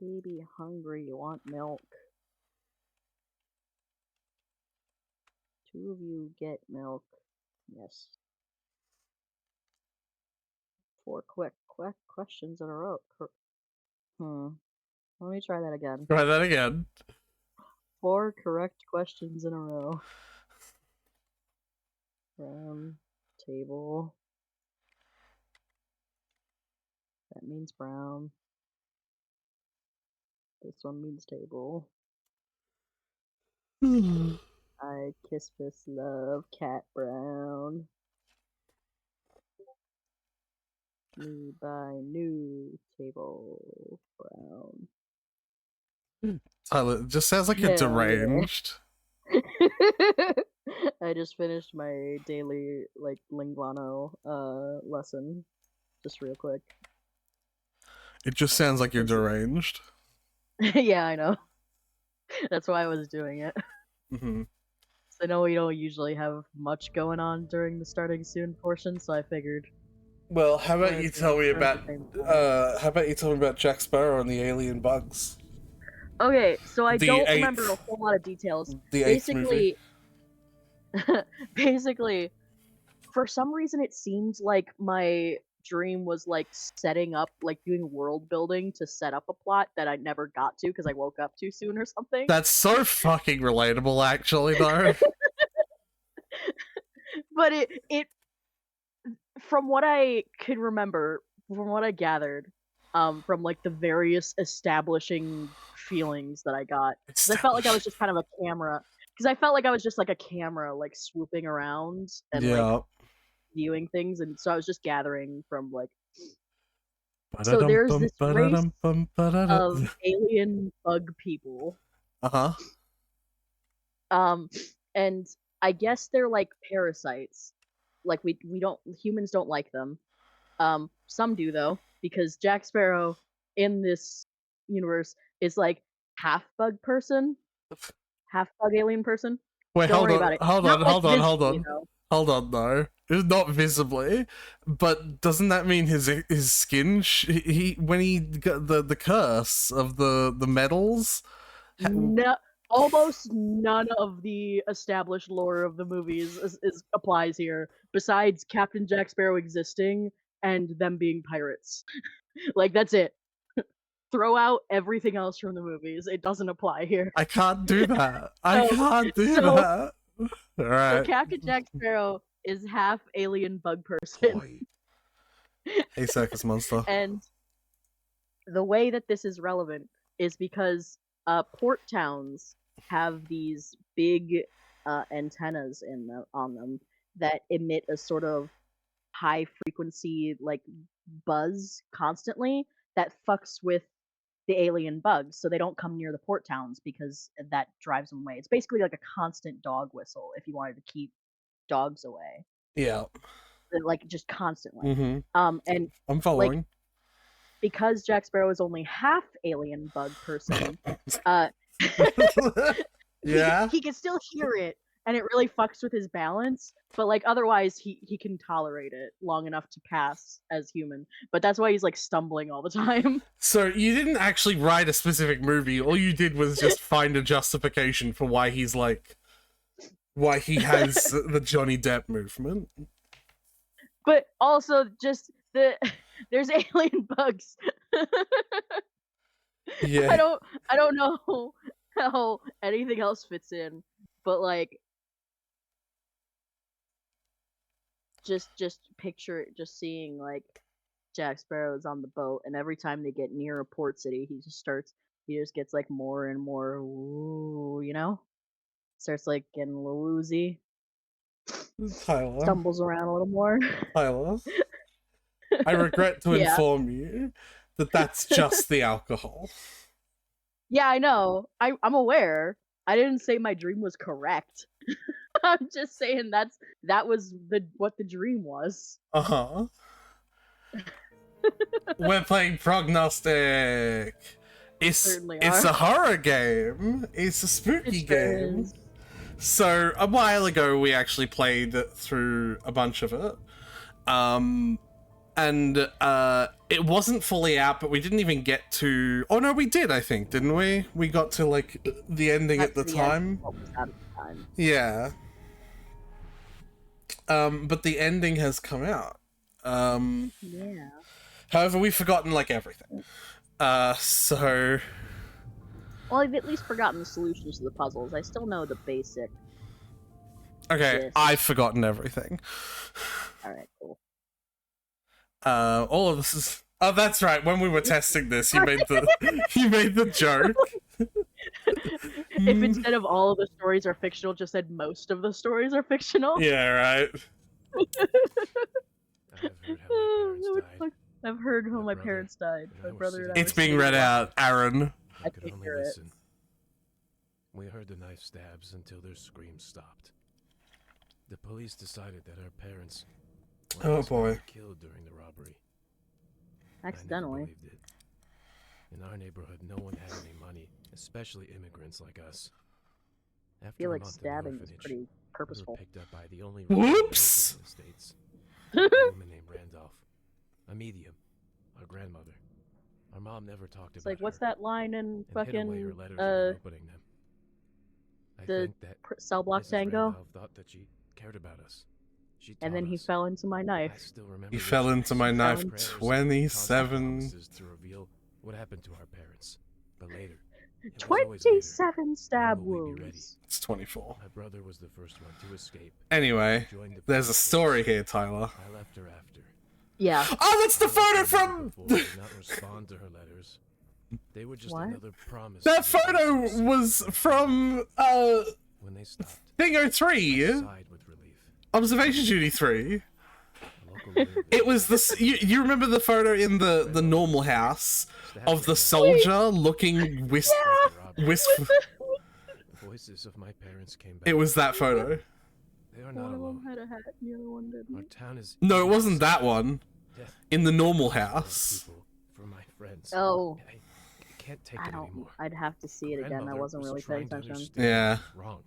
Baby hungry, you want milk. 2 of you get milk. Yes. 4 quick questions in a row. Let me try that again. Try that again. 4 correct questions in a row. Table. That means brown. This one means table. I kiss this love cat brown. Me by new table brown. Tyler, it just sounds like you're deranged. I just finished my daily linguano lesson, just real quick. It just sounds like you're deranged. Yeah, I know. That's why I was doing it. Mm-hmm. So I know we don't usually have much going on during the starting soon portion, so I figured. Well, how about you tell me about Jack Sparrow and the alien bugs? Okay, so I don't remember a whole lot of details. Basically, for some reason it seemed like my dream was setting up, doing world building to set up a plot that I never got to because I woke up too soon or something. That's so fucking relatable, actually, though. But it from what I could remember, from what I gathered, from the various establishing feelings that I got, because I felt like I was just kind of a camera. Because I felt like I was just a camera, swooping around and viewing things, and so I was just gathering from So there's this race of alien bug people. And I guess they're parasites. Humans don't like them. Some do though, because Jack Sparrow in this universe is half bug person, half bug alien person. Wait, hold on, though. It's not visibly, but doesn't that mean his skin, when he got the curse of the metals? No, almost none of the established lore of the movies applies here, besides Captain Jack Sparrow existing and them being pirates. That's it. Throw out everything else from the movies. It doesn't apply here. I can't do that. I can't do that. All right. So Captain Jack Sparrow is half alien bug person. Hey, circus monster. And the way that this is relevant is because port towns have these big antennas on them that emit a sort of high frequency buzz constantly that fucks with the alien bugs, so they don't come near the port towns because that drives them away. It's basically like a constant dog whistle if you wanted to keep dogs away. Yeah. Just constantly. Mm-hmm. And I'm following. Because Jack Sparrow is only half alien bug person, yeah, he can still hear it, and it really fucks with his balance. But otherwise, he can tolerate it long enough to pass as human. But that's why he's stumbling all the time. So you didn't actually write a specific movie. All you did was just find a justification for why he's why he has the Johnny Depp movement. But also just there's alien bugs. Yeah. I don't know how anything else fits in, but just picture it, just seeing Jack Sparrow's on the boat, and every time they get near a port city, he just gets more and more woo, starts getting a little woozy. Tyler. Stumbles around a little more. Tyler. I regret to inform you that that's just the alcohol. Yeah, I know. I'm aware. I didn't say my dream was correct. I'm just saying that was what the dream was. Uh-huh. We're playing Prognostic. It's a horror game. It's a spooky game. So a while ago we actually played through a bunch of it. and it wasn't fully out, but we didn't even get to. Oh no, we did. I think, didn't we? We got to like the ending at the time. What was out at the time? Yeah. But the ending has come out. Yeah. However, we've forgotten like everything. So. Well, I've at least forgotten the solutions to the puzzles. I still know the basic. Okay, I've forgotten everything. Alright, cool. All of this is. Oh, that's right. When we were testing this, you made the joke. If instead of all of the stories are fictional, just said most of the stories are fictional. Yeah, right. I've heard how my parents died. My brother and I. It's being read out, Aaron. I can't hear it. We heard the knife stabs until their screams stopped. The police decided that our parents were killed during the robbery. Accidentally. I never believed it. In our neighborhood, no one had any money, especially immigrants like us. I feel like stabbing is pretty purposeful. We were picked up by the only Whoops! in the States. A woman named Randolph. A medium. Our grandmother. Our mom never talked It's about like, what's that line in fucking the Cell Block Tango? Thought that she cared about us. And then he fell into my knife. I still remember He fell into my knife 27. To reveal what happened to our parents. But later, 27 stab wounds. It's 24. My brother was the first one to escape. Anyway, there's a story here, Tyler. I left her after. Yeah. Oh, that's the photo from. Not respond to her letters. They were just another promise. That photo was from when they stopped. Thing 03. Observation Duty 3. It was this. You remember the photo in the normal house of the soldier looking wistful. Voices of my parents came back. It was that photo. They are not one alone. of them had a hat, the other one didn't. Our town is. No, it wasn't that one. In the normal house. For my friends. Oh. I can't take it anymore. I'd have to see it again. I wasn't really paying attention. Yeah. Wrong.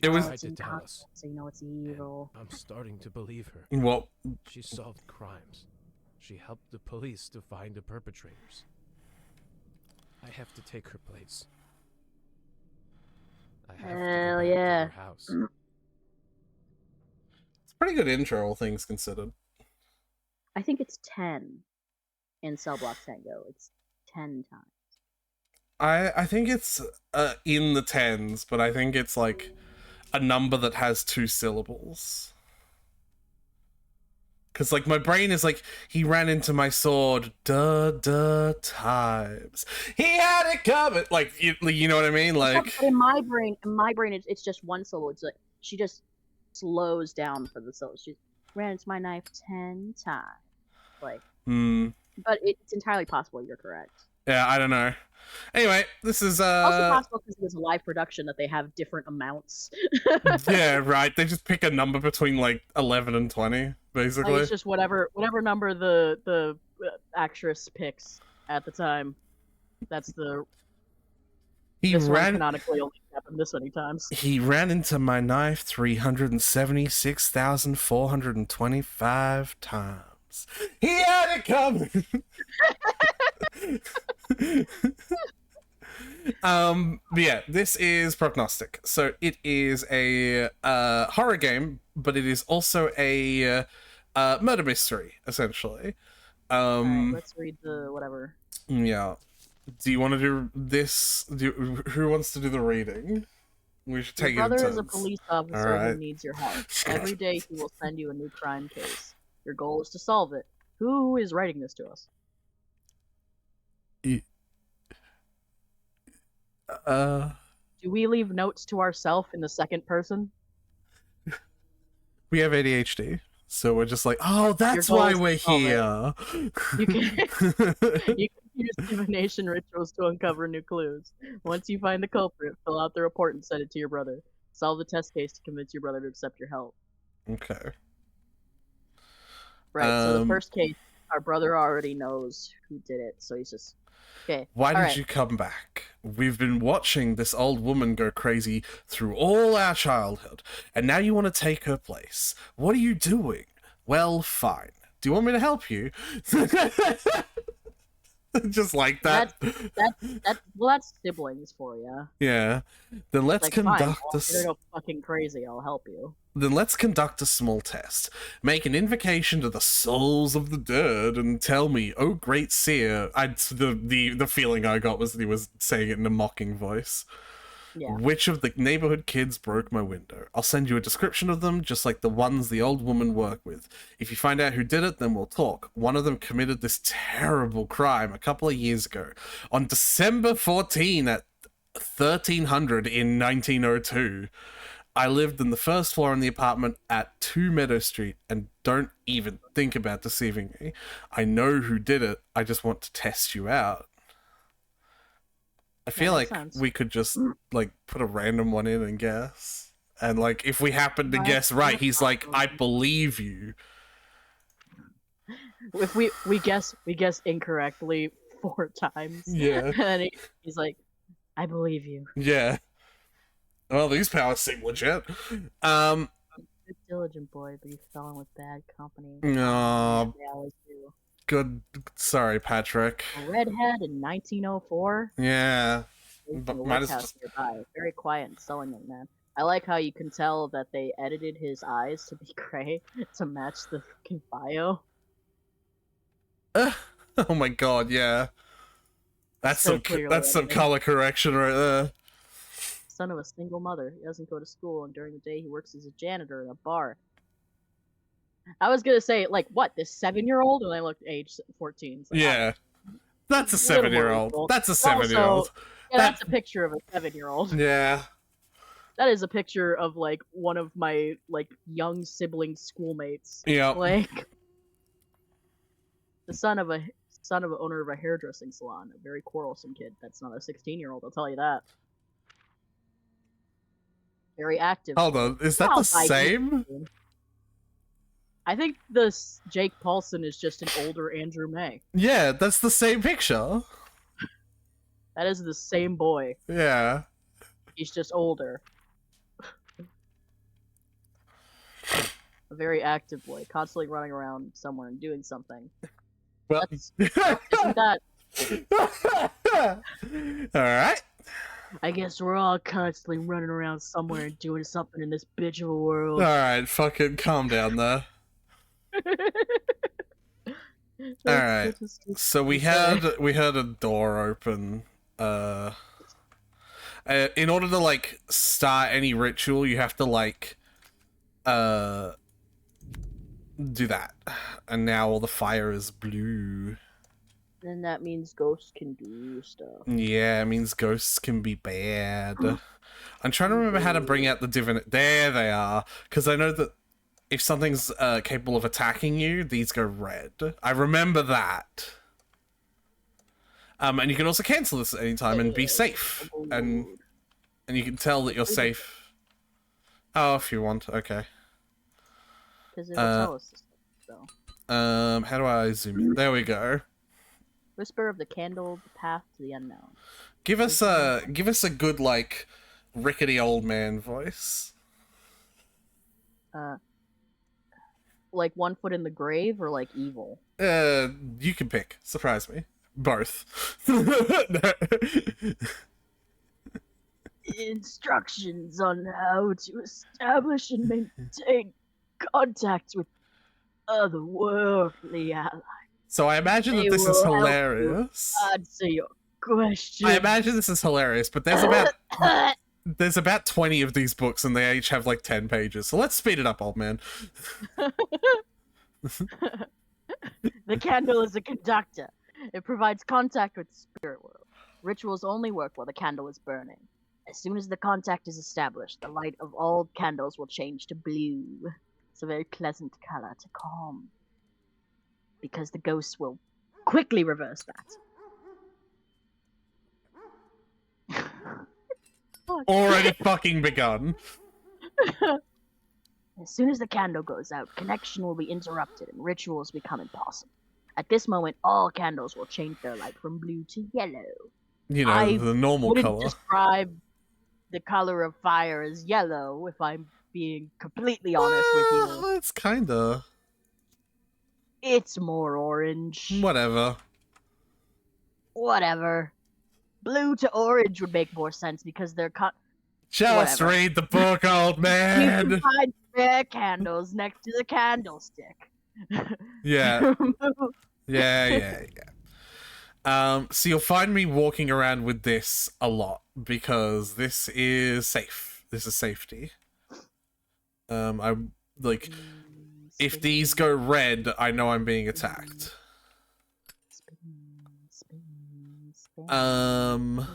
It was. To tell us. So you know it's evil. I'm starting to believe her. What? She solved crimes. She helped the police to find the perpetrators. I have to take her place. I have to go back to her house. It's a pretty good intro, all things considered. I think it's 10 in Cell Block Tango. It's 10 times. I think it's in the tens, but I think it's like a number that has 2 syllables. Because like my brain is like, he ran into my sword times. He had it coming. Like you know what I mean? Like in my brain, it's just one syllable. It's like she just slows down for the syllable. She ran into my knife 10 times. Like, but it's entirely possible you're correct. Yeah, I don't know. Anyway, this is also possible because it was a live production that they have different amounts. Yeah, right. They just pick a number between like 11 and 20, basically. Like, it's just whatever number the actress picks at the time. That's the. This one canonically only happened this many times. He ran into my knife 376,425 times. He had it coming. Yeah, this is Prognostic. So it is a horror game, but it is also a murder mystery, essentially. Alright, let's read the whatever. Yeah. Do you want to do this? Who wants to do the reading? We should take it in turns. Your brother is a police officer who needs your help. Every day he will send you a new crime case. Your goal is to solve it. Who is writing this to us? Do we leave notes to ourselves in the second person? We have ADHD, so we're just like, oh, that's why we're here. You can use divination rituals to uncover new clues. Once you find the culprit, fill out the report and send it to your brother. Solve the test case to convince your brother to accept your help. Okay. Right, so the first case, our brother already knows who did it, so he's just... Okay. Why did you come back? We've been watching this old woman go crazy through all our childhood, and now you want to take her place. What are you doing? Well, fine. Do you want me to help you? Just like that. That's siblings for you. Yeah. Then let's like, conduct fine, if you're gonna go fucking crazy, I'll help you. Then let's conduct a small test. Make an invocation to the souls of the dead and tell me, oh great seer. The feeling I got was that he was saying it in a mocking voice. Yeah. Which of the neighborhood kids broke my window? I'll send you a description of them, just like the ones the old woman worked with. If you find out who did it, then we'll talk. One of them committed this terrible crime a couple of years ago. On December 14 at 1300 in 1902. I lived in the first floor in the apartment at 2 Meadow Street, and don't even think about deceiving me. I know who did it. I just want to test you out. I feel like we could just, like, put a random one in and guess. And, like, if we happen to guess right, he's like, I believe you. If we guess incorrectly 4 times. Yeah. And he's like, I believe you. Yeah. Well, these powers seem legit. Good diligent boy, but you fell in with bad company. No. They always do. Good. Sorry, Patrick. A redhead in 1904. Yeah. But might as just... nearby. Very quiet and sullen young man. I like how you can tell that they edited his eyes to be gray to match the fucking bio. Oh my god, yeah. That's so some color correction right there. Son of a single mother. He doesn't go to school, and during the day he works as a janitor in a bar. I was gonna say, like, what, this 7-year-old? And I looked age 14. So yeah. That's a 7-year-old. That's a 7-year-old. Yeah, that's a picture of a 7-year-old. Yeah. That is a picture of, like, one of my, like, young sibling schoolmates. Yeah. Like, the son of an owner of a hairdressing salon. A very quarrelsome kid. That's not a 16-year-old, I'll tell you that. Very active. Hold on, is that the same? I think this Jake Paulson is just an older Andrew May. Yeah, that's the same picture. That is the same boy. Yeah. He's just older. A very active boy, constantly running around somewhere and doing something. Well, isn't that... Alright. I guess we're all constantly running around somewhere and doing something in this bitch of a world. Alright, fucking calm down there. Alright, so we had a door open. In order to, like, start any ritual, you have to, like, do that. And now all the fire is blue. And that means ghosts can do stuff. Yeah, it means ghosts can be bad. I'm trying to remember how to bring out the divination. There they are. Because I know that if something's capable of attacking you, these go red. I remember that. And you can also cancel this at any time and be safe. And you can tell that you're safe. Oh, if you want. Okay. Because it'll tell us this stuff, so. How do I zoom in? There we go. Whisper of the candle, the path to the unknown. Give us a good, like, rickety old man voice. Like 1 foot in the grave or like evil? You can pick. Surprise me. Both. Instructions on how to establish and maintain contact with otherworldly allies. So I imagine that this is hilarious. Answer your question. I imagine this is hilarious, but there's about 20 of these books, and they each have like 10 pages. So let's speed it up, old man. The candle is a conductor. It provides contact with the spirit world. Rituals only work while the candle is burning. As soon as the contact is established, the light of all candles will change to blue. It's a very pleasant color to calm. Because the ghosts will quickly reverse that. Already fucking begun. As soon as the candle goes out, connection will be interrupted and rituals become impossible. At this moment, all candles will change their light from blue to yellow. You know, the normal color. I wouldn't describe the color of fire as yellow, if I'm being completely honest with you. It's kinda... It's more orange. Whatever. Whatever. Blue to orange would make more sense because they're Just whatever. read the book, old man. You can find spare candles next to the candlestick. Yeah. Yeah. So you'll find me walking around with this a lot because this is safe. This is safety. I'm like, if these go red, I know I'm being attacked. Oh,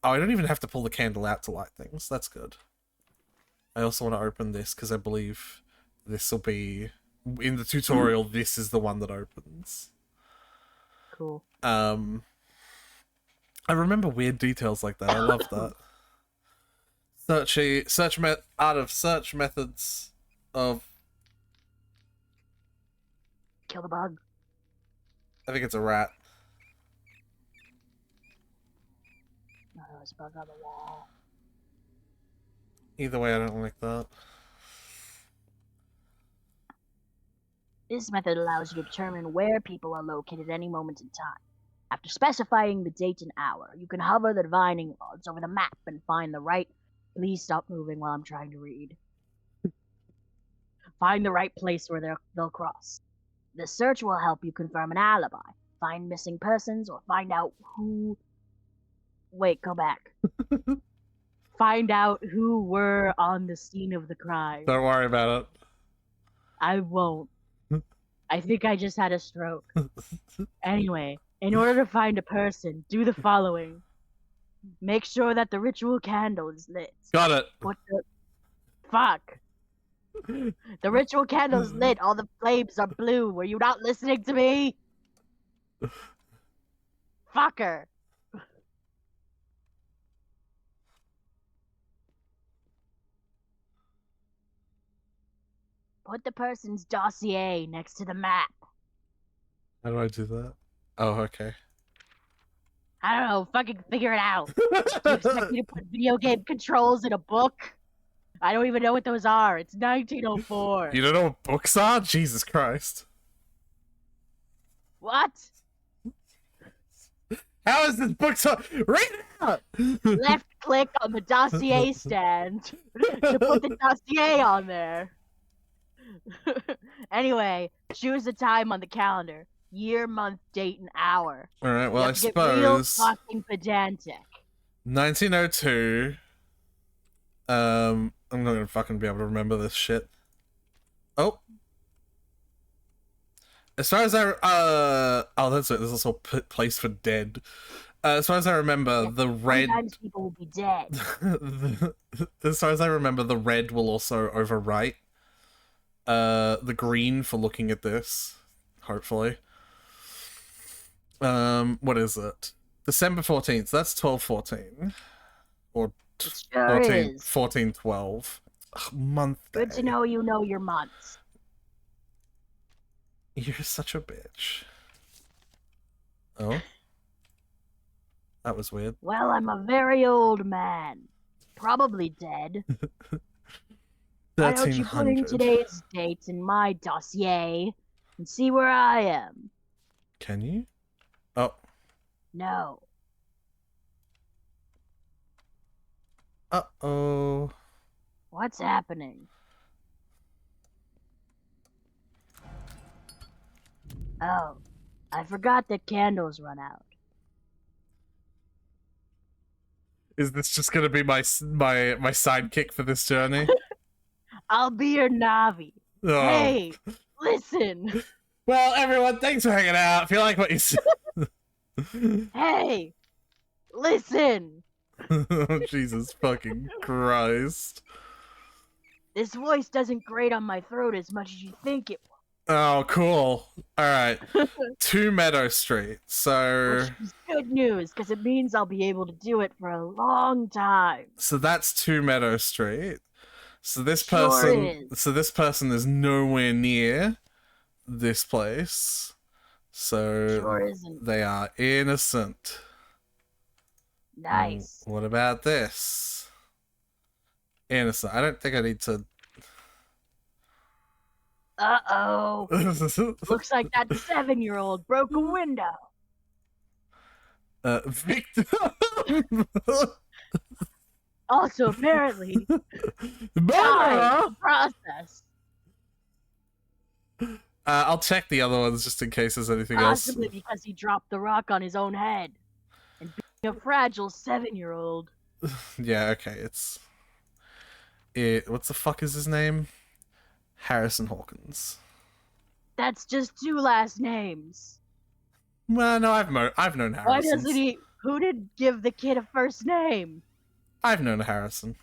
I don't even have to pull the candle out to light things. That's good. I also want to open this because I believe this will be in the tutorial. This is the one that opens. Cool. I remember weird details like that. I love that. Search methods of. Kill the bug. I think it's a rat. No, there's a bug on the wall. Either way, I don't like that. This method allows you to determine where people are located at any moment in time. After specifying the date and hour, you can hover the divining rods over the map and find the right... Please stop moving while I'm trying to read. Find the right place where they'll cross. The search will help you confirm an alibi, find missing persons, or find out who... Wait, go back. Find out who were on the scene of the crime. Don't worry about it. I won't. I think I just had a stroke. Anyway, in order to find a person, do the following. Make sure that the ritual candle is lit. Got it. Fuck. The ritual candle is lit. All the flames are blue. Were you not listening to me? Fucker. Put the person's dossier next to the map. How do I do that? Oh, okay. I don't know. Fucking figure it out. Do you expect me to put video game controls in a book? I don't even know what those are. It's 1904. You don't know what books are? Jesus Christ. What? How is this book so... Read it out! Left click on the dossier stand to put the dossier on there. Anyway, choose a time on the calendar. Year, month, date, and hour. Alright, well, I suppose... Get real fucking pedantic. 1902. I'm not gonna fucking be able to remember this shit. Oh. As far as I... Oh, that's it. There's also a place for dead. As far as I remember, yes, the red... Sometimes people will be dead. As far as I remember, the red will also overwrite the green for looking at this. Hopefully. What is it? December 14th. That's 12/14. Or 14/12. Month day. Good to know you know your months. You're such a bitch. Oh? That was weird. Well, I'm a very old man. Probably dead. Why don't you put in today's date in my dossier and see where I am? Can you? Oh. No. Uh-oh. What's happening? Oh, I forgot that candles run out. Is this just gonna be my sidekick for this journey? I'll be your Navi. Oh. Hey, listen. Well, everyone, thanks for hanging out. If you like what you see. Hey, listen. Oh, Jesus fucking Christ. This voice doesn't grate on my throat as much as you think it will. Oh, cool. Alright. 2 Meadow Street. So... Which is good news, because it means I'll be able to do it for a long time. So that's 2 Meadow Street. So this Sure person... is. So this person is nowhere near this place. So... Sure isn't. They are innocent. Nice. What about this? Innocent. I don't think I need to... Uh-oh. Looks like that 7-year-old broke a window. Victor. Also, apparently, died in the process. I'll check the other ones just in case there's anything else. Possibly because he dropped the rock on his own head. And being a fragile 7-year-old. Yeah, okay, what's the fuck is his name? Harrison Hawkins. That's just 2 last names. Well, no, I've known Harrison. Why doesn't he? Who did give the kid a first name? I've known Harrison.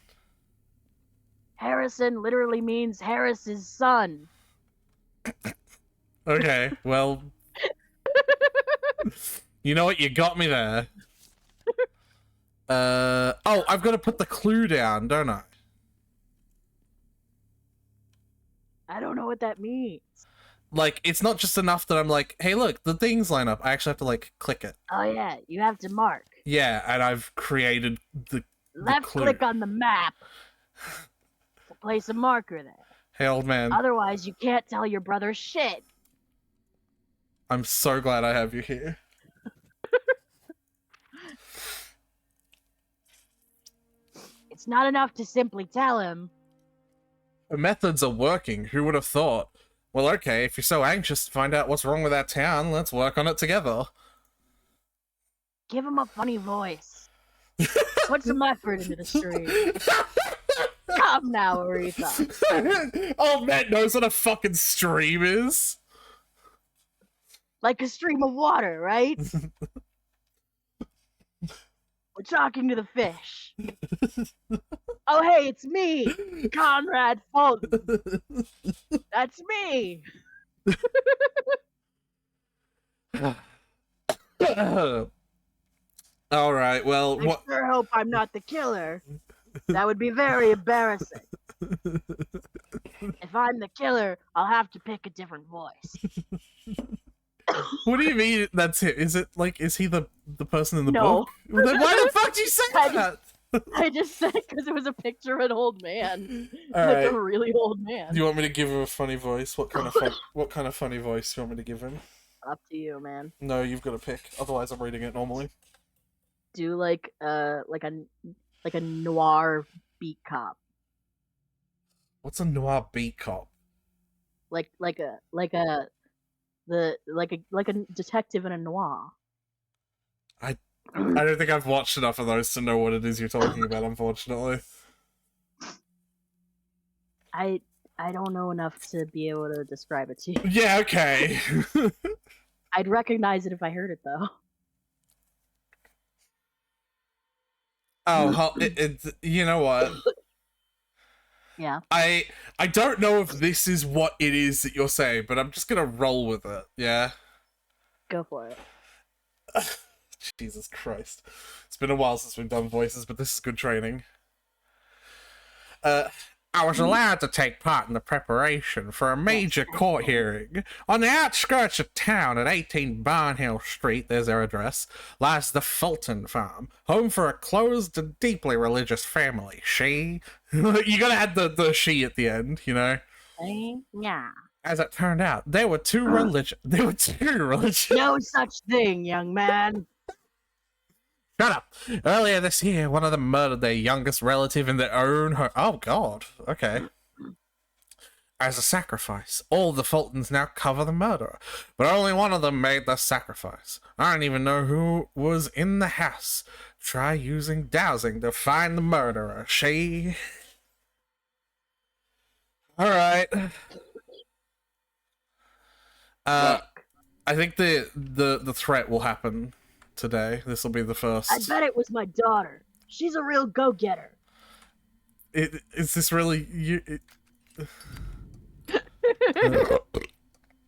Harrison literally means Harris's son. Okay, well, you know what? You got me there. Oh, I've got to put the clue down, don't I? I don't know what that means. Like, it's not just enough that I'm like, hey, look, the things line up. I actually have to, like, click it. Oh, yeah, you have to mark. Yeah, and I've created the Left clue. click on the map to place a marker there. Hey, old man. Otherwise, you can't tell your brother shit. I'm so glad I have you here. It's not enough to simply tell him. The methods are working. Who would have thought? Well, okay, if you're so anxious to find out what's wrong with our town, let's work on it together. Give him a funny voice. Put some effort into the stream. Come now, Aretha. Old man knows what a fucking stream is. Like a stream of water, right? We're talking to the fish. Oh, hey, it's me, Conrad Fulton. That's me. All right, well, I sure hope I'm not the killer. That would be very embarrassing. If I'm the killer, I'll have to pick a different voice. What do you mean that's it? Is it like, is he the person in the No. book? Well, then why the fuck did you say that? I just said it because it was a picture of an old man. All like right. a really old man. Do you want me to give him a funny voice? What kind of funny voice do you want me to give him? Up to you, man. No, you've got to pick. Otherwise, I'm reading it normally. Do like a noir beat cop. What's a noir beat cop? Like a detective in a noir. I don't think I've watched enough of those to know what it is you're talking about, unfortunately. I don't know enough to be able to describe it to you. Yeah, okay. I'd recognize it if I heard it, though. Oh, you know what? Yeah. I don't know if this is what it is that you're saying, but I'm just gonna roll with it, yeah? Go for it. Jesus Christ. It's been a while since we've done voices, but this is good training. I was allowed to take part in the preparation for a major court hearing. On the outskirts of town at 18 Barnhill Street, there's their address, lies the Fulton farm, home for a closed and deeply religious family. She... you gotta add the she at the end, you know? Yeah. As it turned out, there were two religions. No such thing, young man. Shut up! Earlier this year, one of them murdered their youngest relative in their own home. Oh, God. Okay. As a sacrifice, all the Fultons now cover the murderer, but only one of them made the sacrifice. I don't even know who was in the house. Try using dowsing to find the murderer. She... Alright. I think the threat will happen today. This will be the first. I bet it was my daughter. She's a real go-getter. Is this really you?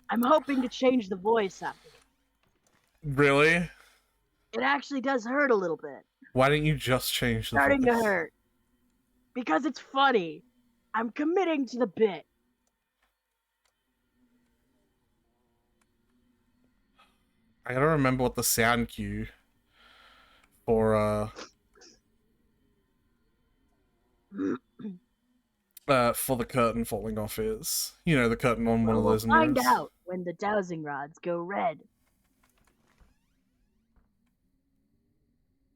I'm hoping to change the voice after. Really? It actually does hurt a little bit. Why didn't you just change the Starting voice? to hurt. Because it's funny. I'm committing to the bit. I gotta remember what the sound cue for for the curtain falling off is. You know, the curtain on one of We'll those mirrors. find out when the dowsing rods go red.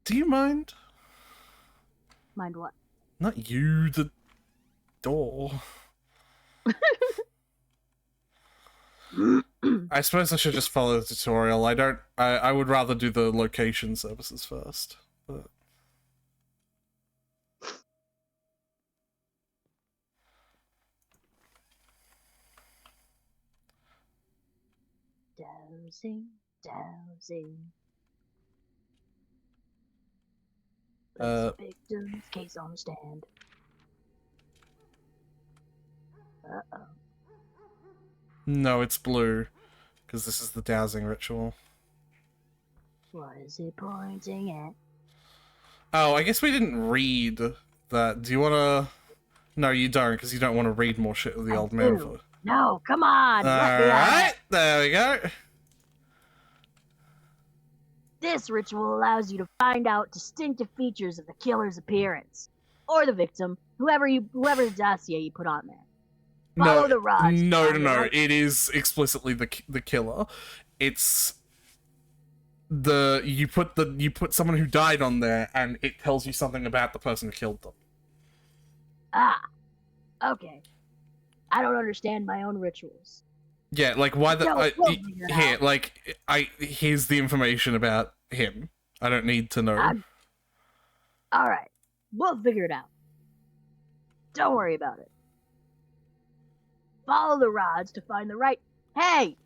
Do you mind? Mind what? Not you, the door. I suppose I should just follow the tutorial. I would rather do the location services first. But... Dowsing. Place victim's case on the stand. Uh-oh. No, it's blue. Because this is the dowsing ritual. What is it pointing at? Oh, I guess we didn't read that. Do you want to... No, you don't, because you don't want to read more shit with the old man. For... No, come on! Alright, there we go. This ritual allows you to find out distinctive features of the killer's appearance. Or the victim, whoever's dossier you put on there. Follow the rods. No. It is explicitly the killer. It's you put someone who died on there, and it tells you something about the person who killed them. Ah, okay. I don't understand my own rituals. Yeah, like why the here's the information about him. I don't need to know. All right, we'll figure it out. Don't worry about it. Follow the rods to find the right... Hey!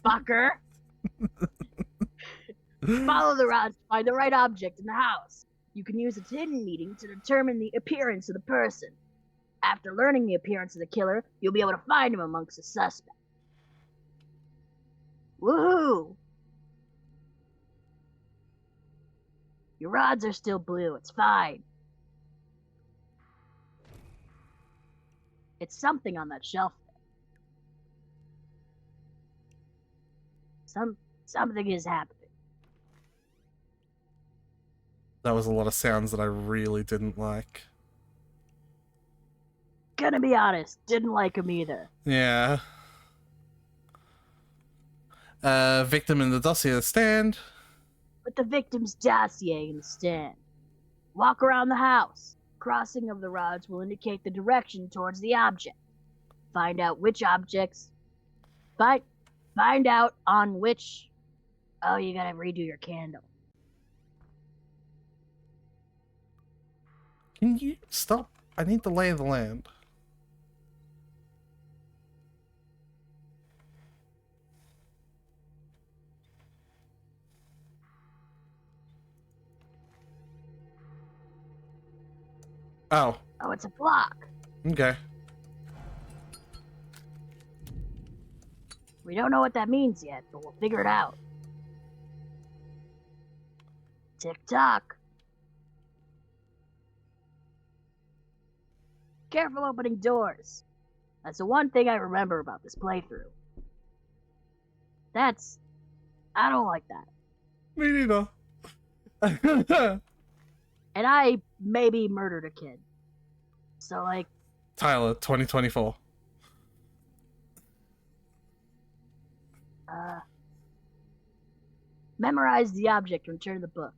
Fucker! Follow the rods to find the right object in the house. You can use a hidden meeting to determine the appearance of the person. After learning the appearance of the killer, you'll be able to find him amongst the suspects. Woohoo! Your rods are still blue. It's fine. It's something on that shelf there. Something is happening. That was a lot of sounds that I really didn't like. Gonna be honest, didn't like him either. Yeah. Victim in the dossier stand. Put the victim's dossier in the stand. Walk around the house. Crossing of the rods will indicate the direction towards the object. Find out which objects. Find out on which. Oh, you gotta redo your candle. Can you stop? I need the lay of the land. Oh. Oh, it's a block. Okay. We don't know what that means yet, but we'll figure it out. Tick-tock. Careful opening doors. That's the one thing I remember about this playthrough. I don't like that. Me neither. And I maybe murdered a kid. So, like... Tyler, 2024. Memorize the object and return the book.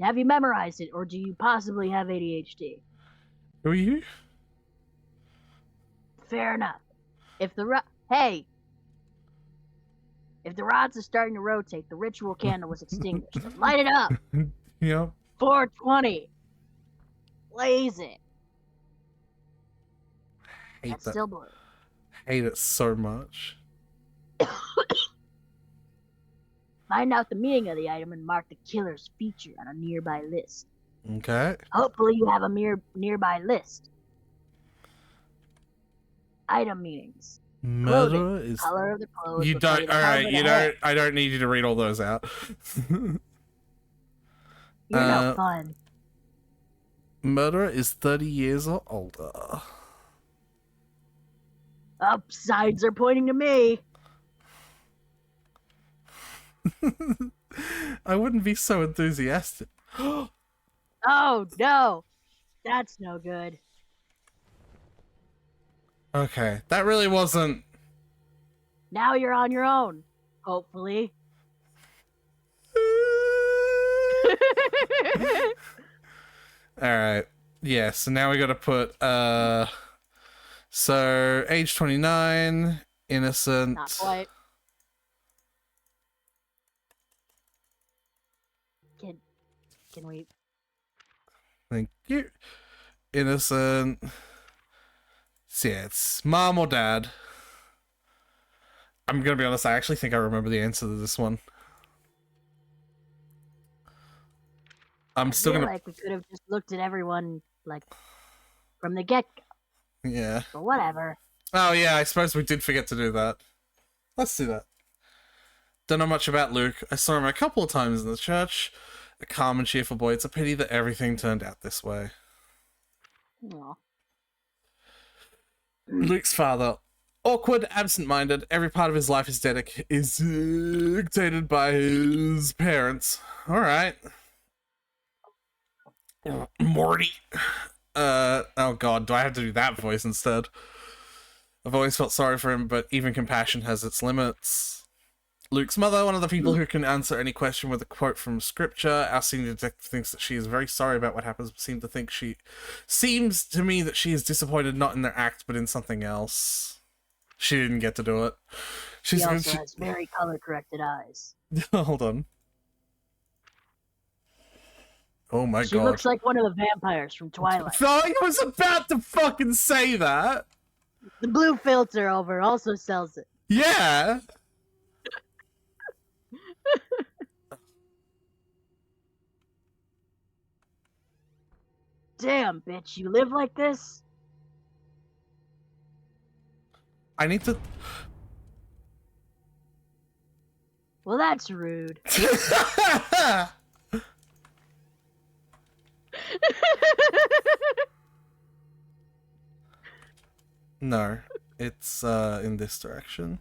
Have you memorized it, or do you possibly have ADHD? Who are you? Fair enough. If the rods are starting to rotate, the ritual candle was extinguished. Light it up! Yep. 420. Blaze it. That's still blue. Hate it so much. Find out the meaning of the item and mark the killer's feature on a nearby list. Okay. Hopefully you have a nearby list. Item meanings. Murder is color of the clothes. You don't. All right. You don't. I don't need you to read all those out. You're no fun. Murderer is 30 years or older. Signs are pointing to me. I wouldn't be so enthusiastic. Oh no, that's no good. Okay, that really wasn't... Now you're on your own, hopefully. Alright. Yeah, so now we gotta put, so, age 29, innocent. Not quite. Can we... Thank you. Innocent. So yeah, it's mom or dad. I'm gonna be honest, I actually think I remember the answer to this one. I'm still gonna... like we could have just looked at everyone, like, from the get-go. Yeah. But whatever. Oh yeah, I suppose we did forget to do that. Let's do that. Don't know much about Luke. I saw him a couple of times in the church. A calm and cheerful boy. It's a pity that everything turned out this way. Aww. Luke's father. Awkward, absent-minded. Every part of his life is dictated by his parents. Alright. Morty. Oh god, do I have to do that voice instead? I've always felt sorry for him, but even compassion has its limits. Luke's mother, one of the people who can answer any question with a quote from scripture. Our senior detective thinks that she is very sorry about what happens, but seems to me that she is disappointed not in their act, but in something else. She didn't get to do it. She also has very color-corrected eyes. Hold on. Oh my god. She looks like one of the vampires from Twilight. I was about to fucking say that! The blue filter over also sells it. Yeah! Damn, bitch, you live like this? I need to... Well, that's rude. No, it's in this direction.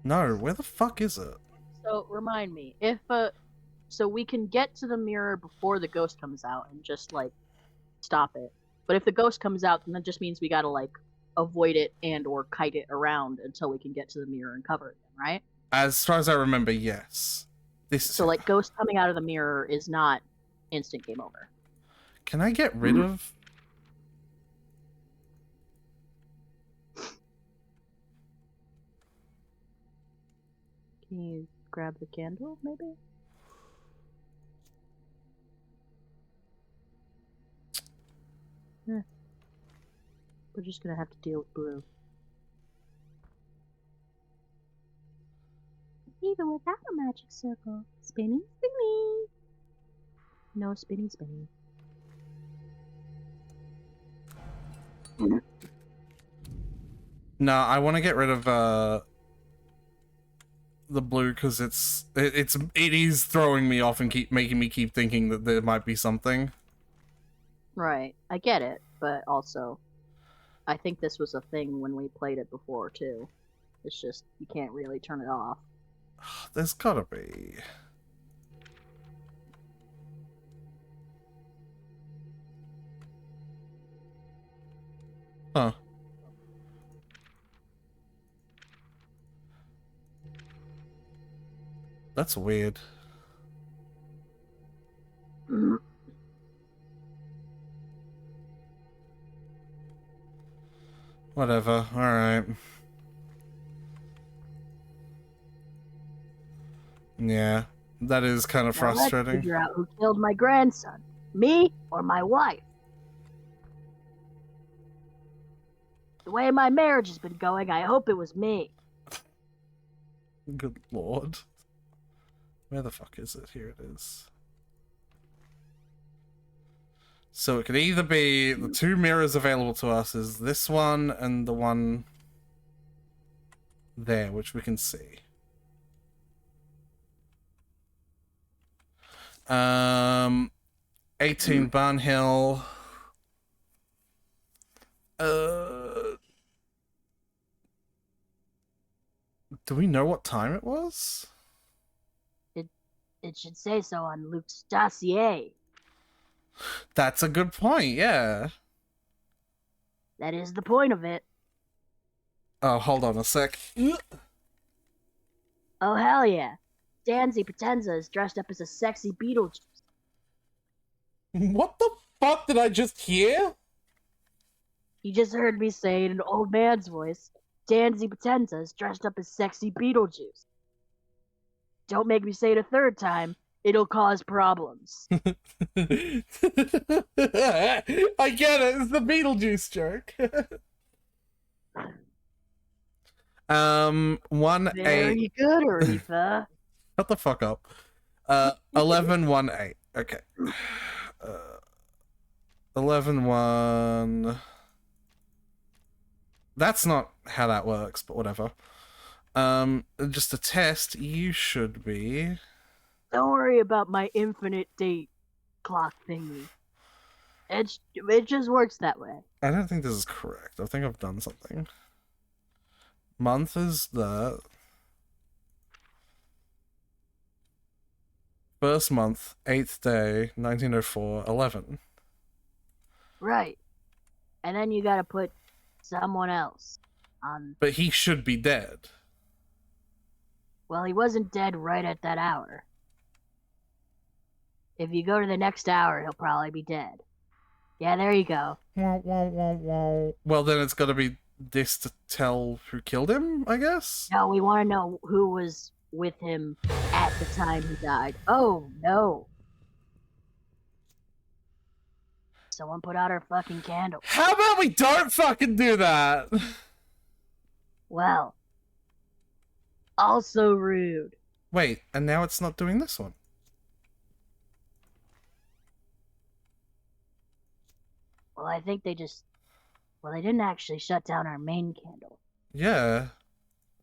No, where the fuck is it? So, remind me, if, so we can get to the mirror before the ghost comes out and just, like, stop it. But if the ghost comes out, then that just means we gotta, like, avoid it and or kite it around until we can get to the mirror and cover it, right? As far as I remember, yes. So, like, ghost coming out of the mirror is not instant game over. Can I get rid of... Can you grab the candle, maybe? Eh. We're just gonna have to deal with blue. Even without a magic circle. Spinny, spinny. No spinny, spinny. No, I want to get rid of the blue because it is throwing me off and making me keep thinking that there might be something. Right, I get it, but also, I think this was a thing when we played it before too. It's just you can't really turn it off. There's gotta be. Huh. That's weird. Whatever, alright. Yeah, that is kind of frustrating. Let's figure out who killed my grandson. Me or my wife? The way my marriage has been going, I hope it was me. Good lord. Where the fuck is it? Here it is. So it could either be the two mirrors available to us is this one and the one there, which we can see. 18 Barnhill. Do we know what time it was? It should say so on Luke's dossier. That's a good point, yeah. That is the point of it. Oh, hold on a sec. Oh, hell yeah. Danzy Potenza is dressed up as a sexy Beetlejuice. What the fuck did I just hear? You just heard me say in an old man's voice, Danzy Potenza is dressed up as sexy Beetlejuice. Don't make me say it a third time. It'll cause problems. I get it. It's the Beetlejuice joke. Very good, Aretha. Shut the fuck up. 11-1-8. Okay. 11-1. That's not how that works, but whatever. Just a test. You should be. Don't worry about my infinite date clock thingy. It just works that way. I don't think this is correct. I think I've done something. Month is that. First month, 8th day, 1904, 11. Right. And then you gotta put someone else on. But he should be dead. Well, he wasn't dead right at that hour. If you go to the next hour, he'll probably be dead. Yeah, there you go. Well, then it's gotta be this to tell who killed him, I guess? No, we want to know who was with him at the time he died. Oh, no. Someone put out our fucking candle. How about we don't fucking do that? Well, also rude. Wait, and now it's not doing this one. Well, I think they just... Well, they didn't actually shut down our main candle. Yeah.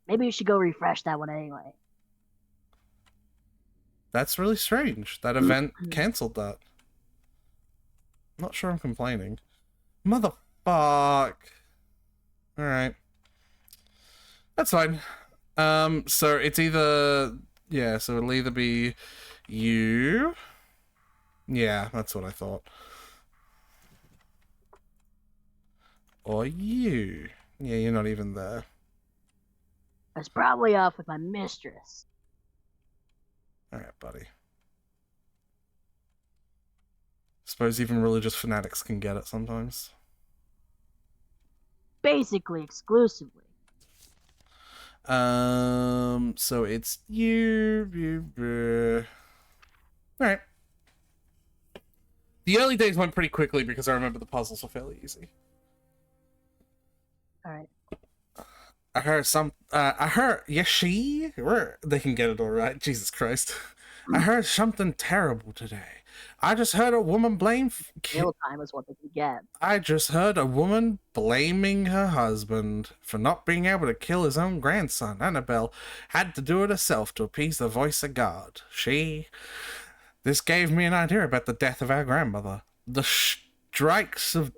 Maybe we should go refresh that one anyway. That's really strange. That event cancelled that. Not sure I'm complaining. Motherfuck. Alright. That's fine. So it's either... Yeah, so it'll either be you... Yeah, that's what I thought. Or you. Yeah, you're not even there. I was probably off with my mistress. Alright, buddy. Suppose even religious fanatics can get it sometimes. Basically, exclusively. So it's you. Alright. The early days went pretty quickly because I remember the puzzles were fairly easy. Alright. I heard they can get it all right. Jesus Christ. I heard something terrible today. I just heard a woman blame... Meal time is what they can get. I just heard a woman blaming her husband for not being able to kill his own grandson. Annabelle had to do it herself to appease the voice of God. This gave me an idea about the death of our grandmother. The strikes of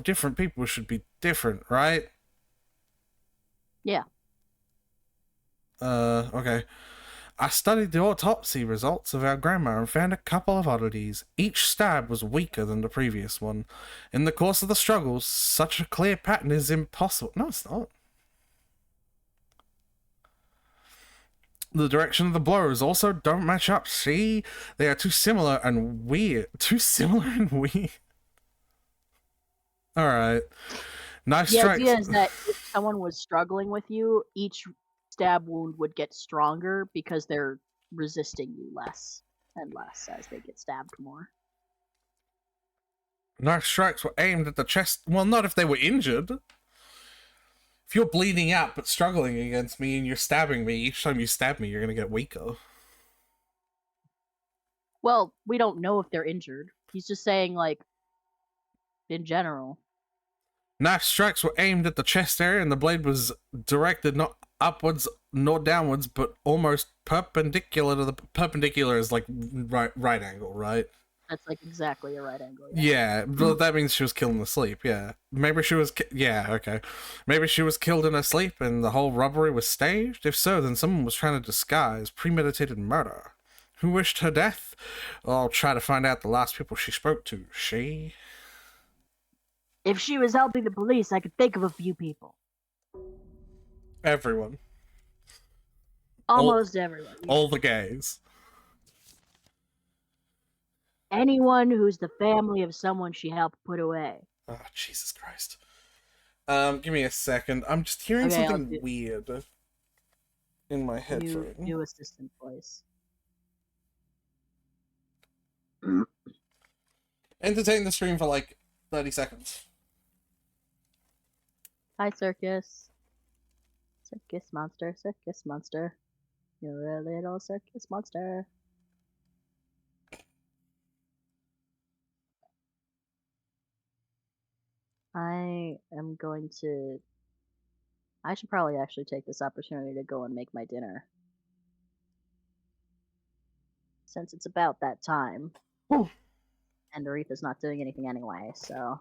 different people should be different, right? Yeah. Okay. I studied the autopsy results of our grandma and found a couple of oddities. Each stab was weaker than the previous one. In the course of the struggles, such a clear pattern is impossible. No, it's not. The direction of the blows also don't match up. See? They are too similar and weird. Alright. Knife strikes. The idea is that if someone was struggling with you, each stab wound would get stronger because they're resisting you less and less as they get stabbed more. Knife strikes were aimed at the chest. Well, not if they were injured. If you're bleeding out but struggling against me and you're stabbing me, each time you stab me, you're going to get weaker. Well, we don't know if they're injured. He's just saying, like, in general. Knife strikes were aimed at the chest area and the blade was directed not upwards nor downwards, but almost perpendicular to the... Perpendicular is like right angle, right? That's like exactly a right angle. Yeah, but that means she was killed in her sleep. Yeah, maybe she was. Yeah, okay. Maybe she was killed in her sleep, and the whole robbery was staged. If so, then someone was trying to disguise premeditated murder. Who wished her death? I'll try to find out the last people she spoke to. She. If she was helping the police, I could think of a few people. Everyone. Almost everyone. Yeah. All the gays. Anyone who's the family of someone she helped put away. Oh, Jesus Christ. Give me a second. I'm just hearing something weird in my headphone. New assistant voice. Entertain the stream for like 30 seconds. Hi, circus. Circus monster, circus monster. You're a little circus monster. I am going to... I should probably actually take this opportunity to go and make my dinner. Since it's about that time. Ooh. And Aretha's not doing anything anyway, so...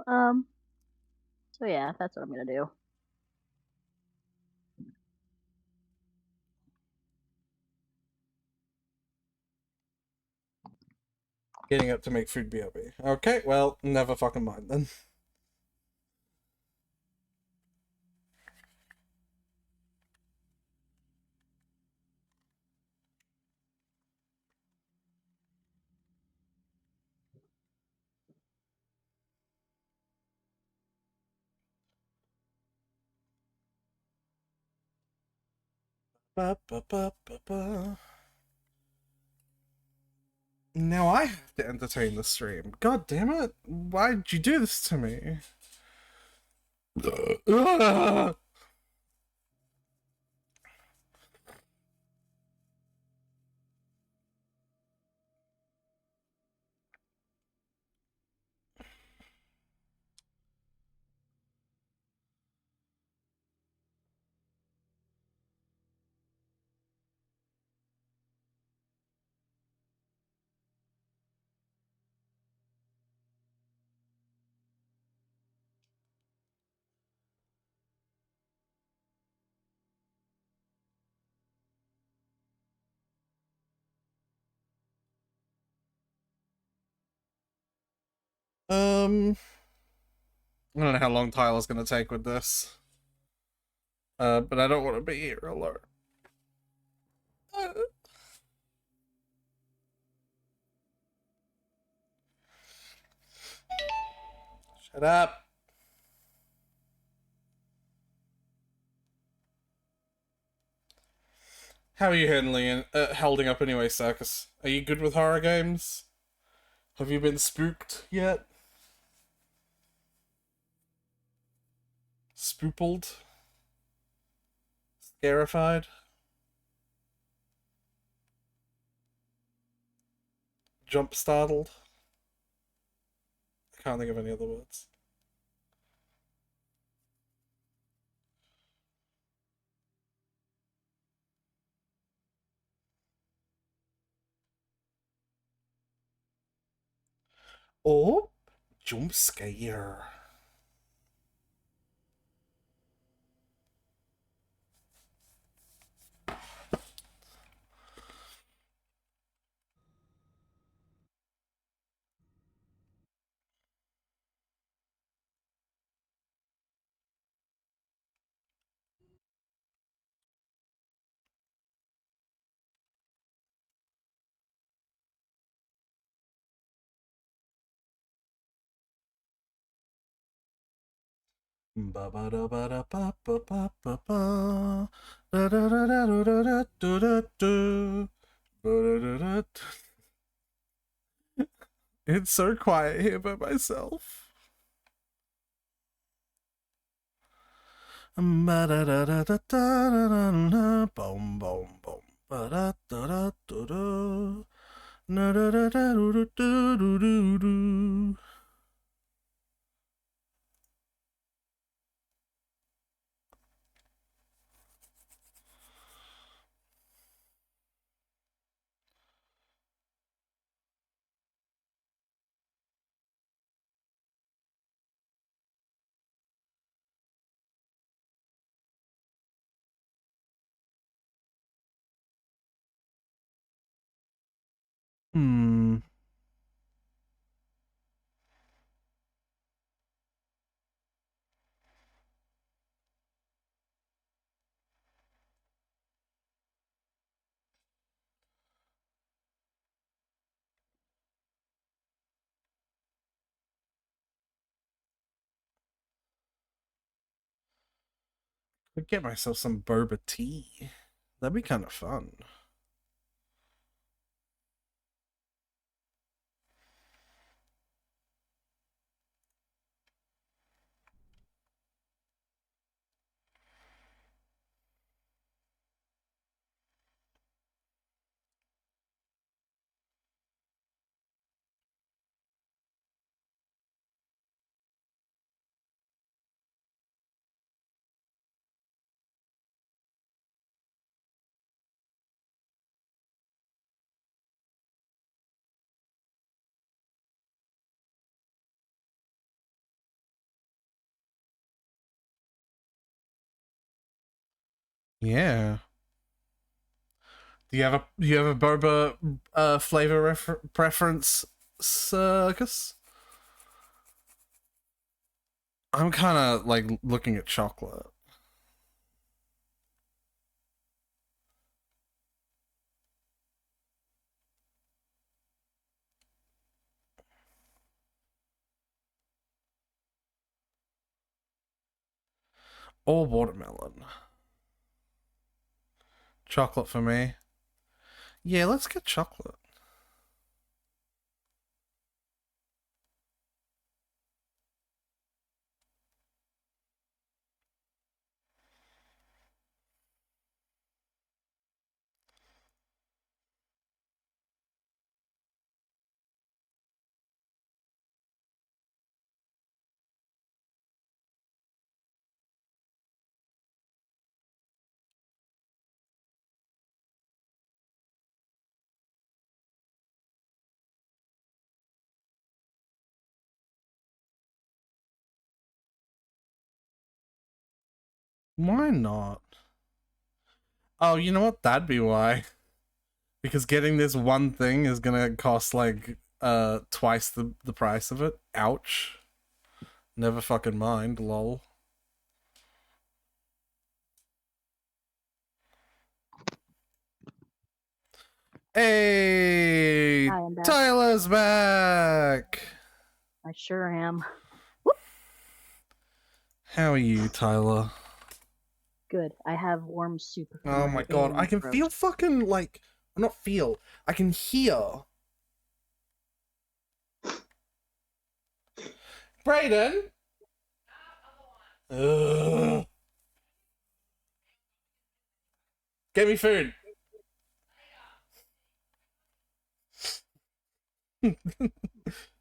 So yeah, that's what I'm gonna do. Getting up to make food BRB. Okay, well, never fucking mind then. Ba, ba, ba, ba, ba. Now I have to entertain the stream. God damn it. Why'd you do this to me? I don't know how long Tyler's gonna take with this. But I don't want to be here alone. Shut up. How are you holding up anyway, Circus? Are you good with horror games? Have you been spooked yet? Spoopled? Scarified? Jump startled? I can't think of any other words. Or jump scare. It's so quiet here by myself. Hmm. I'd get myself some boba tea. That'd be kind of fun. Yeah. Do you have a boba flavor preference, Circus? I'm kind of like looking at chocolate or watermelon. Chocolate for me. Yeah, let's get chocolate. Why not? Oh, you know what? That'd be why. Because getting this one thing is gonna cost like twice the price of it. Ouch. Never fucking mind, lol. Hey, Hi, I'm back. Tyler's back. I sure am. How are you, Tyler? Good. I have warm soup. Oh my god, I can feel fucking like not feel. I can hear. Brayden. Ugh. Get me food.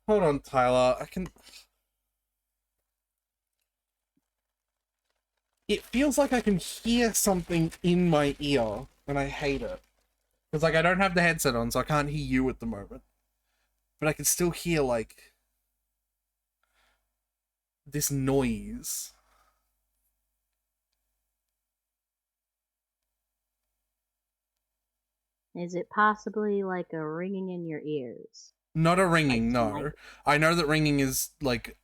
Hold on, Tyler. I can. It feels like I can hear something in my ear, and I hate it. Because, like, I don't have the headset on, so I can't hear you at the moment. But I can still hear, like, this noise. Is it possibly like a ringing in your ears? Not a Like ringing, no. tonight? I know that ringing is, like,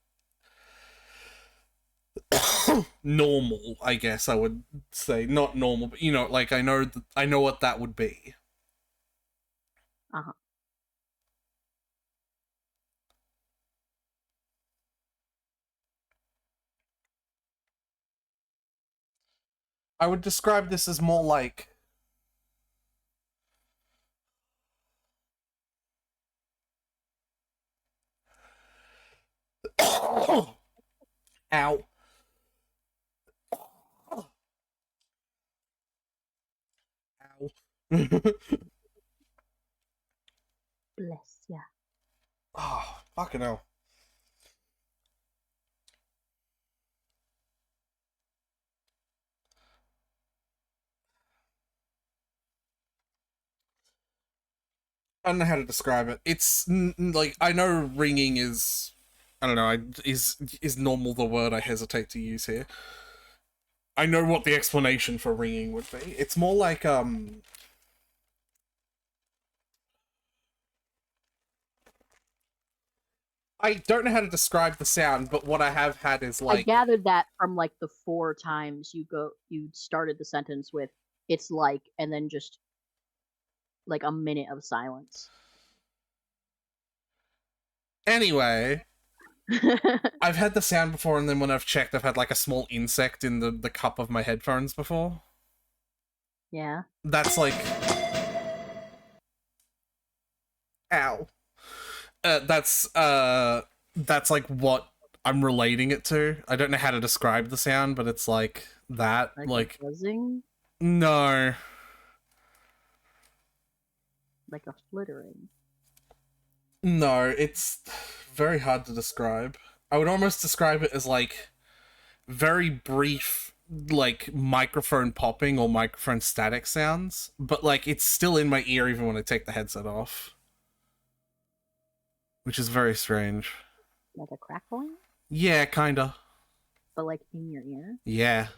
normal, I guess I would say. Not normal, but, you know, like, I know what that would be. Uh-huh. I would describe this as more like... Ow. Ow. Bless ya. Oh, fucking hell. I don't know how to describe it. It's like I know ringing is, I don't know, is normal the word I hesitate to use here. I know what the explanation for ringing would be. It's more like I don't know how to describe the sound, but what I have had is like... I gathered that from like the 4 times you started the sentence with "it's like," and then just like a minute of silence. Anyway, I've had the sound before, and then when I've checked, I've had like a small insect in the cup of my headphones before. Yeah. That's like... Ow. That's like what I'm relating it to. I don't know how to describe the sound, but it's like that. Like buzzing? No. Like a flittering? No, it's very hard to describe. I would almost describe it as like very brief, like microphone popping or microphone static sounds, but like it's still in my ear even when I take the headset off. Which is very strange. Like a crackling? Yeah, kinda. But like in your ear? Yeah.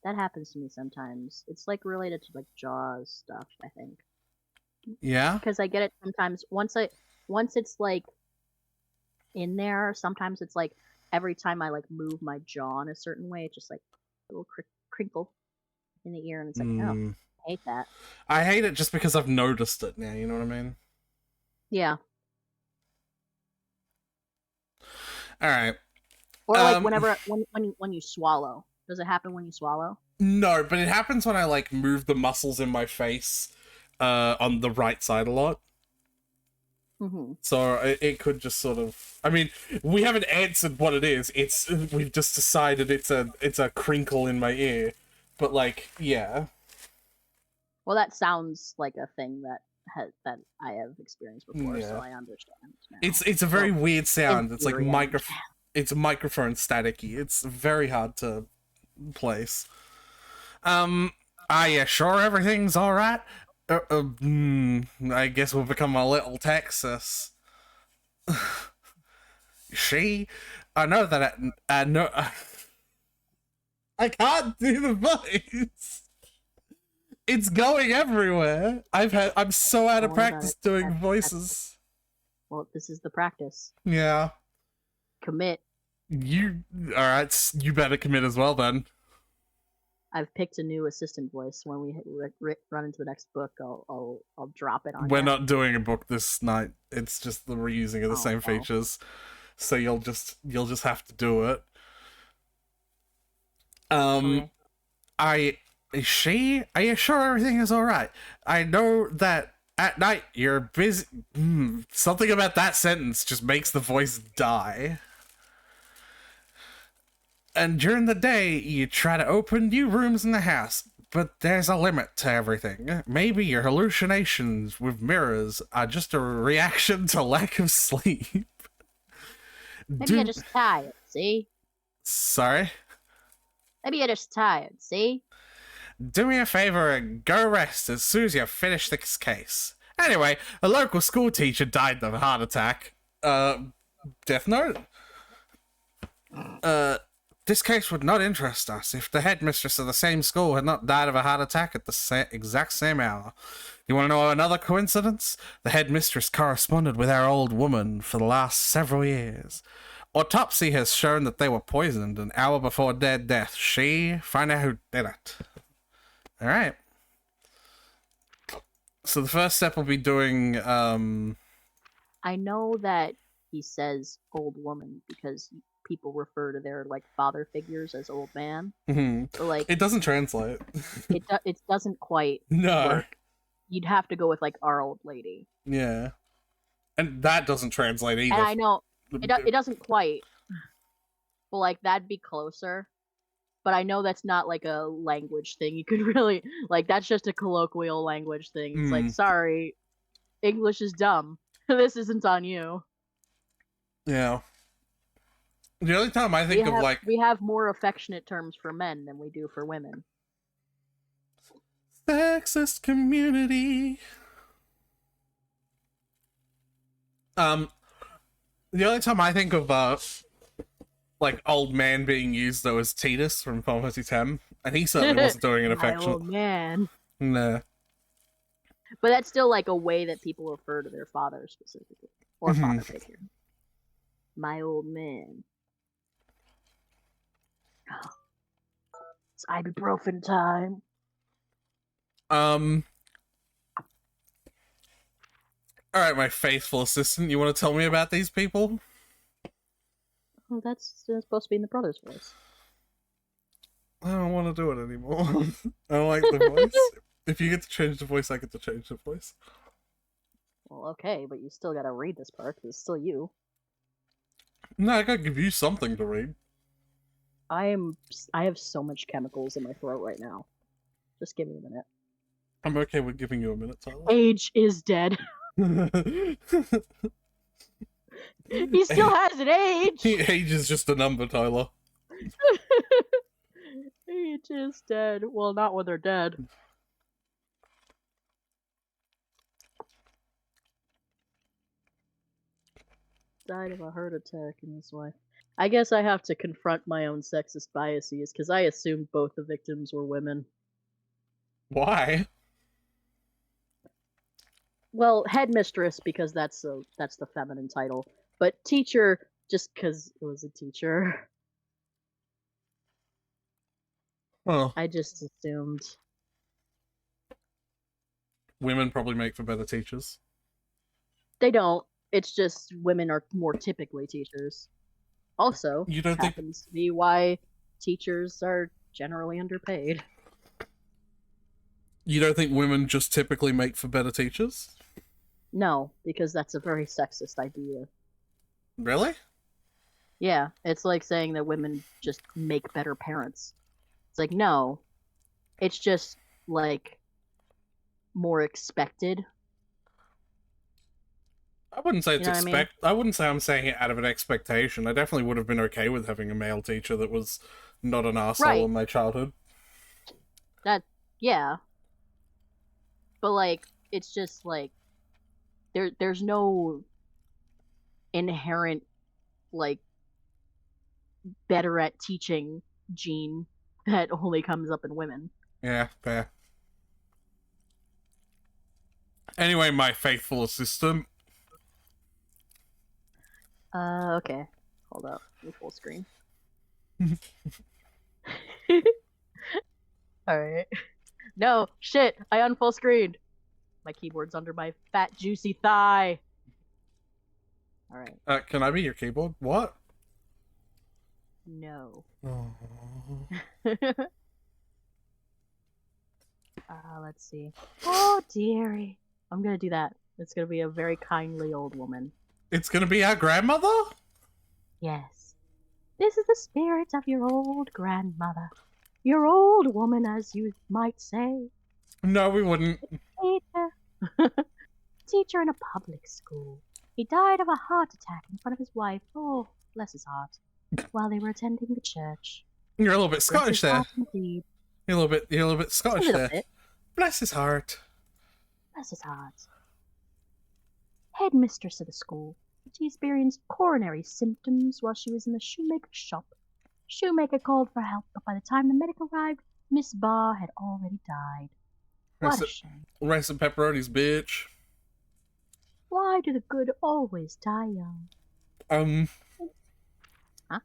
That happens to me sometimes. It's like related to like Jaws stuff, I think. Yeah? Because I get it sometimes once it's like in there, sometimes it's like every time I like move my jaw in a certain way, it's just like a little crinkle in the ear, and it's like, oh, I hate that. I hate it just because I've noticed it now, you know what I mean? Yeah. Alright. Or like when you swallow. Does it happen when you swallow? No, but it happens when I like move the muscles in my face on the right side a lot. Mm-hmm. So it could just sort of... I mean, we haven't answered what it is. We've just decided it's a crinkle in my ear. But like, yeah. Well, that sounds like a thing that I have experienced before, so I understand now. It's a very weird sound. It's like it's microphone staticky. It's very hard to place. Are you sure everything's all right? I guess we'll become a little Texas. I know that I know. I can't do the voice. It's going everywhere. I'm so out of practice doing voices. Well, this is the practice. Yeah. Commit. Alright, you better commit as well then. I've picked a new assistant voice. When we run into the next book, I'll drop it on. We're not doing a book this night. It's just the reusing of the same features. So you'll just have to do it. Okay. Are you sure everything is alright? I know that at night you're busy. Something about that sentence just makes the voice die. And during the day, you try to open new rooms in the house, but there's a limit to everything. Maybe your hallucinations with mirrors are just a reaction to lack of sleep. Maybe you're just tired, see? Sorry? Maybe you're just tired, see? Do me a favor and go rest as soon as you finish this case. Anyway, a local school teacher died of a heart attack. Death note? This case would not interest us if the headmistress of the same school had not died of a heart attack at the exact same hour. You want to know another coincidence? The headmistress corresponded with our old woman for the last several years. Autopsy has shown that they were poisoned an hour before their death. Find out who did it. Alright. So the first step will be doing, I know that he says old woman because people refer to their like father figures as old man. So like it doesn't translate. It doesn't quite work. You'd have to go with like our old lady. Yeah, and that doesn't translate either. And I know it doesn't quite. But like that'd be closer. But I know that's not like a language thing. You could really like that's just a colloquial language thing. It's like sorry, English is dumb. This isn't on you. Yeah. The only time I think we have more affectionate terms for men than we do for women. Sexist community. The only time I think of like old man being used though is Titus from Final Fantasy X, and he certainly wasn't doing an affectionate. Old man. Nah. But that's still like a way that people refer to their father specifically or father figure. My old man. It's ibuprofen time. Alright, my faithful assistant, you want to tell me about these people? Oh, that's supposed to be in the brother's voice. I don't want to do it anymore. I don't like the voice. If you get to change the voice, I get to change the voice. Well, okay, but you still gotta read this part, because it's still you. No, I gotta give you something to read. I have so much chemicals in my throat right now. Just give me a minute. I'm okay with giving you a minute, Tyler. Age is dead. He still has an age! Age is just a number, Tyler. Age is dead. Well, not when they're dead. Died of a heart attack in his wife. I guess I have to confront my own sexist biases, because I assumed both the victims were women. Why? Well, headmistress, because that's the feminine title. But teacher, just because it was a teacher. Oh. I just assumed. Women probably make for better teachers. They don't. It's just women are more typically teachers. Also, you don't happens to be why teachers are generally underpaid. You don't think women just typically make for better teachers? No, because that's a very sexist idea. Really? Yeah, it's like saying that women just make better parents. It's like, no. It's just, like, more expected. I wouldn't say it's I wouldn't say I'm saying it out of an expectation. I definitely would have been okay with having a male teacher that was not an arsehole in my childhood. Yeah. But, like, it's just, like, there's no inherent, like, better at teaching gene that only comes up in women. Yeah, fair. Anyway, my faithful assistant. Okay. Hold up. Let me full screen. Alright. No, shit! I unfull screened! My keyboard's under my fat, juicy thigh! Alright. Can I be your keyboard? What? No. Oh. Let's see. Oh, dearie. I'm gonna do that. It's gonna be a very kindly old woman. It's gonna be our grandmother? Yes. This is the spirit of your old grandmother. Your old woman, as you might say. No, we wouldn't. Teacher in a public school. He died of a heart attack in front of his wife. Oh, bless his heart. While they were attending the church. You're a little bit Scottish there. Indeed. You're a little bit Scottish there. Bit. Bless his heart. Bless his heart. Headmistress of the school. She experienced coronary symptoms while she was in the shoemaker's shop. Shoemaker called for help, but by the time the medic arrived, Miss Barr had already died. What a shame. Rice and pepperonis, bitch. Why do the good always die young? Huh?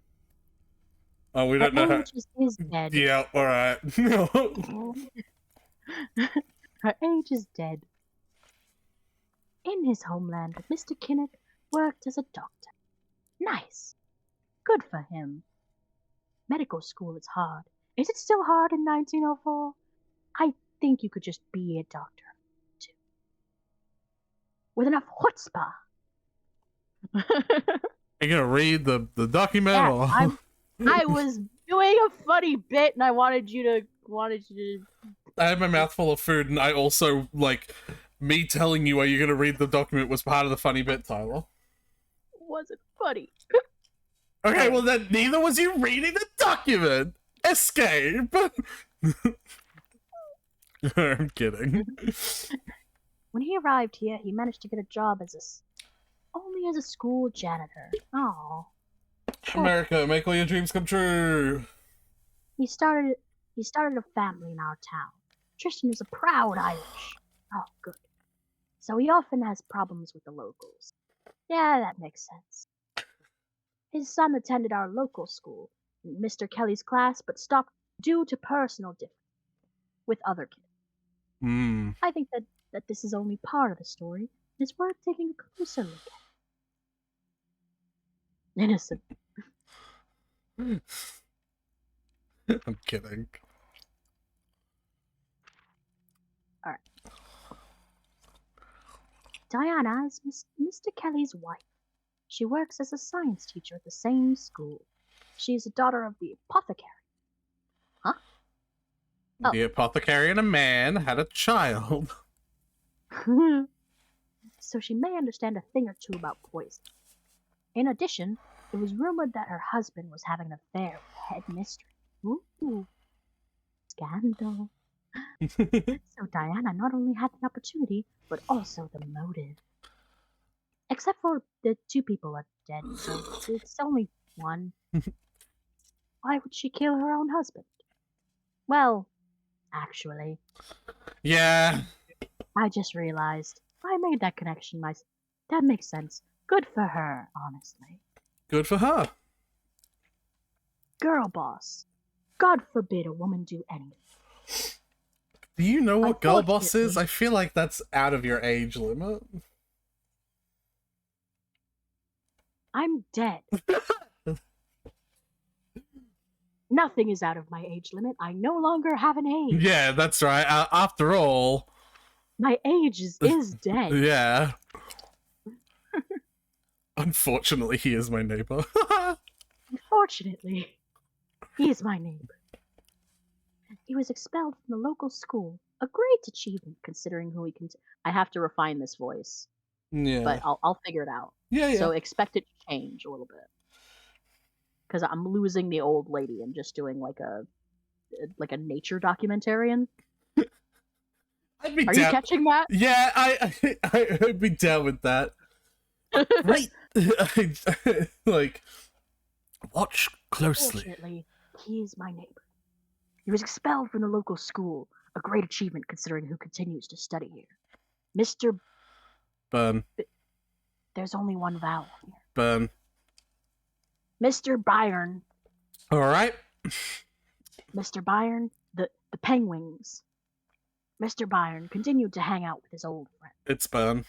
Oh, we don't know how... is dead. Yeah, alright. Her age is dead. In his homeland, Mr. Kinnock worked as a doctor. Nice. Good for him. Medical school is hard. Is it still hard in 1904? I think you could just be a doctor, too. With enough chutzpah. Are you gonna read the document? Yeah, or... I was doing a funny bit, and I wanted you to... I had my mouth full of food, and I also, like... Me telling you, are you going to read the document was part of the funny bit, Tyler. It wasn't funny. Okay, well then neither was you reading the document. Escape. I'm kidding. When he arrived here, he managed to get a job only as a school janitor. Oh. America, make all your dreams come true. He started a family in our town. Tristan is a proud Irish. Oh, good. So he often has problems with the locals. Yeah, that makes sense. His son attended our local school, in Mr. Kelly's class, but stopped due to personal differences with other kids. I think that this is only part of the story. It's worth taking a closer look at. Innocent. I'm kidding. Alright. Diana is Mr. Kelly's wife. She works as a science teacher at the same school. She is a daughter of the apothecary. Huh? The apothecary and a man had a child. So she may understand a thing or two about poison. In addition, it was rumored that her husband was having an affair with the headmistress. Ooh. Scandal. So Diana not only had the opportunity, but also the motive. Except for the two people are dead, so it's only one. Why would she kill her own husband? Well, actually. Yeah. I just realized. I made that connection myself. That makes sense. Good for her, honestly. Good for her. Girl boss. God forbid a woman do anything. Do you know what girl boss is? I feel like that's out of your age limit. I'm dead. Nothing is out of my age limit. I no longer have an age. Yeah, that's right. After all, my age is dead. Yeah. Unfortunately, he is my neighbor. Unfortunately, he is my neighbor. He was expelled from the local school. A great achievement, considering who he can. I have to refine this voice. Yeah. But I'll figure it out. Yeah. So expect it to change a little bit. Because I'm losing the old lady and just doing like a nature documentarian. I'd be Are down. You catching that? Yeah, I'd be down with that. Right. Like, watch closely. Unfortunately, he is my neighbor. He was expelled from the local school. A great achievement considering who continues to study here. Mr. Burn. There's only one vowel here. Burn. Mr. Byron. All right. Mr. Byron, the penguins. Mr. Byron continued to hang out with his old friend. It's Burn.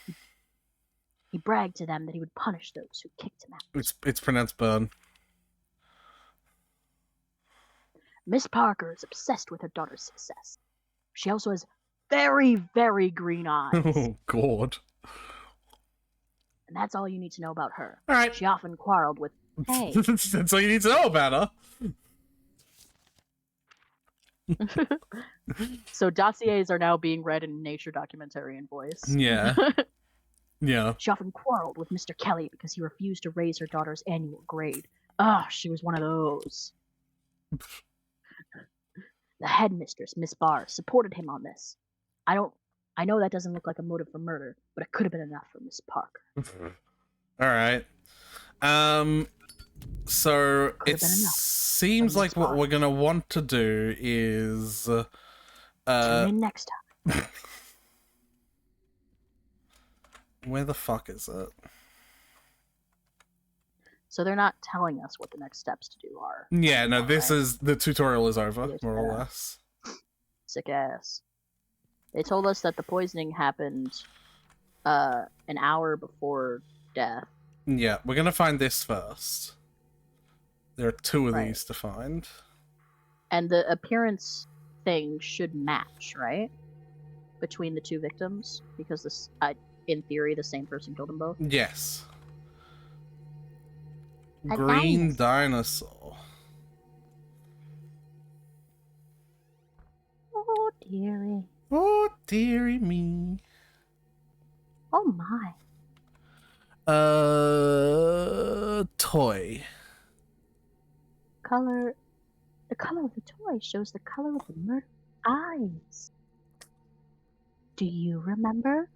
He bragged to them that he would punish those who kicked him out. It's pronounced Burn. Miss Parker is obsessed with her daughter's success. She also has very, very green eyes. Oh, God. And that's all you need to know about her. All right. She often quarreled with, hey. That's all you need to know about her. So dossiers are now being read in nature documentarian voice. Yeah. Yeah. She often quarreled with Mr. Kelly because he refused to raise her daughter's annual grade. Ugh, she was one of those. The headmistress, Miss Barr, supported him on this. I know that doesn't look like a motive for murder, but it could have been enough for Miss Parker. All right. So it seems like what we're gonna want to do is tune in next time. Where the fuck is it? So they're not telling us what the next steps to do are. Yeah, no, this is the tutorial is over, more or less. Sick ass. They told us that the poisoning happened an hour before death. Yeah, we're gonna find this first. There are two of these to find. And the appearance thing should match, right? Between the two victims, because this, in theory, the same person killed them both. Yes. Green dinosaur. Oh, dearie. Oh, dearie me. Oh, my. Toy. Color. The color of the toy shows the color of the murdered eyes. Do you remember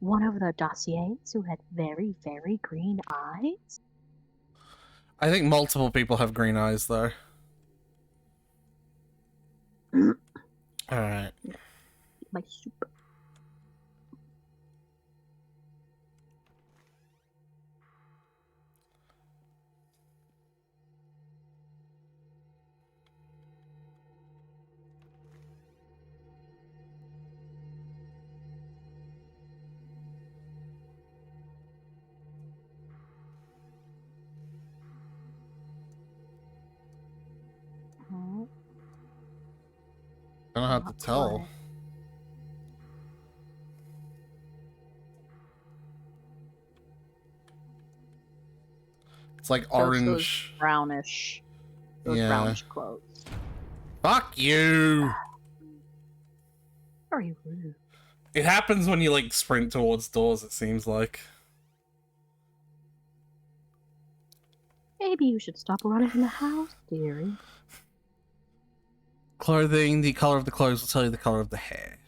one of the dossiers who had very, very green eyes? I think multiple people have green eyes, though. Alright. My soup. I don't have to tell. What? It's like So orange. Those brownish clothes. Fuck you! Very rude. It happens when you, like, sprint towards doors, it seems like. Maybe you should stop running in the house, dearie. Clothing, the color of the clothes will tell you the color of the hair.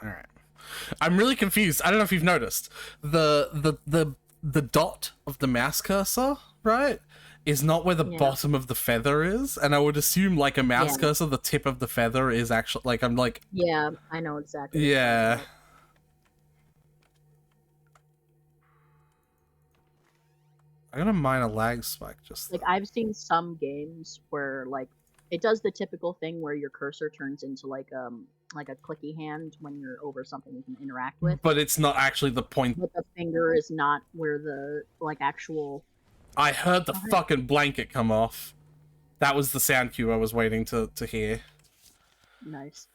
Alright. I'm really confused. I don't know if you've noticed. The dot of the mouse cursor, right, is not where the bottom of the feather is, and I would assume, like, a mouse cursor, the tip of the feather is actually, like, I'm like... Yeah, I know exactly. Yeah. I got a minor lag spike just... Like, I've seen some games where, like, it does the typical thing where your cursor turns into, like a clicky hand when you're over something you can interact with. But it's not actually the point. But the finger is not where the, like, actual... I heard the fucking blanket come off. That was the sound cue I was waiting to hear. Nice.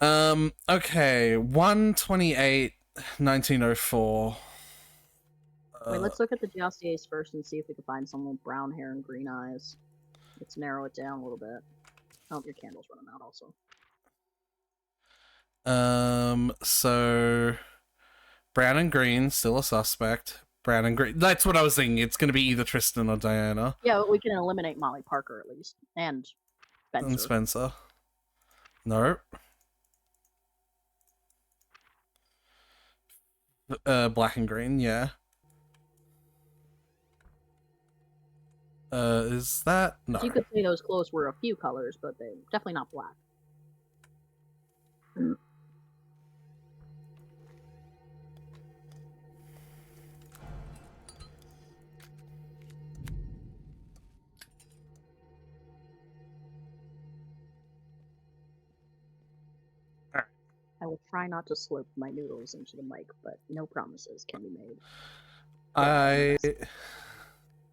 Okay. 1/28, 1904. Wait, let's look at the dossiers first and see if we can find someone with brown hair and green eyes. Let's narrow it down a little bit. Oh, your candle's running out also. So brown and green, still a suspect. Brown and green. That's what I was thinking. It's going to be either Tristan or Diana. Yeah, but we can eliminate Molly Parker at least. And Spencer. And Spencer. No. Black and green, yeah. Is that? No. You could say those clothes were a few colors, but they're definitely not black. I will try not to slurp my noodles into the mic, but no promises can be made. I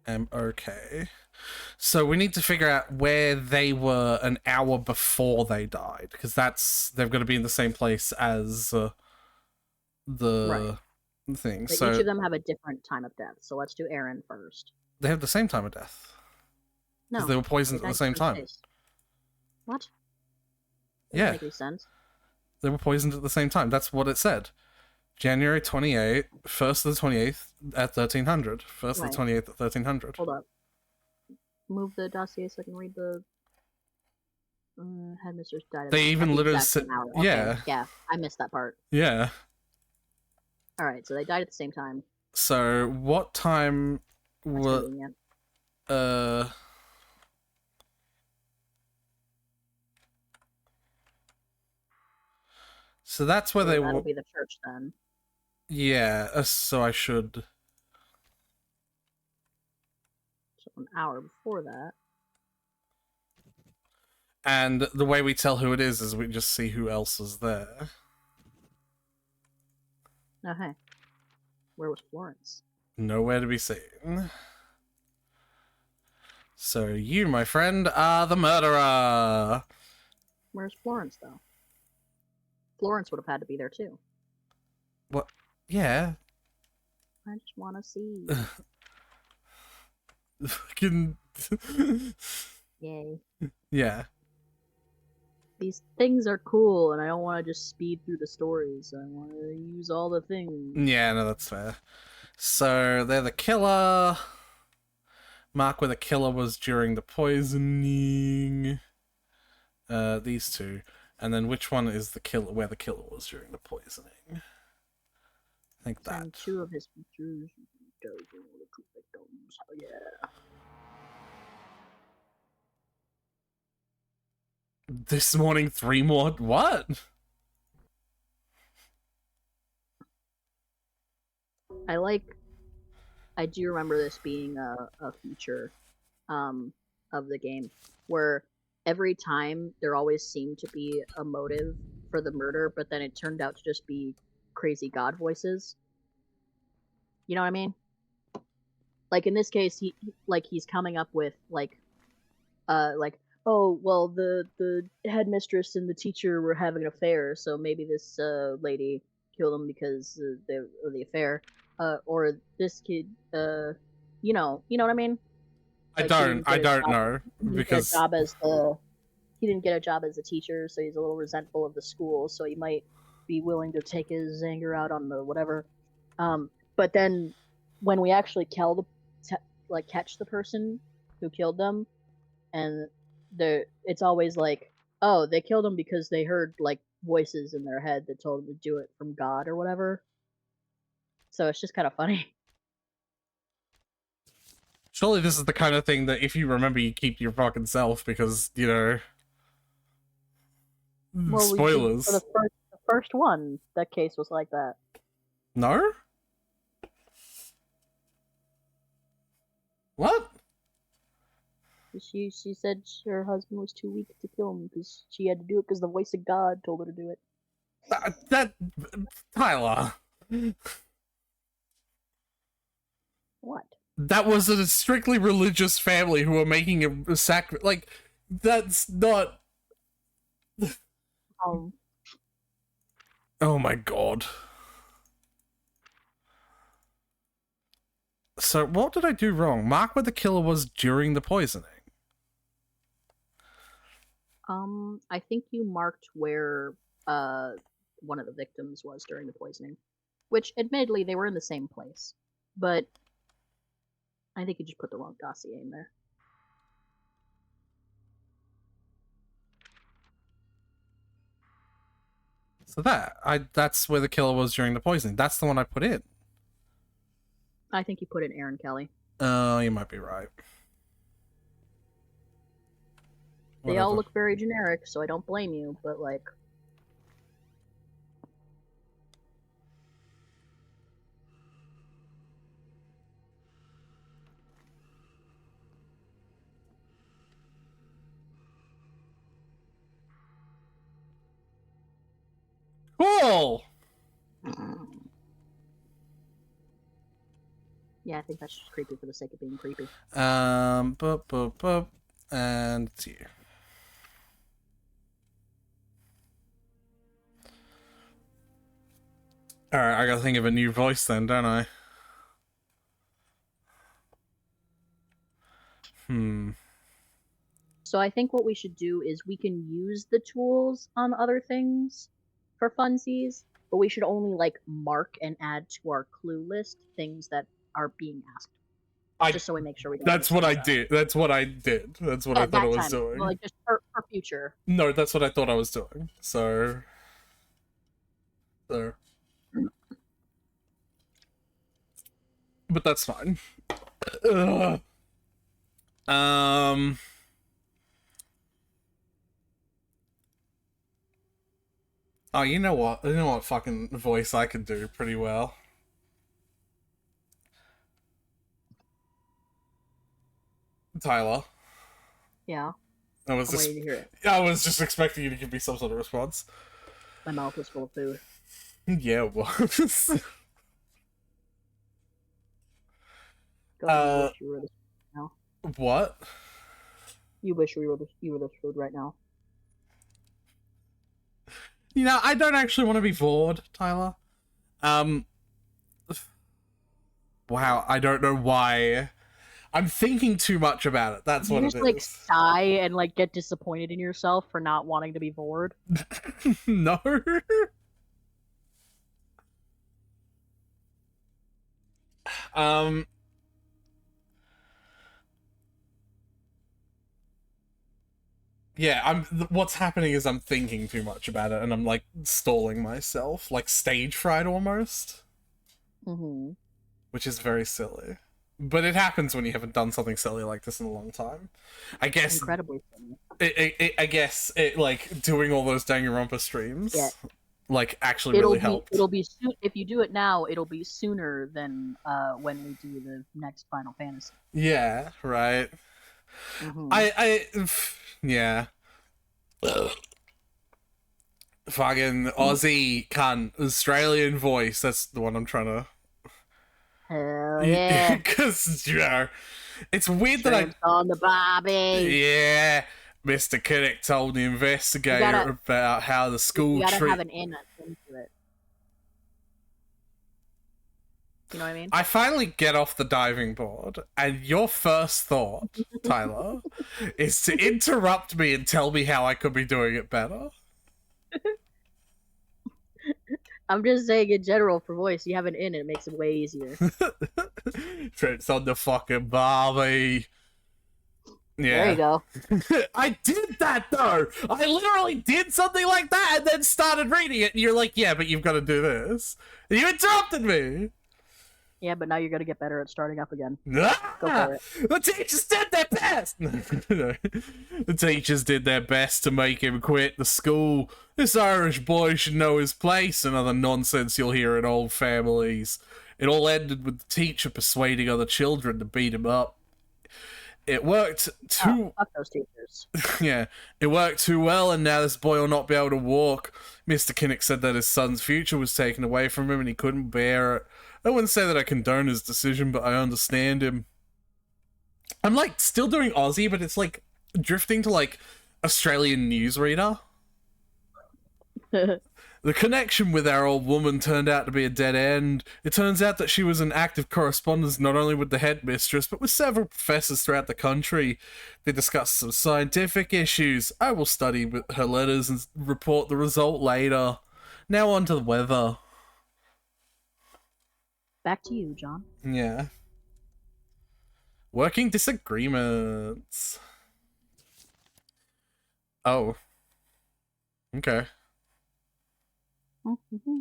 am okay. So we need to figure out where they were an hour before they died, because they're going to be in the same place as the thing. But so each of them have a different time of death. So let's do Aaron first. They have the same time of death. No, because they were poisoned at the same time. Days. What? Yeah. Make any sense? They were poisoned at the same time. That's what it said. January 28th, 1st of the 28th at 1300. 1st of the 28th at 1300. Hold up. Move the dossier so I can read the... Headmistress died. They even literally said... Okay. Yeah. Yeah, I missed that part. Yeah. Alright, so they died at the same time. So, what time were... So that's where they were... That'll be the church then. Yeah, so I should... So an hour before that. And the way we tell who it is we just see who else is there. Oh, hey. Where was Florence? Nowhere to be seen. So you, my friend, are the murderer! Where's Florence, though? Florence would have had to be there, too. What? Yeah. I just want to see. Fucking... Yay. Yeah. These things are cool, and I don't want to just speed through the stories. I want to use all the things. Yeah, no, that's fair. So, they're the killer. Mark where the killer was during the poisoning. These two. And then which one is the killer, where the killer was during the poisoning? I think that. And two of his features. Oh, yeah. This morning, 3 more. What? I do remember this being a feature of the game where every time there always seemed to be a motive for the murder, but then it turned out to just be crazy god voices. You know what I mean? Like in this case, he's coming up with like like, oh well, the headmistress and the teacher were having an affair, so maybe this lady killed him because of the affair, or this kid, you know what I mean? Like, I don't know he didn't get a because job as the he didn't get a job as a teacher, so he's a little resentful of the school, so he might be willing to take his anger out on the whatever. But then when we actually catch the person who killed them, and it's always like, oh, they killed him because they heard like voices in their head that told them to do it from God or whatever. So it's just kind of funny. Surely this is the kind of thing that if you remember, you keep to your fucking self because, you know, well, spoilers. For the first one, that case was like that. No? What? She said her husband was too weak to kill him because she had to do it because the voice of God told her to do it. Tyler. What? That was a strictly religious family who were making a like, that's not... Oh my god. So what did I do wrong? Mark where the killer was during the poisoning. I think you marked where one of the victims was during the poisoning, which admittedly they were in the same place, but I think you just put the wrong dossier in there. So that's where the killer was during the poisoning. That's the one I put in. I think you put in Aaron Kelly. Oh, you might be right. They all look very generic, so I don't blame you, but like... Cool! Yeah, I think that's just creepy for the sake of being creepy. And it's you. Alright, I gotta think of a new voice then, don't I? So I think what we should do is we can use the tools on other things for funsies, but we should only like mark and add to our clue list things that are being asked. Just so we make sure we don't. That's what I did. That's what I did. That's what I thought I was doing. Well, like just for future. No, that's what I thought I was doing. So. But that's fine. Oh, you know what? You know what fucking voice I could do pretty well? Tyler. Yeah. I was just expecting you to give me some sort of response. My mouth was full of food. Yeah, it was. God, you wish you were this now. What? You wish you were this food right now. You know, I don't actually want to be bored, Tyler. Wow, I don't know why. I'm thinking too much about it. That's what it is. You just like sigh and like get disappointed in yourself for not wanting to be bored. No. Yeah, what's happening is I'm thinking too much about it and I'm like stalling myself, like stage fright almost. Which is very silly. But it happens when you haven't done something silly like this in a long time. I guess incredibly silly. I guess it like doing all those Danganronpa streams like actually really helped. It'll be if you do it now, it'll be sooner than when we do the next Final Fantasy. Yeah, right. Yeah. Fucking Aussie cunt, Australian voice. That's the one I'm trying to. Hell yeah. Because, you know, It's weird Shrimps on the bobby. Yeah, Mr. Kinnick told the investigator about how the school You gotta have an in into it. You know what I mean? I finally get off the diving board, and your first thought, Tyler, is to interrupt me and tell me how I could be doing it better. I'm just saying in general for voice, you have an in, it makes it way easier. Shrimps on the fucking Barbie. Yeah. There you go. I did that though. I literally did something like that and then started reading it, and you're like, yeah, but you've got to do this. And you interrupted me. Yeah, but now you're gonna get better at starting up again. Ah, Go for it. the teachers did their best. The teachers did their best to make him quit the school. This Irish boy should know his place, and other nonsense you'll hear in old families. It all ended with the teacher persuading other children to beat him up. It worked too. Fuck those teachers. Yeah, it worked too well, and now this boy will not be able to walk. Mr. Kinnick said that his son's future was taken away from him, and he couldn't bear it. I wouldn't say that I condone his decision, but I understand him. I'm like still doing Aussie, but it's like drifting to like Australian newsreader. The connection with our old woman turned out to be a dead end. It turns out that she was in active correspondence not only with the headmistress, but with several professors throughout the country. They discussed some scientific issues. I will study her letters and report the result later. Now on to the weather. Back to you, John. Yeah. Working disagreements. Oh. Okay. Mm-hmm.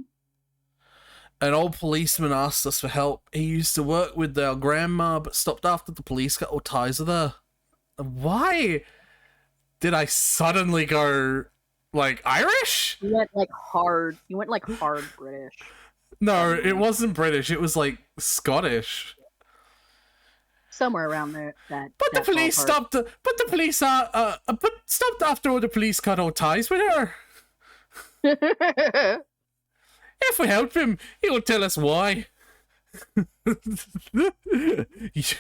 An old policeman asked us for help. He used to work with our grandma, but stopped after the police cut all ties with her. Why did I suddenly go, like, Irish? You went like hard British. No, it wasn't British. It was, like, Scottish. Somewhere around there. But the police stopped. But the police stopped after all the police cut all ties with her. If we help him, he will tell us why. I'm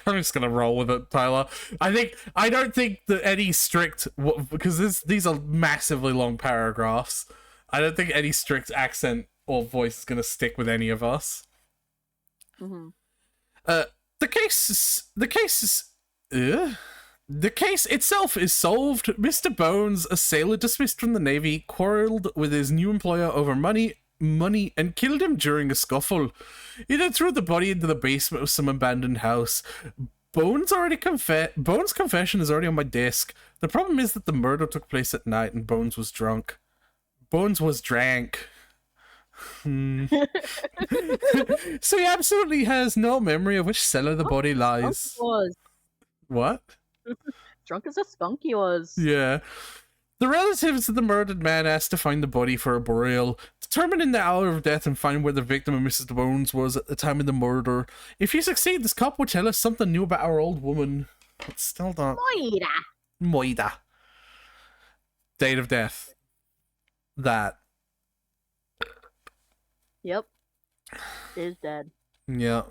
just gonna roll with it, Tyler. I don't think that any strict, because these are massively long paragraphs. I don't think any strict accent or voice is gonna stick with any of us. Mm-hmm. The case itself is solved. Mr. Bones, a sailor dismissed from the Navy, quarreled with his new employer over money, and killed him during a scuffle. He then threw the body into the basement of some abandoned house. Bones' confession is already on my desk. The problem is that the murder took place at night and Bones was drunk. Bones was drank. So he absolutely has no memory of which cellar the body lies. What? Drunk as a skunk he was. Yeah. The relatives of the murdered man asked to find the body for a burial, determining the hour of death and find where the victim of Mrs. Bones was at the time of the murder. If you succeed, this cop will tell us something new about our old woman. But still not. Moida. Date of death. That. Yep. Is dead. Yeah.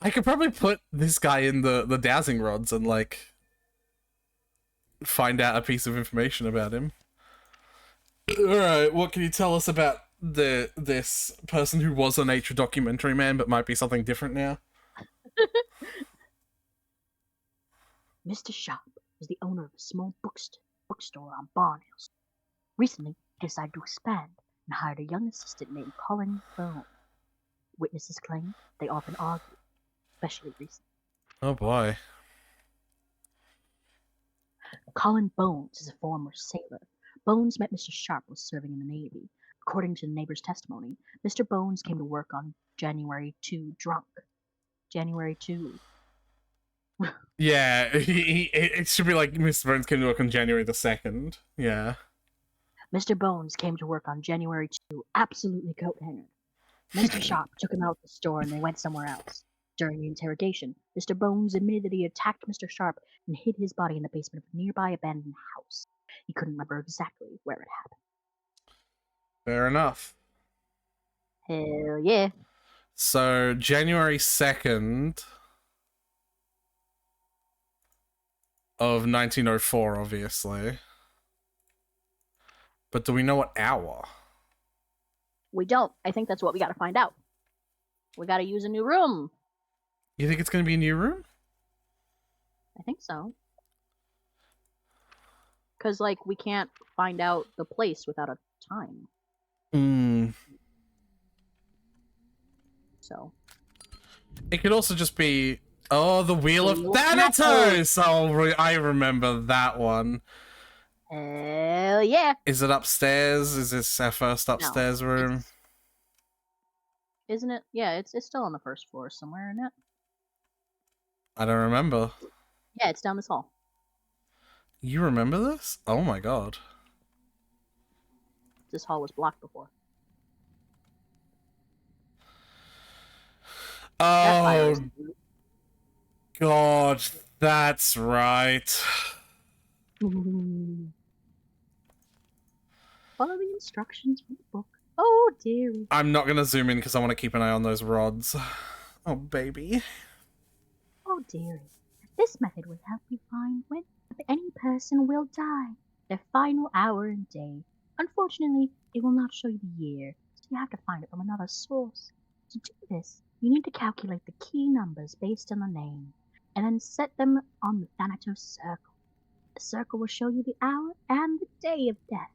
I could probably put this guy in the dowsing rods and, like, find out a piece of information about him. Alright, what can you tell us about this person who was a nature documentary man but might be something different now? Mr. Sharp was the owner of a small bookstore on Barnhill. Recently, he decided to expand and hired a young assistant named Colin Bone. Witnesses claim they often argued, especially recently. Oh boy. Colin Bones is a former sailor. Bones met Mr. Sharp while serving in the Navy. According to the neighbor's testimony, Mr. Bones came to work on January 2 drunk. January 2. Yeah, it should be like Mr. Bones came to work on January the 2nd. Yeah. Mr. Bones came to work on January 2, absolutely coat-hangered. Mr. Sharp took him out of the store and they went somewhere else. During the interrogation, Mr. Bones admitted that he attacked Mr. Sharp and hid his body in the basement of a nearby abandoned house. He couldn't remember exactly where it happened. Fair enough. Hell yeah. So January 2nd of 1904, obviously. But do we know what hour? We don't. I think that's what we got to find out. We got to use a new room. You think it's going to be a new room? I think so. Because, like, we can't find out the place without a time. So. It could also just be, oh, the Wheel of Thanatos! Oh, I remember that one. Hell yeah. Is it upstairs? Is this our first upstairs room? Isn't it? Yeah, it's still on the first floor somewhere, isn't it? I don't remember. Yeah, it's down this hall. You remember this? Oh my god. This hall was blocked before. Oh god, that's right. Follow the instructions from the book. Oh dearie. I'm not gonna zoom in because I want to keep an eye on those rods. Oh baby. Oh dearie. This method will help you find when any person will die, their final hour and day. Unfortunately, it will not show you the year, so you have to find it from another source. To do this, you need to calculate the key numbers based on the name, and then set them on the Thanatos circle. The circle will show you the hour and the day of death.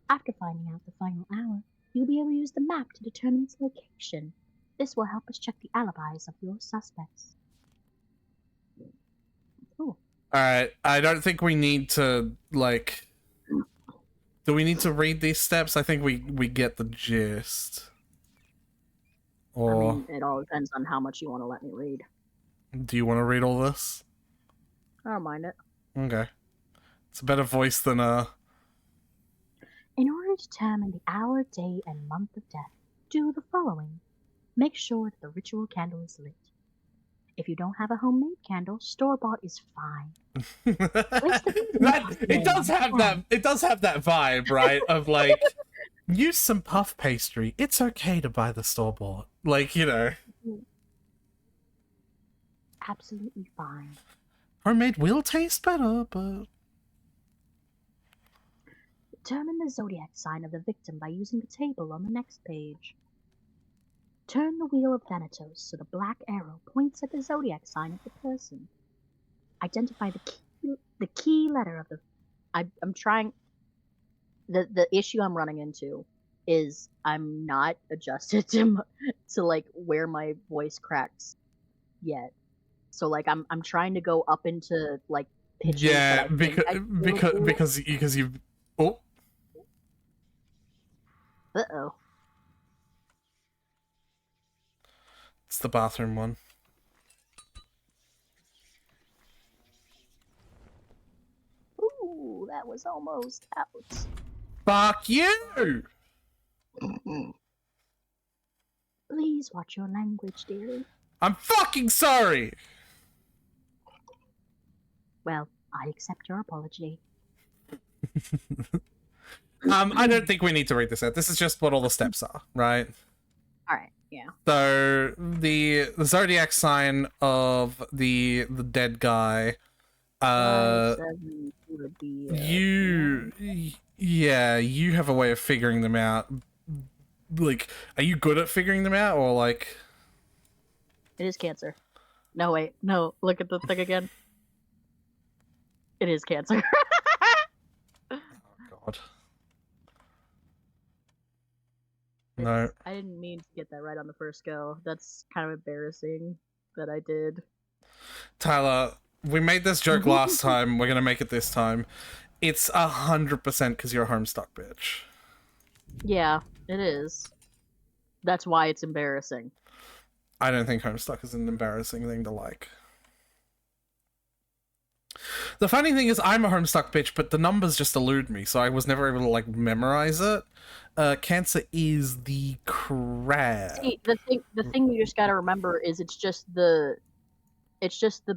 After finding out the final hour, you'll be able to use the map to determine its location. This will help us check the alibis of your suspects. Ooh. Alright, I don't think we need to, like... Do we need to read these steps? I think we get the gist. Or... I mean, it all depends on how much you want to let me read. Do you want to read all this? I don't mind it. Okay. It's a better voice than, In order to determine the hour, day, and month of death, do the following. Make sure that the ritual candle is lit. If you don't have a homemade candle, store-bought is fine. it does have that vibe, right? Of like, use some puff pastry. It's okay to buy the store-bought. Like, you know. Absolutely fine. Homemade will taste better, but... Determine the zodiac sign of the victim by using the table on the next page. Turn the wheel of Thanatos so the black arrow points at the zodiac sign of the person. Identify the key letter of the... I'm trying... The issue I'm running into is I'm not adjusted to like where my voice cracks yet. So like I'm trying to go up into like pitches. Yeah, because you... Oh. Uh-oh. It's the bathroom one. Ooh, that was almost out. Fuck you! Please watch your language, dearie. I'm fucking sorry! Well, I accept your apology. I don't think we need to read this out. This is just what all the steps are, right? Alright, yeah. So, the zodiac sign of the dead guy, would be, you have a way of figuring them out. Like, are you good at figuring them out, or like... It is Cancer. No, wait, no, look at the thing again. It is Cancer. Oh, God. No. I didn't mean to get that right on the first go. That's kind of embarrassing that I did. Tyler, we made this joke last time. We're gonna make it this time. It's 100% because you're a Homestuck bitch. Yeah, it is. That's why it's embarrassing. I don't think Homestuck is an embarrassing thing to like. The funny thing is, I'm a Homestuck bitch, but the numbers just elude me, so I was never able to, like, memorize it. Cancer is the crab. See, the thing you just gotta remember is it's just the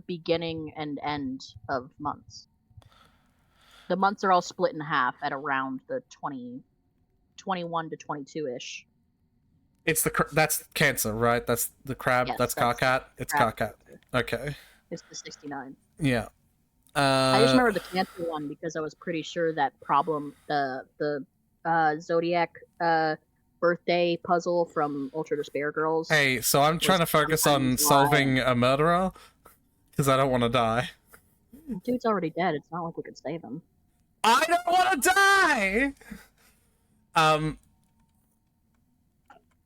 beginning and end of months. The months are all split in half at around the 21 to 22-ish. It's that's Cancer, right? That's the crab. Yes, that's Carcat. It's crab. Carcat. Okay. It's the 69. Yeah. I just remember the Cancer one because I was pretty sure that the Zodiac birthday puzzle from Ultra Despair Girls. Hey, so I'm trying to focus on solving a murderer because I don't want to die. Dude's already dead. It's not like we could save him. I don't want to die.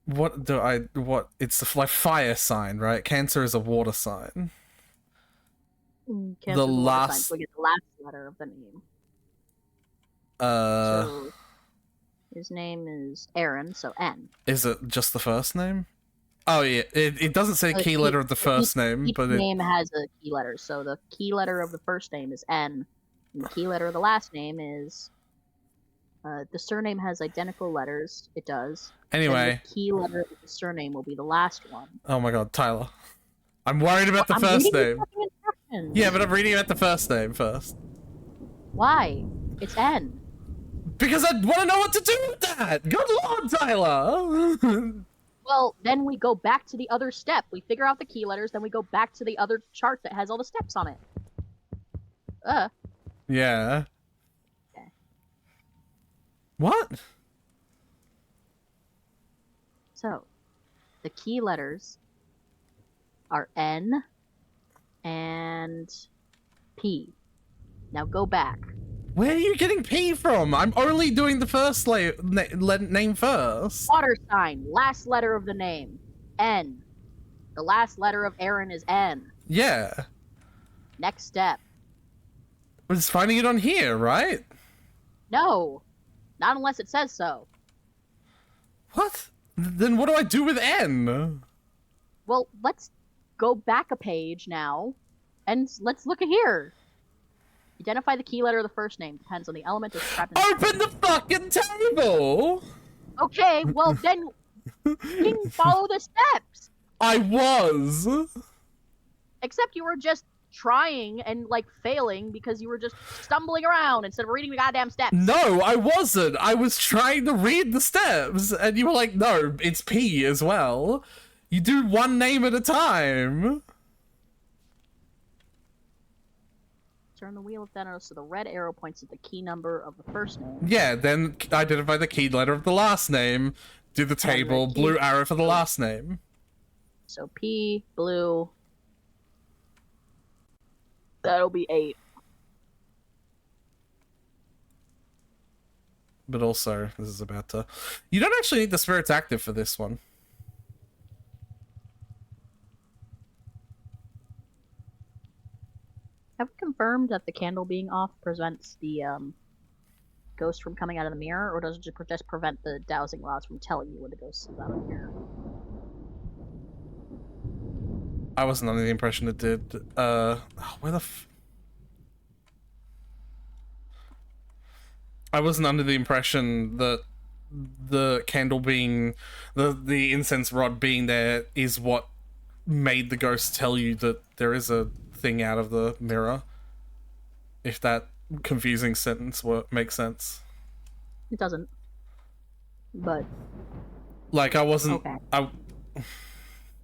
What it's like fire sign, right? Cancer is a water sign. The last sign, so we get the last letter of the name. So his name is Aaron, so N. Is it just the first name? Oh yeah, it doesn't say key letter of the first name, but each name has a key letter. So the key letter of the first name is N, and the key letter of the last name is. The surname has identical letters. It does. Anyway, the key letter of the surname will be the last one. Oh my god, Tyler. I'm worried about the first name. Yeah, but I'm reading about the first name first. Why? It's N. Because I want to know what to do with that! Good lord, Tyler! Well, then we go back to the other step. We figure out the key letters, then we go back to the other chart that has all the steps on it. Yeah. Okay. What? So, the key letters are N and P. Now go back. Where are you getting P from? I'm only doing the first name first. Water sign, last letter of the name. N. The last letter of Aaron is N. Yeah. Next step. We're just finding it on here, right? No. Not unless it says so. What? Then what do I do with N? Well, let's go back a page now, and let's look at here. Identify the key letter of the first name. Depends on the element or scrap. Open the fucking table! Okay, well then, follow the steps. I was. Except you were just trying and, like, failing because you were just stumbling around instead of reading the goddamn steps. No, I wasn't. I was trying to read the steps, and you were like, no, it's P as well. You do one name at a time. Turn the wheel of Thanos so the red arrow points at the key number of the first name. Yeah, then identify the key letter of the last name. Do the table, blue arrow for the last name. So P, blue. That'll be 8. But also, this is about to... You don't actually need the spirits active for this one. Have we confirmed that the candle being off prevents the ghost from coming out of the mirror, or does it just prevent the dowsing rods from telling you when the ghost is out of the mirror? I wasn't under the impression it did. Where the I wasn't under the impression that the candle being... the incense rod being there is what made the ghost tell you that there is a thing out of the mirror. If that confusing sentence makes sense. It doesn't. But... Like, I wasn't... Okay.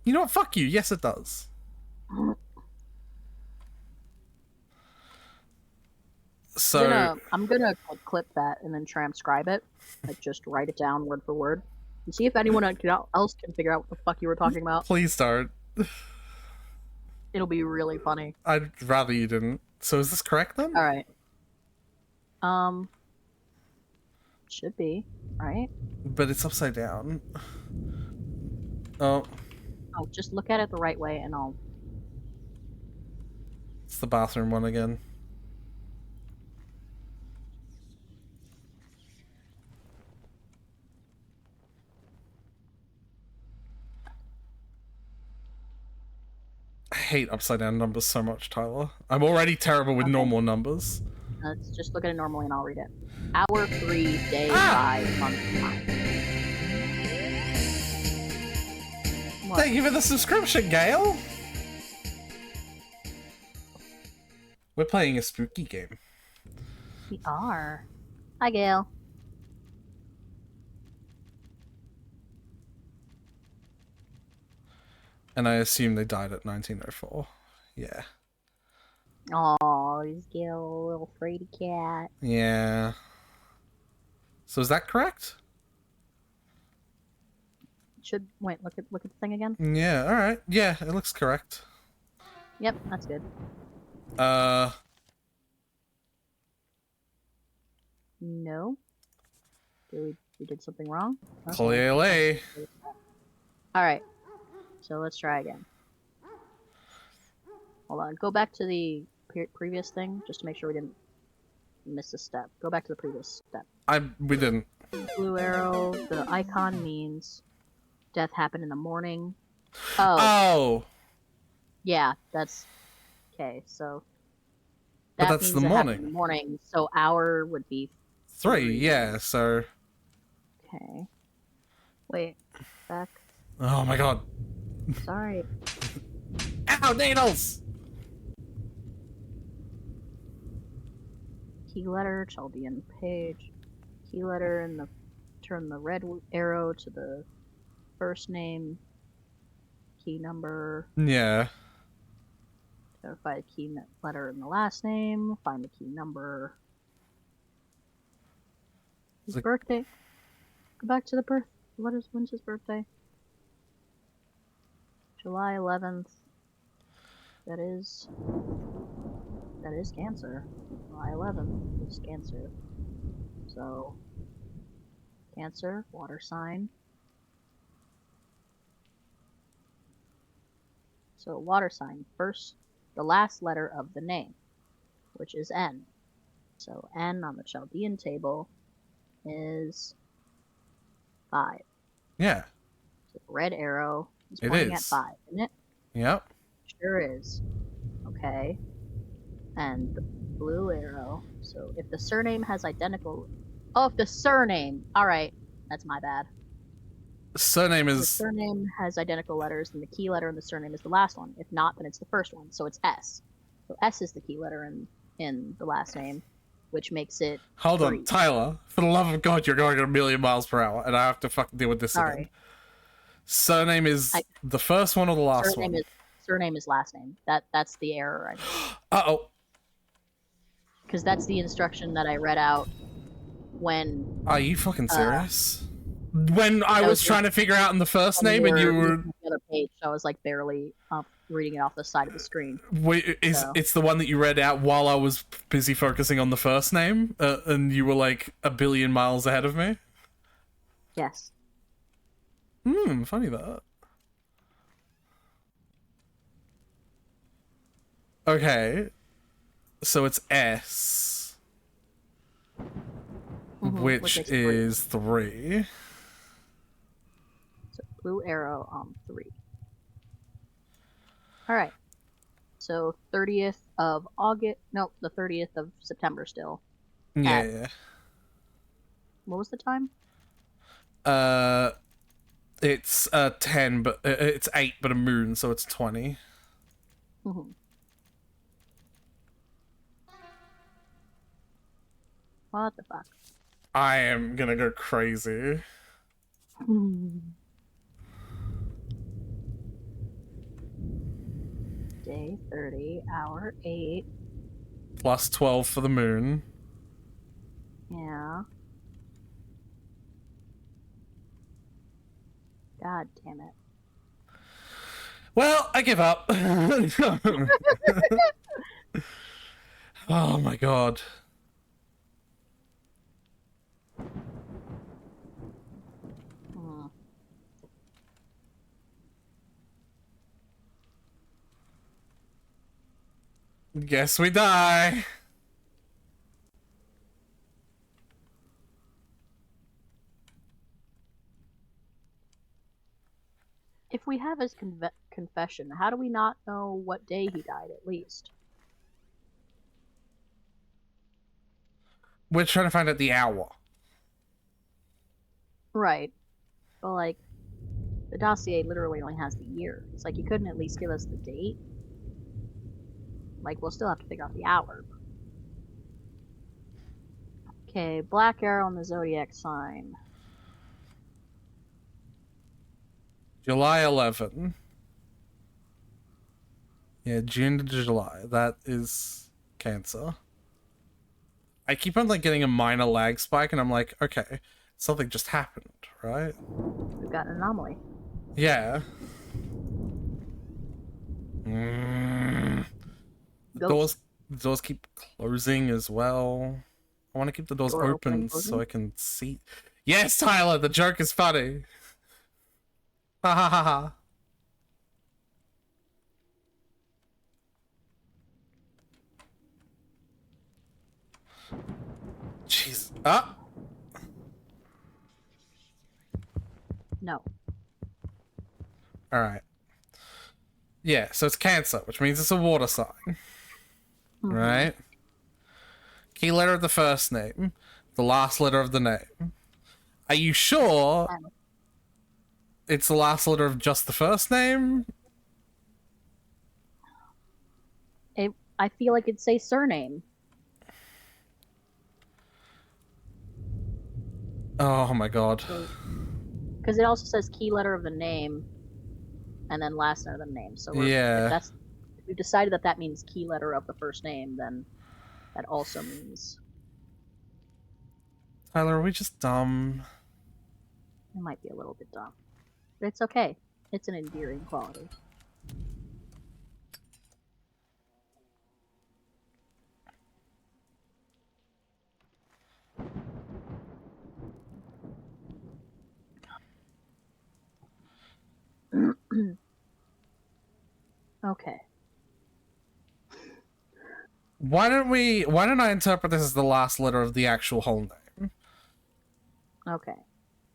You know what? Fuck you. Yes, it does. So... I'm gonna clip that and then transcribe it. Like, just write it down word for word. And see if anyone else can figure out what the fuck you were talking about. Please don't. It'll be really funny. I'd rather you didn't. So is this correct then? Alright. Should be, right? But it's upside down. Oh. Oh, just look at it the right way and I'll... It's the bathroom one again. I hate upside down numbers so much, Tyler. I'm already terrible with normal numbers. Let's just look at it normally and I'll read it. Hour 3, day 5, month 9. Thank you for the subscription, Gail! We're playing a spooky game. We are. Hi, Gail. And I assume they died at 1904. Yeah. Oh, he's getting a little fraidy cat. Yeah. So is that correct? Should wait. Look at the thing again. Yeah. All right. Yeah, it looks correct. Yep, that's good. No. We did something wrong? Okay. Clearly. Alright. So let's try again. Hold on. Go back to the previous thing, just to make sure we didn't miss a step. Go back to the previous step. We didn't. Blue arrow, the icon means death happened in the morning. Oh! Yeah, that's... Okay, so... But that's means the morning. In the morning, so hour would be... 3, yeah, so... Okay. Wait, back. Oh my god. Sorry. Ow, needles! Key letter, Chaldean page. Key letter, and turn the red arrow to the first name. Key number. Yeah. Verify the key letter in the last name. Find the key number. His birthday. Go back to the birth. When's his birthday? July 11th. That is Cancer. July 11th is Cancer. So, Cancer, water sign. So, water sign, first, the last letter of the name, which is N. So, N on the Chaldean table is 5. Yeah. So, the red arrow is pointing at 5, isn't it? Yep. Sure is. Okay. And the blue arrow. So if the surname has identical... Oh, if the surname... Alright. That's my bad. Surname is... The surname has identical letters, and the key letter in the surname is the last one. If not, then it's the first one. So it's S. So S is the key letter in the last name, which makes it... Hold 3. on, Tyler. For the love of God, you're going at 1,000,000 miles per hour, and I have to fucking deal with this again. Surname is the first one or the last one? Surname is last name. That's the error. Uh-oh. Because that's the instruction that I read out when... Are you fucking serious? When I was trying to figure out in the first name and you were... The other page, so I was like barely reading it off the side of the screen. Wait, it's the one that you read out while I was busy focusing on the first name? And you were like 1,000,000,000 miles ahead of me? Yes. Funny that. Okay. So it's S. Which is 3. So blue arrow on 3. Alright. So 30th of August... Nope, the 30th of September still. Yeah. What was the time? It's 10, but it's 8, but a moon, so it's 20. What the fuck? I am gonna go crazy. Day 30, hour 8. Plus 12 for the moon. Yeah. God damn it. Well, I give up. Oh my god. Guess we die. If we have his confession, how do we not know what day he died, at least? We're trying to find out the hour. Right. But, like, the dossier literally only has the year. It's like, you couldn't at least give us the date? Like, we'll still have to figure out the hour. Okay, black arrow on the zodiac sign. July 11. Yeah, June to July. That is Cancer. I keep on like getting a minor lag spike, and I'm like, okay, something just happened, right? We've got an anomaly. Yeah. Mm. Ghost. The doors keep closing as well. I want to keep the doors Door opening, open so closing. I can see. Yes, Tyler, the joke is funny. Ha ha ha ha. Jeez. Ah. No. All right. Yeah, so it's Cancer, which means it's a water sign, right? Key letter of the first name, the last letter of the name. Are you sure it's the last letter of just the first name? I feel like it'd say surname. Oh my god. Because it also says key letter of the name, and then last letter of the name. So Yeah. if we've decided that means key letter of the first name, then that also means Tyler, are we just dumb? it might be a little bit dumb. But it's okay. It's an endearing quality. Okay. Why don't I interpret this as the last letter of the actual whole name? Okay.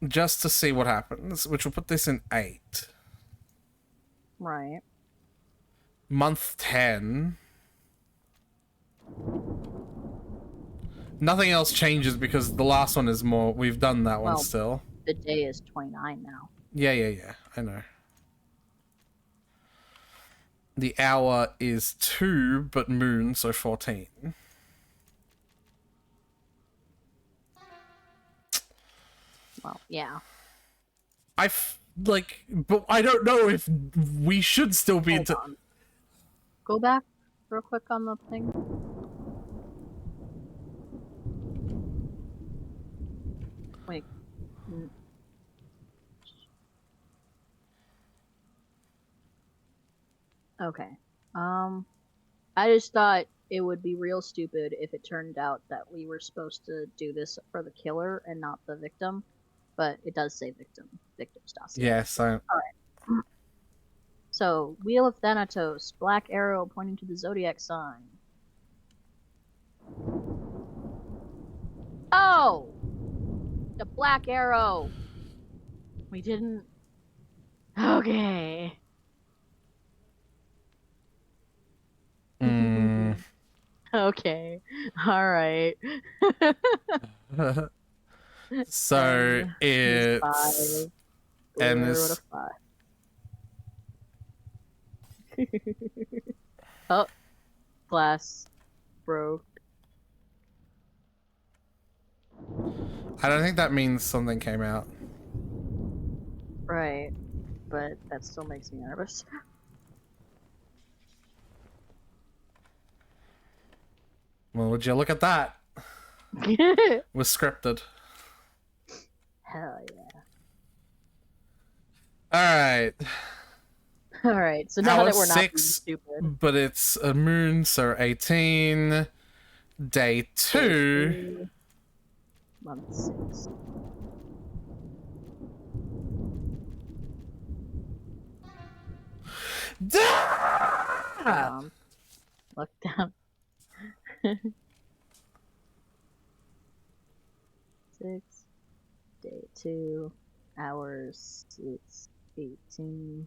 Just to see what happens, which will put this in 8. Right. Month 10. Nothing else changes because the last one is more... We've done that one still. The day is 29 now. Yeah. I know. The hour is 2, but moon, so 14. Well, yeah. But I don't know if we should still be Hold on. Go back real quick on the thing. Wait. Okay. I just thought it would be real stupid if it turned out that we were supposed to do this for the killer and not the victim. But it does say victim. Victim stuff. Yes, Alright. So, Wheel of Thanatos, black arrow pointing to the zodiac sign. Oh! The black arrow! We didn't... Okay. Okay. Alright. So it's... And this... Oh. Glass broke. I don't think that means something came out. Right. But that still makes me nervous. Well, would you look at that? Was scripted. Hell yeah. Alright. Alright, so now that we're not being 6, stupid. but it's a moon, so 18. Day 2. Month 6. Look down. 6. Day 2. Hours. It's 18.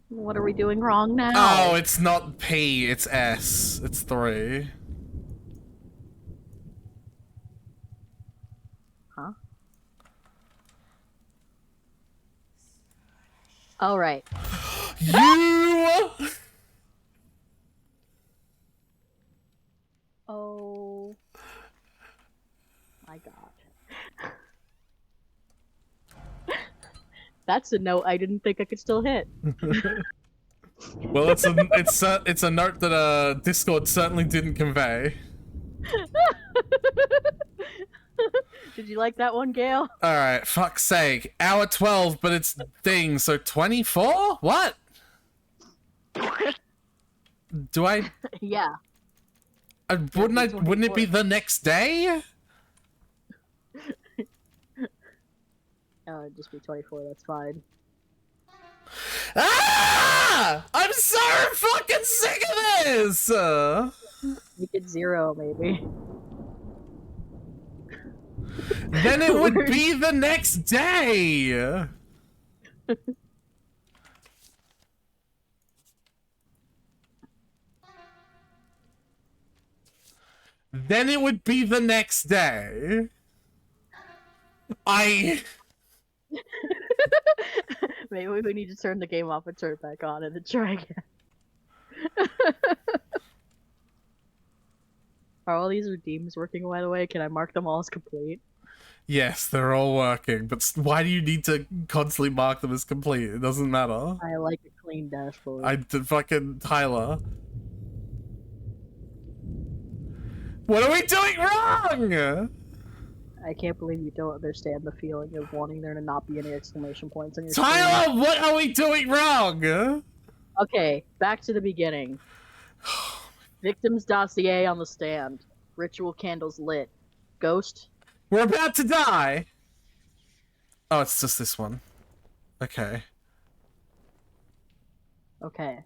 What are we doing wrong now? Oh, it's not P, it's S. It's 3. Huh? Oh, right. You! Oh. My God. That's a note I didn't think I could still hit. Well, it's a note that Discord certainly didn't convey. Did you like that one, Gale? Alright, fuck's sake. Hour 12, but it's thing, so 24? What? Do I... Yeah. Wouldn't it be the next day? Oh, it'd just be 24, that's fine. Ah! I'm so fucking sick of this! Make it 0, maybe. Then it would be the next day! Then it would be the next day. Maybe we need to turn the game off and turn it back on and then try again. Are all these redeems working, by the way? Can I mark them all as complete? Yes, they're all working, but why do you need to constantly mark them as complete? It doesn't matter. I like a clean dashboard. Fucking Tyler. What are we doing wrong? I can't believe you don't understand the feeling of wanting there to not be any exclamation points on your Tyler, screen. what are we doing wrong? Okay, back to the beginning. Victim's dossier on the stand. Ritual candles lit. Ghost. We're about to die. Oh, it's just this one. Okay. Okay.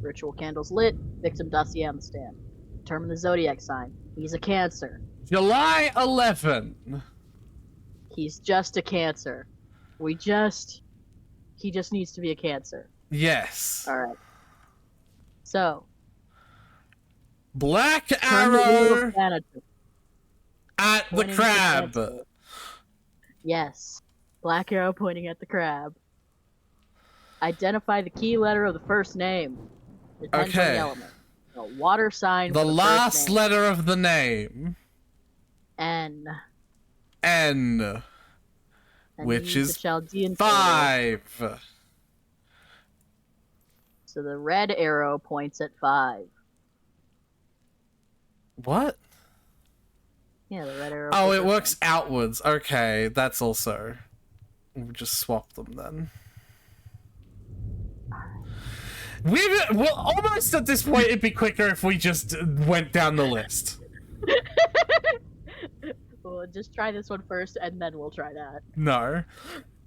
Ritual candles lit. Victim dossier on the stand. Determine the zodiac sign. He's a Cancer. July 11. He's just a Cancer. He just needs to be a Cancer. Yes. Alright. So. Black Turn the wheel arrow of Thanatos. at the Pointing to crab. Cancer. Yes. Black arrow pointing at the crab. Identify the key letter of the first name. Depends on the element. The water sign. The for the last first name. letter of the name. N. N. And Which use is the Chaldean 5. symbol. So the red arrow points at 5. What? Yeah, the red arrow. Oh, it works outwards. Okay, that's also. We'll just swap them then. Well, almost at this point, it'd be quicker if we just went down the list. We'll just try this one first, and then we'll try that. No.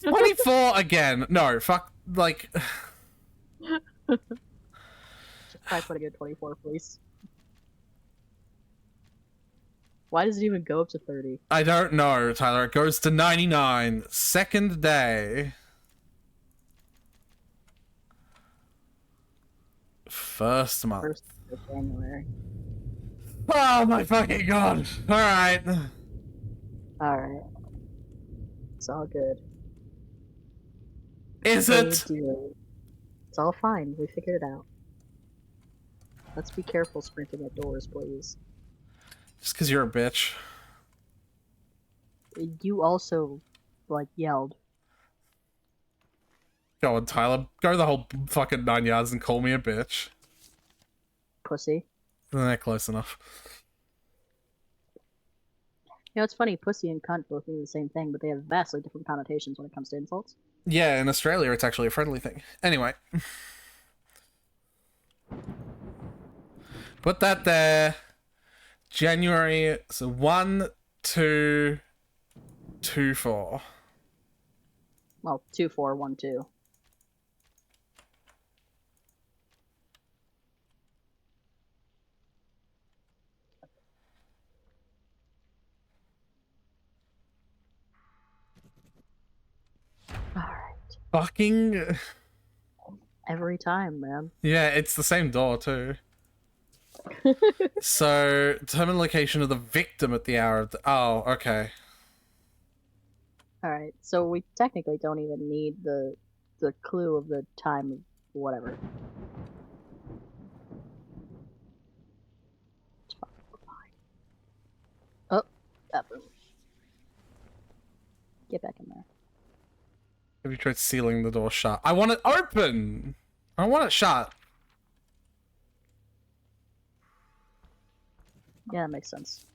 24 again. No, fuck, like... Just try putting in 24, please. Why does it even go up to 30? I don't know, Tyler. It goes to 99. Second day. First month. 1st of January. Oh my fucking god. Alright. Alright. It's all good. Is Oh, it? dear. It's all fine. We figured it out. Let's be careful sprinting at doors, please. Just because you're a bitch. You also, like, yelled. Go on, Tyler. Go the whole fucking 9 yards and call me a bitch. Pussy. Close enough. You know, it's funny, pussy and cunt both mean the same thing, but they have vastly different connotations when it comes to insults. Yeah, in Australia it's actually a friendly thing. Anyway. Put that there. January, so 1, 2, 2, 4. Well, 2, 4, 1, 2. Alright. Fucking... Every time, man. Yeah, it's the same door too. So, determine location of the victim at the hour of the... Oh, okay. Alright, so we technically don't even need the clue of the time of whatever. It's fine. Oh, that boom. Get back in there. Have you tried sealing the door shut? I want it open! I want it shut. Yeah, that makes sense.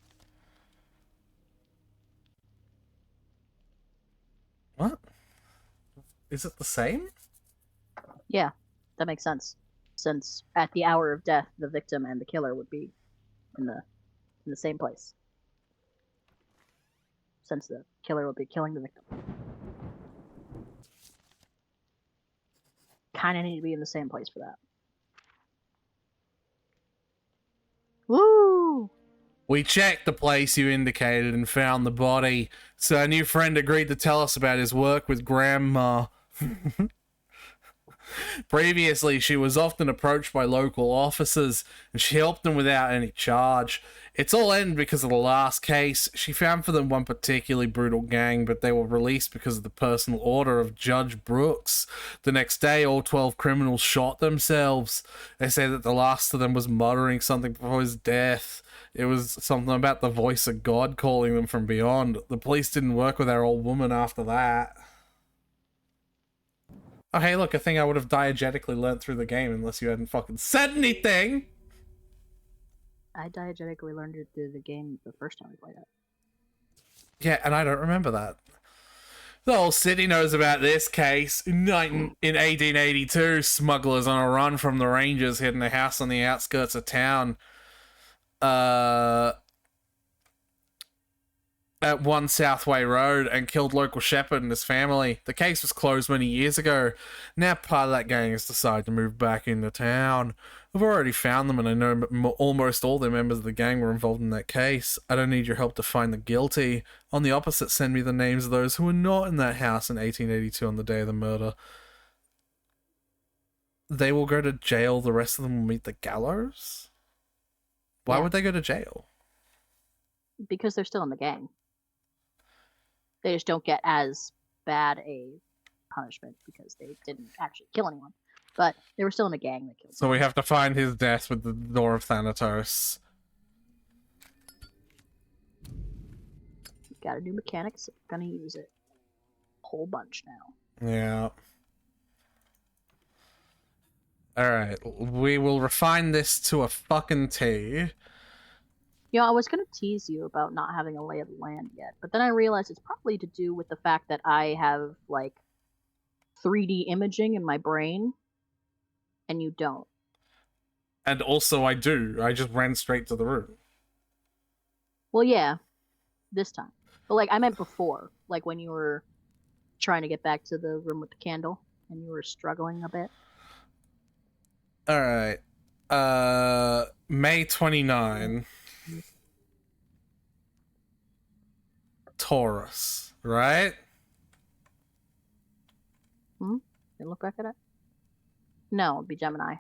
What? Is it the same? Yeah, that makes sense. Since at the hour of death, the victim and the killer would be in the same place. Since the killer would be killing the victim. Kind of need to be in the same place for that. Woo! We checked the place you indicated and found the body, so our new friend agreed to tell us about his work with Grandma. Previously, she was often approached by local officers, and she helped them without any charge. It's all ended because of the last case. She found for them one particularly brutal gang, but they were released because of the personal order of Judge Brooks. The next day, all 12 criminals shot themselves. They say that the last of them was muttering something before his death. It was something about the voice of God calling them from beyond. The police didn't work with our old woman after that. Oh, hey, look, a thing I would have diegetically learnt through the game unless you hadn't fucking said anything! I diegetically learned it through the game the first time we played it. Yeah, and I don't remember that. The whole city knows about this case. In 1882, smugglers on a run from the Rangers hid in a house on the outskirts of town. At 1 Southway Road and killed local shepherd and his family. The case was closed many years ago. Now part of that gang has decided to move back into town. I've already found them and I know almost all the members of the gang were involved in that case. I don't need your help to find the guilty. On the opposite, send me the names of those who were not in that house in 1882 on the day of the murder. They will go to jail. The rest of them will meet the gallows? Why would they go to jail? Because they're still in the gang. They just don't get as bad a punishment because they didn't actually kill anyone. But they were still in a gang that killed So we have to find his death with the door of Thanatos. We've got a new mechanic, so we're gonna use it. A whole bunch now. Yeah. Alright, we will refine this to a fucking T. You know, I was going to tease you about not having a lay of the land yet, but then I realized it's probably to do with the fact that I have, like, 3D imaging in my brain, and you don't. And also I do. I just ran straight to the room. Well, yeah. This time. But, like, I meant before. Like, when you were trying to get back to the room with the candle, and you were struggling a bit. Alright. May 29. Taurus, right? Can you look back at it? No, it'd be Gemini.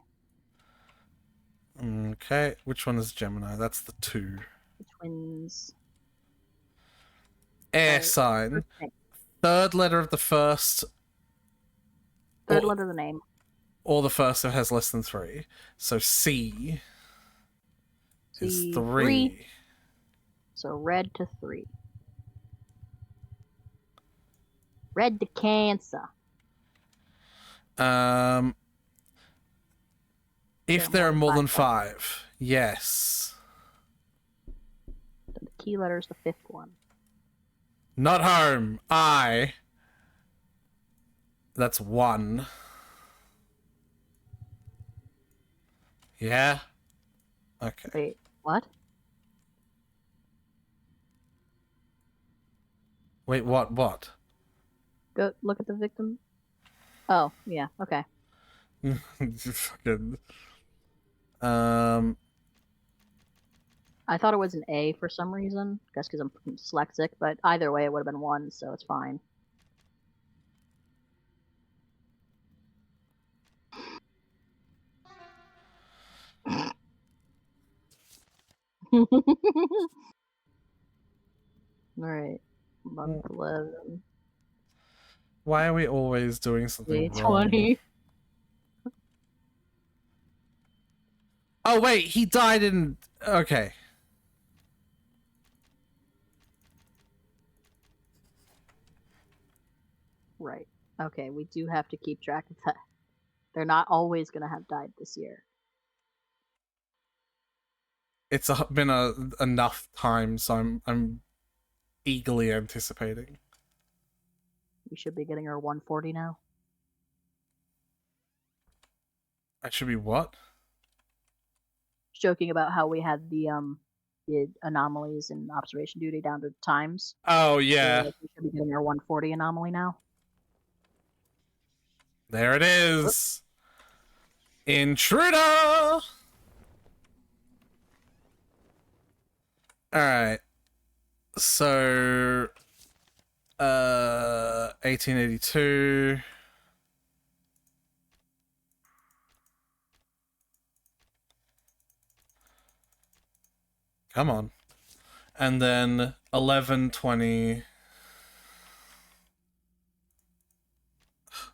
Okay, which one is Gemini? That's the 2. The twins. Air sign. Third letter of the first. Third letter of the name. Or the first that has less than 3. So C is 3. So red to 3. Red to Cancer. If there are more than 5, yes. So the key letter is the 5th one. Not home. I. That's 1. Yeah? Okay. Wait, what? Wait, what? Go look at the victim. Oh, yeah, okay. Fucking. I thought it was an A for some reason. Guess because I'm dyslexic, but either way it would have been 1, so it's fine. Alright. Month 11. Why are we always doing something Day wrong? 20. Oh, wait, he died in... Okay. Right. Okay, we do have to keep track of that. They're not always going to have died this year. It's been enough time, so I'm eagerly anticipating. We should be getting our 140 now. I should be what? Joking about how we had the anomalies in observation duty down to times. Oh yeah. So, we should be getting our 140 anomaly now. There it is. Intruder. All right. So 1882. Come on. And then 1120.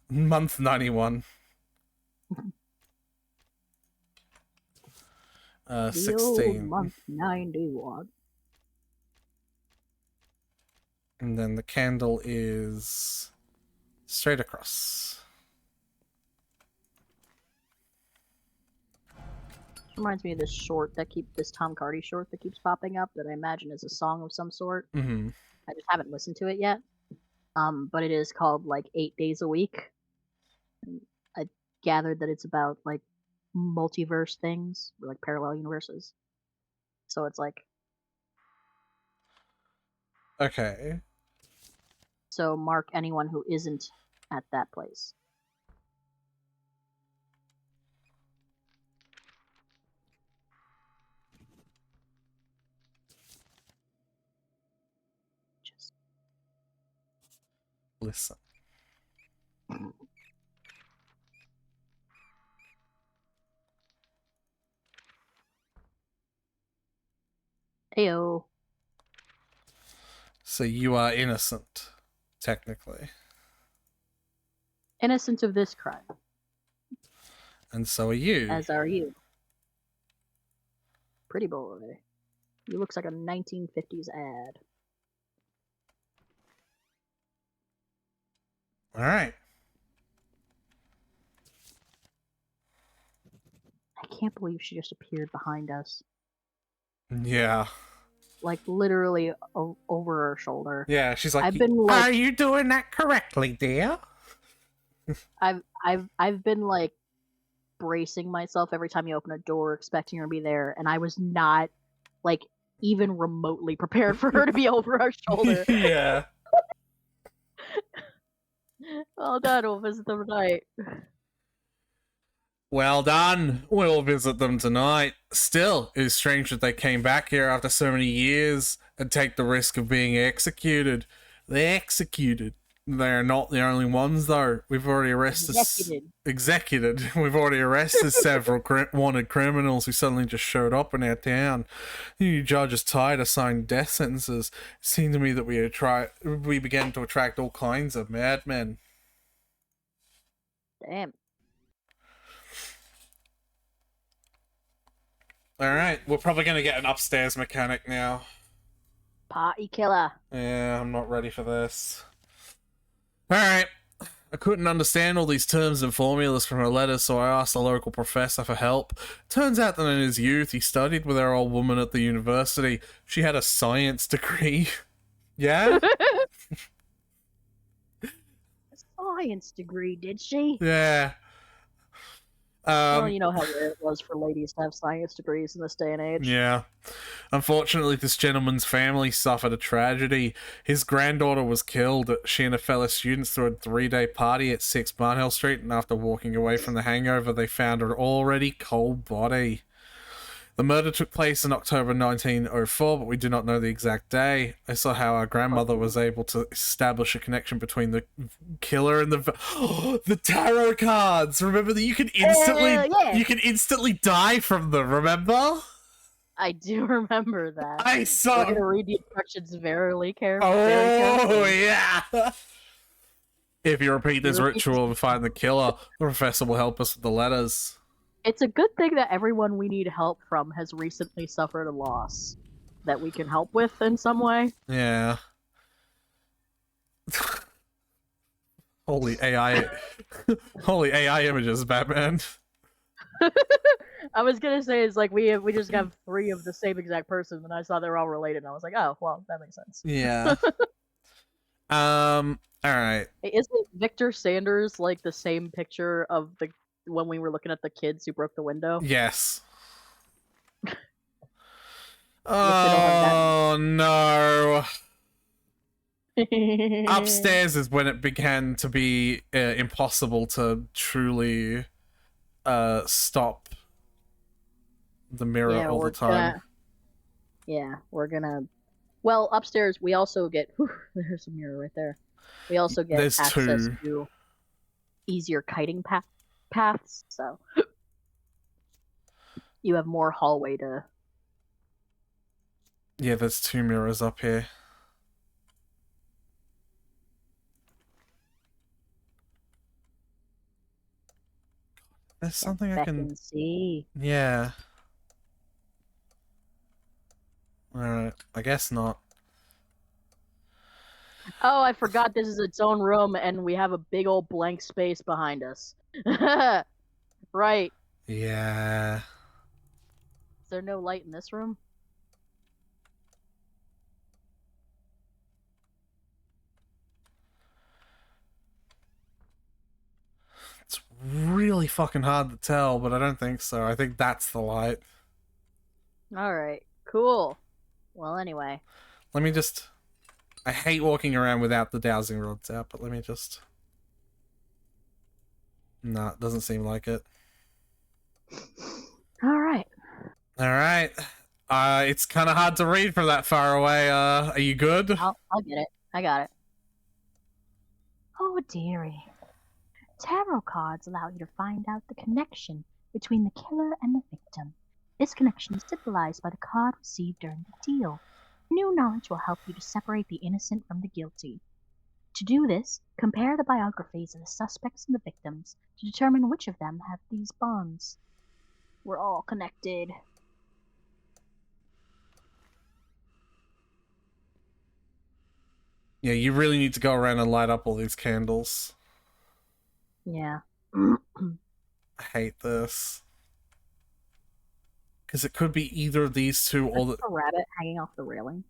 Month 91. 16. Month 91. And then the candle is straight across. Reminds me of this Tom Cardy short that keeps popping up that I imagine is a song of some sort. Mm-hmm. I just haven't listened to it yet. But it is called like 8 Days a Week. I gathered that it's about like multiverse things, or like parallel universes. So it's like, okay. So mark anyone who isn't at that place. Just listen. Heyo. So you are innocent, technically. Innocent of this crime. And so are you. As are you. Pretty boy. You looks like a 1950s ad. All right. I can't believe she just appeared behind us. Yeah. Like literally over her shoulder. Yeah, she's like, are you doing that correctly, dear? I've been like bracing myself every time you open a door, expecting her to be there, and I was not like even remotely prepared for her to be over our shoulder. Yeah. Well done, we'll visit them tonight. Well done. We'll visit them tonight. Still, it is strange that they came back here after so many years and take the risk of being executed. They executed. They're not the only ones, though. We've already arrested... Executed. We've already arrested several wanted criminals who suddenly just showed up in our town. The new judge is tired of signing death sentences. It seemed to me that we began to attract all kinds of madmen. Damn. Alright, we're probably going to get an upstairs mechanic now. Party killer. Yeah, I'm not ready for this. Alright. I couldn't understand all these terms and formulas from her letters, so I asked a local professor for help. Turns out that in his youth, he studied with our old woman at the university. She had a science degree. Yeah? A science degree, did she? Yeah. Well, you know how rare it was for ladies to have science degrees in this day and age. Yeah. Unfortunately, this gentleman's family suffered a tragedy. His granddaughter was killed. She and her fellow students threw a 3-day party at 6 Barnhill Street, and after walking away from the hangover, they found her already cold body. The murder took place in October 1904, but we do not know the exact day. I saw how our grandmother was able to establish a connection between the killer and the tarot cards. Remember that you can instantly die from them, remember? I do remember that. I saw. We're gonna read the instructions very carefully. Oh, yeah. If you repeat this ritual and find the killer, the professor will help us with the letters. It's a good thing that everyone we need help from has recently suffered a loss that we can help with in some way. Yeah. Holy AI. Holy AI images, Batman. I was gonna say it's like we just have 3 of the same exact person, and I saw they're all related, and I was like, oh, well, that makes sense. Yeah. All right. Isn't Victor Sanders like the same picture of the when we were looking at the kids who broke the window? Yes. Oh no. Upstairs is when it began to be impossible to truly stop the mirror all the time. We're gonna. Well, upstairs we also get. Whew, there's a mirror right there. We also get There's access 2. to easier kiting paths, so you have more hallway to. Yeah, there's 2 mirrors up here. There's something I can see. Yeah. Alright, I guess not. Oh, I forgot this is its own room, and we have a big old blank space behind us. Right. Yeah. Is there no light in this room? It's really fucking hard to tell, but I don't think so. I think that's the light. Alright, cool. Well, anyway. Let me just... I hate walking around without the dowsing rods out, but let me just... Nah, it doesn't seem like it. Alright. Alright. It's kind of hard to read from that far away. Are you good? I'll get it. I got it. Oh, dearie. Tarot cards allow you to find out the connection between the killer and the victim. This connection is symbolized by the card received during the deal. New knowledge will help you to separate the innocent from the guilty. To do this, compare the biographies of the suspects and the victims to determine which of them have these bonds. We're all connected. Yeah, you really need to go around and light up all these candles. Yeah. I hate this. Because it could be either of these 2 or the... A rabbit hanging off the railing.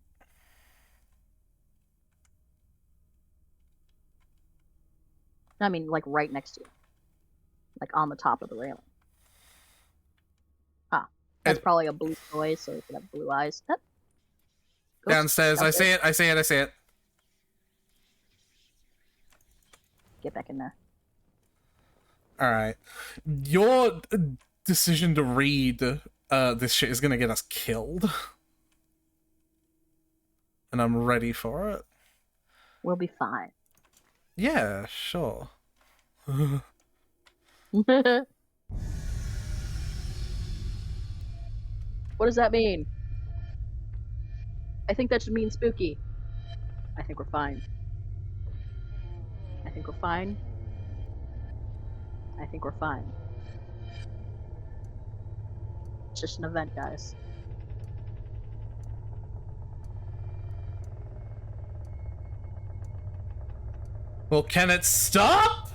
I mean, like, right next to you. Like, on the top of the railing. Huh. That's probably a blue toy, so it could have blue eyes. Oh. Downstairs. I see it. I see it. I see it. Get back in there. Alright. Your decision to read this shit is gonna get us killed. And I'm ready for it. We'll be fine. Yeah, sure. What does that mean? I think that should mean spooky. I think we're fine. I think we're fine. I think we're fine. It's just an event, guys. Well, can it stop?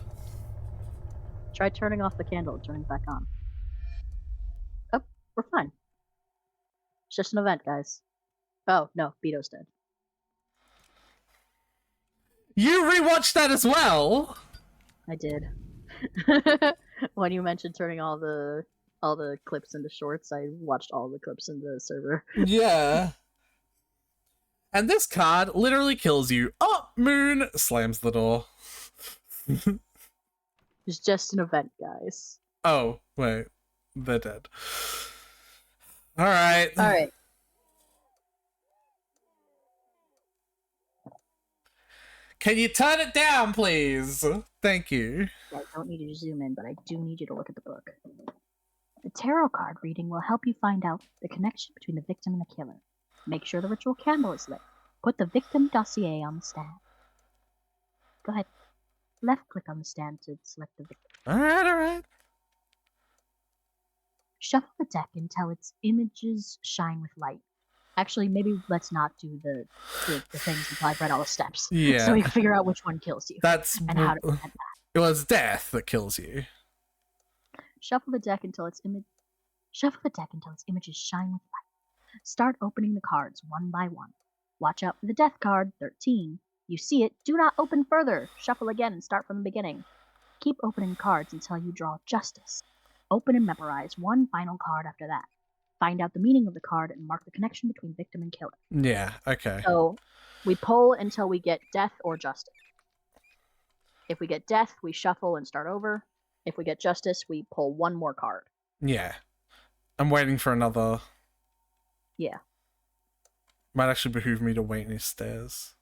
Try turning off the candle and turning it back on. Oh, we're fine. It's just an event, guys. Oh, no, Beto's dead. You rewatched that as well? I did. When you mentioned turning all the clips into shorts, I watched all the clips in the server. Yeah. And this card literally kills you. Oh, Moon slams the door. It's just an event, guys. Oh, wait. They're dead. Alright. Alright. Can you turn it down, please? Thank you. I don't need you to zoom in, but I do need you to look at the book. The tarot card reading will help you find out the connection between the victim and the killer. Make sure the ritual candle is lit. Put the victim dossier on the stand. Go ahead. Left click on the stand to select the victim. Alright. Shuffle the deck until its images shine with light. Actually, maybe let's not do the things until I've read all the steps. Yeah. So we can figure out which one kills you. That's and how to prevent that. It was death that kills you. Shuffle the deck until its images shine with light. Start opening the cards one by one. Watch out for the death card, 13. You see it, do not open further. Shuffle again and start from the beginning. Keep opening cards until you draw justice. Open and memorize one final card after that. Find out the meaning of the card and mark the connection between victim and killer. Yeah, okay. So we pull until we get death or justice. If we get death, we shuffle and start over. If we get justice, we pull one more card. Yeah. I'm waiting for another. Yeah. Might actually behoove me to wait in his stairs.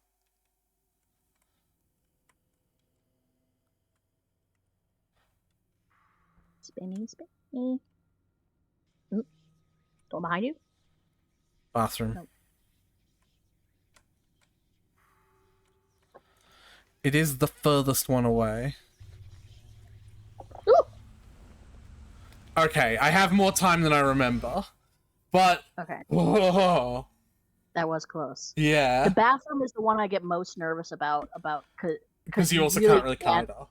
Spinny, spinny. Door behind you? Bathroom. Nope. It is the furthest one away. Ooh! Okay, I have more time than I remember. But... Okay. Oh, That was close. yeah. The bathroom is the one I get most nervous about Because you also can't really kite her.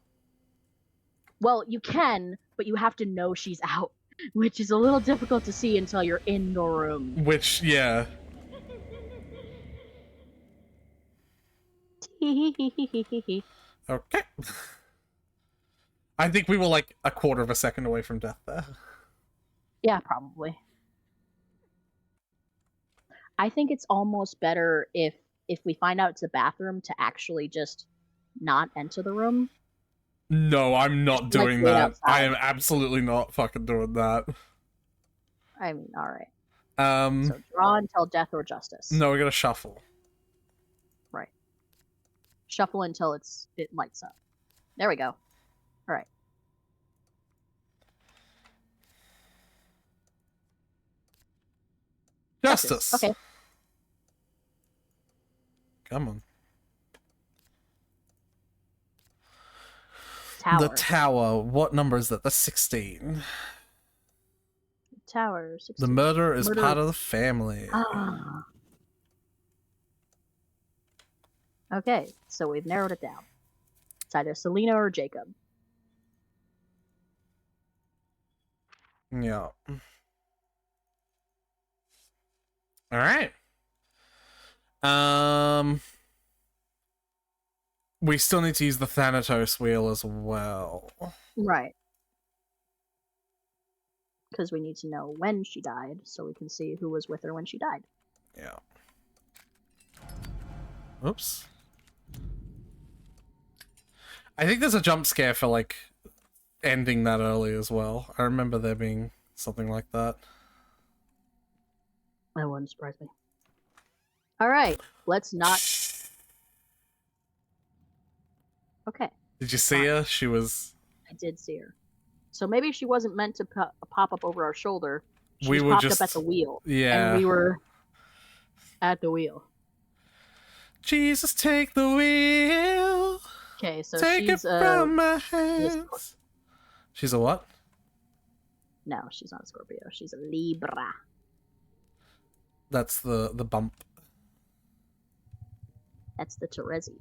Well, you can, but you have to know she's out, which is a little difficult to see until you're in the room. Which, yeah. Okay. I think we were like a quarter of a second away from death there. Yeah, probably. I think it's almost better if we find out it's a bathroom to actually just not enter the room. No, I'm not doing wait that. outside. I am absolutely not fucking doing that. I mean, alright. So draw until death or justice. no, we're gonna shuffle. Right. Shuffle until it lights up. There we go. Alright. Justice. Okay. Come on. Tower. The tower. What number is that? That's 16. Tower. 16. The murderer is part of the family. Ah. Okay, so we've narrowed it down. It's either Selena or Jacob. Yeah. All right. We still need to use the Thanatos wheel as well. Right. Because we need to know when she died, so we can see who was with her when she died. Yeah. Oops. I think there's a jump scare for, like, ending that early as well. I remember there being something like that. That wouldn't surprise me. Alright, let's not... Okay. Did you see her? She was... I did see her. So maybe she wasn't meant to pop up over our shoulder. She we just were popped just up at the wheel. Yeah. And we were at the wheel. Jesus, take the wheel. Okay, so take she's it from my hands. She's a what? No, she's not a Scorpio. She's a Libra. That's the bump. That's the Terezi.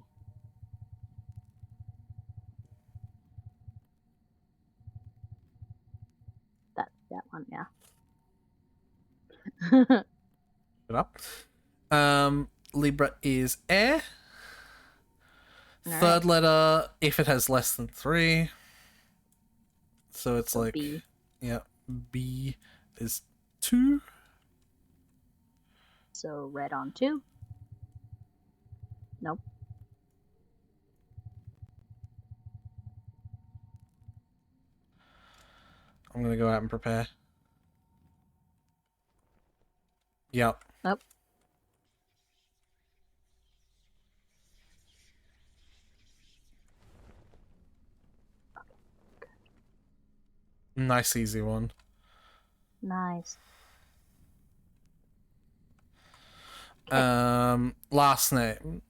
That one, yeah. It up. Libra is air. Third letter, if it has less than 3. So it's like B. Yeah, B is 2. So red on 2. Nope. I'm gonna go out and prepare. Yep. Nope. Nice easy one. Nice. Last name.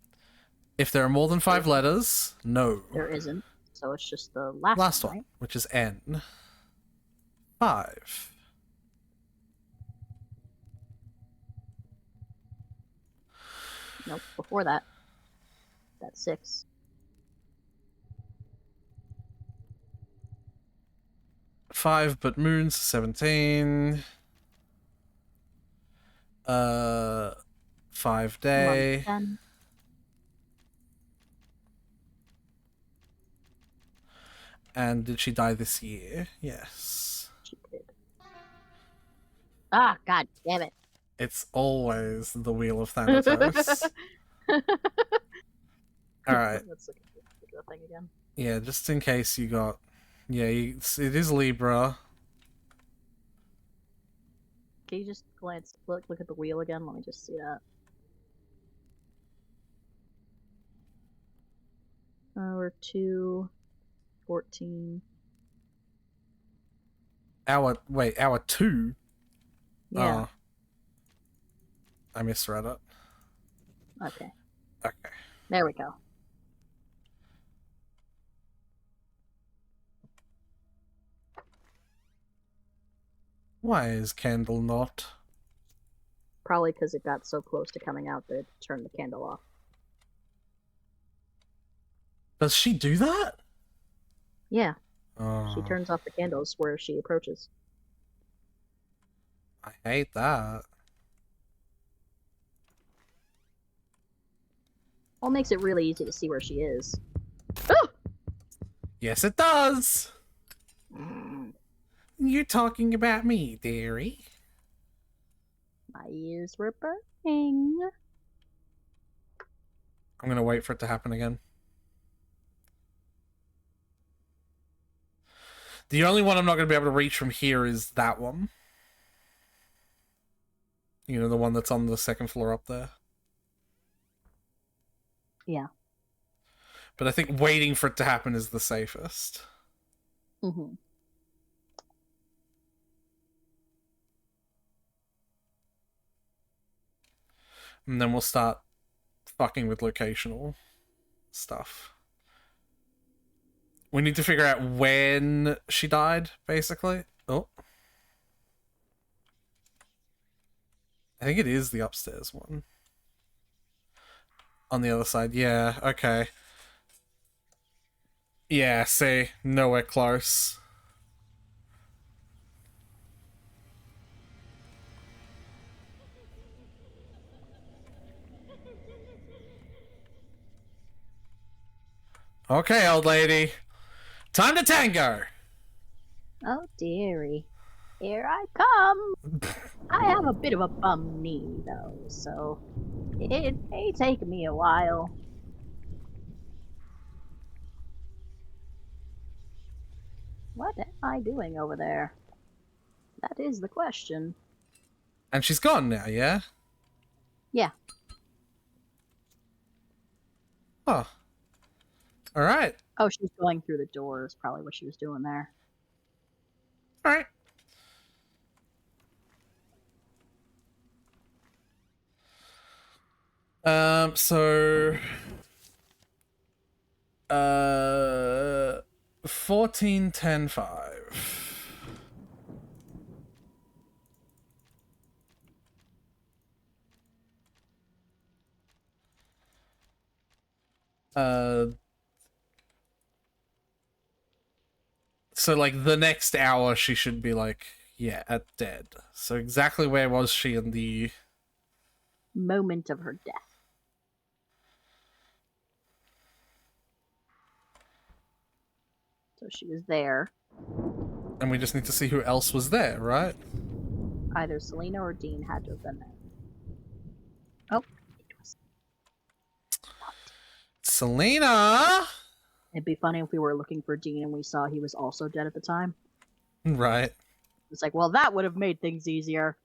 If there are more than 5 letters, no. There isn't. So it's just the last one, right? Which is N. 5. Nope, before that. That's 6. 5, but moon's 17. 5 day. 10. And did she die this year? Yes. She did. Ah, god damn it. It's always the Wheel of Thanatos. Alright. Let's look at the thing again. Yeah, just in case you got... Yeah, it is Libra. Can you just look at the wheel again? Let me just see that. We're 2, 14. Hour 2? Yeah. Oh. I misread it. Okay. Okay. There we go. Why is candle not? Probably because it got so close to coming out that it turned the candle off. Does she do that? Yeah. Oh. She turns off the candles where she approaches. I hate that. Well, it makes it really easy to see where she is. Yes, it does! You're talking about me, dearie. My ears were burning. I'm gonna wait for it to happen again. The only one I'm not gonna be able to reach from here is that one. You know, the one that's on the second floor up there. Yeah. But I think waiting for it to happen is the safest. Mm-hmm. And then we'll start fucking with locational stuff. We need to figure out when she died, basically. Oh. I think it is the upstairs one. On the other side, yeah, okay. Yeah, see, nowhere close. Okay, old lady. Time to tango! Oh, dearie. Here I come! I have a bit of a bum knee, though, so it may take me a while. What am I doing over there? That is the question. And she's gone now, yeah? Yeah. Oh. Alright. Oh, she was going through the door is probably what she was doing there. Alright. So 14, 10, 5. So like the next hour she should be like, yeah, at dead. So exactly where was she in the moment of her death? So she was there. And we just need to see who else was there, right? Either Selena or Dean had to have been there. Oh, it was Selena! It'd be funny if we were looking for Dean and we saw he was also dead at the time. Right. It's like, well, that would have made things easier.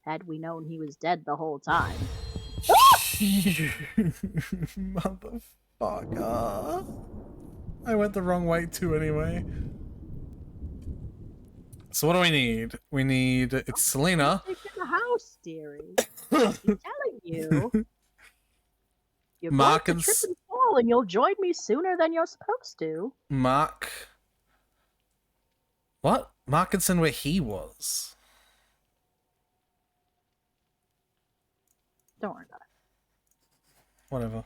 Had we known he was dead the whole time. Motherfucker. I went the wrong way too anyway. So what do we need? We need... It's Selena. Take in the house, dearie. I'm telling you. You're Mark going to trip and fall and you'll join me sooner than you're supposed to. Mark... What? Markinson where he was. Don't worry about it. Whatever.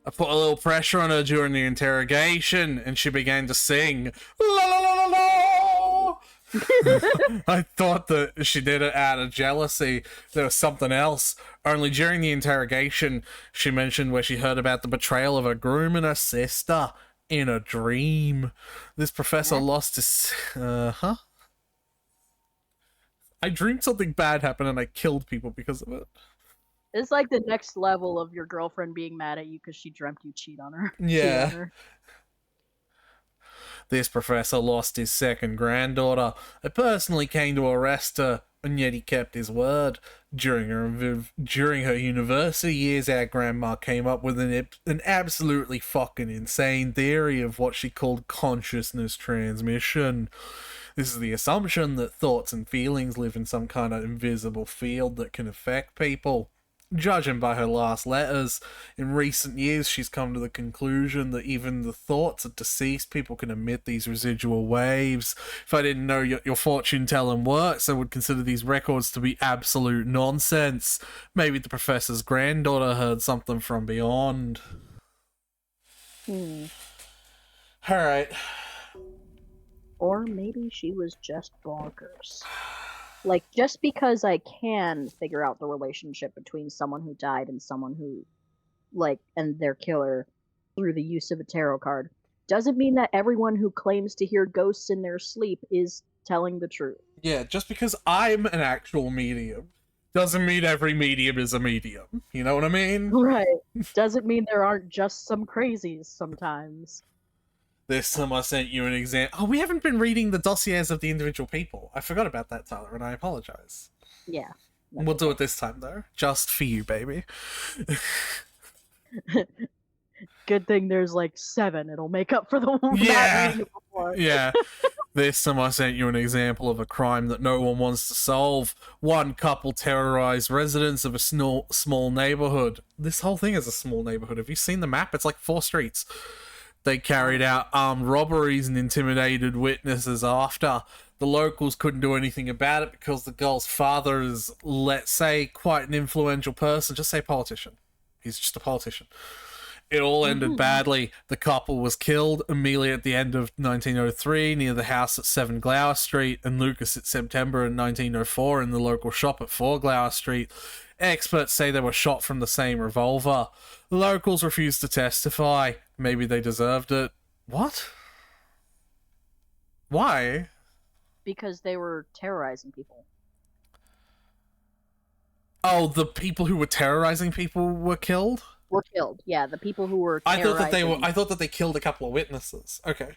I put a little pressure on her during the interrogation, and she began to sing. La la la la la! I thought that she did it out of jealousy. There was something else. Only during the interrogation, she mentioned where she heard about the betrayal of her groom and her sister in a dream. This professor lost his... I dreamed something bad happened and I killed people because of it. It's like the next level of your girlfriend being mad at you because she dreamt you cheat on her. Yeah. Cheat on her. This professor lost his second granddaughter. I personally came to arrest her, and yet he kept his word. During her university years, our grandma came up with an absolutely fucking insane theory of what she called consciousness transmission. This is the assumption that thoughts and feelings live in some kind of invisible field that can affect people. Judging by her last letters, in recent years she's come to the conclusion that even the thoughts of deceased people can emit these residual waves. If I didn't know your fortune-telling works, I would consider these records to be absolute nonsense. Maybe the professor's granddaughter heard something from beyond. Alright. Or maybe she was just bonkers. Like, just because I can figure out the relationship between someone who died and someone who, like, and their killer through the use of a tarot card, doesn't mean that everyone who claims to hear ghosts in their sleep is telling the truth. Yeah, just because I'm an actual medium doesn't mean every medium is a medium. You know what I mean? Right. Doesn't mean there aren't just some crazies sometimes. This time I sent you an example. Oh, we haven't been reading the dossiers of the individual people. I forgot about that, Tyler, and I apologize. Yeah. We'll do it this time, though. Just for you, baby. Good thing there's like 7. It'll make up for the one Yeah. before. Yeah. This time I sent you an example of a crime that no one wants to solve. One couple terrorized residents of a small neighborhood. This whole thing is a small neighborhood. Have you seen the map? It's like 4 streets. They carried out armed robberies and intimidated witnesses after. The locals couldn't do anything about it because the girl's father is, let's say, quite an influential person. Just say politician. He's just a politician. It all ended badly. The couple was killed immediately at the end of 1903 near the house at 7 Glower Street, and Lucas at September in 1904 in the local shop at 4 Glower Street. Experts say they were shot from the same revolver. Locals refused to testify. Maybe they deserved it. What? Why? Because they were terrorizing people. Oh, the people who were terrorizing people were killed? Were killed. Yeah, the people who were terrorizing... I thought that they killed a couple of witnesses. Okay.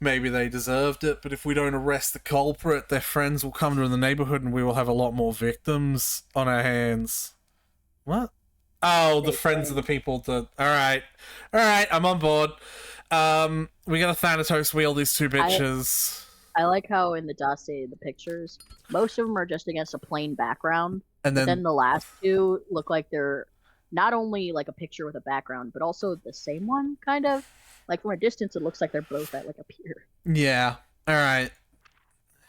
Maybe they deserved it, but if we don't arrest the culprit, their friends will come to the neighborhood and we will have a lot more victims on our hands. What? Oh, the friends of the people that... Alright, I'm on board. We gotta Thanatos wheel these 2 bitches. I like how in the dossier, the pictures, most of them are just against a plain background, and then the last 2 look like they're not only like a picture with a background, but also the same one, kind of. Like, from a distance, it looks like they're both at, like, a pier. Yeah. Alright.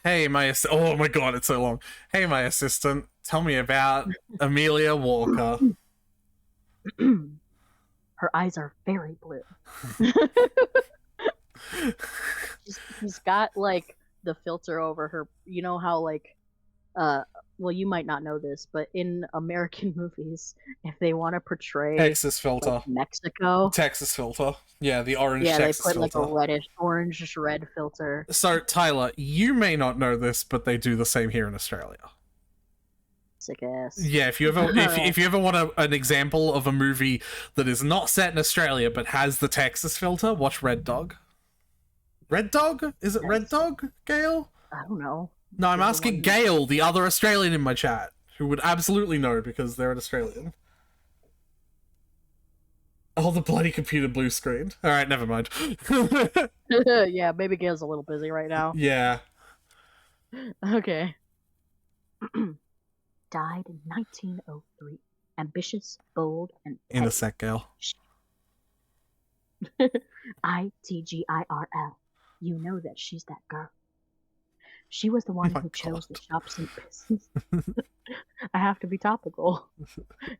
Hey, oh my god, it's so long. Hey, my assistant, tell me about Amelia Walker. Her eyes are very blue. He's got, like, the filter over her. You know how, like, well, you might not know this, but in American movies, if they want to portray Texas filter, like, Mexico, Texas filter, yeah, the orange. Yeah, Texas they put filter. like a orange red filter. So Tyler, you may not know this, but they do the same here in Australia. Sick ass. Yeah, if you ever if you ever want an example of a movie that is not set in Australia but has the Texas filter, watch Red Dog. Red Dog? Is it yes. Red Dog, Gail? I don't know. No, I'm asking Gail, the other Australian in my chat, who would absolutely know because they're an Australian. Oh, the bloody computer blue screened. Alright, never mind. Yeah, maybe Gail's a little busy right now. Yeah. Okay. Died in 1903. Ambitious, bold, and petty. In a sec, Gail. ITGIRL. You know that she's that girl. She was the one my who chose the God. shops and business. I have to be topical.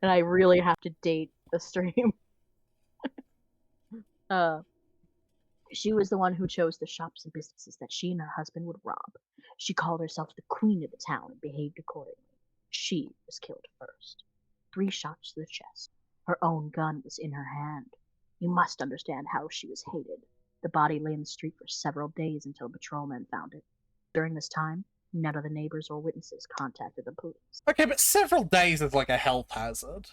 And I really have to date the stream. She was the one who chose the shops and businesses that she and her husband would rob. She called herself the queen of the town and behaved accordingly. She was killed first. 3 shots to the chest. Her own gun was in her hand. You must understand how she was hated. The body lay in the street for several days until patrolmen found it. During this time, none of the neighbors or witnesses contacted the police. Okay, but several days is like a health hazard.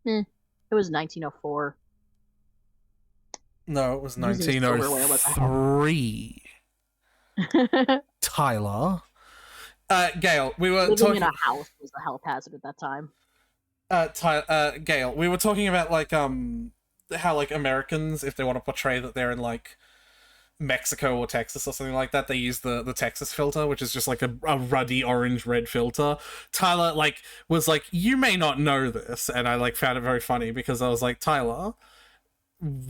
It was 1904. No, it was 1903. Tyler. Gail, we were Living talking in a house was a health hazard at that time. Gail, we were talking about like how like Americans, if they want to portray that they're in like Mexico or Texas or something like that, they use the Texas filter, which is just like a ruddy orange red filter. Tyler like was like, you may not know this, and I like found it very funny because I was like, Tyler,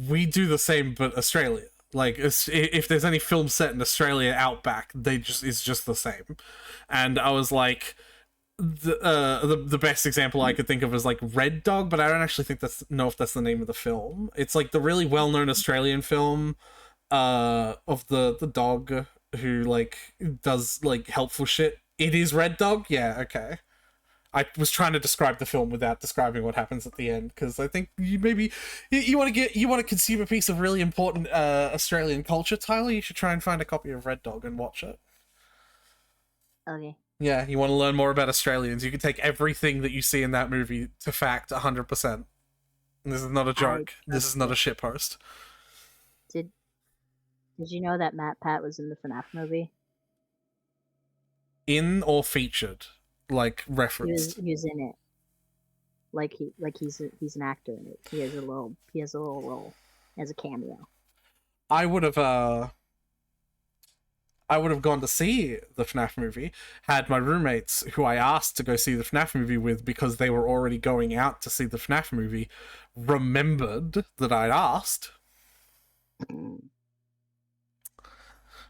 we do the same but Australia. Like if there's any film set in Australia outback, it's just the same. And I was like, the best example I could think of is like Red Dog, but I don't actually think know if that's the name of the film. It's like the really well-known Australian film of the dog who like does like helpful shit. It is Red Dog? Yeah, okay. I was trying to describe the film without describing what happens at the end, because I think you want to consume a piece of really important Australian culture, Tyler. You should try and find a copy of Red Dog and watch it. Okay. Yeah, you want to learn more about Australians. You can take everything that you see in that movie to fact 100%. This is not a joke. This is not a shitpost. Did you know that Matt Pat was in the FNAF movie? In or featured? Like referenced? He was in it. He's an actor in it. He has a little role as a cameo. I would have gone to see the FNAF movie, had my roommates, who I asked to go see the FNAF movie with because they were already going out to see the FNAF movie, remembered that I'd asked.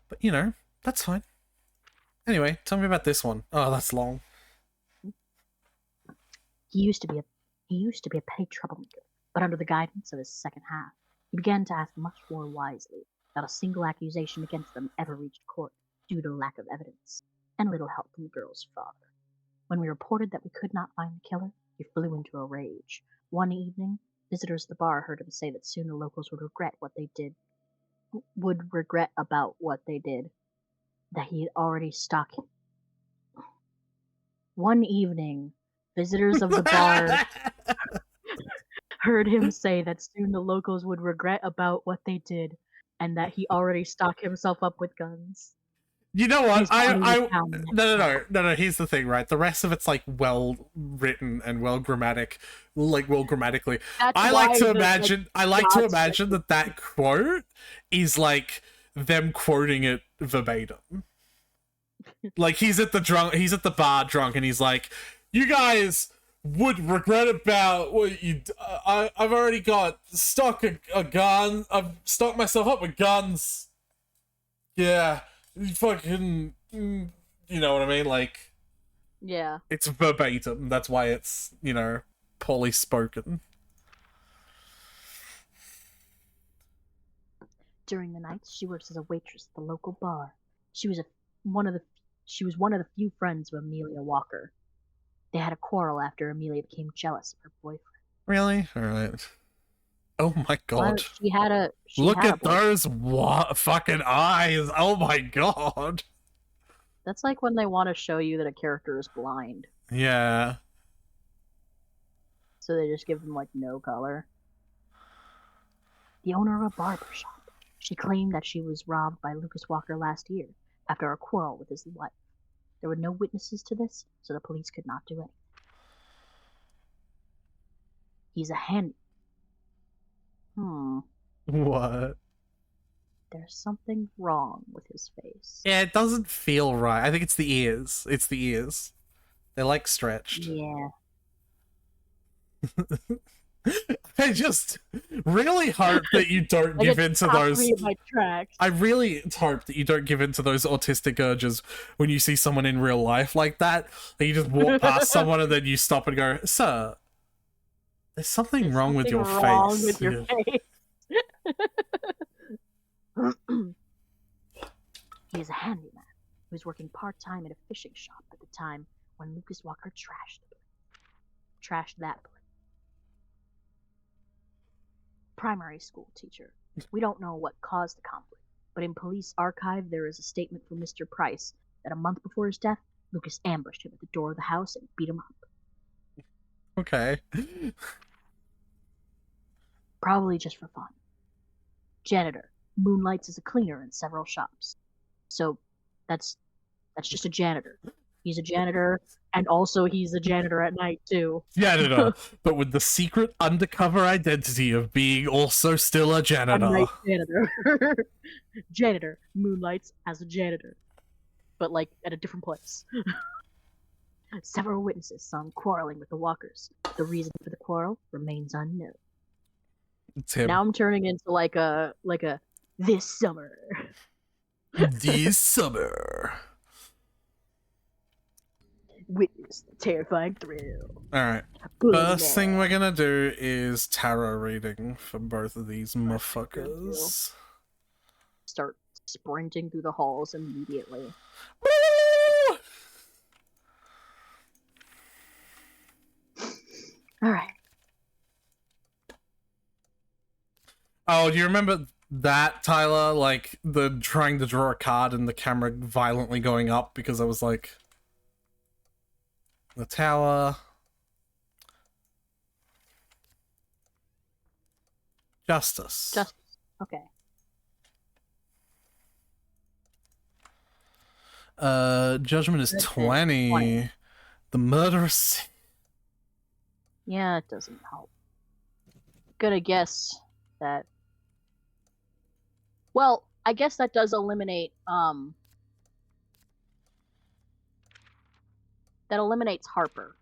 But, you know, that's fine. Anyway, tell me about this one. Oh, that's long. He used to be a petty troublemaker, but under the guidance of his second half, he began to act much more wisely. Not a single accusation against them ever reached court due to lack of evidence and little help from the girl's father. When we reported that we could not find the killer, he flew into a rage. One evening, visitors at the bar heard him say that soon the locals would regret about what they did, that he had already stalked him. One evening, visitors of the bar heard him say that soon the locals would regret about what they did, and that he already stocked himself up with guns. You know what? No. Here's the thing, right? The rest of it's like well written and well grammatically. I like to imagine that quote is like them quoting it verbatim. Like he's at the bar drunk, and he's like, "You guys would regret about what you. I've already got a gun. I've stocked myself up with guns. Yeah, you fucking, you know what I mean? Like, yeah, it's verbatim. That's why it's poorly spoken." During the nights, she works as a waitress at the local bar. She was one of the few friends of Amelia Walker. They had a quarrel after Amelia became jealous of her boyfriend. Really? All right. Oh my god. Well, look at those fucking eyes. Oh my god. That's like when they want to show you that a character is blind. Yeah. So they just give them like no color. The owner of a barber shop. She claimed that she was robbed by Lucas Walker last year after a quarrel with his wife. There were no witnesses to this, so the police could not do anything. He's a hand. What? There's something wrong with his face. Yeah, it doesn't feel right. I think it's the ears. It's the ears. They're like stretched. Yeah. I just really hope that you don't give into those. My tracks. I really hope that you don't give into those autistic urges when you see someone in real life like that. That you just walk past someone and then you stop and go, "Sir, there's something wrong with your face." With your face. He is a handyman who was working part-time at a fishing shop at the time when Lucas Walker trashed that place. Primary school teacher. We don't know what caused the conflict, but in police archive there is a statement from Mr. Price that a month before his death, Lucas ambushed him at the door of the house and beat him up. Okay. Probably just for fun. Janitor. Moonlights as a cleaner in several shops. So that's just a janitor. He's a janitor, and also he's a janitor at night too. Janitor, but with the secret undercover identity of being also still a janitor. A night janitor. Janitor moonlights as a janitor, but like at a different place. Several witnesses saw him quarreling with the Walkers. The reason for the quarrel remains unknown. It's him. Now I'm turning into like a this summer. This summer. Witness the terrifying thrill. Alright. First thing we're gonna do is tarot reading for both of these motherfuckers. Start sprinting through the halls immediately. Woo! Alright. Oh, do you remember that, Tyler? Like, the trying to draw a card and the camera violently going up because I was like... The tower. Justice. Okay. Judgment is 20. The murderous. Yeah, it doesn't help. Gonna guess that. Well, I guess that does eliminate that eliminates Harper.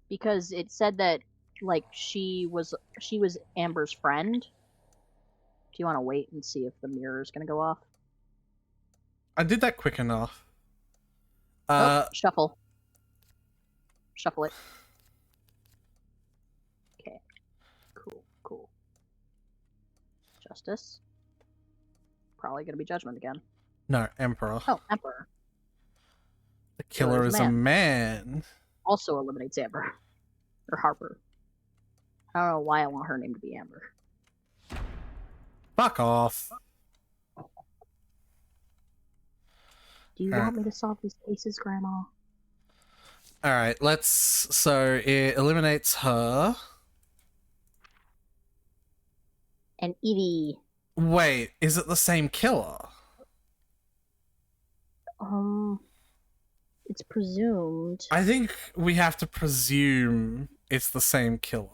Because it said that like she was Amber's friend. Do you want to wait and see if the mirror is going to go off? I did that quick enough. Shuffle. Shuffle it. Okay. Cool. Justice. Probably going to be Judgment again. No, Emperor. Oh, Emperor. The killer is a man. Also eliminates Amber. Or Harper. I don't know why I want her name to be Amber. Fuck off. Do you want me to solve these cases, Grandma? Alright, so it eliminates her. And Evie. Wait, is it the same killer? It's presumed. I think we have to presume it's the same killer.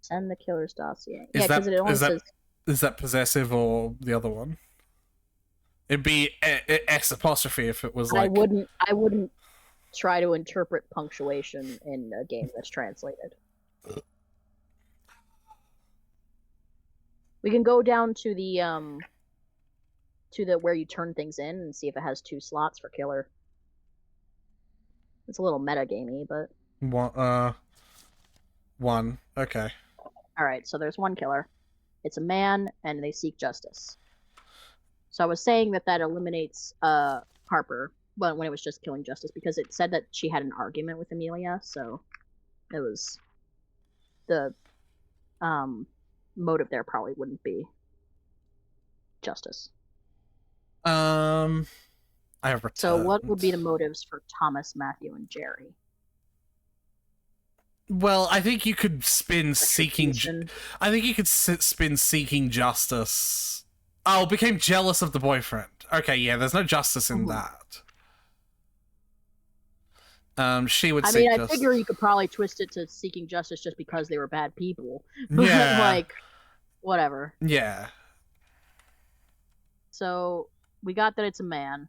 Send the killer's dossier. Yeah, because it only says... Is that possessive or the other one? It'd be X apostrophe if it was like... I wouldn't try to interpret punctuation in a game that's translated. We can go down to the where you turn things in and see if it has 2 slots for killer. It's a little meta-gamey, but... One. Okay. Alright, so there's one killer. It's a man, and they seek justice. So I was saying that eliminates Harper, well, when it was just killing Justice, because it said that she had an argument with Amelia, so it was... The motive there probably wouldn't be Justice. I have returned. So what would be the motives for Thomas, Matthew, and Jerry? Well, I think you could spin seeking... I think you could spin seeking justice. Oh, became jealous of the boyfriend. Okay, yeah, there's no justice in that. She would seek justice. I figure you could probably twist it to seeking justice just because they were bad people. But, yeah. Like, whatever. Yeah. So, we got that it's a man.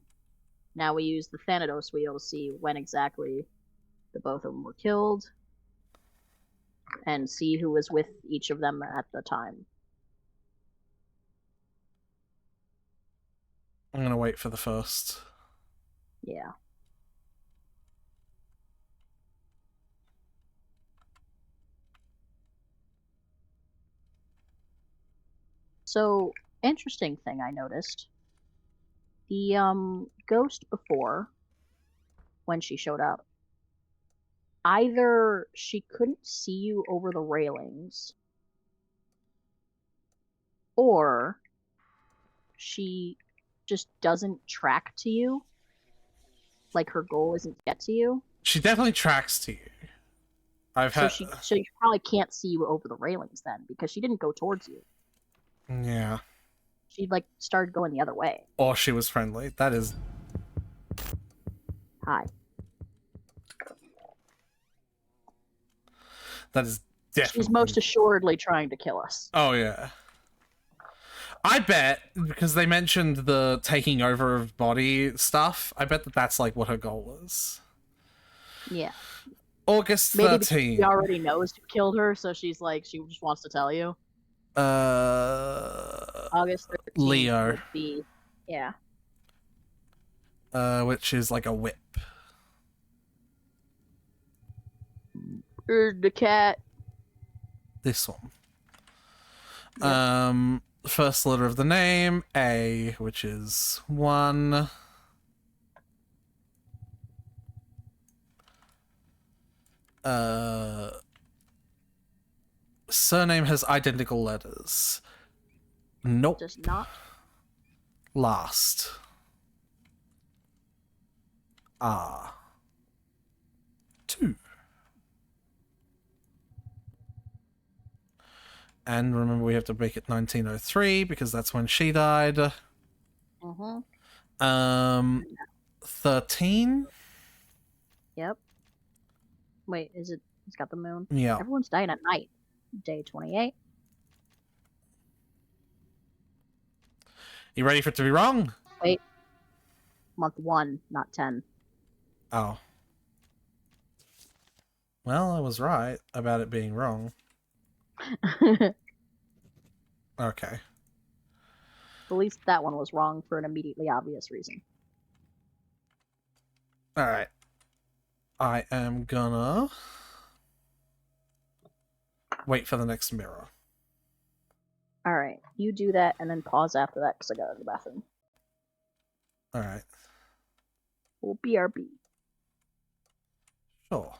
Now we use the Thanatos wheel to see when exactly the both of them were killed. and see who was with each of them at the time. I'm gonna wait for the first. Yeah. So, interesting thing I noticed. The ghost before, when she showed up, either she couldn't see you over the railings, or she just doesn't track to you. Like her goal isn't to get to you. She definitely tracks to you. So she probably can't see you over the railings then, because she didn't go towards you. Yeah. She like started going the other way. Or she was friendly. That is. Hi. That is definitely. She's most assuredly trying to kill us. Oh yeah. I bet, because they mentioned the taking over of body stuff, I bet that that's like what her goal is. Yeah. August 13th. Maybe because she already knows who killed her, so she's like, she just wants to tell you. August 13th Leo. would be, yeah. Which is like a whip. The cat. This one. Yep. First letter of the name, A, which is 1. Surname has identical letters. Nope. Does not. Last. R. 2. And remember, we have to make it 1903 because that's when she died. 13. Yep. Wait, is it? It's got the moon. Yeah. Everyone's dying at night. Day 28. You ready for it to be wrong? Wait. Month 1, not 10. Oh. Well, I was right about it being wrong. Okay. At least that one was wrong for an immediately obvious reason. Alright. I am gonna wait for the next mirror. Alright, you do that and then pause after that because I gotta go to the bathroom. Alright. We'll BRB. Sure.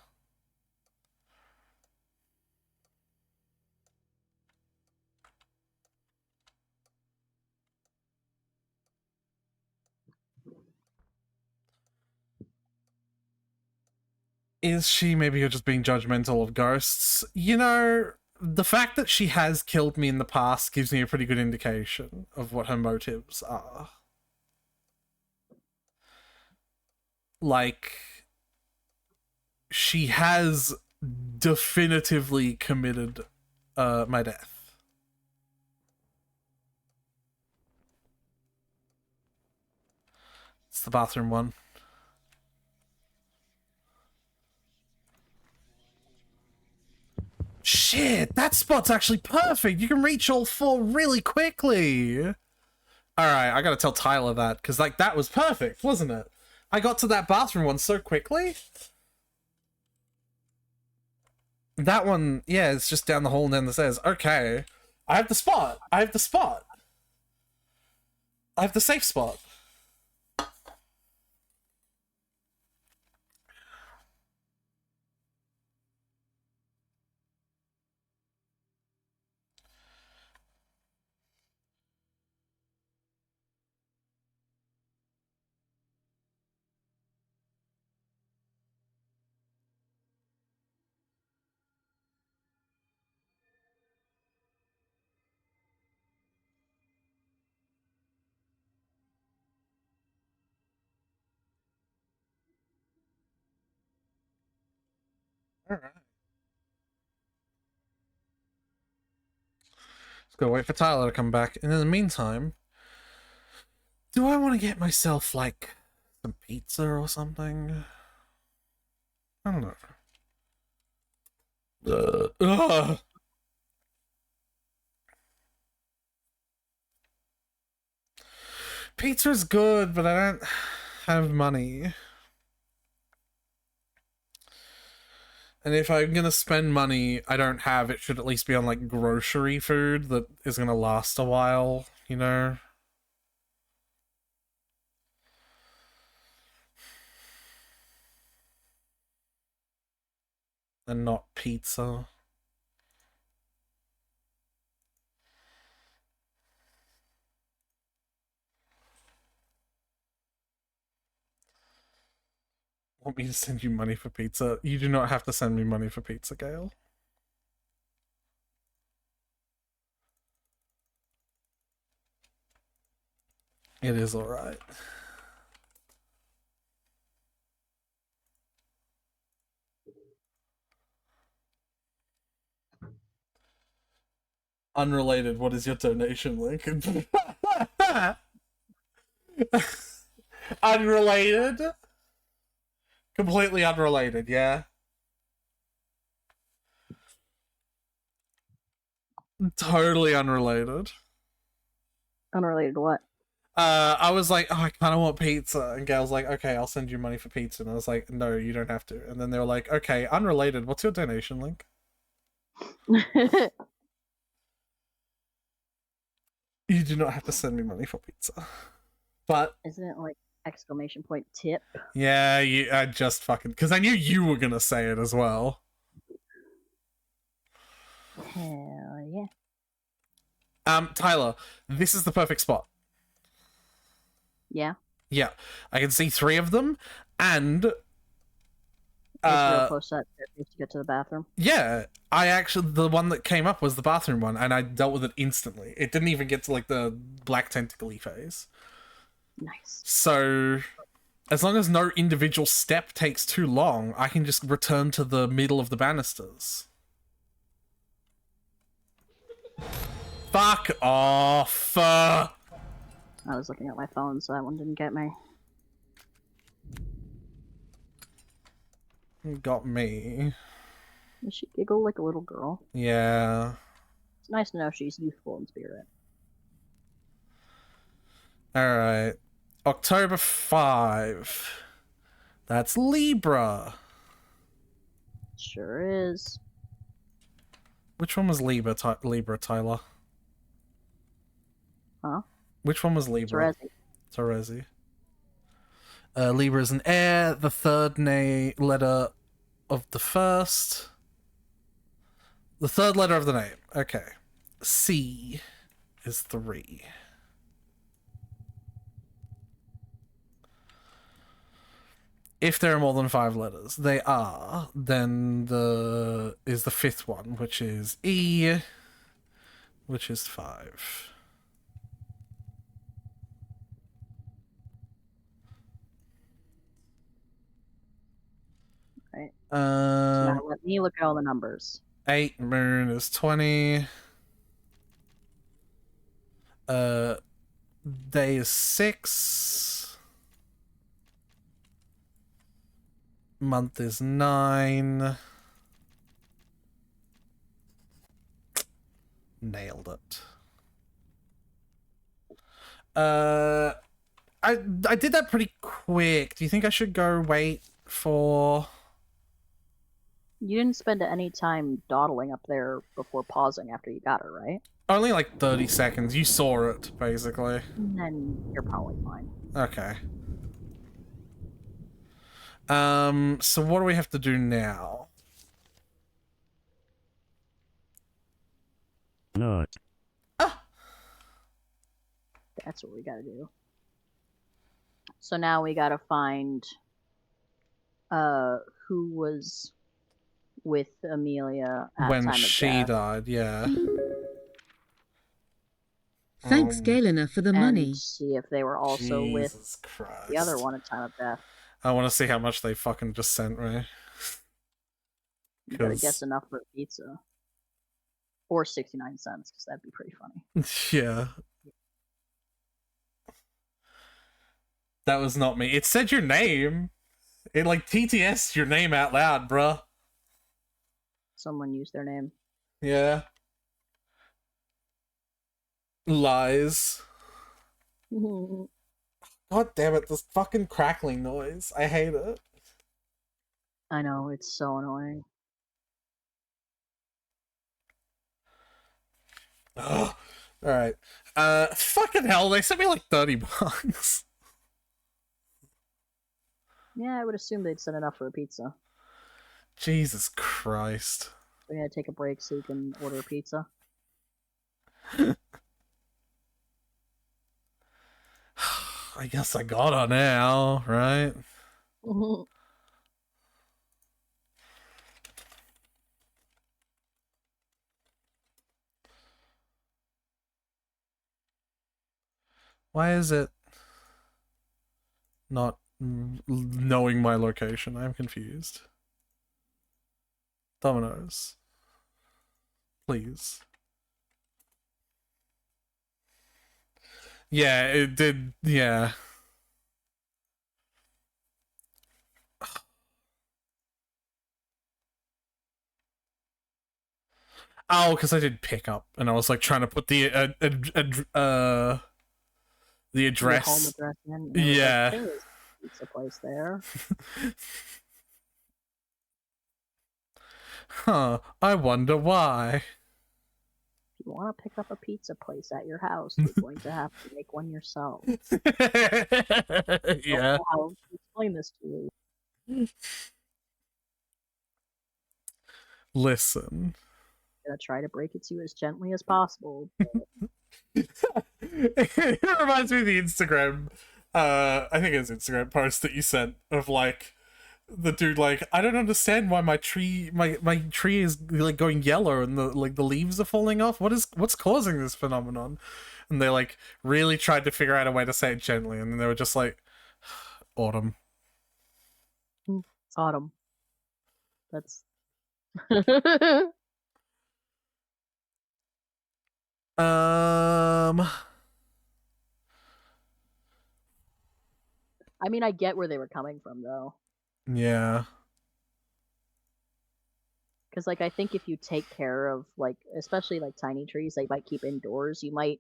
Is she maybe you're just being judgmental of ghosts? You know, the fact that she has killed me in the past gives me a pretty good indication of what her motives are. Like, she has definitively committed my death. It's the bathroom one. Shit, that spot's actually perfect. You can reach all 4 really quickly. Alright, I gotta tell Tyler that, because, like, that was perfect, wasn't it? I got to that bathroom one so quickly. That one, yeah, it's just down the hall and down the stairs. Okay. I have the spot. I have the spot. I have the safe spot. Alright. Let's go wait for Tyler to come back. And in the meantime, do I want to get myself, like, some pizza or something? I don't know. Pizza's good, but I don't have money. And if I'm gonna spend money I don't have, it should at least be on, like, grocery food that is gonna last a while, you know? And not pizza. Want me to send you money for pizza? You do not have to send me money for pizza, Gail. It is alright. Unrelated, what is your donation link? Unrelated? Completely unrelated, yeah? Totally unrelated. Unrelated to what? I was like, oh, I kind of want pizza. And Gail's like, okay, I'll send you money for pizza. And I was like, no, you don't have to. And then they were like, okay, unrelated, what's your donation link? You do not have to send me money for pizza. But isn't it like exclamation point tip? Yeah, I just fucking... Because I knew you were going to say it as well. Hell yeah. Tyler, this is the perfect spot. Yeah? Yeah. I can see 3 of them, and... It's real close to get to the bathroom. Yeah, the one that came up was the bathroom one, and I dealt with it instantly. It didn't even get to, like, the black tentacle-y phase. Nice. So, as long as no individual step takes too long, I can just return to the middle of the banisters. Fuck off! I was looking at my phone, so that one didn't get me. Got me. Does she giggle like a little girl? Yeah. It's nice to know she's youthful in spirit. Alright. October 5. That's Libra. Sure is. Which one was Libra, Tyler? Huh? Which one was Libra? Terezi. Libra is an air, the third letter of the first. The third letter of the name. Okay. C is 3. If there are more than 5 letters, they are, then the 5th one, which is E, which is 5. Right. So now let me look at all the numbers. 8 moon is 20. Day is 6. Month is 9. Nailed it. I did that pretty quick. Do you think I should go wait for... You didn't spend any time dawdling up there before pausing after you got her, right? Only like 30 seconds. You saw it, basically. Then you're probably fine. Okay. So what do we have to do now? No. Ah! That's what we gotta do. So now we gotta find who was with Amelia at when time of she death. died, yeah. Thanks, Galena, for the and money. See if they were also Jesus with Christ. the other one at time of death. I want to see how much they fucking just sent me. You gotta guess enough for a pizza. Or 69 cents, because that'd be pretty funny. Yeah. That was not me. It said your name. It like TTS'd your name out loud, bruh. Someone used their name. Yeah. Lies. God damn it, this fucking crackling noise. I hate it. I know, it's so annoying. Ugh. Alright. Fucking hell, they sent me like $30. Yeah, I would assume they'd send enough for a pizza. Jesus Christ. We're gonna take a break so you can order a pizza. I guess I gotta now, right? Why is it not knowing my location? I'm confused. Domino's. Please. Yeah, it did. Yeah. Oh, because I did pick up, and I was like trying to put the address. Your home address in. Yeah. Like, there is a pizza place there. Huh. I wonder why. If you want to pick up a pizza place at your house, you're going to have to make one yourself. Yeah. I don't know how to explain this to you. Listen. I'm gonna try to break it to you as gently as possible. It reminds me of the Instagram, I think it's Instagram post that you sent of like the dude like, I don't understand why my tree is like going yellow and the leaves are falling off. What's causing this phenomenon? And they like really tried to figure out a way to say it gently, and then they were just like, autumn. It's autumn. That's I mean, I get where they were coming from, though. Yeah. Because, like, I think if you take care of, like, especially, like, tiny trees that you might keep indoors, you might,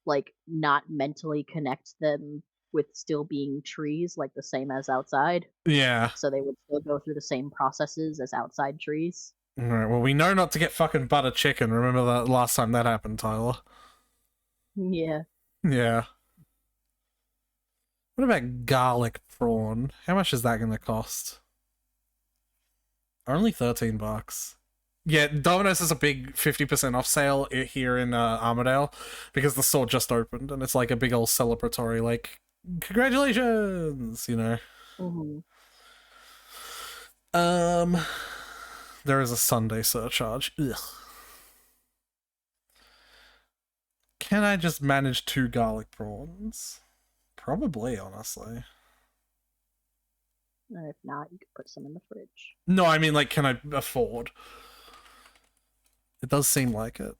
like, not mentally connect them with still being trees, like, the same as outside. Yeah. So they would still go through the same processes as outside trees. Alright, well, we know not to get fucking butter chicken. Remember that last time that happened, Tyler? Yeah. Yeah. What about garlic prawn? How much is that going to cost? Only $13. Yeah, Domino's has a big 50% off sale here in Armadale because the store just opened, and it's like a big old celebratory, like, congratulations, you know. There is a Sunday surcharge. Ugh. Can I just manage 2 garlic prawns? Probably, honestly. And if not, you could put some in the fridge. No, I mean, like, can I afford? It does seem like it.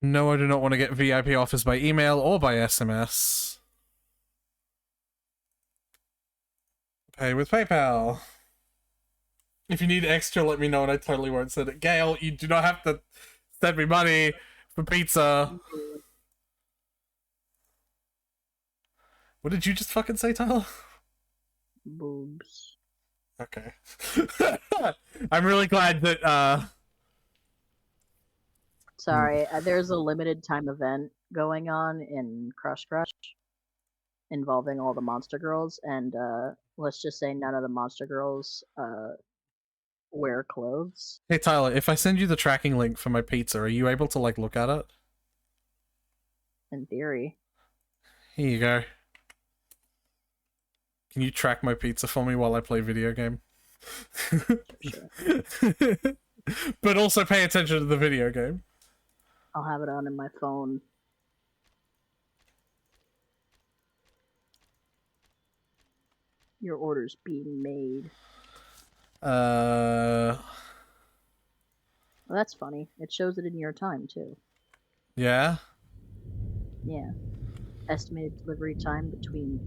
No, I do not want to get VIP offers by email or by SMS. Pay with PayPal. If you need extra, let me know and I totally won't send it. Gail, you do not have to send me money for pizza. What did you just fucking say, Tyler? Boobs. Okay. I'm really glad that, Sorry, there's a limited time event going on in Crush involving all the Monster Girls, and let's just say none of the Monster Girls wear clothes. Hey Tyler, if I send you the tracking link for my pizza, are you able to like look at it? In theory. Here you go. Can you track my pizza for me while I play video game? Sure. But also pay attention to the video game. I'll have it on in my phone. Your order's being made. Well, that's funny. It shows it in your time, too. Yeah? Yeah. Estimated delivery time between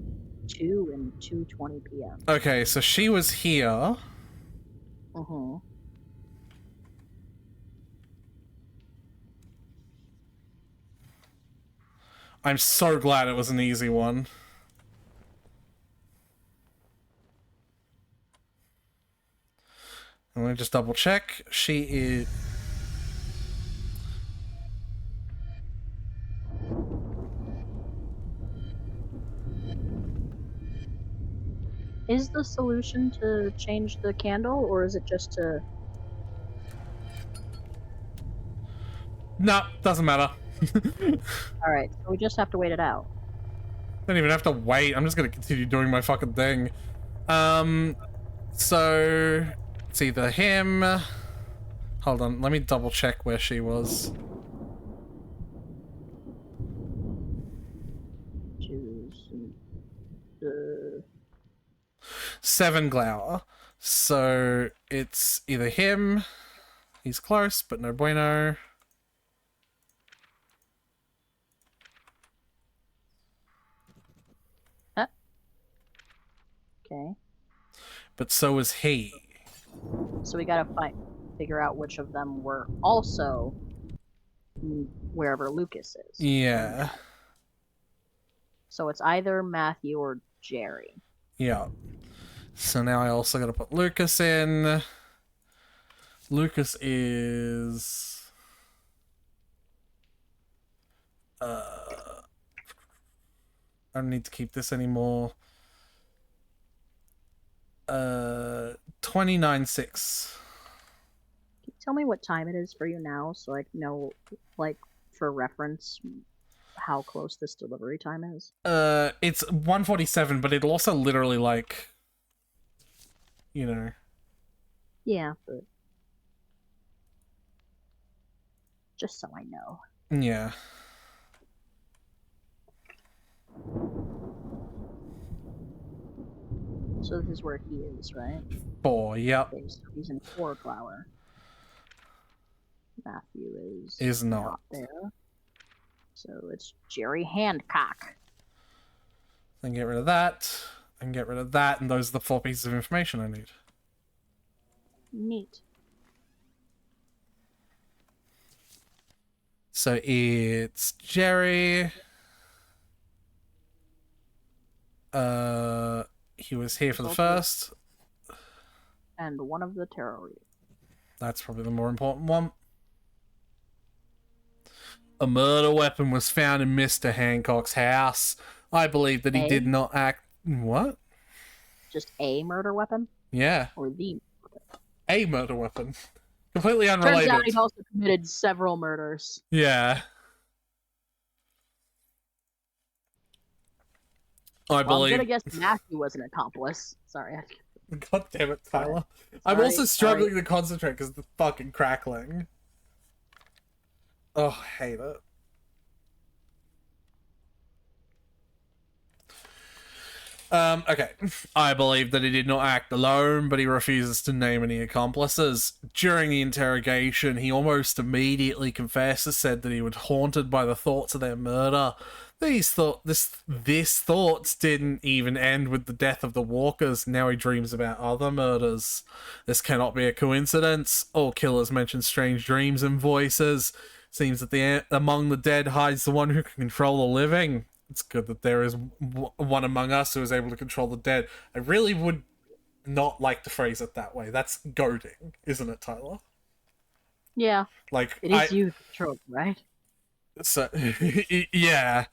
2 and 2:20 p.m. Okay, so she was here. Mm-hmm. I'm so glad it was an easy one. Let me just double check. She is... Is the solution to change the candle, or is it just to... No, doesn't matter. Alright, so we just have to wait it out. Don't even have to wait. I'm just gonna continue doing my fucking thing. So... It's either him... Hold on, let me double check where she was. Choose... 7 Glower. So it's either him... He's close, but no bueno. Okay. But so is he. So we gotta figure out which of them were also wherever Lucas is. Yeah. So it's either Matthew or Jerry. Yeah. So now I also gotta put Lucas in. Lucas is... I don't need to keep this anymore. 29-6. Can you tell me what time it is for you now so I know, like, for reference, how close this delivery time is? It's 1:47, but it'll also literally, like... You know... Yeah, but... Just so I know. Yeah. So this is where he is, right? 4, yep. Okay, so he's in 4 Glower. Matthew is not there. So it's Jerry Hancock. Then get rid of that, and get rid of that, and those are the 4 pieces of information I need. Neat. So it's Jerry. He was here for the first. And one of the terror. That's probably the more important one. A murder weapon was found in Mr. Hancock's house. I believe that he did not act... What? Just a murder weapon? Yeah. Or the... A murder weapon. Completely unrelated. Turns out he's also committed several murders. Yeah. I believe... I'm gonna guess Matthew was an accomplice. Sorry. God damn it, Tyler. I'm also struggling to concentrate because of the fucking crackling. Oh, I hate it. Okay. I believe that he did not act alone, but he refuses to name any accomplices. During the interrogation, he almost immediately confesses, said that he was haunted by the thoughts of their murder. This thoughts didn't even end with the death of the Walkers. Now he dreams about other murders. This cannot be a coincidence. All killers mention strange dreams and voices. Seems that among the dead hides the one who can control the living. It's good that there is one among us who is able to control the dead. I really would not like to phrase it that way. That's goading, isn't it, Tyler? Yeah. Like it is you control, right? So yeah.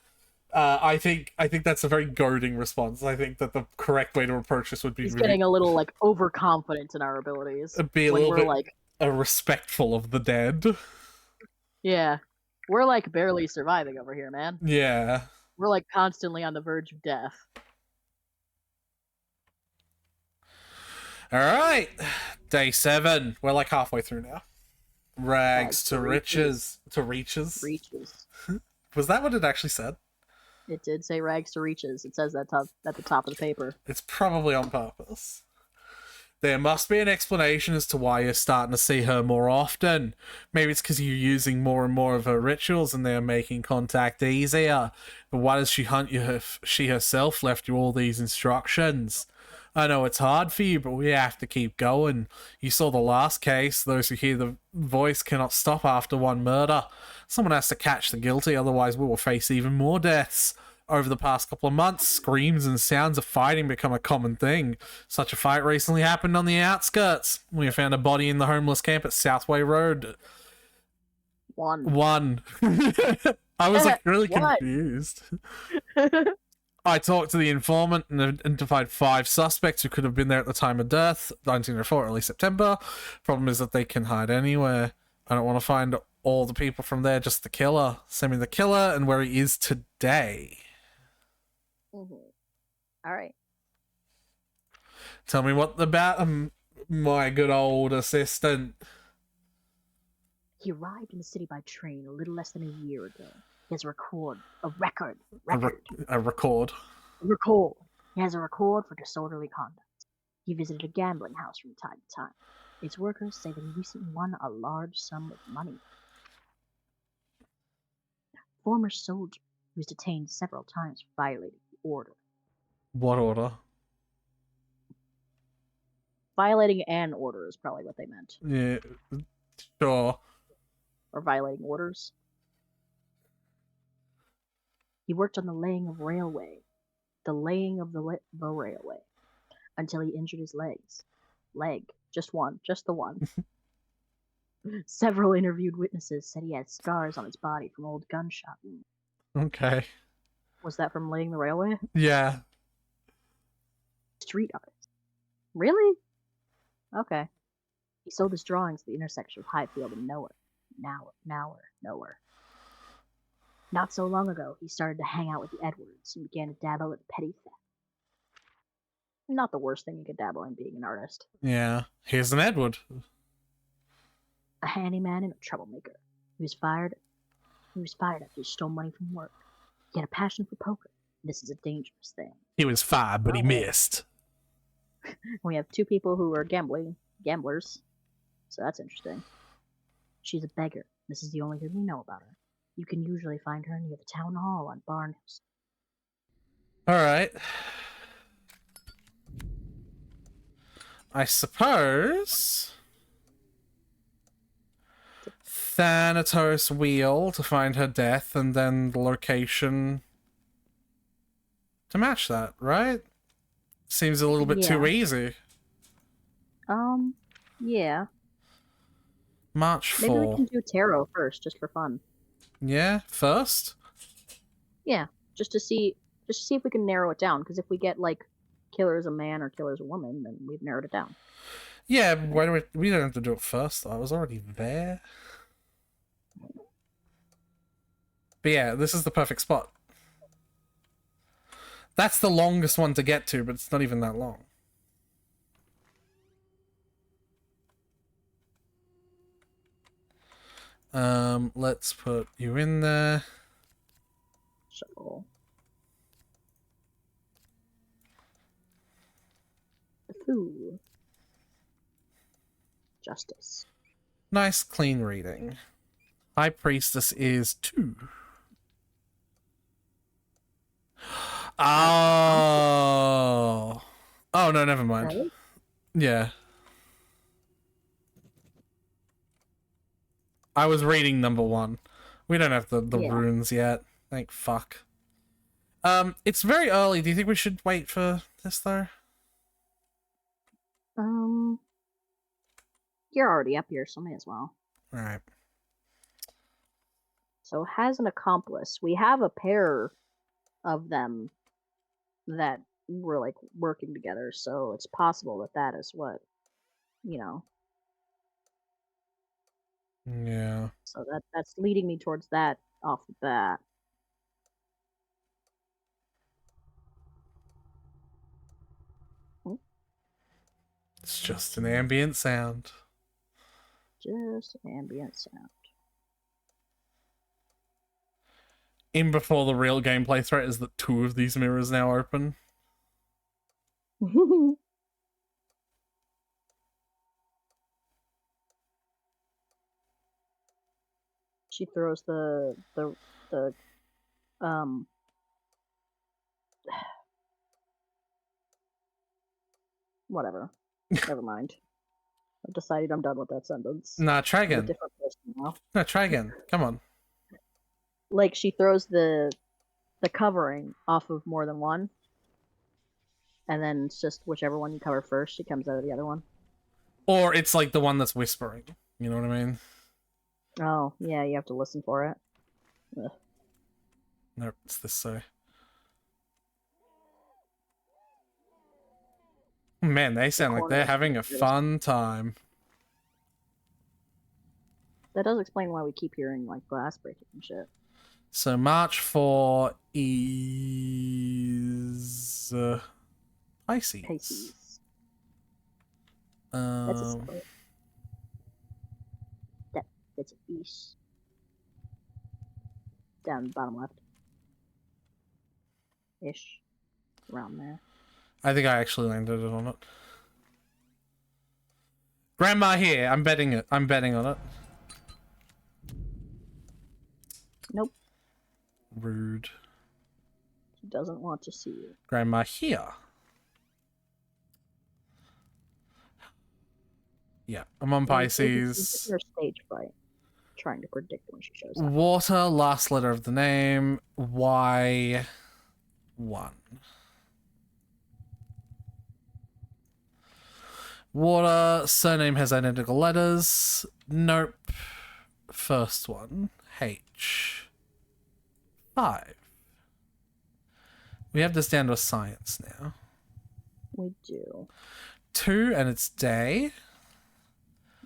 I think that's a very goading response. I think that the correct way to approach this would be... He's getting a little, like, overconfident in our abilities. Be a little bit like... respectful of the dead. Yeah. We're, like, barely surviving over here, man. Yeah. We're, like, constantly on the verge of death. Alright. Day 7. We're, like, halfway through now. Rags to riches. To reaches. Reaches. Was that what it actually said? It did say rags to reaches. It says that at the top of the paper. It's probably on purpose. There must be an explanation as to why you're starting to see her more often. Maybe it's because you're using more and more of her rituals and they're making contact easier. But why does she hunt you if she herself left you all these instructions? I know it's hard for you, but we have to keep going. You saw the last case. Those who hear the voice cannot stop after one murder. Someone has to catch the guilty, otherwise we will face even more deaths. Over the past couple of months, screams and sounds of fighting become a common thing. Such a fight recently happened on the outskirts. We found a body in the homeless camp at Southway Road. One. I was like really confused. I talked to the informant and identified 5 suspects who could have been there at the time of death, 1904, early September. Problem is that they can hide anywhere. I don't want to find all the people from there, just the killer. Send me the killer and where he is today. Mm-hmm. All right. Tell me what about my good old assistant. He arrived in the city by train a little less than a year ago. He has a record. A record. He has a record for disorderly conduct. He visited a gambling house from time to time. Its workers say that he recently won a large sum of money. Former soldier who was detained several times for violating the order. What order? Violating an order is probably what they meant. Yeah, sure. Or violating orders. He worked on the laying of the railway, until he injured his leg. Just the one. Several interviewed witnesses said he had scars on his body from old gunshot wounds. Okay. Was that from laying the railway? Yeah. Street artist. Really? Okay. He sold his drawings at the intersection of Highfield and Nowhere. Not so long ago, he started to hang out with the Edwards and began to dabble in petty theft. Not the worst thing you could dabble in being an artist. Yeah. Here's an Edward. A handyman and a troublemaker. He was fired after he stole money from work. He had a passion for poker. This is a dangerous thing. He was fired, but he missed. We have 2 people who are gamblers. So that's interesting. She's a beggar. This is the only thing we know about her. You can usually find her near the town hall on Barnhouse. Alright. I suppose Thanatos wheel to find her death and then the location to match that, right? Seems a little bit too easy. Yeah. March 4. Maybe we can do tarot first, just for fun. Yeah, first? Yeah, just to see if we can narrow it down, because if we get, like, killer's a man or killer's a woman, then we've narrowed it down. Yeah, why do we don't have to do it first, though. I was already there. But yeah, this is the perfect spot. That's the longest one to get to, but it's not even that long. Let's put you in there. Shuffle. Ooh. Justice. Nice, clean reading. High Priestess is 2. Oh. Oh, no, never mind. Right? Yeah. I was reading number 1. We don't have the runes yet. Thank fuck. It's very early. Do you think we should wait for this, though? You're already up here, so may as well. Alright. So, has an accomplice. We have a pair of them that were, like, working together, so it's possible that that is what, you know. Yeah. So that's leading me towards that off the bat. It's just an ambient sound. Just ambient sound. In before the real gameplay threat is that 2 of these mirrors now open. She throws the whatever. Never mind. I've decided I'm done with that sentence. Nah, try again. I'm a different person now. No, try again. Come on. Like, she throws the covering off of more than one, and then it's just whichever one you cover first, she comes out of the other one. Or it's like the one that's whispering. You know what I mean? Oh, yeah, you have to listen for it. Ugh. Nope, it's this way. Man, they sound like they're having a fun time. That does explain why we keep hearing, like, glass breaking and shit. So March 4 is... Pisces. Pisces. That's a split. That's a piece. Down the bottom left. Ish. Around there. I think I actually landed it on it. Grandma here. I'm betting it. I'm betting on it. Nope. Rude. She doesn't want to see you. Grandma here. Yeah, I'm on Pisces. Her stage fright. Trying to predict when she shows up. Water, last letter of the name. Y1. Water, surname has identical letters. Nope. First one. H. 5. We have this down to a science now. We do. 2, and it's day.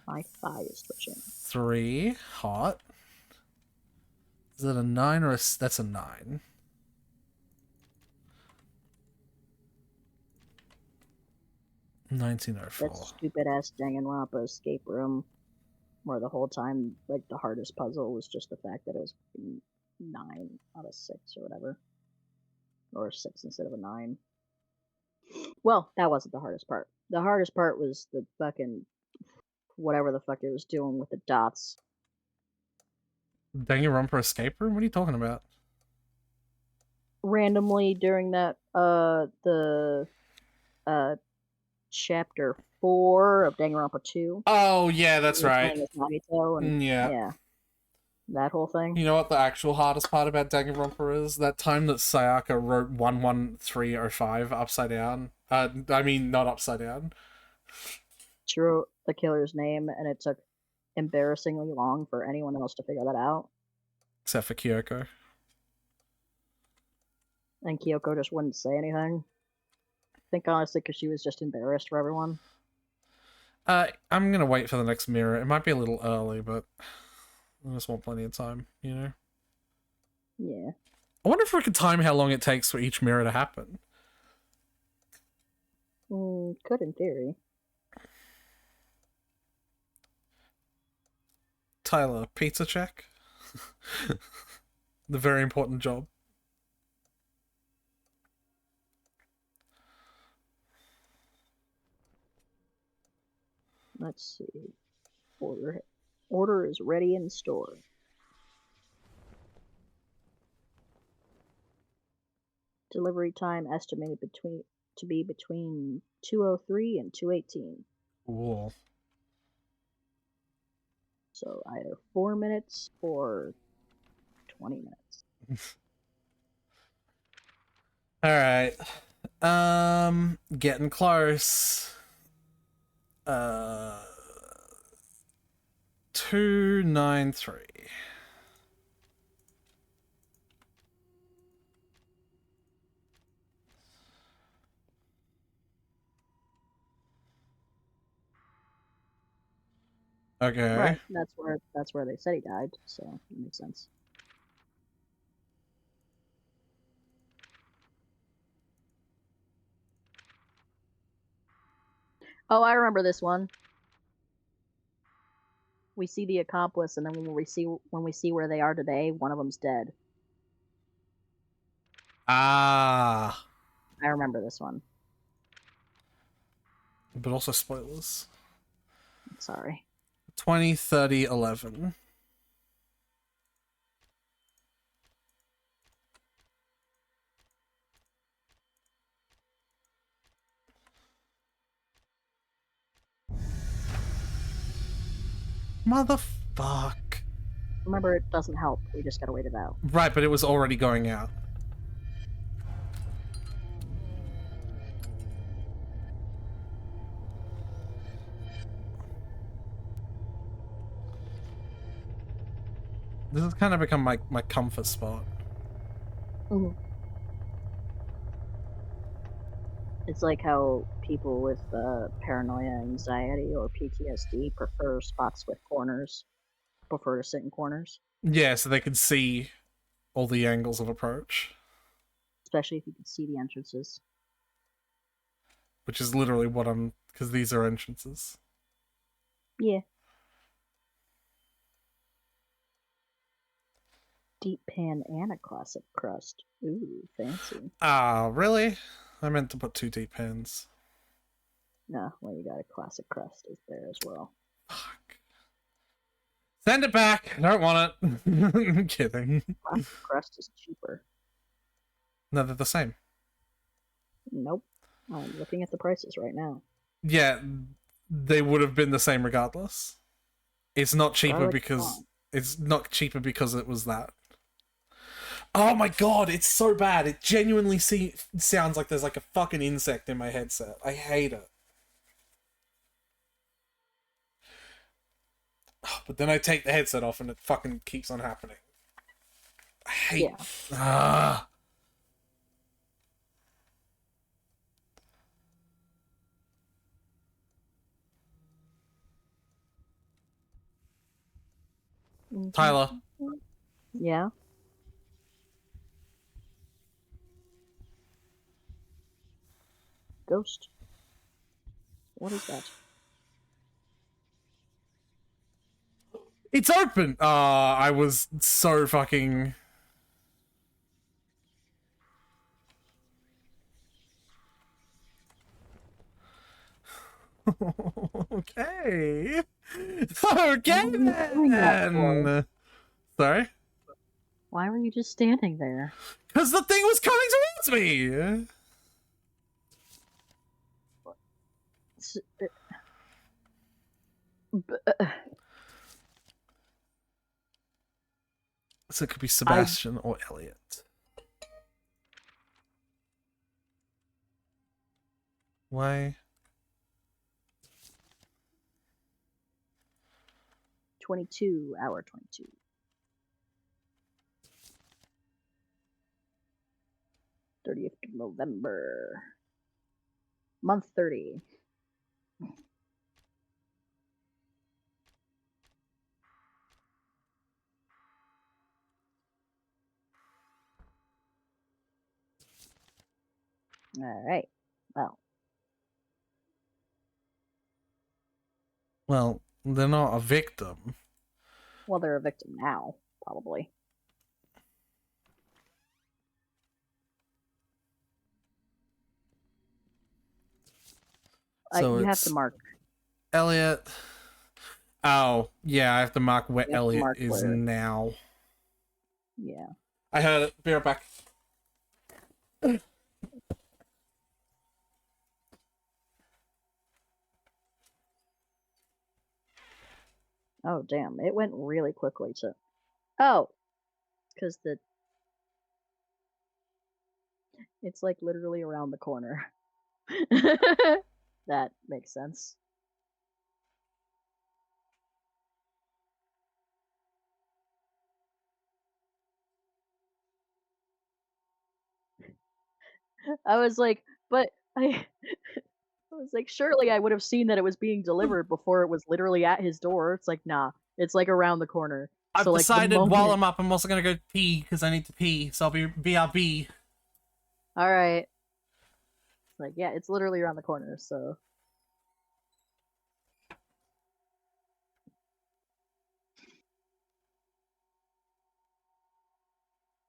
My thigh is twitching. 3, hot. Is it a 9 or a... That's a 9. $19.04. That stupid ass Danganronpa escape room, where the whole time, like, the hardest puzzle was just the fact that it was 9 out of 6 or whatever, or 6 instead of a 9. Well, that wasn't the hardest part. The hardest part was the fucking whatever the fuck it was doing with the dots. Danganronpa escape room? What are you talking about? Randomly during that chapter 4 of Danganronpa 2. Oh yeah, that's right. Yeah. That whole thing. You know what the actual hardest part about Danganronpa is? That time that Sayaka wrote 11305 upside down. I mean, not upside down. She wrote the killer's name, and it took embarrassingly long for anyone else to figure that out. Except for Kyoko. And Kyoko just wouldn't say anything. I think honestly because she was just embarrassed for everyone. I'm gonna wait for the next mirror. It might be a little early, but I just want plenty of time, you know? Yeah. I wonder if we could time how long it takes for each mirror to happen. Could in theory. Tyler, pizza check? The very important job. Let's see. Order is ready in store. Delivery time estimated to be between 2:03 and 2:18. Cool. So either 4 minutes or 20 minutes. Alright. Getting close. 293. Okay. Right. That's where they said he died, so it makes sense. Oh, I remember this one. We see the accomplice, and then when we see where they are today, one of them's dead. Ah. I remember this one. But also spoilers. Sorry. 20, 30, 11. Motherfuck. Remember, it doesn't help. We just gotta wait it out. Right, but it was already going out. This has kind of become my comfort spot. Mm-hmm. It's like how people with paranoia, anxiety, or PTSD prefer spots with corners, prefer to sit in corners. Yeah, so they can see all the angles of approach. Especially if you can see the entrances. Which is literally what because these are entrances. Yeah. Deep pan and a classic crust. Ooh, fancy. Ah, really? I meant to put 2 deep pans. No, well, you got a classic crust is there as well. Fuck. Send it back! I don't want it. I'm kidding. Classic crust is cheaper. No, they're the same. Nope. I'm looking at the prices right now. Yeah, they would have been the same regardless. It's not cheaper because... It's not cheaper because it was that. Oh my god, it's so bad. It genuinely sounds like there's like a fucking insect in my headset. I hate it. But then I take the headset off and it fucking keeps on happening. I hate... Yeah. Ah. Tyler. Yeah? Ghost. What is that? It's open! I was so fucking... Okay. Okay then. Sorry? Why were you just standing there? Because the thing was coming towards me! So it could be Sebastian or Elliot. Why? 22, hour 22. 30th of November. Month 30. All right. Well, they're not a victim. Well, they're a victim now, probably. So you have to mark. Elliot. Oh, yeah, I have to mark where Elliot is now. Yeah. I heard it. Be right back. Oh, damn. It went really quickly, too. Oh! Because it's like literally around the corner. That makes sense. I was like, but I was like, surely I would have seen that it was being delivered before it was literally at his door. It's like, nah, it's like around the corner. I've so, like, decided while I'm up, I'm also gonna go pee because I need to pee. So I'll be BRB. All right. Like, yeah, it's literally around the corner. So.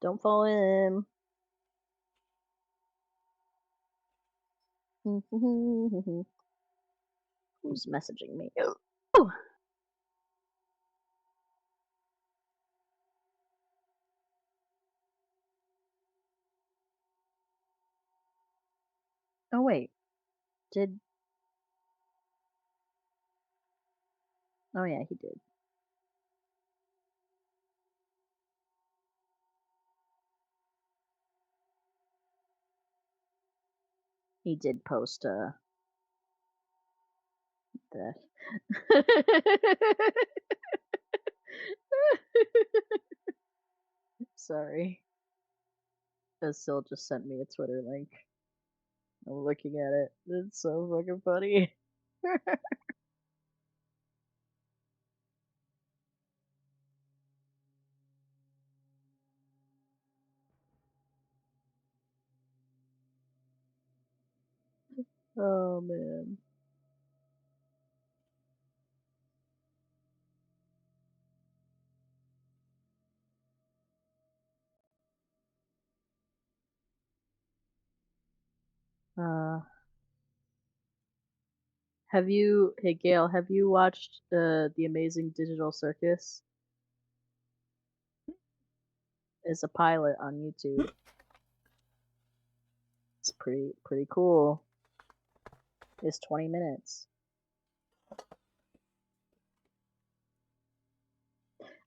Don't fall in. Who's messaging me? Oh. Oh wait. Oh yeah, he did. He did post that. Sorry. Sil just sent me a Twitter link. I'm looking at it. It's so fucking funny. Oh man. Hey Gail, have you watched The Amazing Digital Circus? It's a pilot on YouTube. It's pretty cool. It's 20 minutes.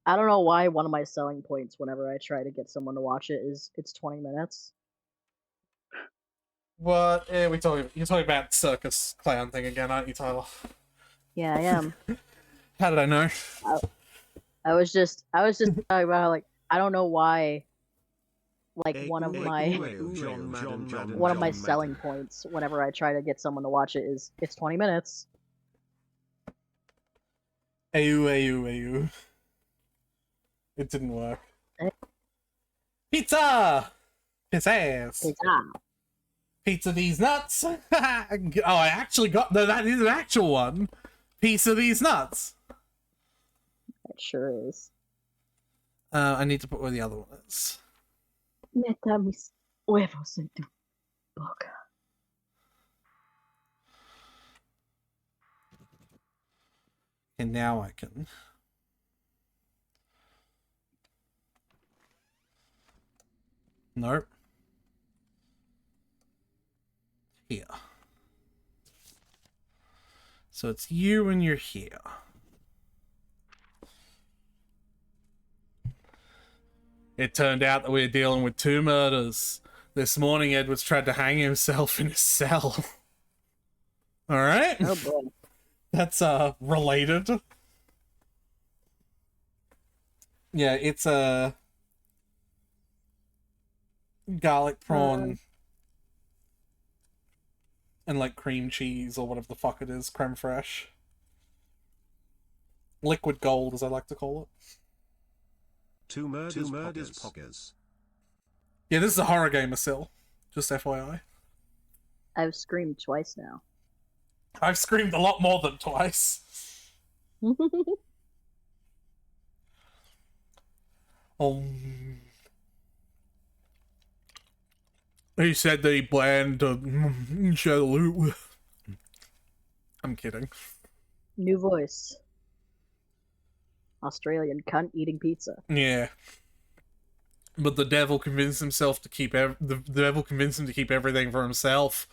I don't know why one of my selling points whenever I try to get someone to watch it is it's 20 minutes. What? You're talking about circus clown thing again, aren't you, Tyler? Yeah, I am. How did I know? I was just talking about how, like, I don't know why, like, one of my selling points whenever I try to get someone to watch it is it's 20 minutes. Ayu. It didn't work. Pizza! Pizza! Pizza these nuts! Oh, I actually got... No, that is an actual one! Pizza these nuts! It sure is. I need to put where the other one is. Meta mis huevos en tu boca. And now I can... Nope. Here. So it's you when you're here. It turned out that we were dealing with 2 murders. This morning, Edwards tried to hang himself in his cell. Alright? Oh boy. That's, related. Yeah, it's a... garlic prawn... and, like, cream cheese, or whatever the fuck it is. Creme fraiche. Liquid gold, as I like to call it. Two murders poggers. Yeah, this is a horror game, Asil. Just FYI. I've screamed twice now. I've screamed a lot more than twice. He said that he planned to share the loot. I'm kidding. New voice. Australian cunt eating pizza. Yeah. But the devil convinced himself to keep the devil convinced him to keep everything for himself.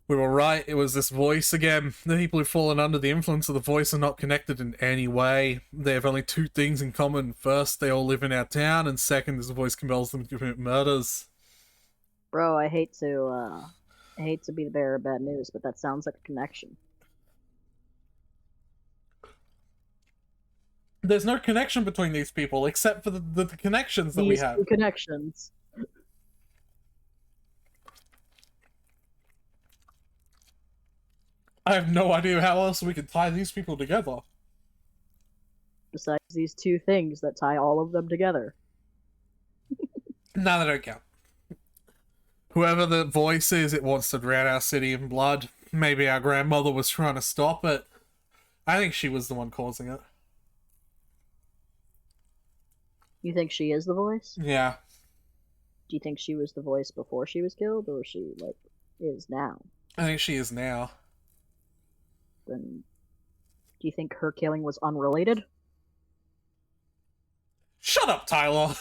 We were right, it was this voice again. The people who've fallen under the influence of the voice are not connected in any way. They have only 2 things in common. First, they all live in our town, and second, this voice compels them to commit murders. Bro, I hate to be the bearer of bad news, but that sounds like a connection. There's no connection between these people, except for the connections that we have. These 2 connections. I have no idea how else we could tie these people together. Besides these 2 things that tie all of them together. No, they don't count. Whoever the voice is, it wants to drown our city in blood. Maybe our grandmother was trying to stop it. I think she was the one causing it. You think she is the voice? Yeah. Do you think she was the voice before she was killed, or she, like, is now? I think she is now. Then, do you think her killing was unrelated? Shut up, Tyler!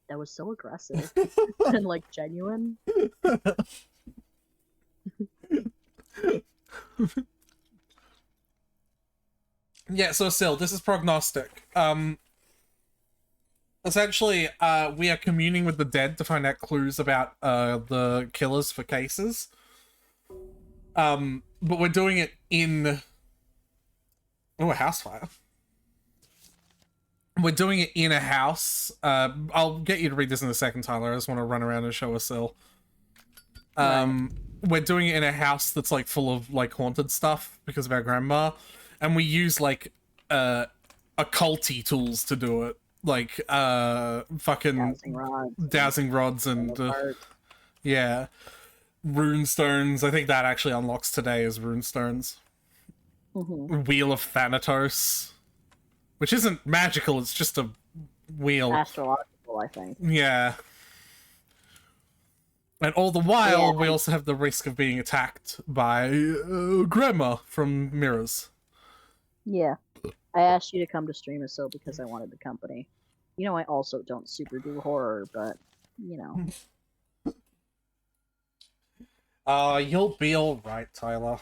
That was so aggressive. And, like, genuine. Yeah, so still, this is Prognostic. Essentially, we are communing with the dead to find out clues about the killers for cases. But we're doing it in... Oh, a house fire. We're doing it in a house. I'll get you to read this in a second, Tyler. I just want to run around and show a Sil. Right. We're doing it in a house that's like full of like haunted stuff because of our grandma, and we use like occulty tools to do it, like fucking dowsing rods and yeah, rune stones. I think that actually unlocks today as rune stones. Wheel of Thanatos, which isn't magical, it's just a wheel. Astrological, I think. Yeah. And all the while, we also have the risk of being attacked by Grandma from mirrors. Yeah. I asked you to come to stream so because I wanted the company. You know, I also don't super do horror, but, you know. You'll be alright, Tyler.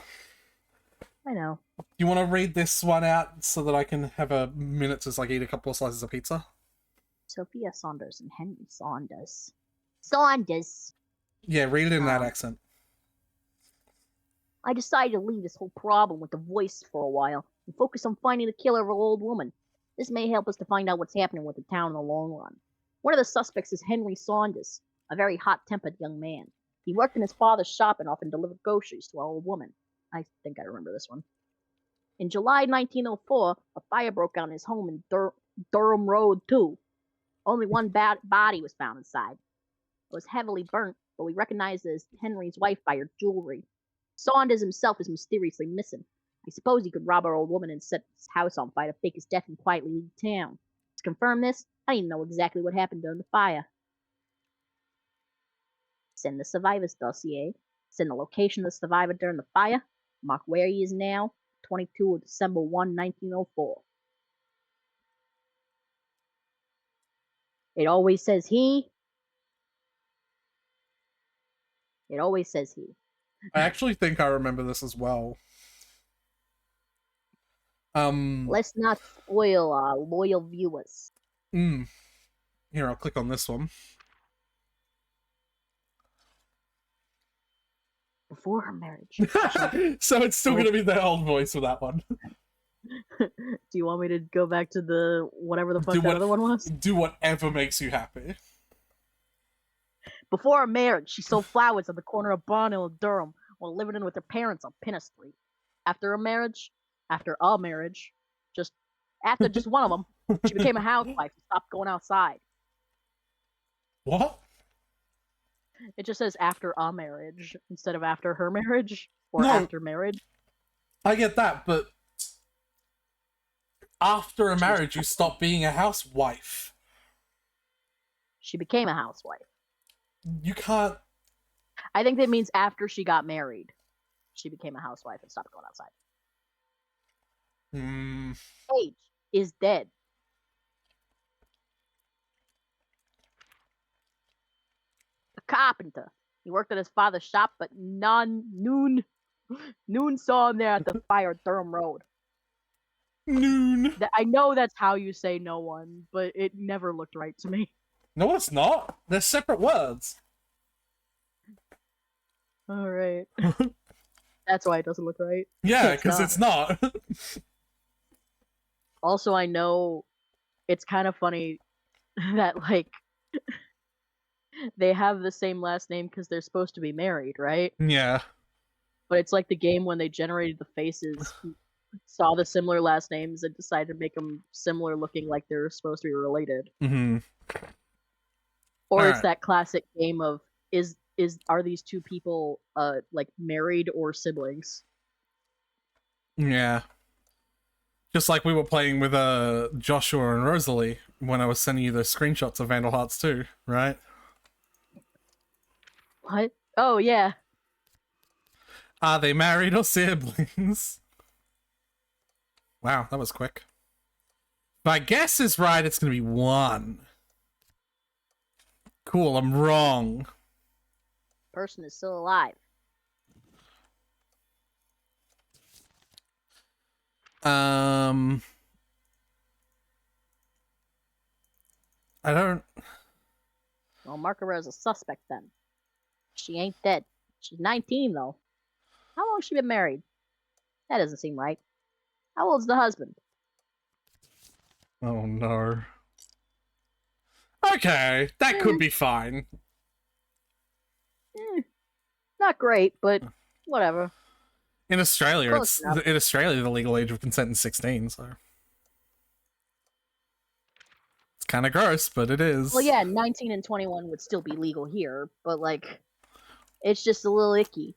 I know. You want to read this one out so that I can have a minute to like eat a couple of slices of pizza? Sophia Saunders and Henry Saunders. Saunders! Yeah, read it in that accent. I decided to leave this whole problem with the voice for a while and focus on finding the killer of an old woman. This may help us to find out what's happening with the town in the long run. One of the suspects is Henry Saunders, a very hot-tempered young man. He worked in his father's shop and often delivered groceries to our old woman. I think I remember this one. In July 1904, a fire broke out in his home in Durham Road 2. Only one body was found inside. It was heavily burnt, but we recognized it as Henry's wife by her jewelry. Saunders himself is mysteriously missing. I suppose he could rob our old woman and set his house on fire to fake his death and quietly leave town. To confirm this, I need to know exactly what happened during the fire. Send the survivor's dossier. Send the location of the survivor during the fire. Mark where he is now. 22 of December 1, 1904. It always says he. It always says he. I actually think I remember this as well. Let's not spoil our loyal viewers. Here, I'll click on this one. Before her marriage. So it's still going to be the old voice for that one. Do you want me to go back to the whatever the fuck that other one was? Do whatever makes you happy. Before her marriage, she sold flowers at the corner of Barnhill and Durham while living in with her parents on Pinner Street. After a marriage, just after just one of them, she became a housewife and stopped going outside. What? It just says after a marriage instead of after her marriage or No, after marriage. I get that, but after a marriage, you stop being a housewife. She became a housewife. You can't... I think that means after she got married, she became a housewife and stopped going outside. Paige is dead. A carpenter. He worked at his father's shop, but noon saw him there at the fire at Durham Road. Noon. I know that's how you say no one, but it never looked right to me. No, it's not. They're separate words. All right. That's why it doesn't look right. Yeah, because it's not. Also, I know it's kind of funny that, like, they have the same last name because they're supposed to be married, right? Yeah. But it's like the game when they generated the faces, saw the similar last names, and decided to make them similar looking like they're supposed to be related. Mm-hmm. Or it's that classic game of, are these two people, like, married or siblings? Yeah. Just like we were playing with Joshua and Rosalie when I was sending you those screenshots of Vandal Hearts 2, right? What? Oh, yeah. Are they married or siblings? Wow, that was quick. If my guess is right, it's going to be one. Cool, I'm wrong. Person is still alive. I I don't... Well, mark her as a suspect then. She ain't dead. She's 19, though. How long she been married? That doesn't seem right. How old's the husband? Oh, no. Okay, that could be fine. Not great, but whatever. In Australia, Close enough. the legal age of consent is 16, so... It's kind of gross, but it is. Well, yeah, 19 and 21 would still be legal here, but, like, it's just a little icky.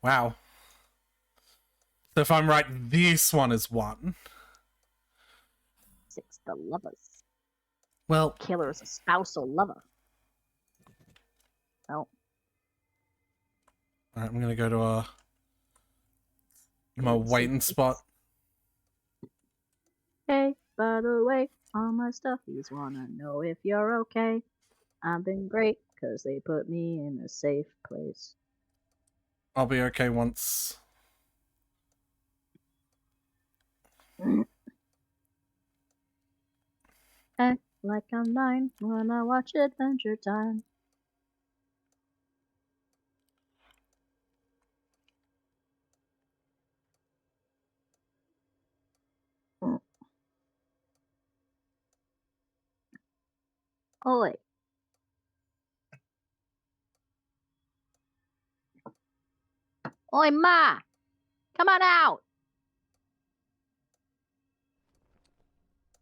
Wow. So if I'm right, this one is 1. 6, the lovers. Well... Killer is a spousal lover. Oh. Alright, I'm gonna go to my waiting spot. Hey, by the way, all my stuffies wanna know if you're okay. I've been great, 'cause they put me in a safe place. I'll be okay once. Act like I'm 9 when I watch Adventure Time. Oi. Oi, Ma! Come on out!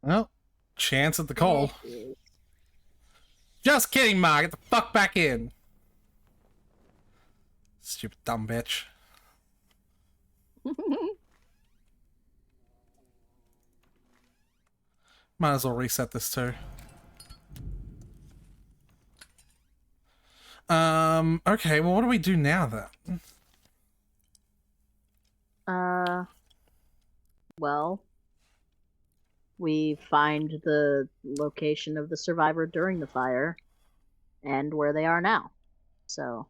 Well, chance at the call. Just kidding, Ma. Get the fuck back in. Stupid dumb bitch. Might as well reset this too. Okay, well, what do we do now then? Well, we find the location of the survivor during the fire and where they are now. So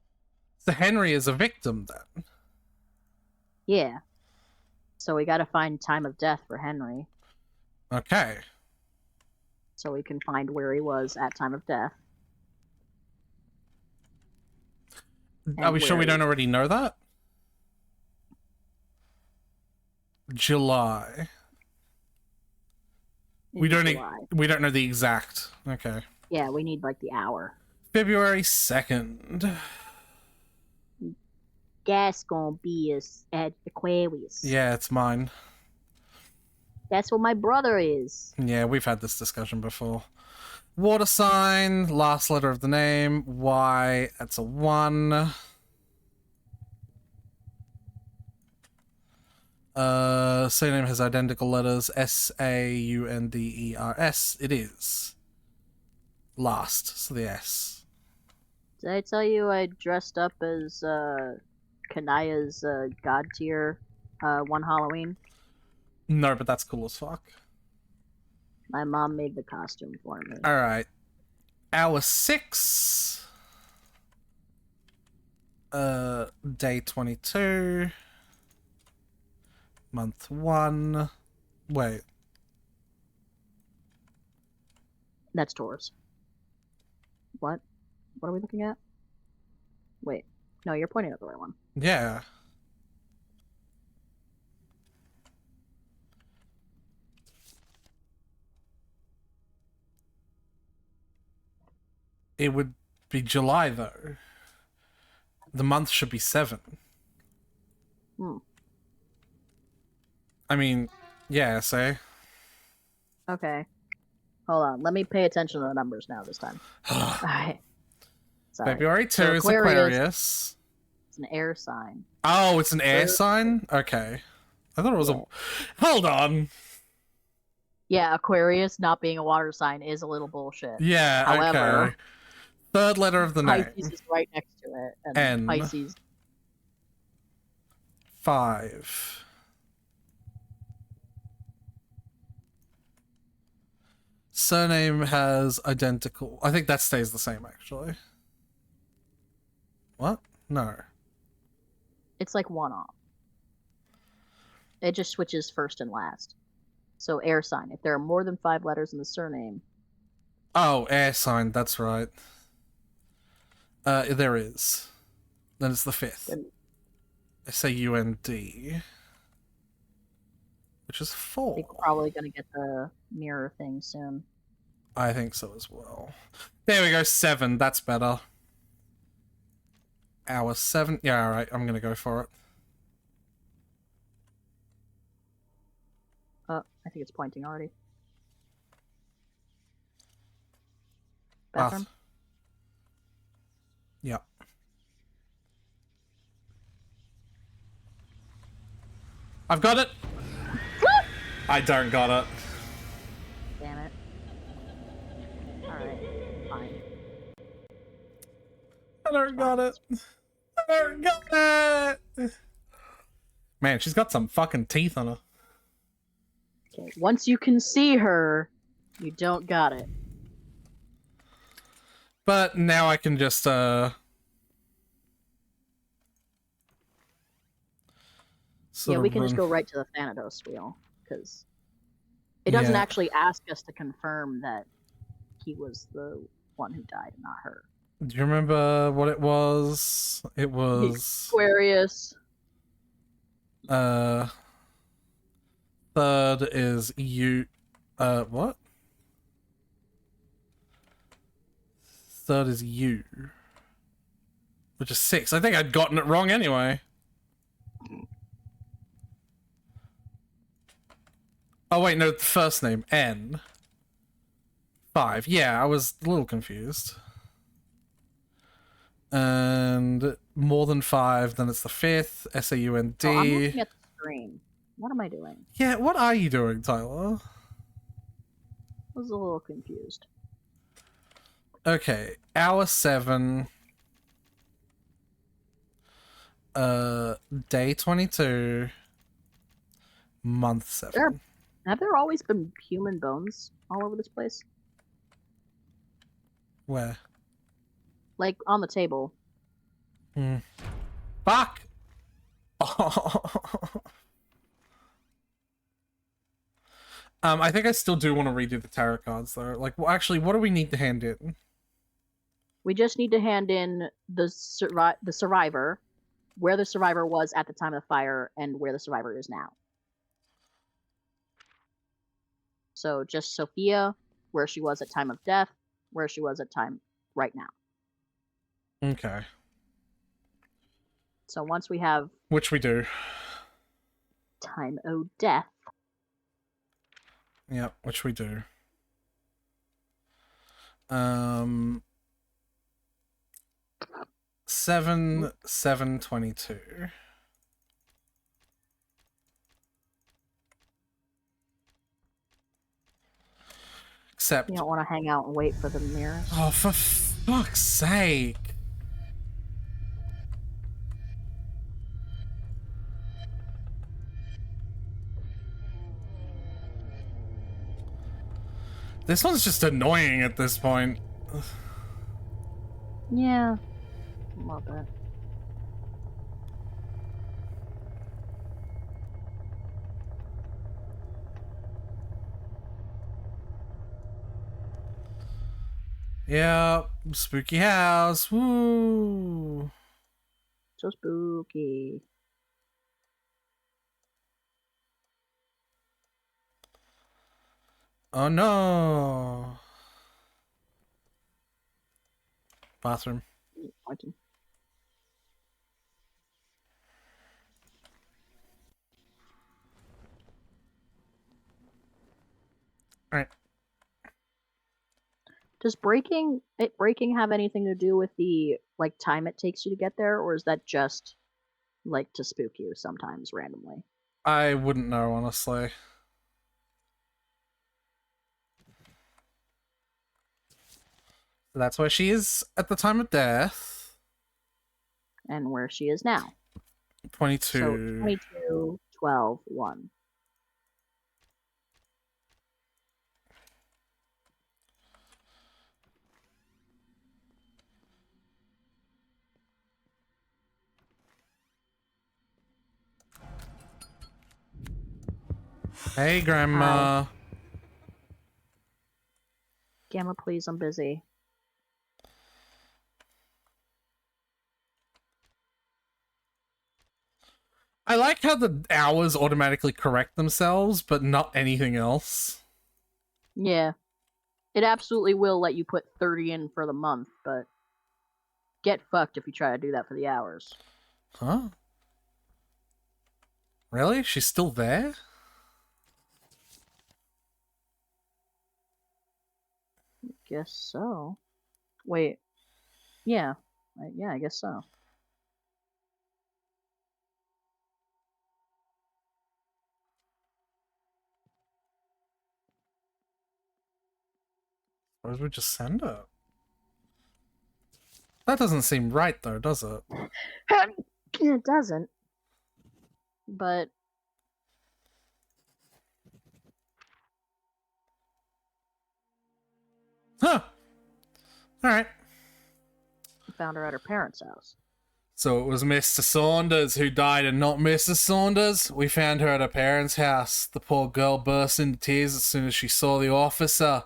Henry is a victim then. Yeah. So we gotta find time of death for Henry. Okay. So we can find where he was at time of death. Are we sure we don't already know that? July. We don't know the exact. Okay. Yeah, we need like the hour. February 2nd. That's gonna be at Aquarius. Yeah, it's mine. That's what my brother is. Yeah, we've had this discussion before. Water sign, last letter of the name, Y, that's a 1. Surname has identical letters, Saunders. It is. Last, so the S. Did I tell you I dressed up as Kanaya's god tier one Halloween? No, but that's cool as fuck. My mom made the costume for me. Alright. Hour 6. Day 22. Month 1. Wait. That's Taurus. What? What are we looking at? Wait. No, you're pointing at the right one. Yeah. It would be July, though. The month should be 7. I mean, yeah, say. Okay. Hold on. Let me pay attention to the numbers now this time. Alright. February 2 is Aquarius. It's an air sign. Oh, it's an air sign? Okay. I thought it was a... Hold on. Yeah, Aquarius not being a water sign is a little bullshit. Yeah, However, okay. Third letter of the name. Pisces is right next to it. And N. Pisces. 5. Surname has identical. I think that stays the same, actually. What? No. It's like one off. It just switches first and last. So air sign. If there are more than 5 letters in the surname, Oh, air sign, that's right. There is. Then it's the 5th. Good. SAUND. Which is 4. I think we're probably gonna get the mirror thing soon. I think so as well. There we go, 7. That's better. Hour 7. Yeah, alright, I'm gonna go for it. I think it's pointing already. Bath. Bathroom? Yeah. I've got it! I don't got it. Damn it. Alright, fine. I don't got it. I don't got it! Man, she's got some fucking teeth on her. Okay, once you can see her, you don't got it. But now I can just, Yeah, we can just go right to the Thanatos wheel, because it doesn't actually ask us to confirm that he was the one who died and not her. Do you remember what it was? It was... Aquarius. 3rd is you... what? 3rd is you. Which is 6. I think I'd gotten it wrong anyway. Oh wait, no, the first name, N. 5. Yeah, I was a little confused. And more than 5, then it's the 5th, SAUND. Oh, I'm looking at the screen. What am I doing? Yeah, what are you doing, Tyler? I was a little confused. Okay, hour 7. Day 22. Month 7. Have there always been human bones all over this place? Where? Like, on the table. Fuck! I think I still do want to redo the tarot cards, though. Like, well, actually, what do we need to hand in? We just need to hand in the survivor, where the survivor was at the time of the fire, and where the survivor is now. So just Sophia, where she was at time of death, where she was at time right now. Okay. So once we have... Which we do. Time o' death. Yeah, which we do. 7/7/22. Except you don't want to hang out and wait for the mirrors. Oh, for fuck's sake. This one's just annoying at this point. Yeah. A little bit. Yeah, spooky house. Woo. So spooky. Oh no. Bathroom. Pointing. Alright. Does breaking have anything to do with the like time it takes you to get there, or is that just like to spook you sometimes randomly? I wouldn't know, honestly. That's where she is at the time of death. And where she is now. 22. So 22, 12, 1. Hey, Grandma. Gamma, please, I'm busy. I like how the hours automatically correct themselves, but not anything else. Yeah. It absolutely will let you put 30 in for the month, but get fucked if you try to do that for the hours. Huh? Really? She's still there? Guess so. Wait. Yeah. Yeah, I guess so. Or did we just send her? That doesn't seem right, though, does it? It doesn't. But... Huh! Alright. Found her at her parents' house. So it was Mr. Saunders who died and not Mrs. Saunders? We found her at her parents' house. The poor girl burst into tears as soon as she saw the officer.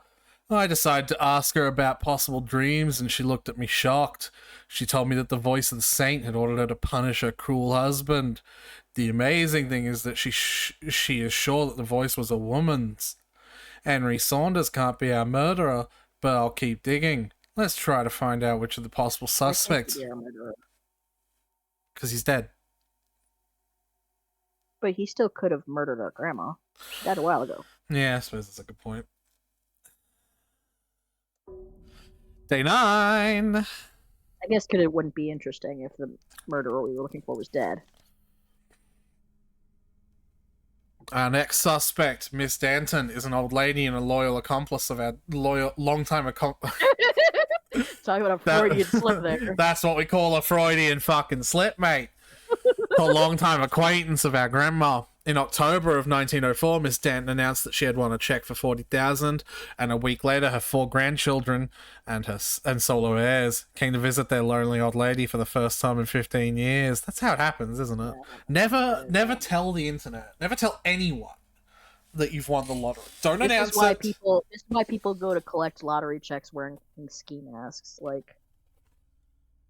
I decided to ask her about possible dreams, and she looked at me shocked. She told me that the voice of the saint had ordered her to punish her cruel husband. The amazing thing is that she is sure that the voice was a woman's. Henry Saunders can't be our murderer, but I'll keep digging. Let's try to find out which of the possible suspects. Because he's dead. But he still could have murdered our grandma. She died a while ago. Yeah, I suppose that's a good point. Day 9! I guess because it wouldn't be interesting if the murderer we were looking for was dead. Our next suspect, Miss Danton, is an old lady and a loyal accomplice of our long-time accomplice. Talk about a Freudian slip there. That's what we call a Freudian fucking slip, mate. A long-time acquaintance of our grandma. In October of 1904, Miss Danton announced that she had won a check for $40,000, and a week later, her 4 grandchildren and solo heirs came to visit their lonely old lady for the first time in 15 years. That's how it happens, isn't it? Never tell the internet. Never tell anyone that you've won the lottery. Don't announce it. This is why people go to collect lottery checks wearing ski masks. Like,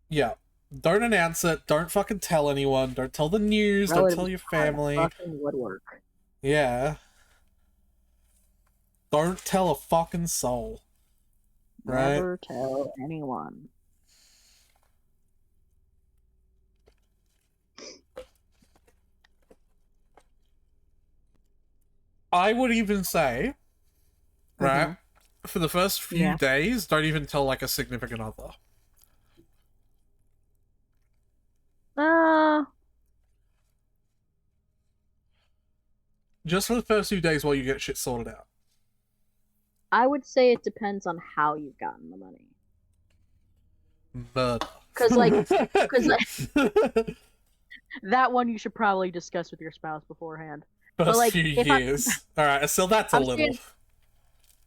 yeah. Don't announce it. Don't fucking tell anyone. Don't tell the news. Don't tell your family. Fucking woodwork. Yeah. Don't tell a fucking soul. Right? Never tell anyone. I would even say, right, for the first few days, don't even tell like a significant other. Just for the first few days while you get shit sorted out. I would say it depends on how you've gotten the money. Murder. Because that one you should probably discuss with your spouse beforehand. First few years. Alright, so that's a little.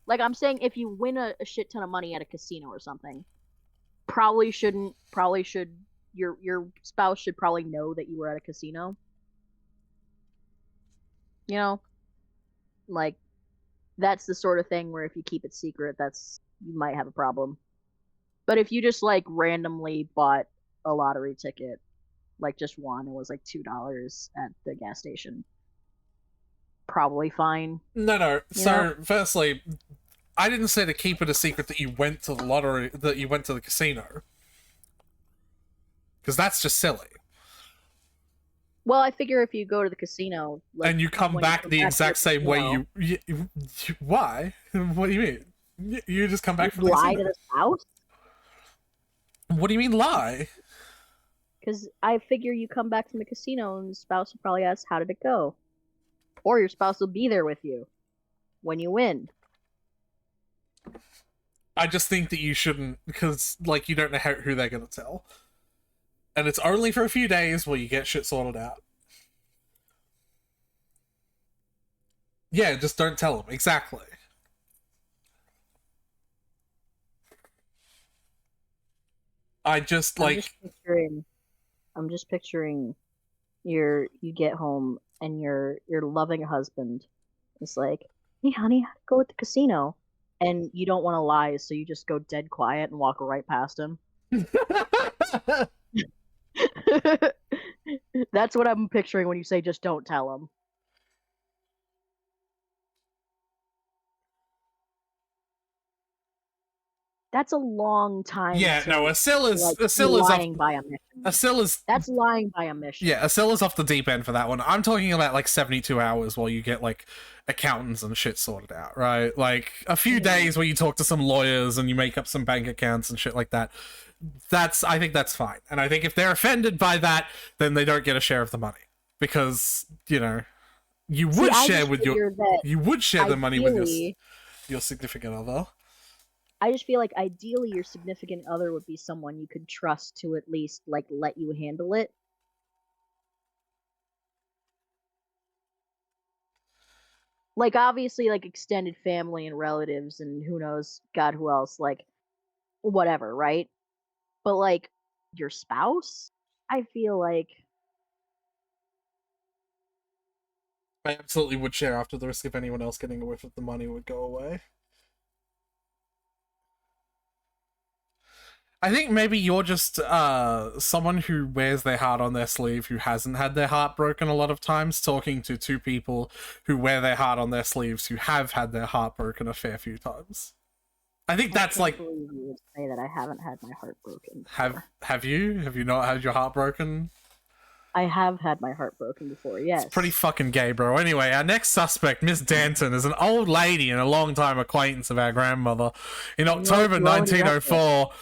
I'm saying if you win a shit ton of money at a casino or something, probably should your spouse should probably know that you were at a casino. You know? Like, that's the sort of thing where if you keep it secret, you might have a problem. But if you just like randomly bought a lottery ticket, like just one, it was like $2 at the gas station, probably fine. No. So, firstly, I didn't say to keep it a secret that you went to the casino. Because that's just silly. Well, I figure if you go to the casino... Like, and you come back the exact same way you why? What do you mean? You just come back from the casino? Lie to the spouse? What do you mean lie? Because I figure you come back from the casino and the spouse will probably ask, how did it go? Or your spouse will be there with you when you win. I just think that you shouldn't, because, like, you don't know who they're going to tell. And it's only for a few days while you get shit sorted out. Yeah, just don't tell them. Exactly. I'm just picturing you get home and your loving husband is like, hey honey, how'd it go at the casino? and you don't want to lie, so you just go dead quiet and walk right past him. That's what I'm picturing when you say just don't tell him. That's a long time. Yeah, no, Asilla's lying by omission. That's lying by omission. Yeah, Asilla's off the deep end for that one. I'm talking about like 72 hours while you get like accountants and shit sorted out, right? Like a few days where you talk to some lawyers and you make up some bank accounts and shit like that. I think that's fine. And I think if they're offended by that, then they don't get a share of the money. Because, you know, you would share the money with your significant other. I just feel like ideally your significant other would be someone you could trust to at least like let you handle it. Like obviously like extended family and relatives and who knows God who else, like whatever, right? But like your spouse, I feel like I absolutely would share after the risk of anyone else getting away with the money would go away. I think maybe you're just someone who wears their heart on their sleeve, who hasn't had their heart broken a lot of times, talking to two people who wear their heart on their sleeves, who have had their heart broken a fair few times. I think that's like. I believe you would say that I haven't had my heart broken. Have you? Have you not had your heart broken? I have had my heart broken before, yes. It's pretty fucking gay, bro. Anyway, our next suspect, Miss Danton, is an old lady and a long-time acquaintance of our grandmother. In October 1904...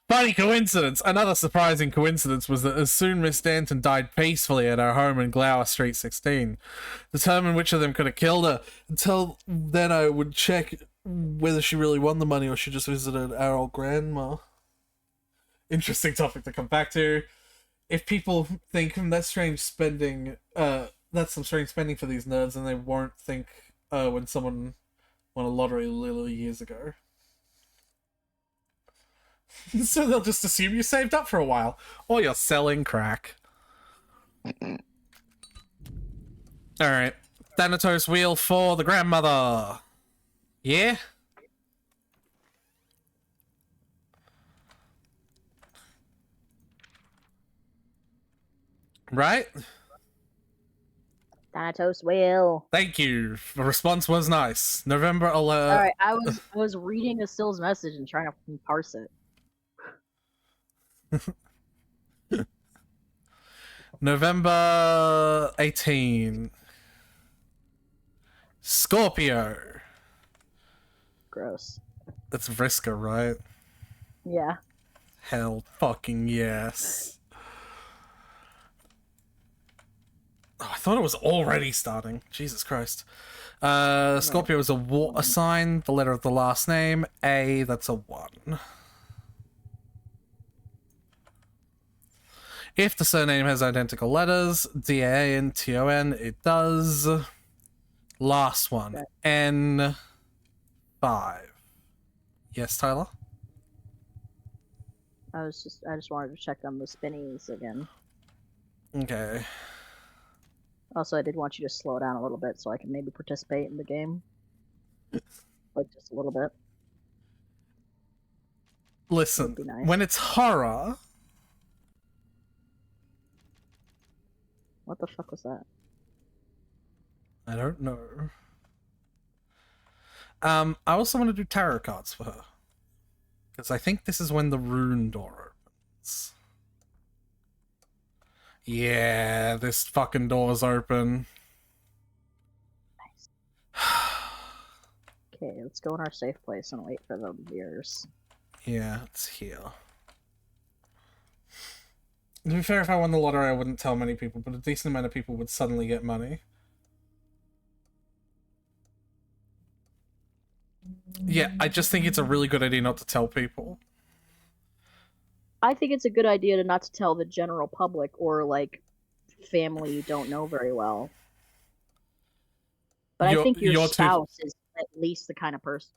Funny coincidence. Another surprising coincidence was that as soon Miss Danton died peacefully at her home in Glower Street 16. Determine which of them could have killed her. Until then I would check whether she really won the money or she just visited our old grandma. Interesting topic to come back to. If people think that's strange spending, that's some strange spending for these nerds, and they won't think when someone won a lottery literally years ago. So they'll just assume you saved up for a while, or you're selling crack. Alright. Thanatos wheel for the grandmother. Yeah? Right? Thanatos wheel. Thank you. The response was nice. November 11th. Alright, I was reading Asill's message and trying to parse it. November 18. Scorpio. Gross. That's Vriska, right? Yeah. Hell fucking yes. Oh, I thought it was already starting. Jesus Christ. Scorpio is a sign, the letter of the last name. A, that's a 1. If the surname has identical letters, D-A and T-O-N, it does. Last one, N5. Yes, Tyler? I just wanted to check on the spinnies again. Okay. Also, I did want you to slow down a little bit so I can maybe participate in the game. Like, just a little bit. Listen, nice. When it's horror... What the fuck was that? I don't know. I also want to do tarot cards for her. Because I think this is when the rune door opens. Yeah, this fucking door's open. Nice. Okay, let's go in our safe place and wait for the mirrors. Yeah, it's here. To be fair, if I won the lottery, I wouldn't tell many people, but a decent amount of people would suddenly get money. Yeah, I just think it's a really good idea not to tell people. I think it's a good idea not to tell the general public or, like, family you don't know very well. But I think your spouse is at least the kind of person...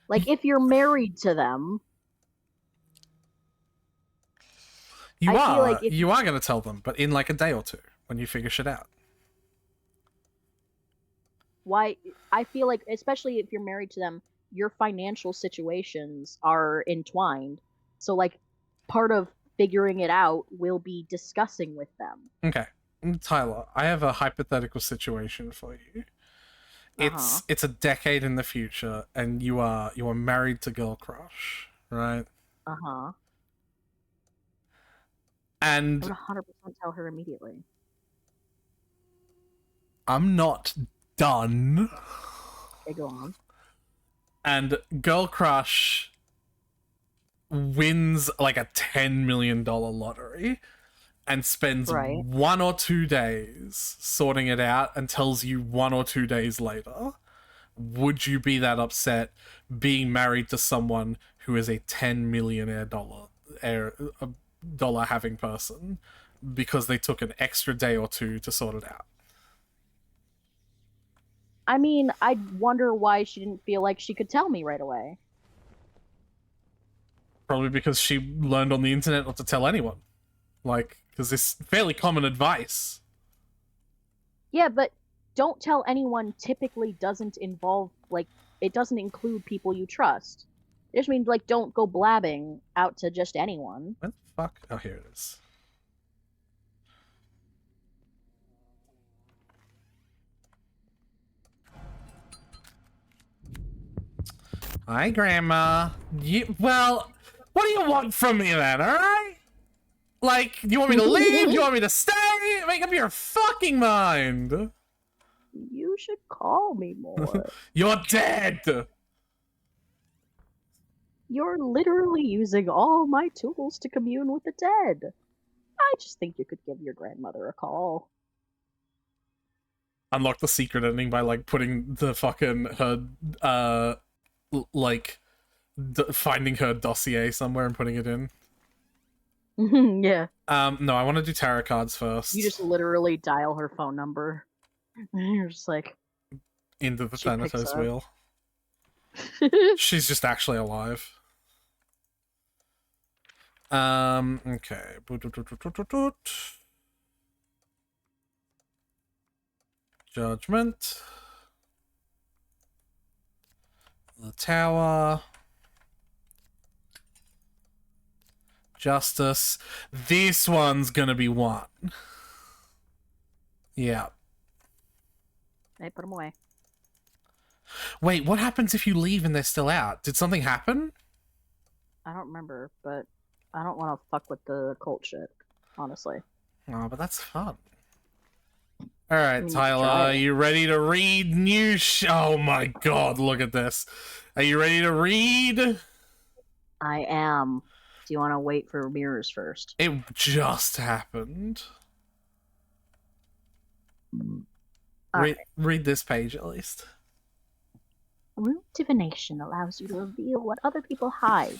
Like, if you're married to them... You are going to tell them, but in like a day or two, when you figure shit out. why I feel like, especially if you're married to them, your financial situations are entwined. So like part of figuring it out will be discussing with them. Okay. Tyler, I have a hypothetical situation for you. It's a decade in the future, and you are married to Girl Crush, right? I And would 100% tell her immediately. I'm not done. Okay, go on. And Girl Crush wins like a $10 million lottery and spends 1 or 2 days sorting it out and tells you 1 or 2 days later. Would you be that upset being married to someone who is a $10 million dollar having person because they took an extra day or two to sort it out? I mean, I'd wonder why she didn't feel like she could tell me right away. Probably because she learned on the internet not to tell anyone. Like, because it's fairly common advice. Yeah, but don't tell anyone typically doesn't involve, like, it doesn't include people you trust. It just means, like, don't go blabbing out to just anyone. What the fuck? Oh, here it is. Hi, Grandma. Well, what do you want from me then, alright? Like, do you want me to leave? Do you want me to stay? Make up your fucking mind. You should call me more. You're dead. You're literally using all my tools to commune with the dead. I just think you could give your grandmother a call. Unlock the secret ending by, like, putting the fucking her, like, finding her dossier somewhere and putting it in. Yeah. No, I want to do tarot cards first. You just literally dial her phone number. You're just like... Into the Thanatos wheel. She's just actually alive. Okay. Judgment. The Tower. Justice. This one's gonna be 1. Yeah. Hey, put them away. Wait, what happens if you leave and they're still out? Did something happen? I don't remember, but I don't want to fuck with the cult shit, honestly. Oh, but that's fun. Alright, Tyler, are you ready to read new oh my god, look at this. Are you ready to read? I am. Do you want to wait for mirrors first? It just happened. Read this page, at least. Root divination allows you to reveal what other people hide.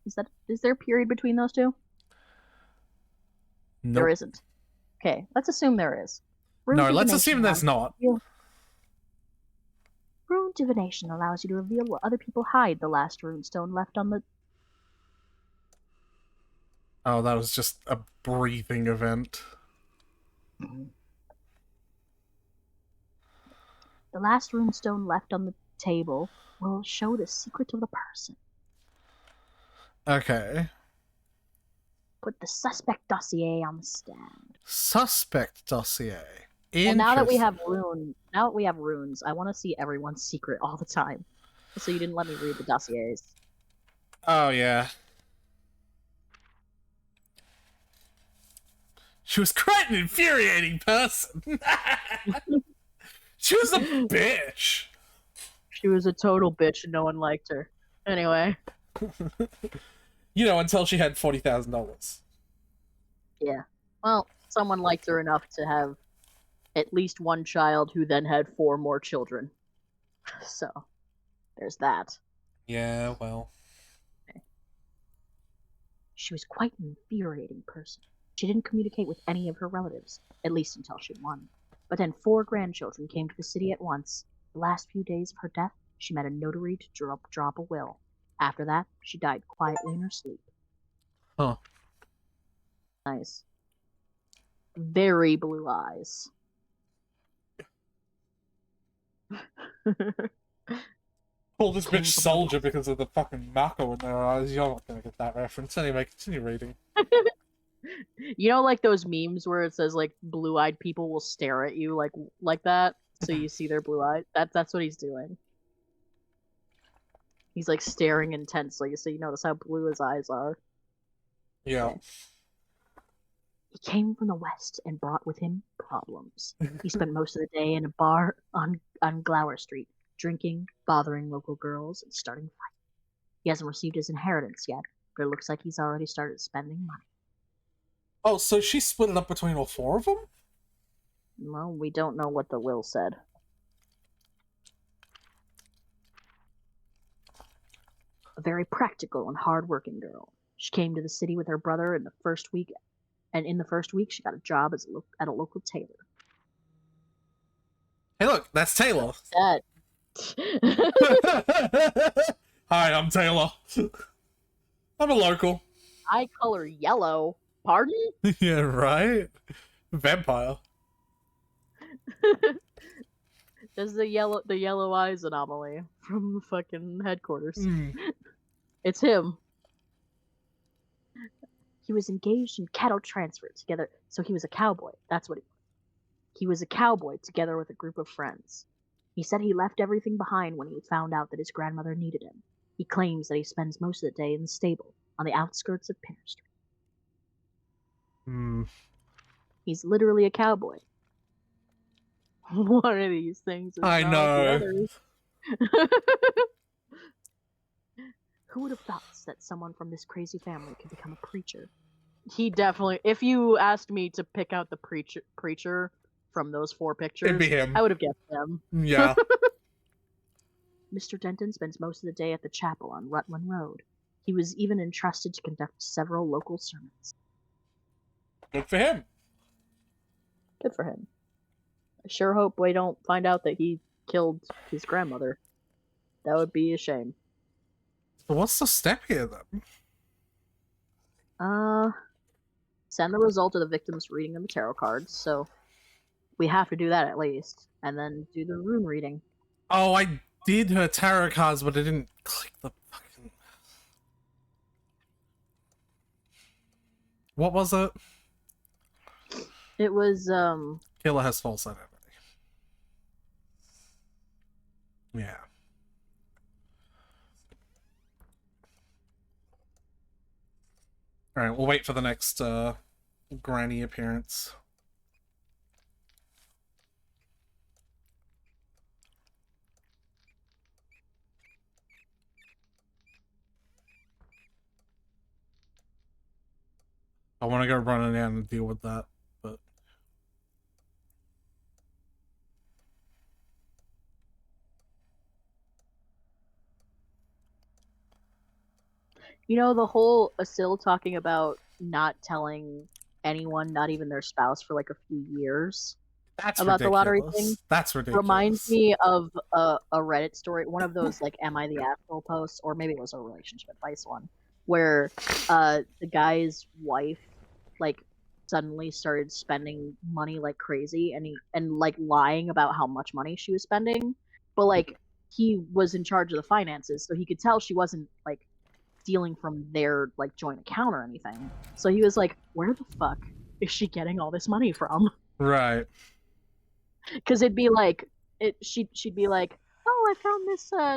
Is there a period between those two? Nope. There isn't. Okay, let's assume there is. No, let's assume there's not. Rune divination allows you to reveal what other people hide. The last runestone left on the... Oh, that was just a breathing event. The last runestone left on the table will show the secret of the person. Okay. Put the suspect dossier on the stand. Suspect dossier. Well, now that we have runes, I want to see everyone's secret all the time. So you didn't let me read the dossiers. Oh, yeah. She was quite an infuriating person. She was a bitch. She was a total bitch and no one liked her. Anyway. You know, until she had $40,000. Yeah. Well, someone liked her enough to have at least one child who then had 4 more children. So, there's that. Yeah, well. She was quite an infuriating person. She didn't communicate with any of her relatives, at least until she won. But then 4 grandchildren came to the city at once. The last few days of her death, she met a notary to drop a will. After that, she died quietly in her sleep. Huh. Nice. Very blue eyes. Call this bitch soldier because of the fucking Mako in their eyes. You're not gonna get that reference. Anyway, continue reading. You know, like those memes where it says like blue-eyed people will stare at you like that, so you see their blue eyes. That's what he's doing. He's like staring intensely, so you notice how blue his eyes are. Yeah. Okay. He came from the west and brought with him problems. He spent most of the day in a bar on Glower Street, drinking, bothering local girls, and starting fights. He hasn't received his inheritance yet, but it looks like he's already started spending money. Oh, so she split it up between all four of them? Well, we don't know what the will said. A very practical and hard-working girl. She came to the city with her brother in the first week, and in the first week she got a job at a local tailor. Hey, look, that's Taylor. That. Hi, I'm Taylor. I'm a local. Eye color yellow. Pardon? Yeah, right? Vampire. There's the yellow eyes anomaly from the fucking headquarters. It's him. He was engaged in cattle transfer together, so he was a cowboy. That's what he was. He was a cowboy together with a group of friends. He said he left everything behind when he found out that his grandmother needed him. He claims that he spends most of the day in the stable on the outskirts of Pinner Street. He's literally a cowboy. One of these things is I not know. the others. Who would have thought that someone from this crazy family could become a preacher? He definitely. If you asked me to pick out the preacher from those four pictures, it'd be him. I would have guessed him. Yeah. Mr. Denton spends most of the day at the chapel on Rutland Road. He was even entrusted to conduct several local sermons. Good for him. Good for him. I sure hope we don't find out that he killed his grandmother. That would be a shame. So what's the step here, then? Send the result of the victim's reading of the tarot cards, so we have to do that at least. And then do the rune reading. Oh, I did her tarot cards, but I didn't click the fucking... What was it? It was, Killer has false identity. Yeah. Alright, we'll wait for the next, granny appearance. I want to go running down and deal with that, but... You know, the whole Asil talking about not telling anyone, not even their spouse, for like a few years. That's about ridiculous. The lottery thing. That's ridiculous. Reminds me of a Reddit story, one of those like "Am I the Asshole" posts, or maybe it was a relationship advice one, where the guy's wife like suddenly started spending money like crazy, and like lying about how much money she was spending, but like he was in charge of the finances, so he could tell she wasn't like stealing from their like joint account or anything. So he was like, "Where the fuck is she getting all this money from?" Right. Because it'd be like, she'd be like, "Oh, I found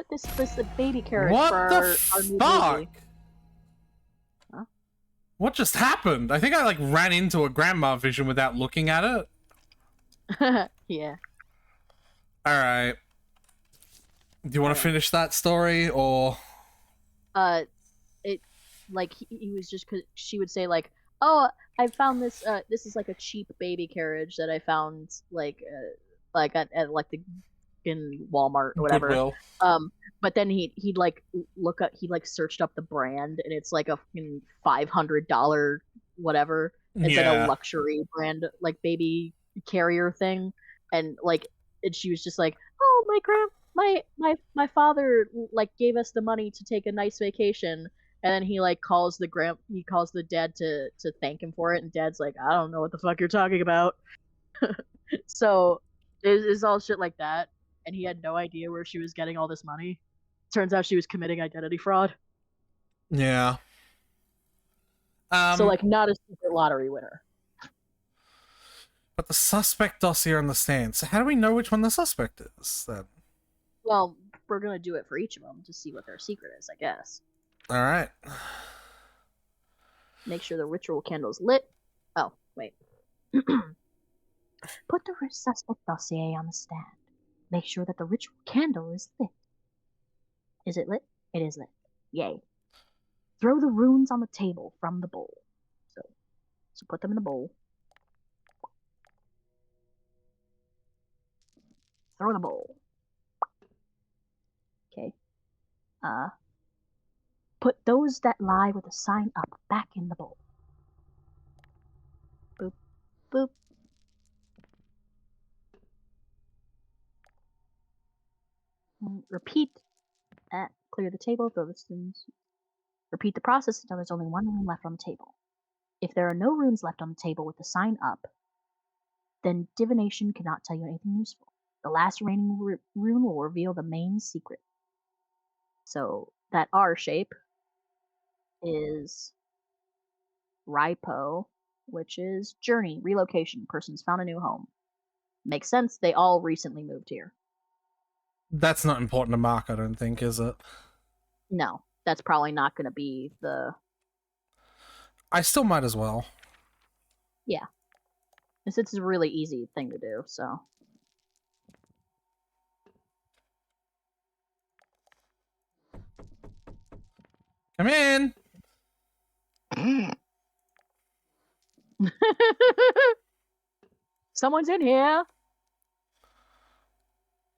this baby carriage what for the our new fuck? baby." Huh? What just happened? I think I like ran into a grandma vision without looking at it. Yeah. All right. Do you want to finish that story, or? It like he was just, cause she would say like, "Oh, I found this. This is like a cheap baby carriage that I found like at like the in Walmart or whatever." Goodwill. But then he'd like look up, he like searched up the brand, and it's like a $500 whatever. It's like a luxury brand like baby carrier thing, and like, and she was just like, "Oh, my father like gave us the money to take a nice vacation." And then he like calls the dad to thank him for it, and dad's like, "I don't know what the fuck you're talking about." So it's all shit like that. and he had no idea where she was getting all this money. Turns out she was committing identity fraud. Yeah. So, like, not a secret lottery winner. But the suspect dossier on the stand. So how do we know which one the suspect is, then? Well, we're gonna do it for each of them to see what their secret is, I guess. Alright. Make sure the ritual candle's lit. Oh, wait. Put the suspect dossier on the stand. Make sure that the ritual candle is lit. Is it lit? It is lit. Yay. Throw the runes on the table from the bowl. So put them in the bowl. Throw the bowl. Okay. Put those that lie with a sign up back in the bowl. Boop, boop. Repeat. Clear the table. Throw the stones. Repeat the process until there's only one rune left on the table. If there are no runes left on the table with the sign up, then divination cannot tell you anything useful. The last remaining rune will reveal the main secret. So that R shape is Ripo, which is journey, relocation, person's found a new home. Makes sense, they all recently moved here. That's not important to mark, I don't think, is it? No, that's probably not going to be the... I still might as well. Yeah. It's a really easy thing to do, so... Come in! Someone's in here!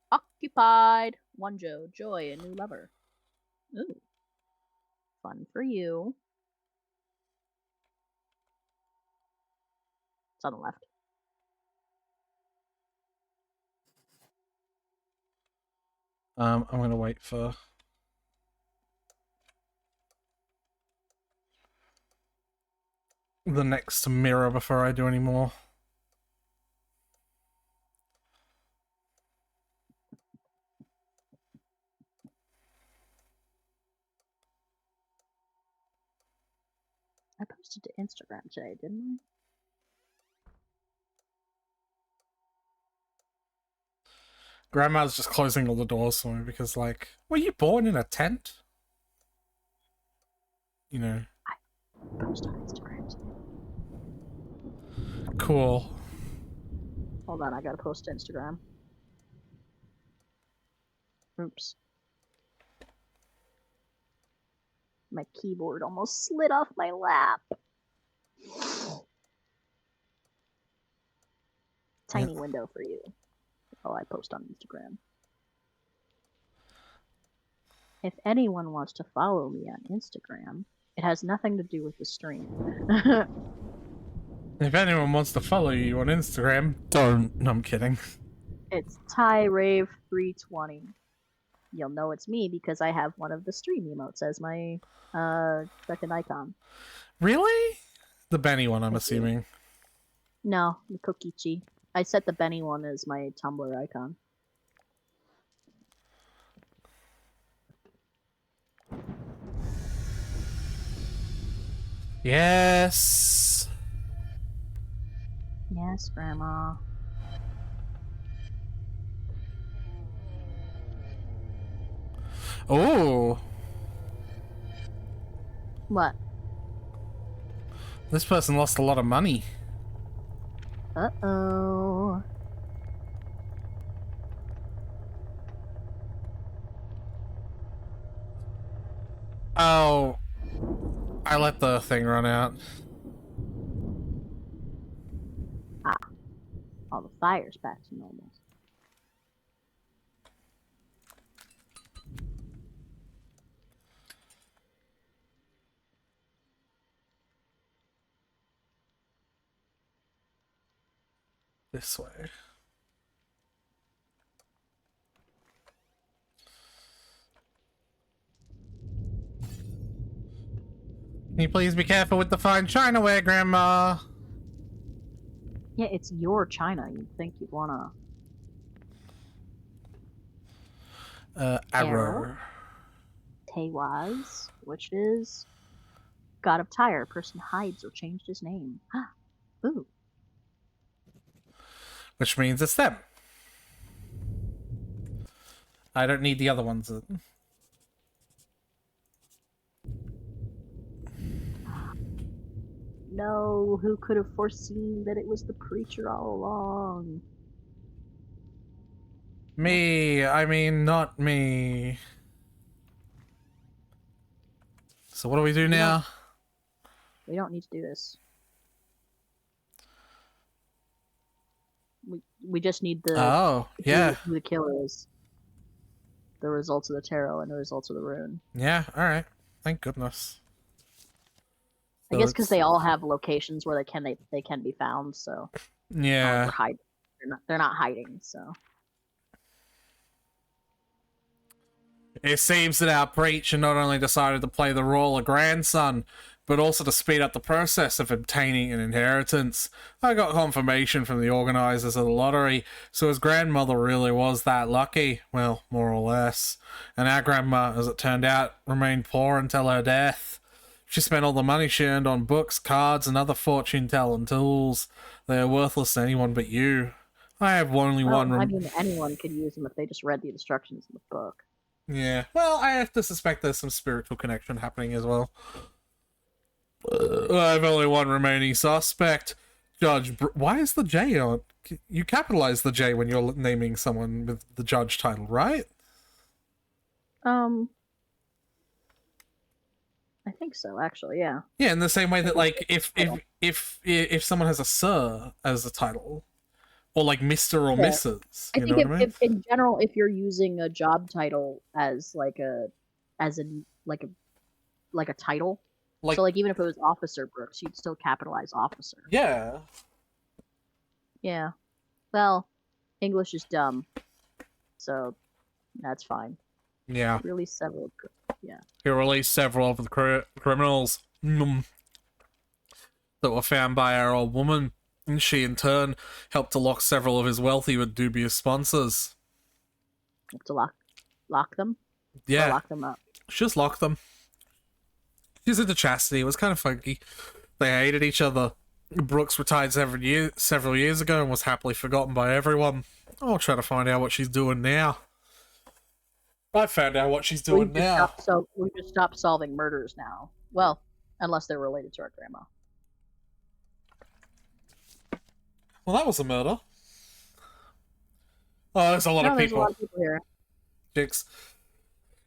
Occupied. One Joe. Joy, a new lover. Ooh. Fun for you. It's on the left. I'm gonna wait for... the next mirror before I do any more. I posted to Instagram today, didn't Grandma's just closing all the doors for me because, like, were you born in a tent? You know. I posted on Instagram today. Cool. Hold on, I gotta post to Instagram. Oops. My keyboard almost slid off my lap. Tiny window for you. Oh, I post on Instagram. If anyone wants to follow me on Instagram, it has nothing to do with the stream. If anyone wants to follow you on Instagram, don't. No, I'm kidding. It's TyRave320. You'll know it's me because I have one of the stream emotes as my second icon. Really? The Benny one, I'm assuming. No, the Kokichi. I set the Benny one as my Tumblr icon. Yes. Yes, Grandma. Oh. What? This person lost a lot of money. Uh-oh. Oh. I let the thing run out. Ah. All the fire's back to normal. This way. Can you please be careful with the fine chinaware, Grandma? Yeah, it's your China. You'd think you'd wanna... Arrow. Tewaz, which is god of Tyre. Person hides or changed his name. Ooh. Which means it's them. I don't need the other ones. No, who could have foreseen that it was the preacher all along? Me, I mean, not me. So what do we do now? We don't need to do this. We just need the who the killer is, the results of the tarot and the results of the rune. Yeah, all right. Thank goodness. I guess because they all have locations where they can be found. So yeah, they're not hiding. So it seems that our preacher not only decided to play the role of grandson, but also to speed up the process of obtaining an inheritance. I got confirmation from the organisers of the lottery, so his grandmother really was that lucky. Well, more or less. And our grandma, as it turned out, remained poor until her death. She spent all the money she earned on books, cards, and other fortune-telling tools. They are worthless to anyone but you. I have only one... I mean, anyone could use them if they just read the instructions in the book. Yeah, well, I have to suspect there's some spiritual connection happening as well. I have only one remaining suspect. Why is the J on? You capitalize the J when you're naming someone with the judge title, right? I think so, actually, yeah. Yeah, in the same way that, like, if someone has a Sir as a title, or like Mr. or Mrs. I think if in general, if you're using a job title as like a title, so like even if it was Officer Brooks, you'd still capitalize Officer. Yeah. Yeah. Well, English is dumb, so that's fine. Yeah. Release several. Yeah. He released several of the criminals that were found by our old woman, and she in turn helped to lock several of his wealthy but dubious sponsors. To lock them? Yeah. Or lock them up. Just lock them. She's into chastity. It was kind of funky. They hated each other. Brooks retired several years ago and was happily forgotten by everyone. I'll try to find out what she's doing now. I found out what she's doing now. So we just stopped solving murders now. Well, unless they're related to our grandma. Well, that was a murder. Oh, there's a lot of people. There's a lot of people here. Chicks.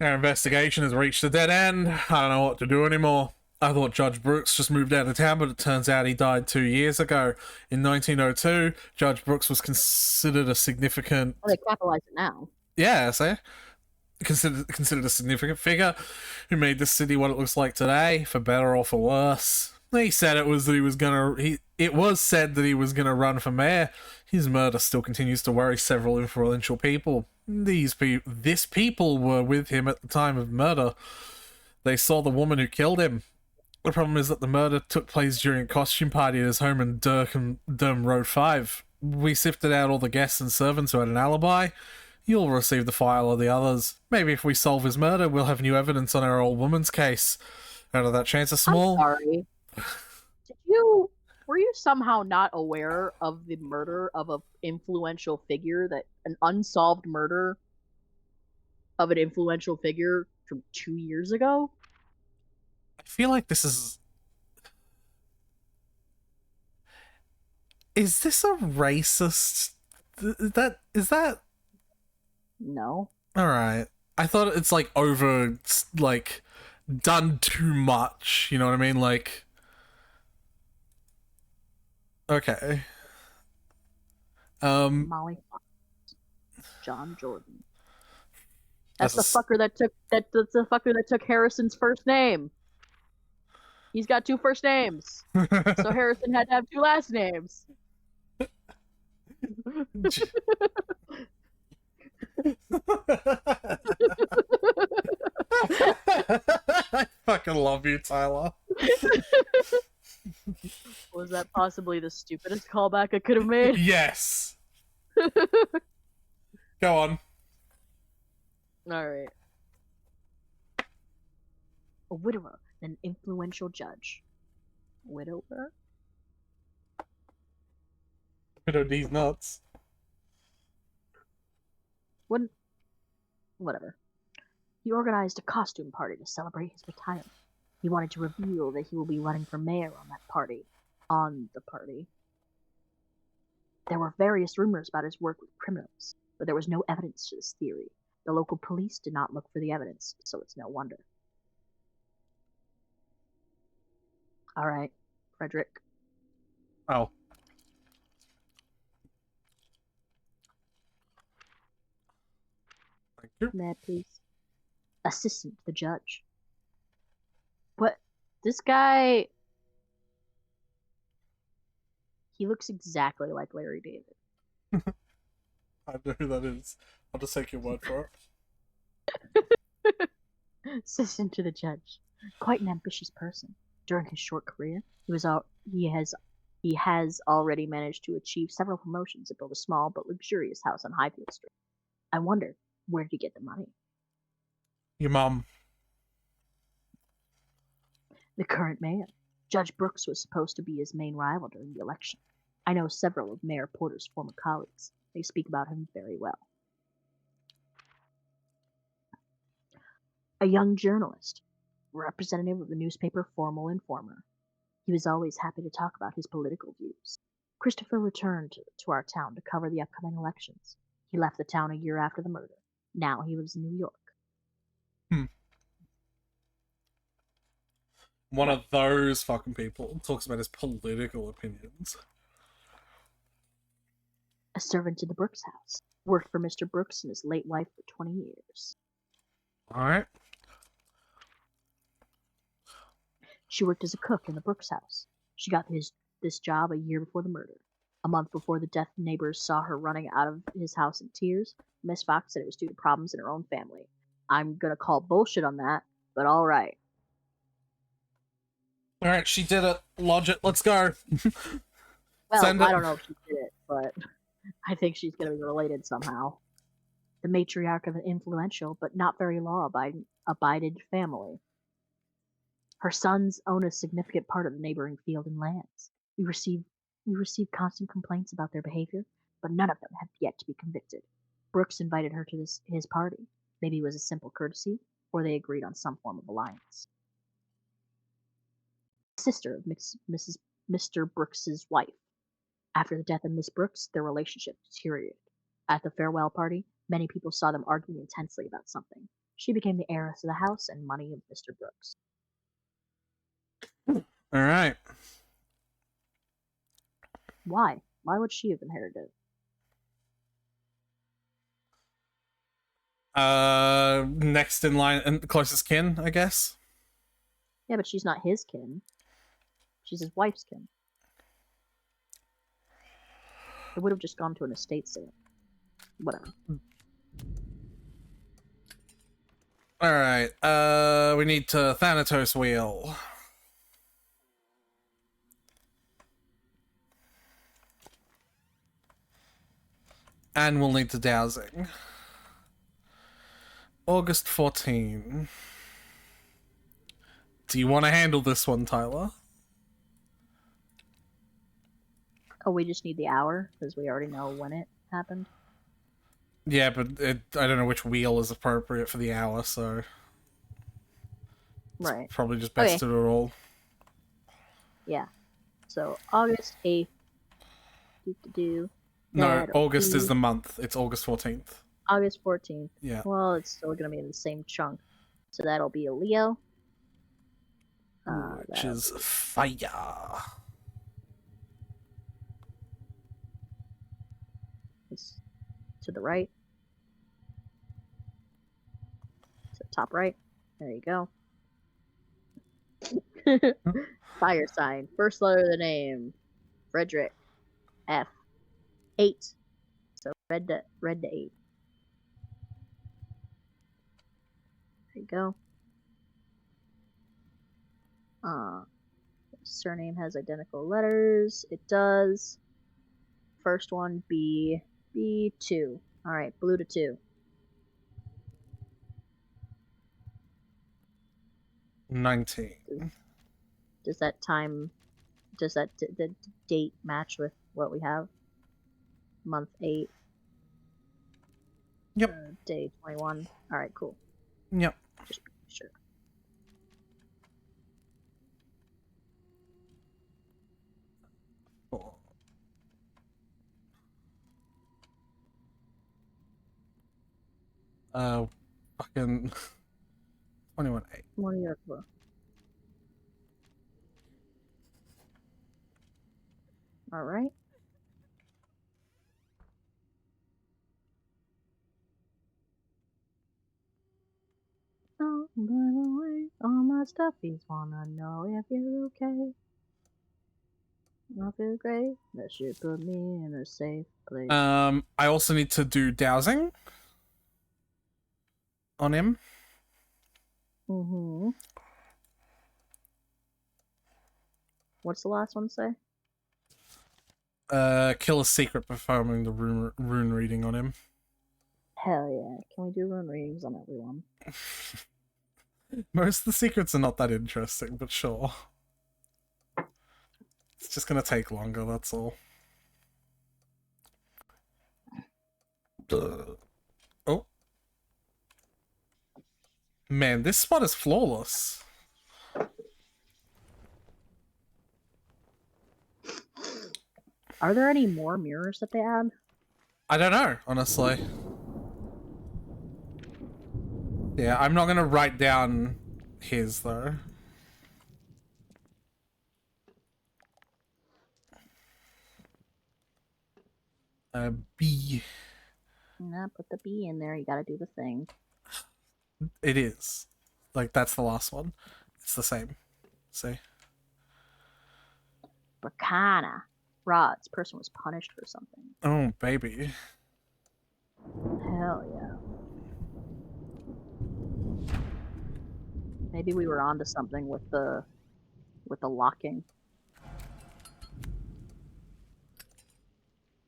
Our investigation has reached a dead end. I don't know what to do anymore. I thought Judge Brooks just moved out of town, but it turns out he died 2 years ago. In 1902, Judge Brooks was considered a significant... Well, they capitalize it now. Yeah, see? Considered a significant figure who made the city what it looks like today, for better or for worse. He said it was said that he was gonna run for mayor. His murder still continues to worry several influential people. This people were with him at the time of murder. They saw the woman who killed him. The problem is that the murder took place during a costume party at his home in Durham Road 5. We sifted out all the guests and servants who had an alibi. You'll receive the file of the others. Maybe if we solve his murder, we'll have new evidence on our old woman's case. Out that chance is small. I'm sorry. Were you somehow not aware of the murder of an influential figure, that an unsolved murder of an influential figure from 2 years ago? I feel like this is... Is this a racist... Is that... No. Alright. I thought it's, like, over... Like, done too much. You know what I mean? Like... Okay. Molly Fox. John Jordan. That's the fucker that took Harrison's first name. He's got 2 first names. So Harrison had to have 2 last names. I fucking love you, Tyler. Was that possibly the stupidest callback I could have made? Yes. Go on. Alright. A widower and an influential judge. Widower? Widow D's nuts. Whatever. He organized a costume party to celebrate his retirement. He wanted to reveal that he will be running for mayor on that party. On the party. There were various rumors about his work with criminals, but there was no evidence to this theory. The local police did not look for the evidence, so it's no wonder. Alright, Frederick. Oh. Thank you. May I please? Assistant to the judge. What? This guy... He looks exactly like Larry David. I know who that is. I'll just take your word for it. Assistant to the judge. Quite an ambitious person. During his short career, he has already managed to achieve several promotions and build a small but luxurious house on Highfield Street. I wonder, where did he get the money? Your mom. The current mayor, Judge Brooks, was supposed to be his main rival during the election. I know several of Mayor Porter's former colleagues. They speak about him very well. A young journalist, representative of the newspaper Formal Informer. He was always happy to talk about his political views. Christopher returned to our town to cover the upcoming elections. He left the town a year after the murder. Now he lives in New York. One of those fucking people talks about his political opinions. A servant in the Brooks house. Worked for Mr. Brooks and his late wife for 20 years. Alright. She worked as a cook in the Brooks house. She got this job a year before the murder. A month before the death, neighbors saw her running out of his house in tears. Miss Fox said it was due to problems in her own family. I'm gonna call bullshit on that, but alright. Alright, she did it. Lodge it. Let's go. Well, I don't know if she did it, but I think she's gonna be related somehow. The matriarch of an influential but not very law-abided family. Her sons own a significant part of the neighboring field and lands. We receive constant complaints about their behavior, but none of them have yet to be convicted. Brooks invited her to his party. Maybe it was a simple courtesy, or they agreed on some form of alliance. Sister of Mr. Brooks's wife. After the death of Miss Brooks, their relationship deteriorated. At the farewell party, many people saw them arguing intensely about something. She became the heiress of the house and money of Mr. Brooks. All right. Why? Why would she have inherited it? Next in line and closest kin, I guess. Yeah, but she's not his kin. She's his wife's kin. It would have just gone to an estate sale. Whatever. Alright, we need to Thanatos wheel. And we'll need to dowsing. August 14. Do you want to handle this one, Tyler? Oh, we just need the hour, because we already know when it happened? Yeah, but I don't know which wheel is appropriate for the hour, so... It's right. probably just best to do it all. Yeah. So, August 8th. No, August is the month. It's August 14th. August 14th. Yeah. Well, it's still going to be in the same chunk. So that'll be a Leo. Which is fire. It's to the right. To the top right. There you go. Fire sign. First letter of the name. Frederick. F. 8. So red to 8. There you go. Surname has identical letters. It does. First one B. B2. Alright, blue to 2. 19. Does that time, does that the date match with what we have? Month 8. Yep. Day 21. All right, cool. Yep. Just sure. Fucking 21-8. What are you for? All right. Oh, by the way, all my stuffies wanna know if you're okay. I feel great. That should put me in a safe place. I also need to do dowsing on him. Mm-hmm. What's the last one say? Kill a secret performing the rune reading on him. Hell yeah. Can we do rune readings on everyone? Most of the secrets are not that interesting, but sure. It's just gonna take longer, that's all. Oh. Man, this spot is flawless. Are there any more mirrors that they add? I don't know, honestly. Yeah, I'm not gonna write down his, though. B. Nah, put the B in there. You gotta do the thing. It is. Like, that's the last one. It's the same. See? Bacana. Rods. Person was punished for something. Oh, baby. Hell yeah. Maybe we were onto something with the locking.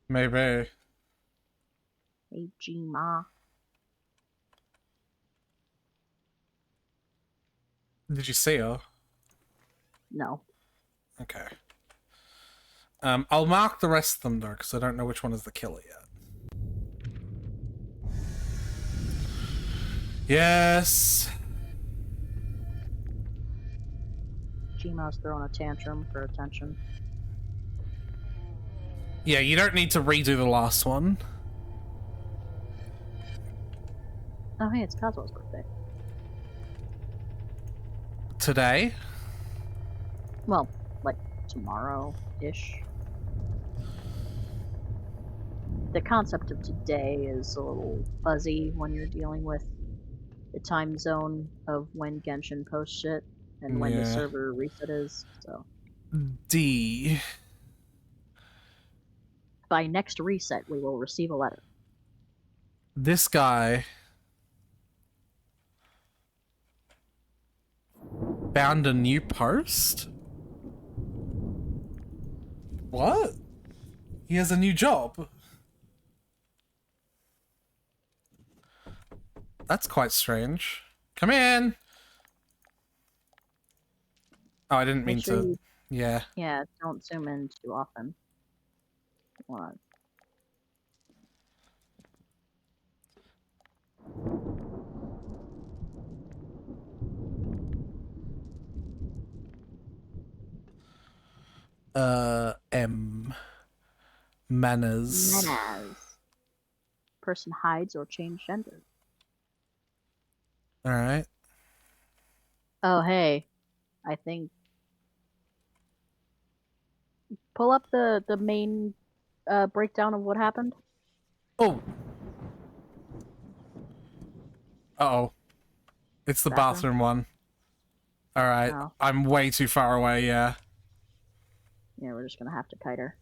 Maybe. Hey, G-Ma. Did you see her? No. Okay. I'll mark the rest of them, though, because I don't know which one is the killer yet. Yes! G-Ma's throwing a tantrum for attention. Yeah, you don't need to redo the last one. Oh, hey, it's Kazuo's birthday. Today? Well, like tomorrow-ish. The concept of today is a little fuzzy when you're dealing with the time zone of when Genshin posts shit and when the server reset is, so. D. By next reset, we will receive a letter. This guy found a new post? What? He has a new job. That's quite strange. Come in! Oh, I didn't mean to. Yeah. Yeah, don't zoom in too often. What? M. Manners. Manners. Person hides or change gender. Alright. Oh, hey. I think... Pull up the main breakdown of what happened. Oh! Uh-oh. It's the bathroom one. Alright. Oh. I'm way too far away, yeah. Yeah, we're just gonna have to kite her.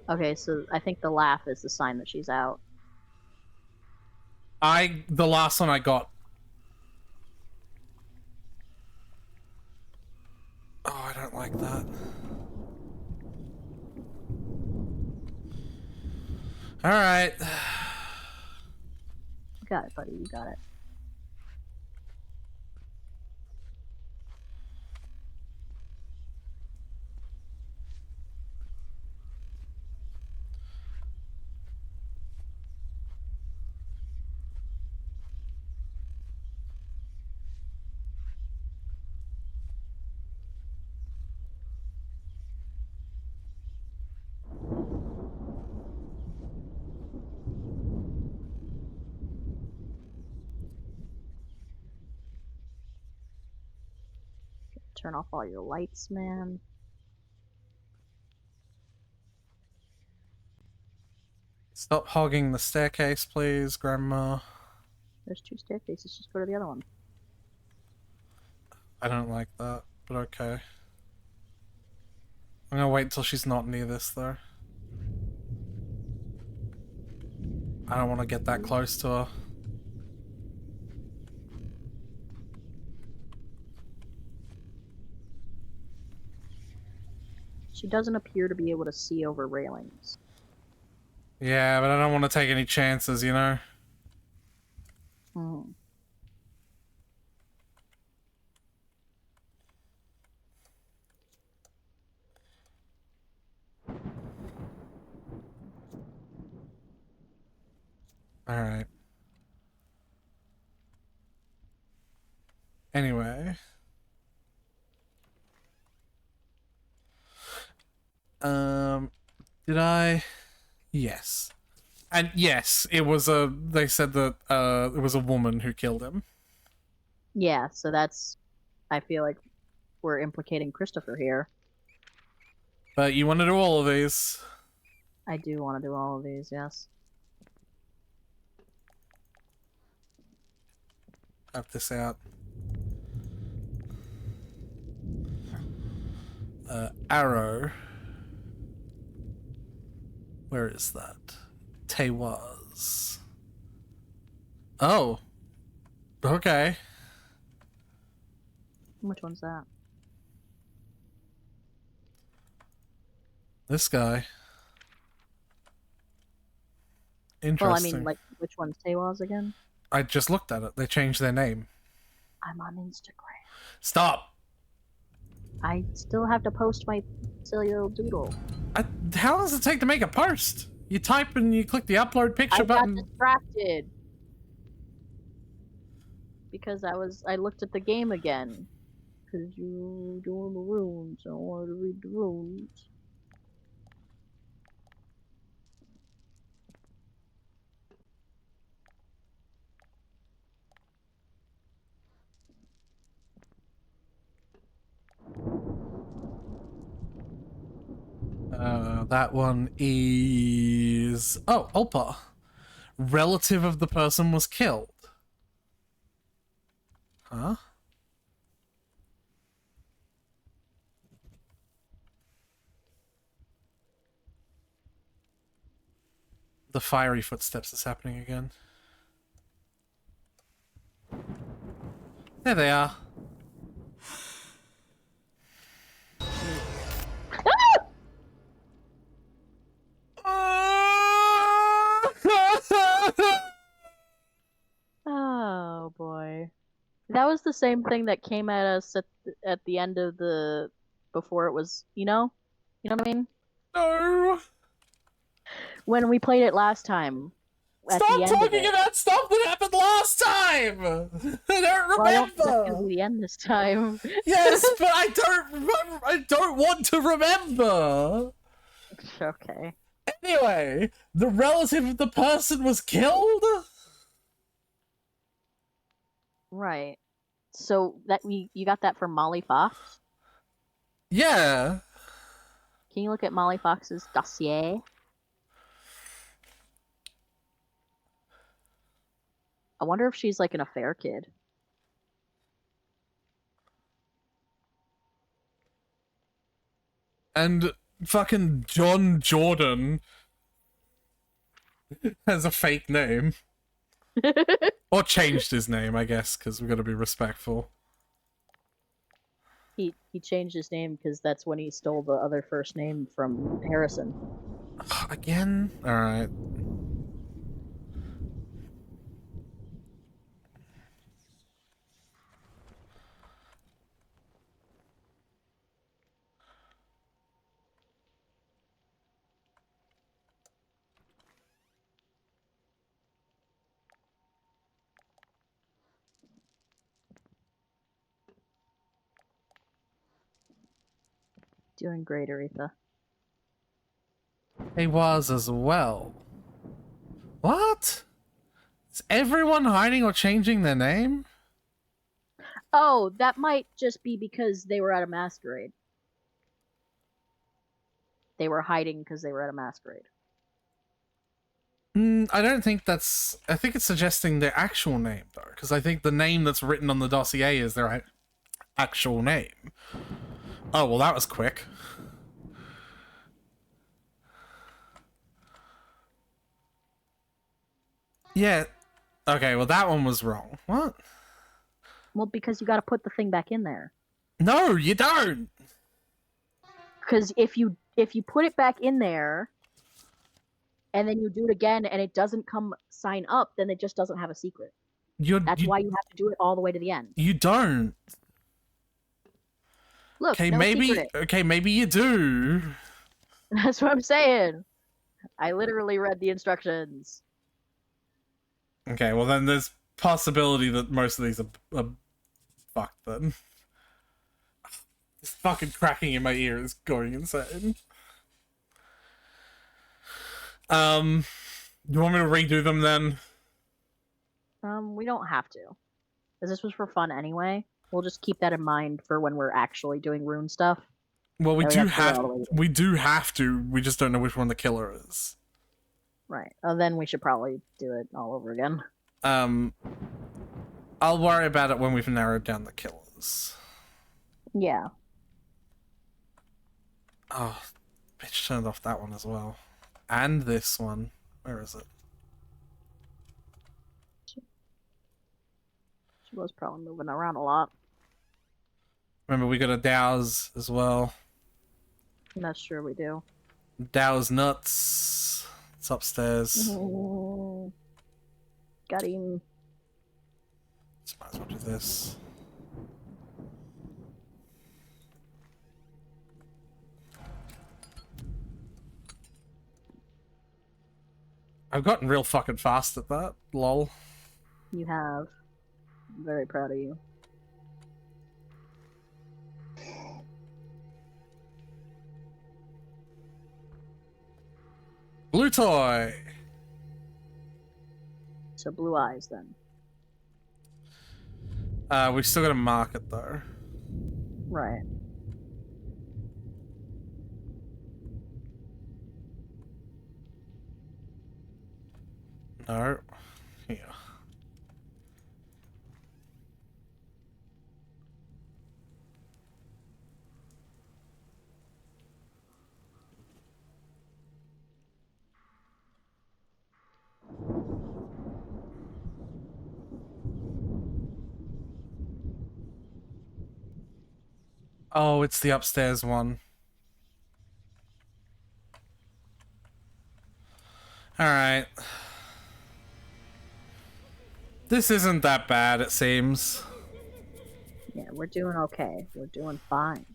Okay, so I think the laugh is the sign that she's out. The last one I got. Oh, I don't like that. Alright. You got it, buddy. You got it. Turn off all your lights, man. Stop hogging the staircase, please, Grandma. There's 2 staircases. Just go to the other one. I don't like that, but okay. I'm gonna wait until she's not near this, though. I don't want to get that close to her. She doesn't appear to be able to see over railings. Yeah, but I don't want to take any chances, you know? Hmm. Alright. Anyway. Did I? Yes. And yes, it was they said that, it was a woman who killed him. Yeah, so that's... I feel like we're implicating Christopher here. But you want to do all of these? I do want to do all of these, yes. Have this out. Arrow. Where is that? Tewaz. Oh. Okay. Which one's that? This guy. Interesting. Well, I mean, like, which one's Tewaz again? I just looked at it. They changed their name. I'm on Instagram. Stop! I still have to post my silly little doodle. How long does it take to make a post? You type and you click the upload picture button. I got distracted. Because I looked at the game again. Because you doing the runes. I wanted to read the runes. That one is... Oh, Ulpa. Relative of the person was killed. Huh? The fiery footsteps is happening again. There they are. Oh boy. That was the same thing that came at us at the end of the... Before it was... You know? You know what I mean? No! When we played it last time. Stop talking about stuff that happened last time! I don't remember! Well, the end this time. Yes, but I don't remember. I don't want to remember! Okay. Anyway, the relative of the person was killed? Right. So that you got that from Molly Fox? Yeah. Can you look at Molly Fox's dossier? I wonder if she's like an affair kid. And fucking John Jordan has a fake name. Or changed his name, I guess, because we've got to be respectful. He changed his name because that's when he stole the other first name from Harrison. Again? Alright. Doing great, Aretha. He was as well. What? Is everyone hiding or changing their name? Oh, that might just be because they were at a masquerade. They were hiding because they were at a masquerade. I don't think that's... I think it's suggesting their actual name, though, because I think the name that's written on the dossier is their actual name. Oh, well, that was quick. Yeah. Okay, well, that one was wrong. What? Well, because you got to put the thing back in there. No, you don't! Because if you put it back in there, and then you do it again, and it doesn't sign up, then it just doesn't have a secret. That's why you have to do it all the way to the end. You don't. Look, okay, no secret. Okay, maybe you do. That's what I'm saying. I literally read the instructions. Okay, well then there's possibility that most of these are fucked then. This fucking cracking in my ear is going insane. You want me to redo them then? We don't have to. Because this was for fun anyway. We'll just keep that in mind for when we're actually doing rune stuff. Well, we do have to. We just don't know which one the killer is. Right. Then we should probably do it all over again. I'll worry about it when we've narrowed down the killers. Yeah. Oh, bitch turned off that one as well. And this one. Where is it? She was probably moving around a lot. Remember, we got a Dow's as well. That's true, we do. Dow's nuts. It's upstairs. Got him. Just might as well do this. I've gotten real fucking fast at that. Lol. You have. I'm very proud of you. Blue toy! So blue eyes, then. We've still got to mark it, though. Right. No. Here. Oh, it's the upstairs one. Alright. This isn't that bad, it seems. Yeah, we're doing okay. We're doing fine.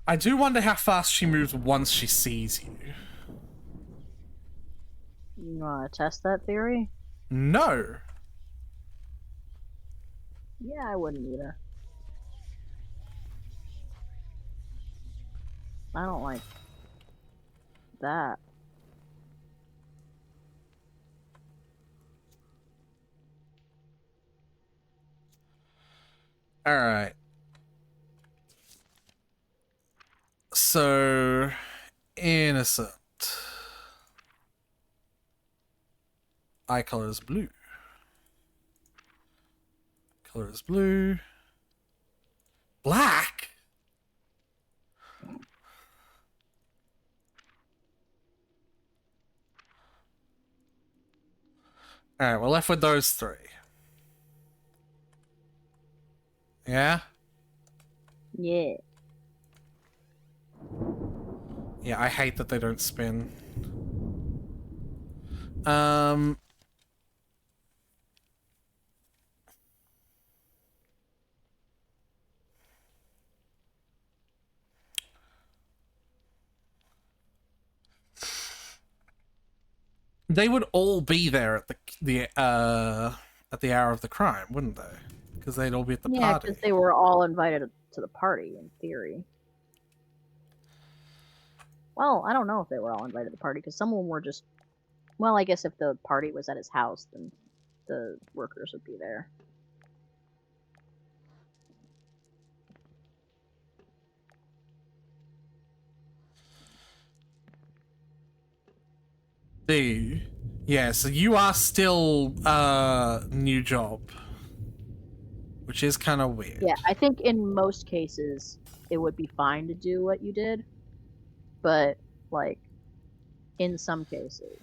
I do wonder how fast she moves once she sees you. You want to test that theory? No. Yeah, I wouldn't either. I don't like that. Alright. So... innocent. Eye color is blue. Color is blue. Black? Alright, we're left with those three. Yeah? Yeah. Yeah, I hate that they don't spin. They would all be there at the hour of the crime, wouldn't they? Because they'd all be at the Yeah, party. because they were all invited to the party, in theory. Well, I don't know if they were all invited to the party, because some of them were just... Well, I guess if the party was at his house, then the workers would be there. Yeah, so you are still new job, which is kind of weird. Yeah, I think in most cases it would be fine to do what you did, but like in some cases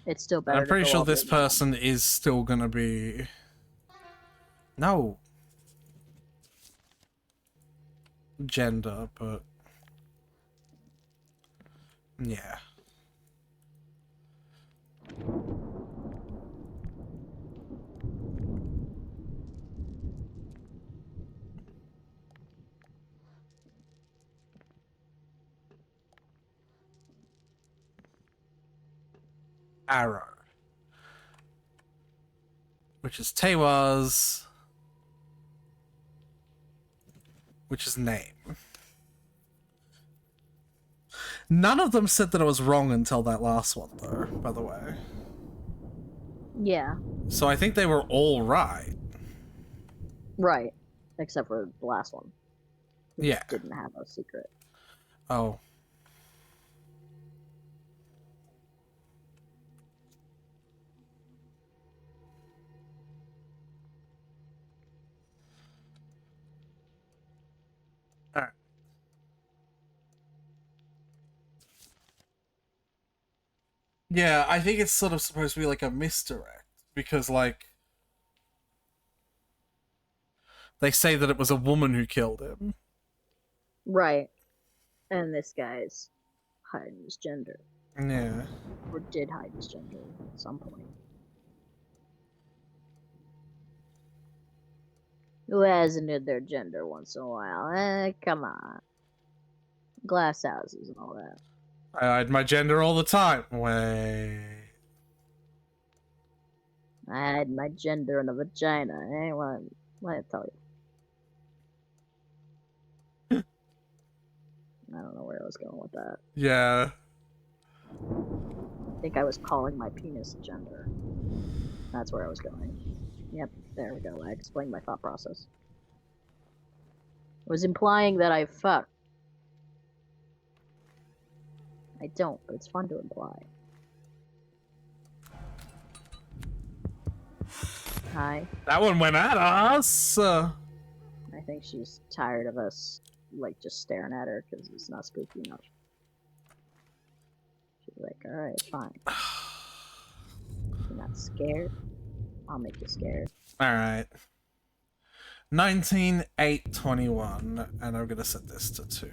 it's still better. I'm pretty to go sure all this the way down. person is still gonna be no gender, but yeah. Arrow, which is Tewa's, which is name. None of them said that it was wrong until that last one, though, by the way. Yeah. So I think they were all right. Right. Except for the last one. Which Yeah. didn't have a secret. Oh. Alright. Yeah, I think it's sort of supposed to be like a misdirect, because, like, they say that it was a woman who killed him. Right. And this guy's hiding his gender. Yeah. Or did hide his gender at some point. Who hasn't hid their gender once in a while? Come on. Glass houses and all that. I hide my gender all the time. Wait. I hide my gender in a vagina. What I tell you? I don't know where I was going with that. Yeah. I think I was calling my penis gender. That's where I was going. Yep, there we go. I explained my thought process. I was implying that I fuck. I don't, but it's fun to imply. Hi. That one went at us. I think she's tired of us, like, just staring at her because it's not spooky enough. She's like, alright, fine. You're not scared? I'll make you scared. Alright. 19/8/21, and I'm gonna set this to 2.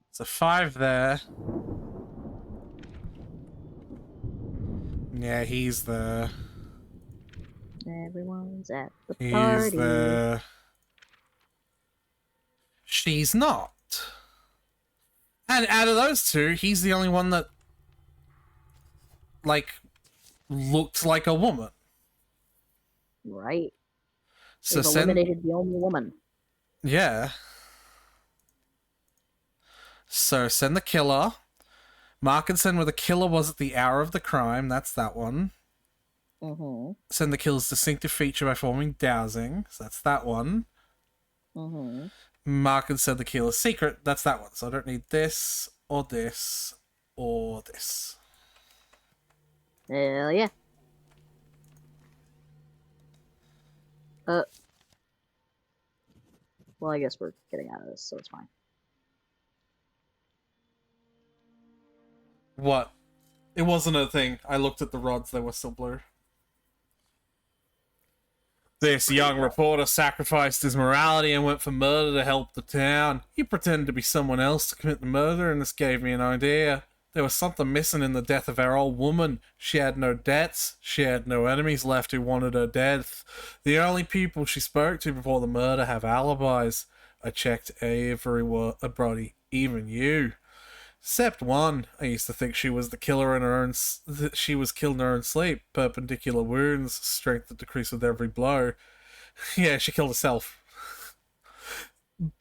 It's a 5 there. Yeah, he's there. Everyone's at the He's party. there. She's not. And out of those two, he's the only one that, like, looked like a woman. Right. So They've eliminated the only woman. Yeah. So send the killer. Mark and send where the killer was at the hour of the crime. That's that one. Mm-hmm. Send the killer's distinctive feature by forming dowsing. So that's that one. Mm-hmm. Mark and send the killer's secret. That's that one. So I don't need this, or this, or this. Hell yeah. Well, I guess we're getting out of this, so it's fine. What? It wasn't a thing. I looked at the rods, they were still blue. This young reporter sacrificed his morality and went for murder to help the town. He pretended to be someone else to commit the murder, and this gave me an idea. There was something missing in the death of our old woman. She had no debts. She had no enemies left who wanted her death. The only people she spoke to before the murder have alibis. I checked everybody, even you. Except one. I used to think she was the killer in her own. She was killed in her own sleep. Perpendicular wounds, strength that decreased with every blow. Yeah, she killed herself.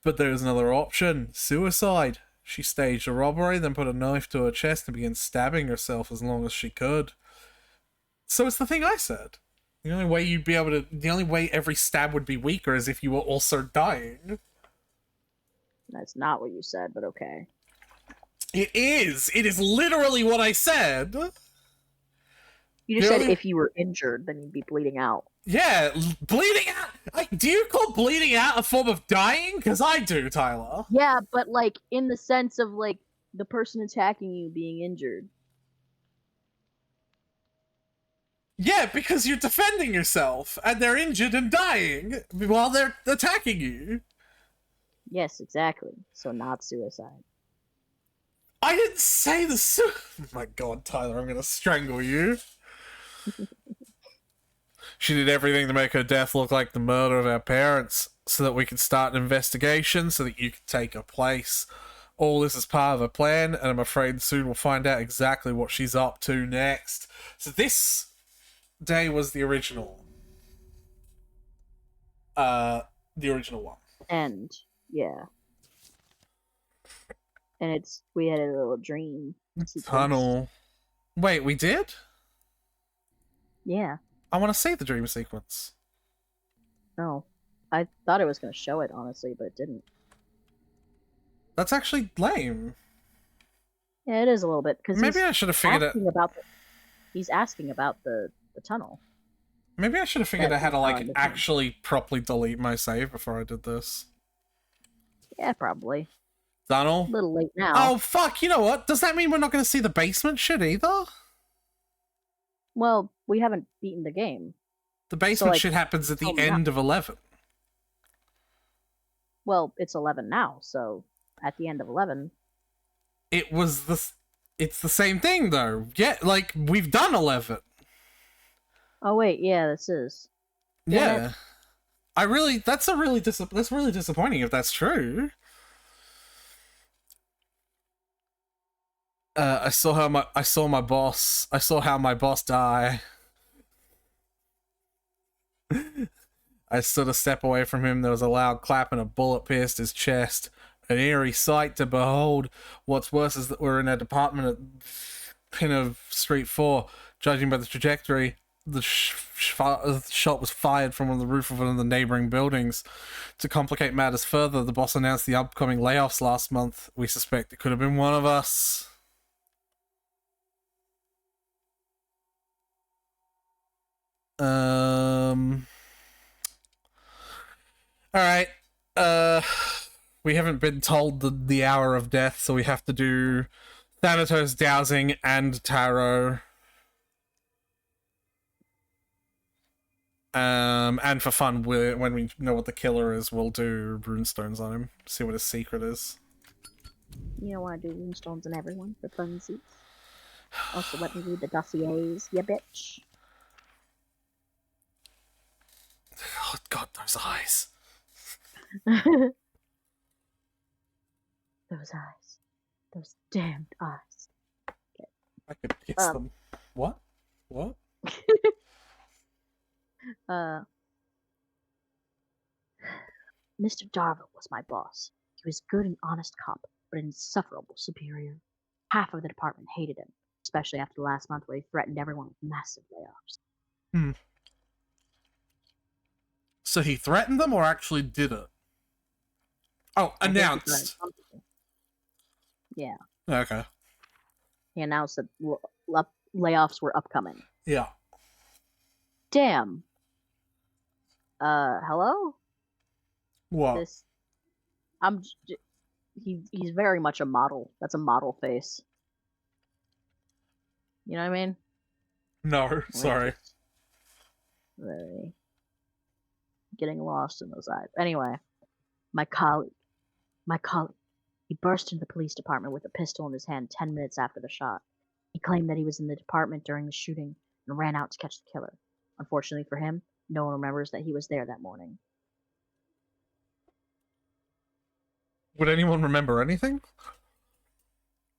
But there was another option: suicide. She staged a robbery, then put a knife to her chest and began stabbing herself as long as she could. So it's the thing I said. The only way you'd be able to. The only way every stab would be weaker is if you were also dying. That's not what you said, but okay. It is! It is literally what I said! You just said if you were injured, then you'd be bleeding out. Yeah, bleeding out! Do you call bleeding out a form of dying? Because I do, Tyler. Yeah, but, like, in the sense of, like, the person attacking you being injured. Yeah, because you're defending yourself, and they're injured and dying while they're attacking you. Yes, exactly. So not suicide. I didn't say the oh my god, Tyler, I'm gonna strangle you. She did everything to make her death look like the murder of our parents, so that we could start an investigation, so that you could take her place. All this is part of a plan, and I'm afraid soon we'll find out exactly what she's up to next. So this day was the original. The original one. And, yeah. And we had a little dream sequence. Tunnel. Wait, we did? Yeah. I want to see the dream sequence. No. I thought it was going to show it, honestly, but it didn't. That's actually lame. Yeah, it is a little bit. Cause maybe I should have figured it. He's asking about the tunnel. Maybe I should have figured out how to, like, actually properly delete my save before I did this. Yeah, probably. Tunnel? A little late now. Oh, fuck, you know what? Does that mean we're not going to see the basement shit either? Well, we haven't beaten the game. The basement shit happens at the end of 11. Well, it's 11 now, so at the end of 11... It's the same thing, though. Yeah, like, we've done 11. Oh, wait, yeah, this is. Yeah. That's really disappointing if that's true. I saw how my boss die. I stood a step away from him. There was a loud clap and a bullet pierced his chest. An eerie sight to behold. What's worse is that we're in a department at pin of Street 4. Judging by the trajectory, the shot was fired from on the roof of one of the neighboring buildings. To complicate matters further, the boss announced the upcoming layoffs last month. We suspect it could have been one of us. Alright. We haven't been told the hour of death, so we have to do Thanatos Dowsing and Tarot. And for fun, when we know what the killer is, we'll do runestones on him. See what his secret is. You don't want to do runestones on everyone for funsies. Also, let me read the dossiers, ya bitch. Oh god, those eyes. Those eyes. Those damned eyes. Okay. I could kiss them. What? What? Mr. Darville was my boss. He was a good and honest cop, but an insufferable superior. Half of the department hated him, especially after the last month where he threatened everyone with massive layoffs. So he threatened them or actually did it? Oh, announced. Yeah. Okay. He announced that layoffs were upcoming. Yeah. Damn. Hello? What? He's very much a model. That's a model face. You know what I mean? No, sorry. Very. getting lost in those eyes. Anyway, my colleague, he burst into the police department with a pistol in his hand 10 minutes after the shot. He claimed that he was in the department during the shooting and ran out to catch the killer. Unfortunately for him, no one remembers that he was there that morning. Would anyone remember anything?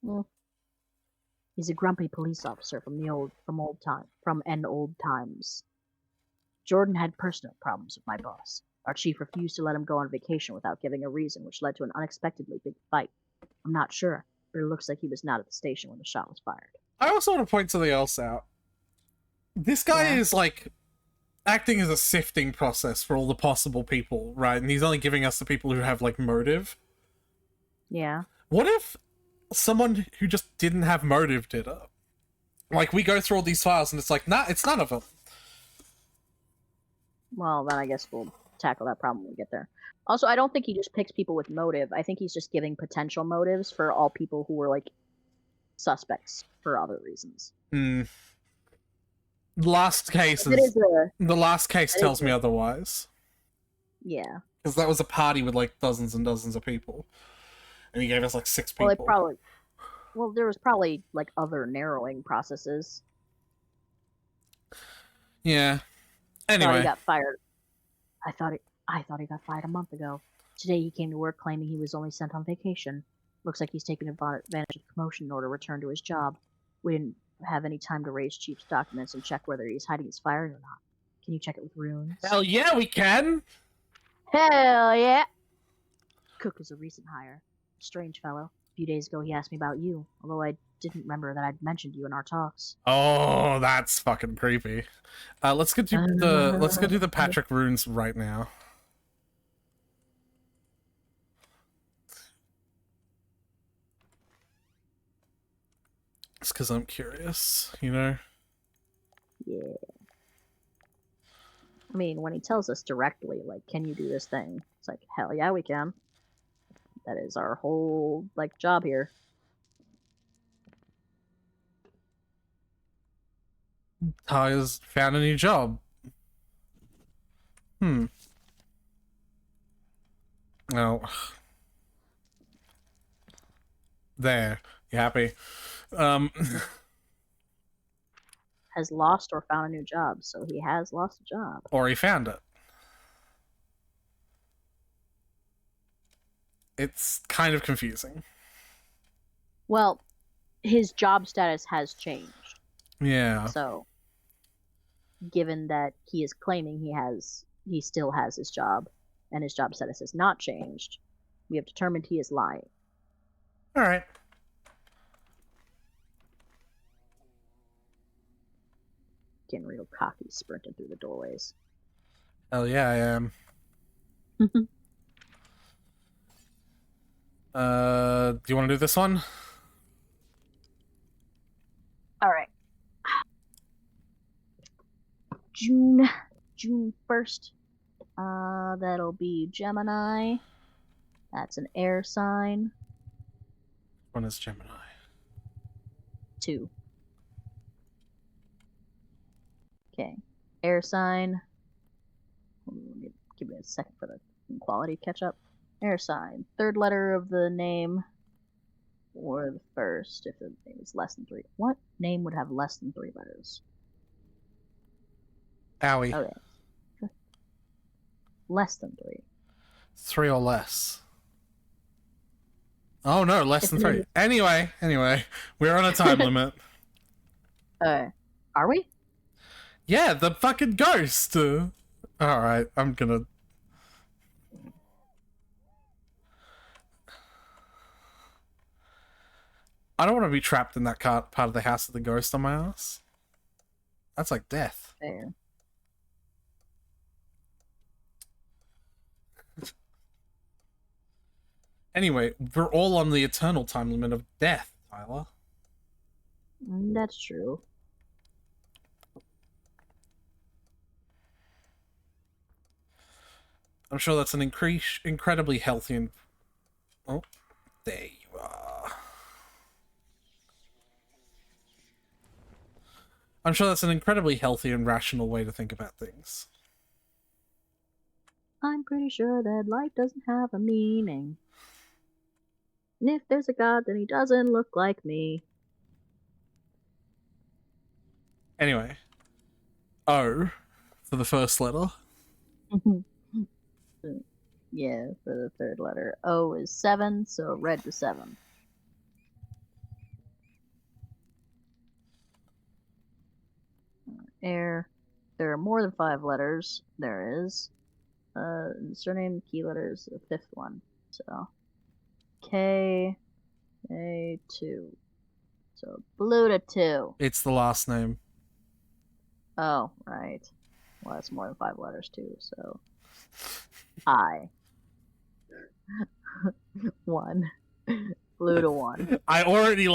Well, he's a grumpy police officer from old times. Jordan had personal problems with my boss. Our chief refused to let him go on vacation without giving a reason, which led to an unexpectedly big fight. I'm not sure, but it looks like he was not at the station when the shot was fired. I also want to point something else out. This guy is, like, acting as a sifting process for all the possible people, right? And he's only giving us the people who have, like, motive. Yeah. What if someone who just didn't have motive did it? Like, we go through all these files and it's like, nah, it's none of them. Well, then I guess we'll tackle that problem when we get there. Also, I don't think he just picks people with motive. I think he's just giving potential motives for all people who were, like, suspects for other reasons. The last case tells me otherwise. Yeah. Because that was a party with, like, dozens and dozens of people. And he gave us, like, 6 people. Well, there was probably, like, other narrowing processes. Yeah. Anyway. He got fired. I thought he got fired a month ago. Today he came to work claiming he was only sent on vacation. Looks like he's taken advantage of the promotion in order to return to his job. We didn't have any time to raise Chief's documents and check whether he's hiding his firing or not. Can you check it with runes? Hell yeah, we can! Hell yeah! Cook is a recent hire. Strange fellow. A few days ago he asked me about you, although I didn't remember that I'd mentioned you in our talks. Oh, that's fucking creepy. Let's go do the Patrick runes right now. It's because I'm curious, you know? Yeah. I mean, when he tells us directly, like, can you do this thing? It's like, hell yeah, we can. That is our whole, like, job here. Ty's found a new job. Oh. There. You happy? Has lost or found a new job, so he has lost a job. Or he found it. It's kind of confusing. Well, his job status has changed. Yeah. So, given that he is claiming he still has his job, and his job status has not changed, we have determined he is lying. Alright. Getting real cocky, sprinting through the doorways. Hell yeah, I am. Do you want to do this one? Alright. June 1st. That'll be Gemini. That's an air sign. When is Gemini? 2. Okay. Air sign. Give me a second for the quality catch up. Air sign. 3rd letter of the name. Or the first, if the name is less than 3. What name would have less than 3 letters? Owie. Okay. Less than 3. 3 or less. Oh no, less than 3. Anyway, we're on a time limit. Are we? Yeah, the fucking ghost! Alright, I'm gonna... I don't want to be trapped in that part of the house with the ghost on my ass. That's like death. Fair. Anyway, we're all on the eternal time limit of death, Tyler. That's true. I'm sure that's an incredibly healthy and... Oh, there you are. I'm sure that's an incredibly healthy and rational way to think about things. I'm pretty sure that life doesn't have a meaning. And if there's a God, then he doesn't look like me. Anyway. O for the first letter. Yeah, for the third letter. O is 7, so red to 7. Air. There are more than 5 letters. There is. Surname, key letters, the 5th one. So, K, A2. So, blue to 2. It's the last name. Oh, right. Well, that's more than 5 letters, too, so. I. 1. Blue to 1. I already,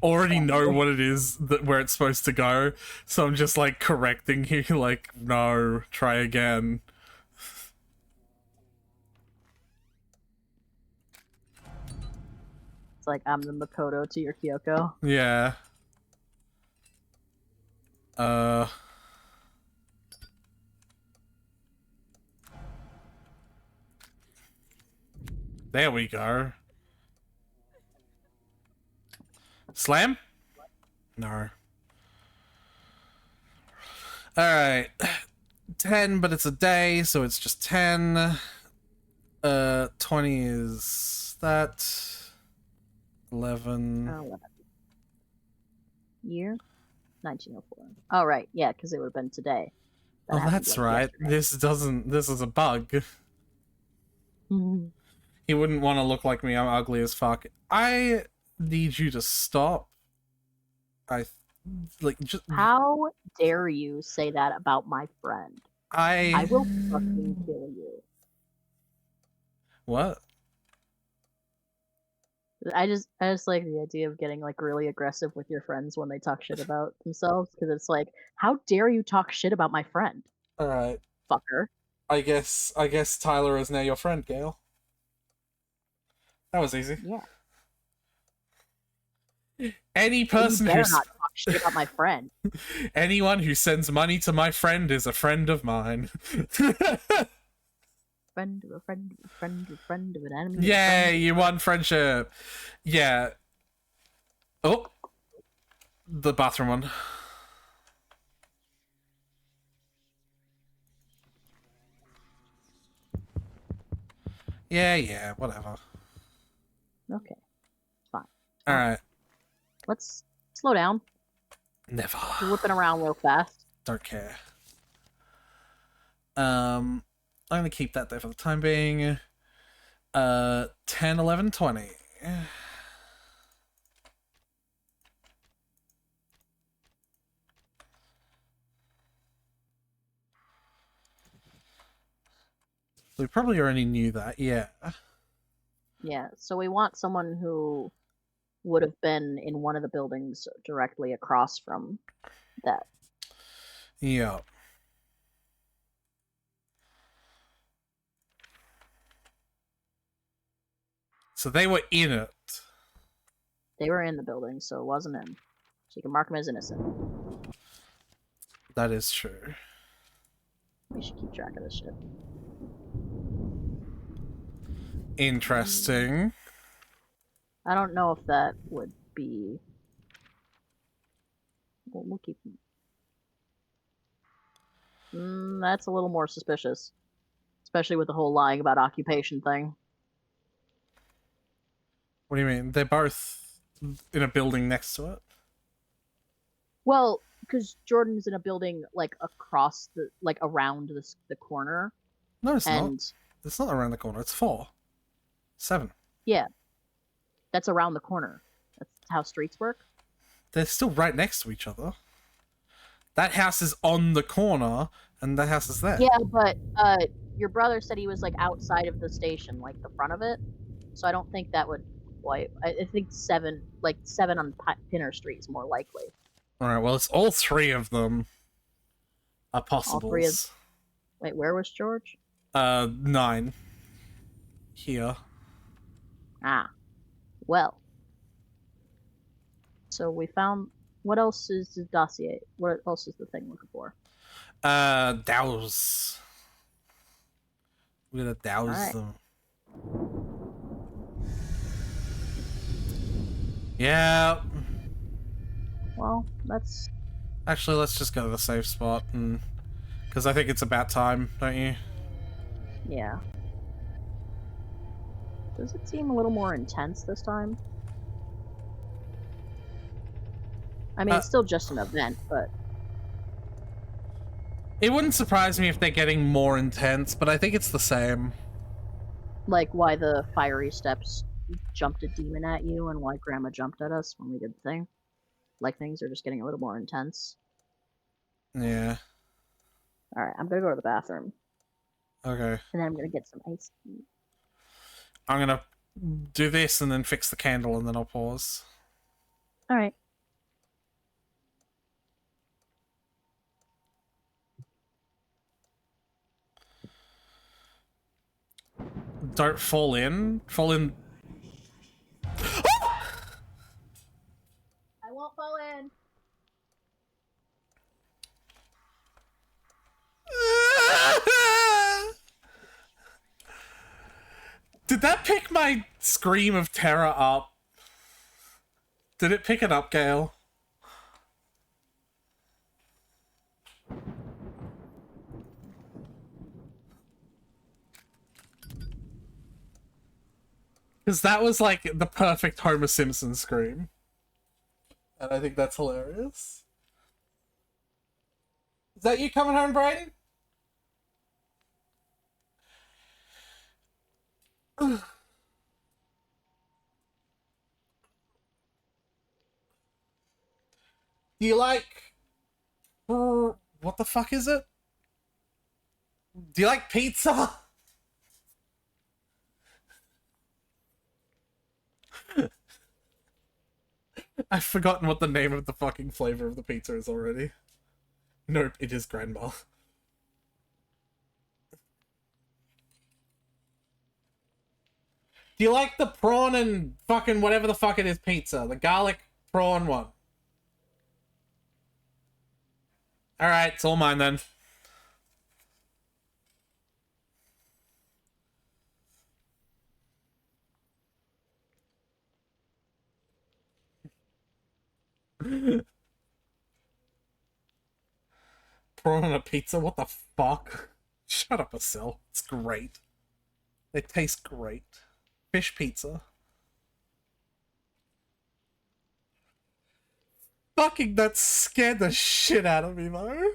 already know what it is, where it's supposed to go, so I'm just, correcting you, no, try again. It's like I'm the Makoto to your Kyoko. Yeah. There we go. Slam? No. Alright. 10, but it's a day, so it's just 10. 20 is that. 11. 11. Year? 1904. Oh, right. Yeah, because it would have been today. Oh, that's right. Yesterday. This is a bug. He wouldn't want to look like me. I'm ugly as fuck. I need you to stop. Just... How dare you say that about my friend? I will fucking kill you. What? I just like the idea of getting really aggressive with your friends when they talk shit about themselves, because it's like, how dare you talk shit about my friend? All right, fucker. I guess Tyler is now your friend, Gail. That was easy. Yeah. Any person who's not talk shit about my friend. Anyone who sends money to my friend is a friend of mine. Friend of a friend of a friend of a friend of an enemy. Yay, you won friendship. Yeah. Oh. The bathroom one. Yeah, whatever. Okay. Fine. Alright. Let's slow down. Never. You're whipping around real fast. Don't care. I'm gonna keep that there for the time being. 10, 11, 20. We probably already knew that, yeah. Yeah, so we want someone who would have been in one of the buildings directly across from that. Yeah. So they were in it. They were in the building, so it wasn't him. So you can mark him as innocent. That is true. We should keep track of this shit. Interesting. I don't know if that would be... We'll keep... that's a little more suspicious. Especially with the whole lying about occupation thing. What do you mean? They're both in a building next to it? Well, because Jordan's in a building, across the... around the corner. No, it's not. It's not around the corner. It's 4. 7. Yeah. That's around the corner. That's how streets work. They're still right next to each other. That house is on the corner, and that house is there. Yeah, but your brother said he was outside of the station, the front of it. So I don't think that would quite. I think 7 on Pinner Street is more likely. All right. Well, it's all 3 of them are possibles. All 3 of. Wait, where was George? 9. Here. Ah. Well. So we found. What else is the dossier? What else is the thing looking for? Dow's. We're gonna douse right. them. Yeah. Well, that's... Actually, let's just go to the safe spot, and because I think it's about time, don't you? Yeah. Does it seem a little more intense this time? I mean, it's still just an event, but... It wouldn't surprise me if they're getting more intense, but I think it's the same. Like why the fiery steps jumped a demon at you and why Grandma jumped at us when we did the thing. Like things are just getting a little more intense. Yeah. Alright, I'm gonna go to the bathroom. Okay. And then I'm gonna get some ice cream. I'm gonna do this and then fix the candle and then I'll pause. Alright. Don't fall in. Fall in. I won't fall in. Did that pick my scream of terror up? Did it pick it up, Gale? Because that was like the perfect Homer Simpson scream. And I think that's hilarious. Is that you coming home, Brayden? Do you like... What the fuck is it? Do you like pizza? I've forgotten what the name of the fucking flavor of the pizza is already. Nope, it is Grandma. Do you like the prawn and fucking whatever the fuck it is pizza? The garlic prawn one. Alright, it's all mine then. Prawn on a pizza? What the fuck? Shut up, Asil. It's great. They taste great. Fish pizza. Fucking that scared the shit out of me, though.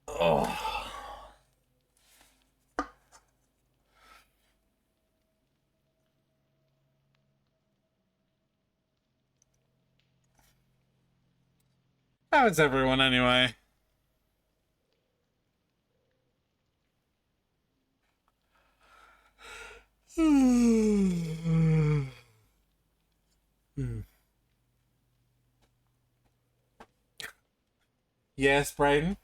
Oh. How is everyone anyway? Hmm. Yes, Brayden?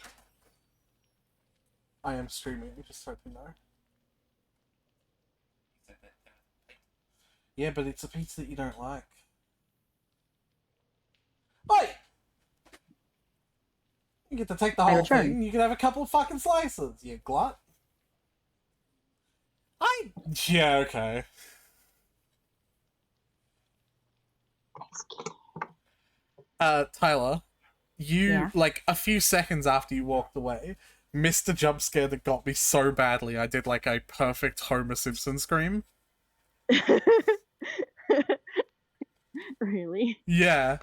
I am streaming, just so you know. Yeah, but it's a pizza that you don't like. Wait! You get to take the whole thing. You can have a couple of fucking slices, you glut. Yeah, okay. Tyler, you, like, a few seconds after you walked away, missed a jump scare that got me so badly I did, like, a perfect Homer Simpson scream. Really? Yeah.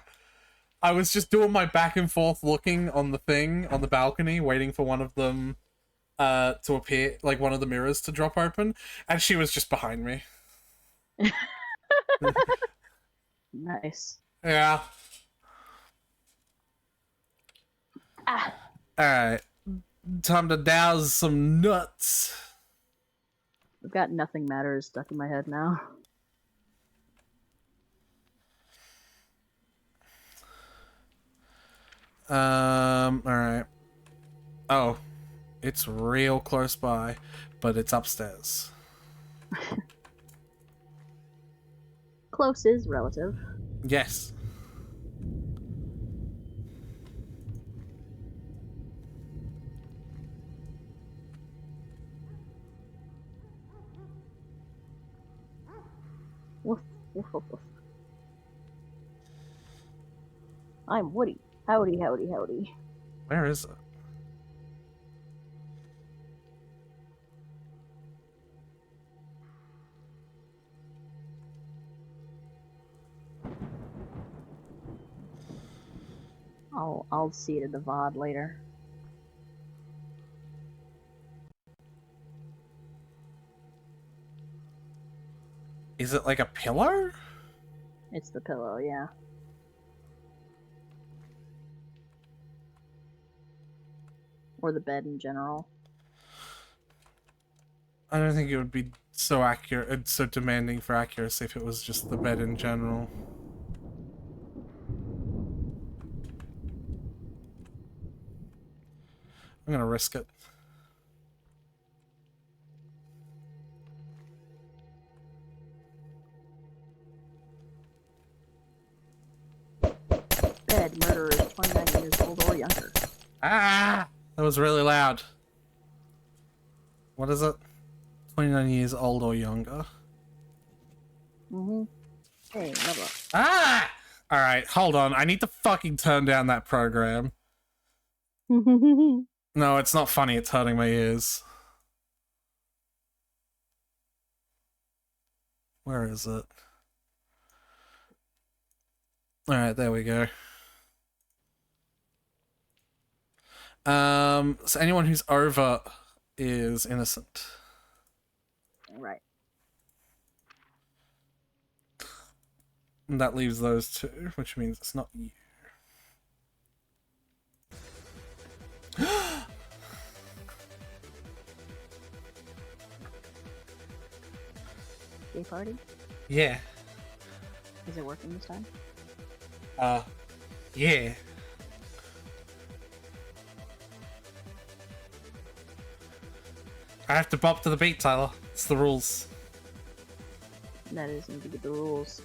I was just doing my back and forth looking on the thing, on the balcony, waiting for one of them to appear, like one of the mirrors to drop open, and she was just behind me. Nice. Yeah. Ah. Alright. Time to douse some nuts. I've got Nothing Matters stuck in my head now. Alright. Oh. It's real close by, but it's upstairs. close is relative. Yes. Woof, woof, woof, woof. I'm Woody. Howdy, howdy, howdy. Where is it? I'll see it in the VOD later. Is it like a pillow? It's the pillow, yeah. Or the bed in general. I don't think it would be so accurate and so demanding for accuracy if it was just the bed in general. I'm gonna risk it. Bed murderer is 29 years old or younger. Ah! That was really loud. What is it? 29 years old or younger. Mm-hmm. Hey, level up. Ah! Alright, hold on. I need to fucking turn down that program. No, it's not funny. It's hurting my ears. Where is it? Alright, there we go. So anyone who's over is innocent. Right. And that leaves those two, which means it's not you. Gay party? Yeah. Is it working this time? Yeah. I have to bop to the beat, Tyler. It's the rules. That is indeed the rules.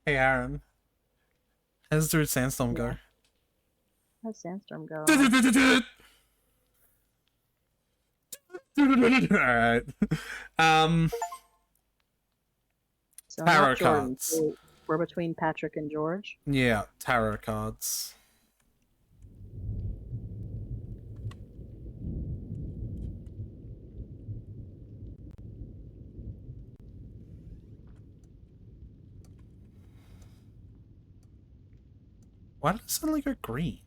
Hey, Aaron. How's Druid Sandstorm go? How's Sandstorm go? Alright. So Tarot not Jordan, cards. so we're between Patrick and George. Yeah, tarot cards. Why did it suddenly go green?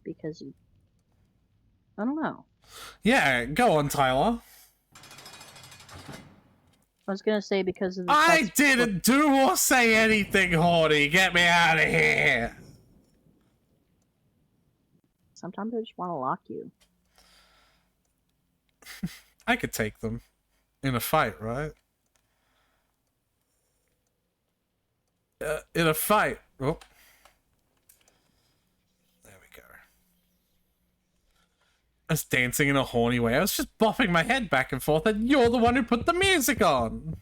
Because you... I don't know. Yeah, go on, Tyler. I was gonna say because of the... I didn't do or say anything, Horny. Get me out of here. Sometimes I just want to lock you. I could take them in a fight, right? In a fight. Oh. There we go. I was dancing in a horny way. I was just bopping my head back and forth, and you're the one who put the music on.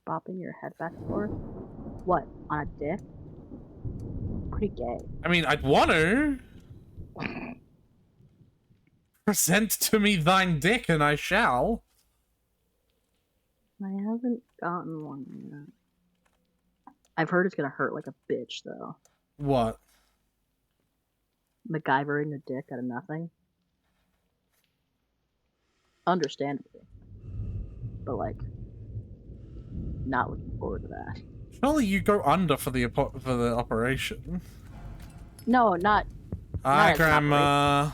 Bopping your head back and forth? What, on a dick? Pretty gay. I mean, I'd want to. Present to me thine dick, and I shall. I haven't gotten one yet. I've heard it's gonna hurt like a bitch, though. What? MacGyvering a dick out of nothing. Understandably. But, like, not looking forward to that. Surely you go under for the operation. No, not... Hi, not Grandma.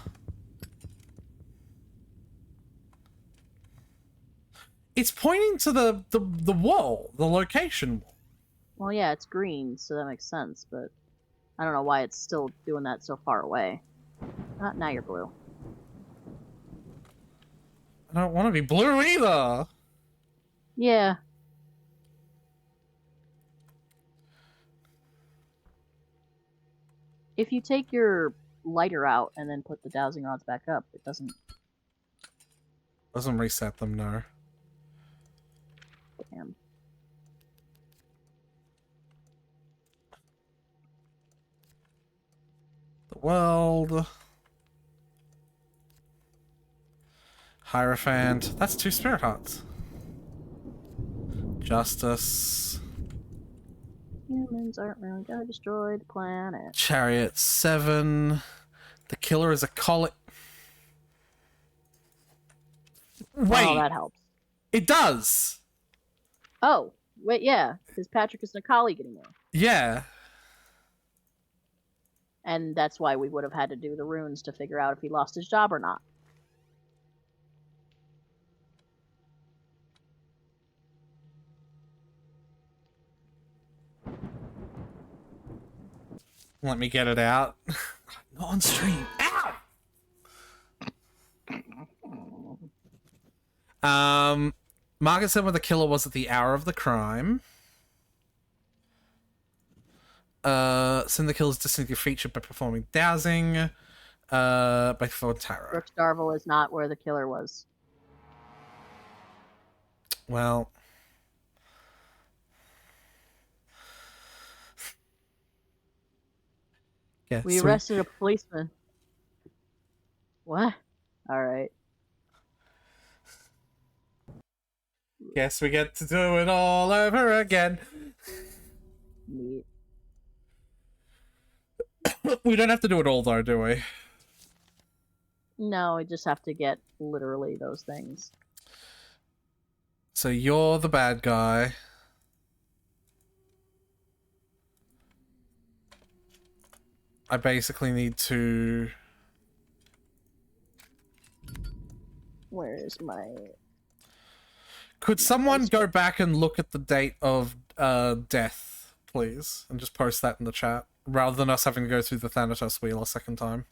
It's pointing to the wall, the location wall. Well, yeah, it's green, so that makes sense, but I don't know why it's still doing that so far away. Now you're blue. I don't want to be blue either. Yeah. If you take your lighter out and then put the dowsing rods back up, it doesn't reset them, no. Damn. The world. Hierophant. That's 2 spirit hearts. Justice. Humans aren't really gonna destroy the planet. Chariot 7. The killer is a colic. Wait! Oh, that helps. It does! Oh, wait, yeah, because Patrick isn't a colleague anymore. Yeah. And that's why we would have had to do the runes to figure out if he lost his job or not. Let me get it out. Not on stream. Ow! Margaret said when the killer was at the hour of the crime. Send the killer's distinctive feature by performing dowsing. By performing tarot. Brooks Darvel is not where the killer was. Well. Yeah, We arrested a policeman. What? Alright. Guess we get to do it all over again. Neat. We don't have to do it all, though, do we? No, we just have to get literally those things. So you're the bad guy. I basically need to... Where's my... Could someone go back and look at the date of death, please? And just post that in the chat, rather than us having to go through the Thanatos wheel a second time.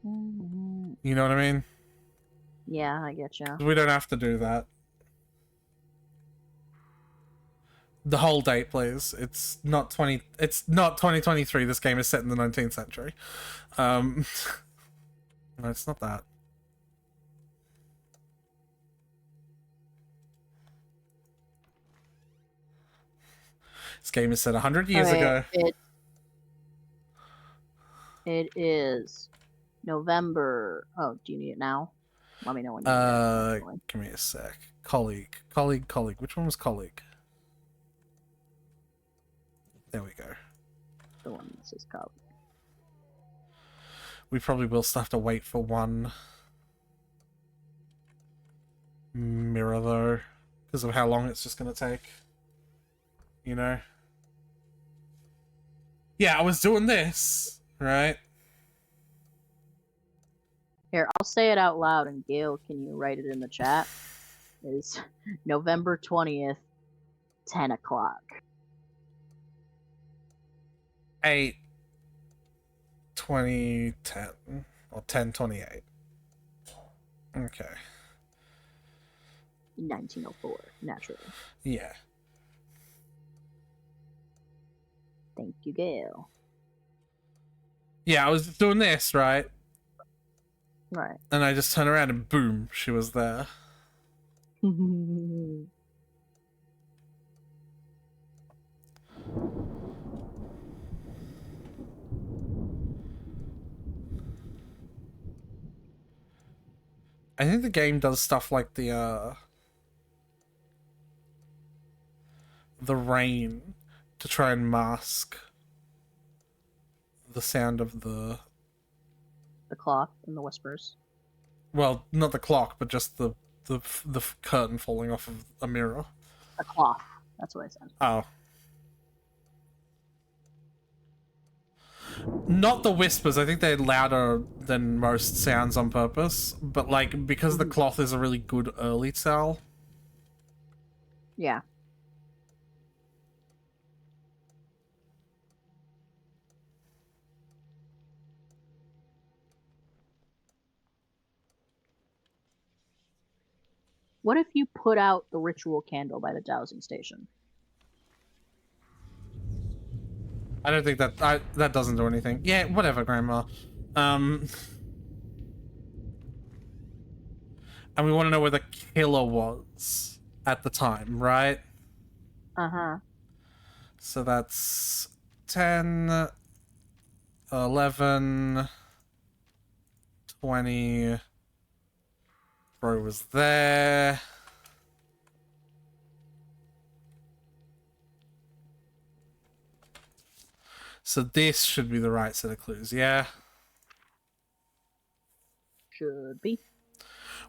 You know what I mean? Yeah, I get you. We don't have to do that. The whole date, please. It's not 2023. This game is set in the 19th century. No, it's not that. This game is set 100 years ago. It is November. Oh, do you need it now? Let me know when you need it. Give me a sec. Colleague. Which one was colleague? There we go. The one that says colleague. We probably will still have to wait for one mirror, though, because of how long it's just going to take. You know? Yeah, I was doing this, right? Here, I'll say it out loud, and Gail, can you write it in the chat? It's November 20th, 10 o'clock. 8/20/10 or 10/28. Okay. 1904, naturally. Yeah. Thank you, Gail. Yeah, I was doing this, right? Right. And I just turned around and boom, she was there. I think the game does stuff like the rain to try and mask the sound of the clock and the whispers. Well, not the clock, but just the curtain falling off of a mirror. A cloth. That's what I said. Oh. Not the whispers. I think they're louder than most sounds on purpose. But, like, because the cloth is a really good early tell. Yeah. What if you put out the ritual candle by the dowsing station? I don't think that doesn't do anything. Yeah, whatever, Grandma. And we want to know where the killer was at the time, right? Uh-huh. So that's 10, 11, 20. Bro was there. So this should be the right set of clues, yeah? Should be.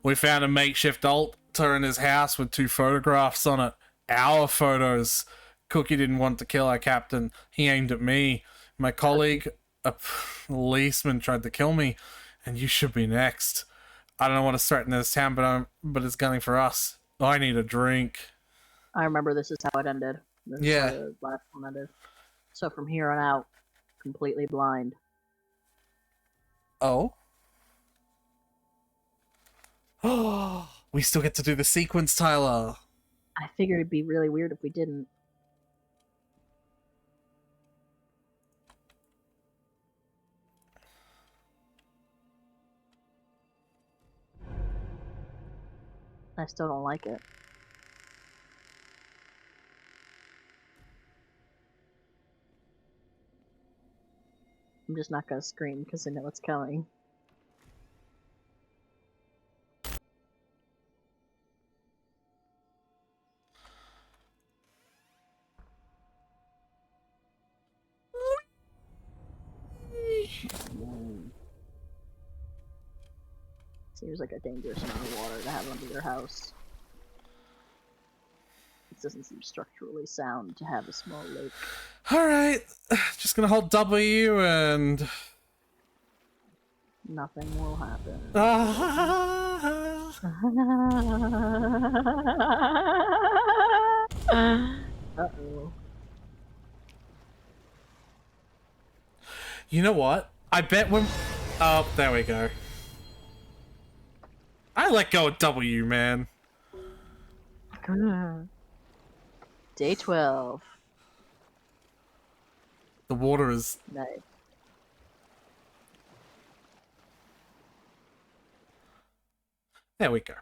We found a makeshift altar in his house with 2 photographs on it. Our photos. Cookie didn't want to kill our captain. He aimed at me. My colleague, a policeman, tried to kill me. And you should be next. I don't know what is threatening this town, but it's gunning for us. I need a drink. I remember this is how it ended. This is how the last one ended. So from here on out, completely blind. Oh? Oh, we still get to do the sequence, Tyler. I figured it'd be really weird if we didn't. I still don't like it. I'm just not gonna scream because I know it's coming. Seems like a dangerous amount of water to have under your house. It doesn't seem structurally sound to have a small lake. Alright, just gonna hold W and... Nothing will happen. Uh-oh. You know what? I bet when... Oh, there we go. I let go of W, man. Day 12. The water is... Nice. There we go.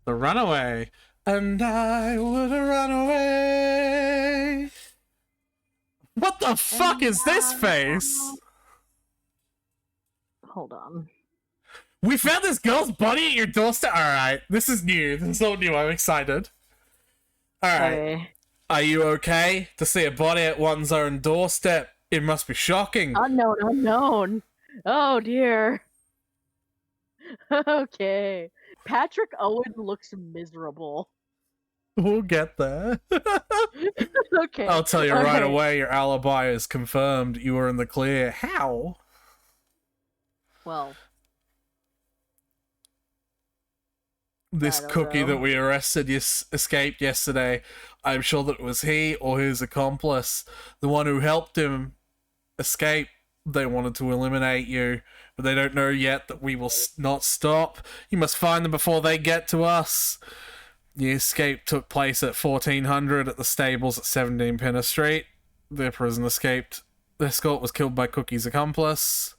The runaway. And I would run away. What the fuck is this face? Hold on. We found this girl's body at your doorstep. Alright, this is new. This is all new. I'm excited. Alright. Okay. Are you okay to see a body at one's own doorstep? It must be shocking. Unknown. Oh dear. Okay. Patrick Owen looks miserable. We'll get there. Okay. I'll tell you right away, your alibi is confirmed. You were in the clear. How? Well. This cookie that we arrested escaped yesterday. I'm sure that it was he or his accomplice. The one who helped him escape. They wanted to eliminate you, but they don't know yet that we will not stop. You must find them before they get to us. The escape took place at 1400 at the stables at 17 Pinner Street. The prison escaped. The escort was killed by Cookie's accomplice.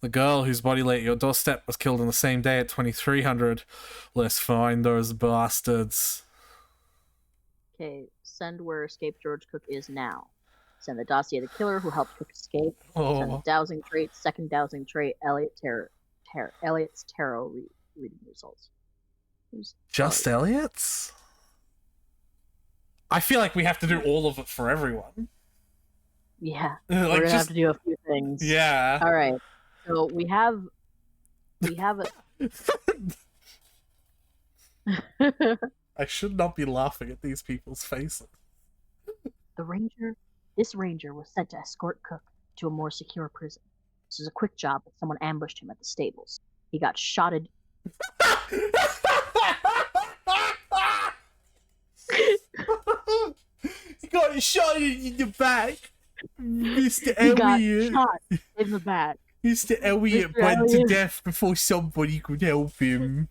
The girl whose body lay at your doorstep was killed on the same day at 2300. Let's find those bastards. Okay, send where escaped George Cook is now. Send the dossier of the killer who helped Cook escape. Send the dowsing trait, second dowsing trait, Elliot's tarot reading results. Just Elliot's? I feel like we have to do all of it for everyone. Yeah, Like, we're gonna have to do a few things. Yeah. All right. So we have a. I should not be laughing at these people's faces. This ranger was sent to escort Cook to a more secure prison. This was a quick job, but someone ambushed him at the stables. He got shotted. He got shot in the back, Mr. He got Elliot. shot in the back. Mr. Elliot Mr. bled to Elliot. death before somebody could help him.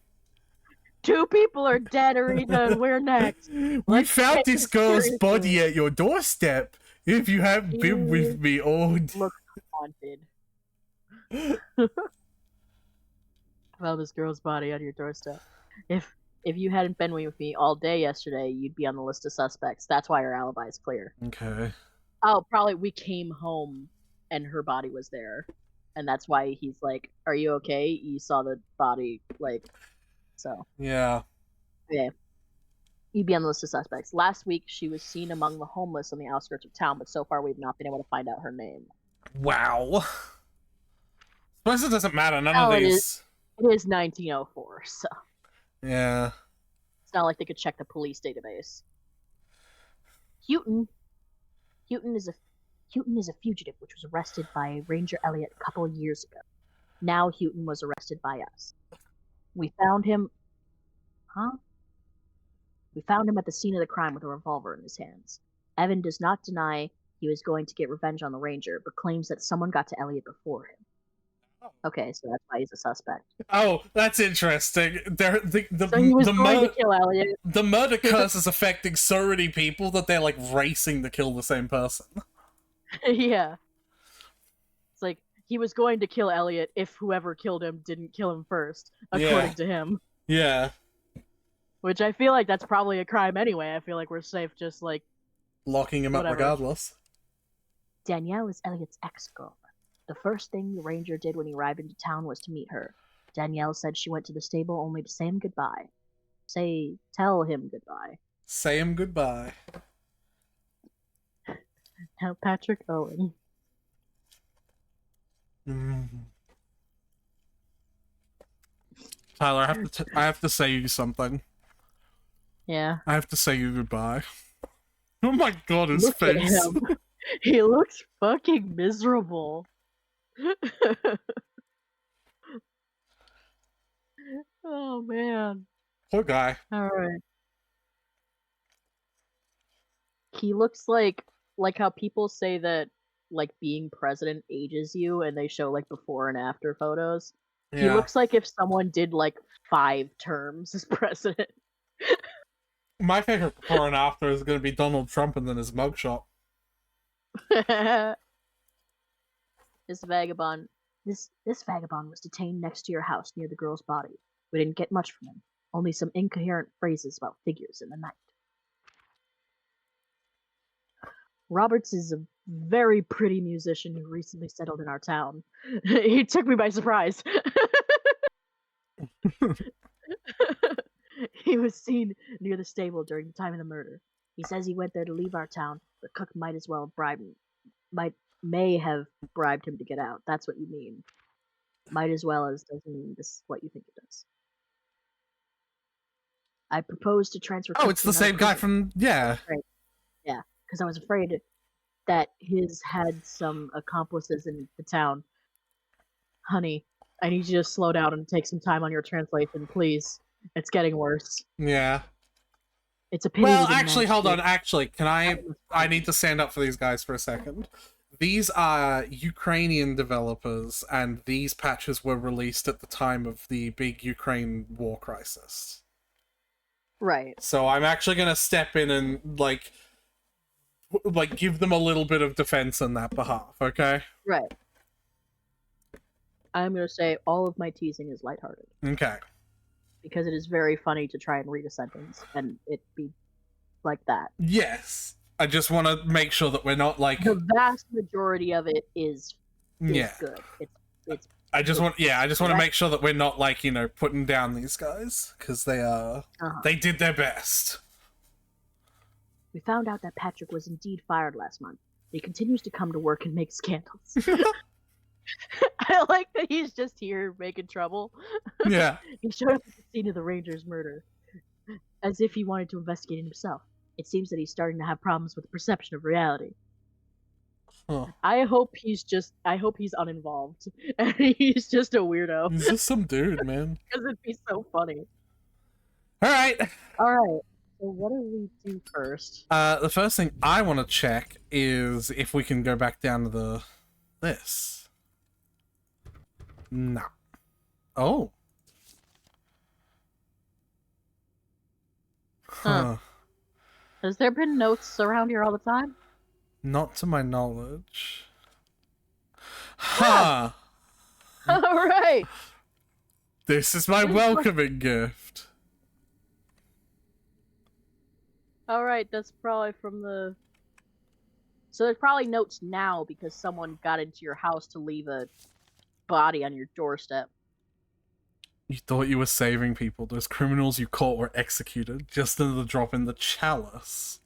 2 people are dead, Arita, and we're next. We found this girl's body at your doorstep. If you haven't been with me all day. Looks haunted. Found this girl's body on your doorstep. If you hadn't been with me all day yesterday, you'd be on the list of suspects. That's why your alibi is clear. Okay. Oh, probably we came home and her body was there. And that's why he's like, are you okay? You saw the body, like, so. Yeah. Yeah. You'd be on the list of suspects. Last week, she was seen among the homeless on the outskirts of town, but so far we've not been able to find out her name. Wow. Suppose it doesn't matter. None of these. It is 1904, so. Yeah. It's not like they could check the police database. Houghton is a fugitive which was arrested by Ranger Elliot a couple of years ago. Now Houghton was arrested by us. We found him... Huh? We found him at the scene of the crime with a revolver in his hands. Evan does not deny he was going to get revenge on the Ranger, but claims that someone got to Elliot before him. Okay, so that's why he's a suspect. Oh, that's interesting. So he was going to kill Elliot. The murder curse is affecting so many people that they're like racing to kill the same person. Yeah. It's like, he was going to kill Elliot if whoever killed him didn't kill him first, according to him. Yeah. Which I feel like that's probably a crime anyway. I feel like we're safe just, like... locking him up regardless. Danielle is Elliot's ex-girlfriend. The first thing the Ranger did when he arrived into town was to meet her. Danielle said she went to the stable only to say him goodbye. Tell him goodbye. Say him goodbye. Now Patrick Owen. Tyler, I have to say you something. Yeah. I have to say you goodbye. Oh my god, his Look face. At him. He looks fucking miserable. Oh man. Poor guy. Alright. He looks like how people say that like being president ages you and they show like before and after photos. Yeah. He looks like if someone did like 5 terms as president. My favorite before and after is going to be Donald Trump and then his mugshot. This vagabond was detained next to your house near the girl's body. We didn't get much from him, only some incoherent phrases about figures in the night. Roberts is a very pretty musician who recently settled in our town. He took me by surprise. He was seen near the stable during the time of the murder. He says he went there to leave our town, but Cook might as well may have bribed him to get out. That's what you mean. Might as well as doesn't mean this is what you think it does. I proposed to transfer. Oh, it's the same guy from Yeah, because I was afraid that his had some accomplices in the town. Honey, I need you to slow down and take some time on your translation, please. It's getting worse. Yeah. It's a pity. Well, actually, hold on. Actually, I need to stand up for these guys for a second. These are Ukrainian developers, and these patches were released at the time of the big Ukraine war crisis. Right. So I'm actually going to step in and, like, give them a little bit of defense on that behalf, okay? Right. I'm going to say all of my teasing is lighthearted. Okay. Because it is very funny to try and read a sentence and it be like that. Yes. I just want to make sure that we're not, like... The vast majority of it is good. It's I just want to make sure that we're not, like, you know, putting down these guys, because they are, they did their best. We found out that Patrick was indeed fired last month. He continues to come to work and make scandals. I like that he's just here making trouble. Yeah. He showed up at the scene of the Ranger's murder, as if he wanted to investigate it himself. It seems that he's starting to have problems with the perception of reality. Huh. I hope he's uninvolved and he's just a weirdo. He's just some dude, man. Because it'd be so funny. Alright. So what do we do first? The first thing I want to check is if we can go back down to this. No. Oh. Huh. Has there been notes around here all the time? Not to my knowledge. Ha! All right. This is my welcoming gift. All right, that's probably from the... So there's probably notes now because someone got into your house to leave a body on your doorstep. You thought you were saving people. Those criminals you caught were executed just under the drop in the chalice.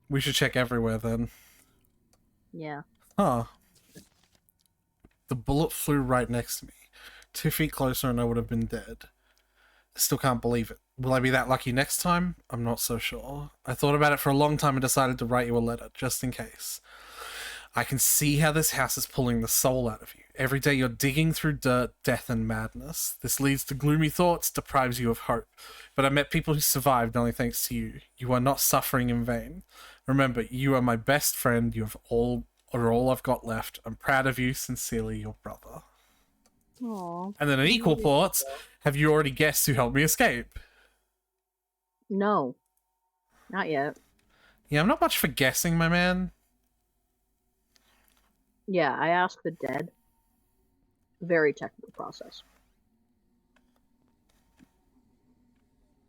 We should check everywhere then. Yeah. Huh. The bullet flew right next to me. 2 feet closer and I would have been dead. I still can't believe it. Will I be that lucky next time? I'm not so sure. I thought about it for a long time and decided to write you a letter, just in case. I can see how this house is pulling the soul out of you. Every day you're digging through dirt, death, and madness. This leads to gloomy thoughts, deprives you of hope. But I met people who survived only thanks to you. You are not suffering in vain. Remember, you are my best friend. You are all I've got left. I'm proud of you. Sincerely, your brother. Aww. And then an equal parts, have you already guessed who helped me escape? No. Not yet. Yeah, I'm not much for guessing, my man. Yeah, I asked the dead. Very technical process.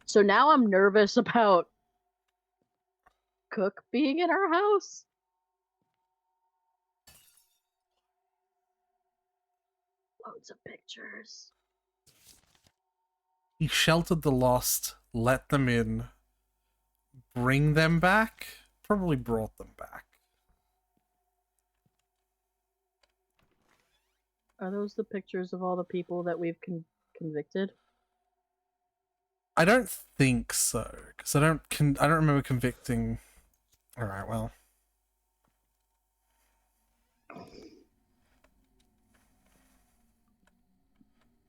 So now I'm nervous about Cook being in our house. Loads of pictures. He sheltered the lost, let them in, bring them back? Probably brought them back. Are those the pictures of all the people that we've convicted? I don't think so, because I don't remember convicting. All right, well.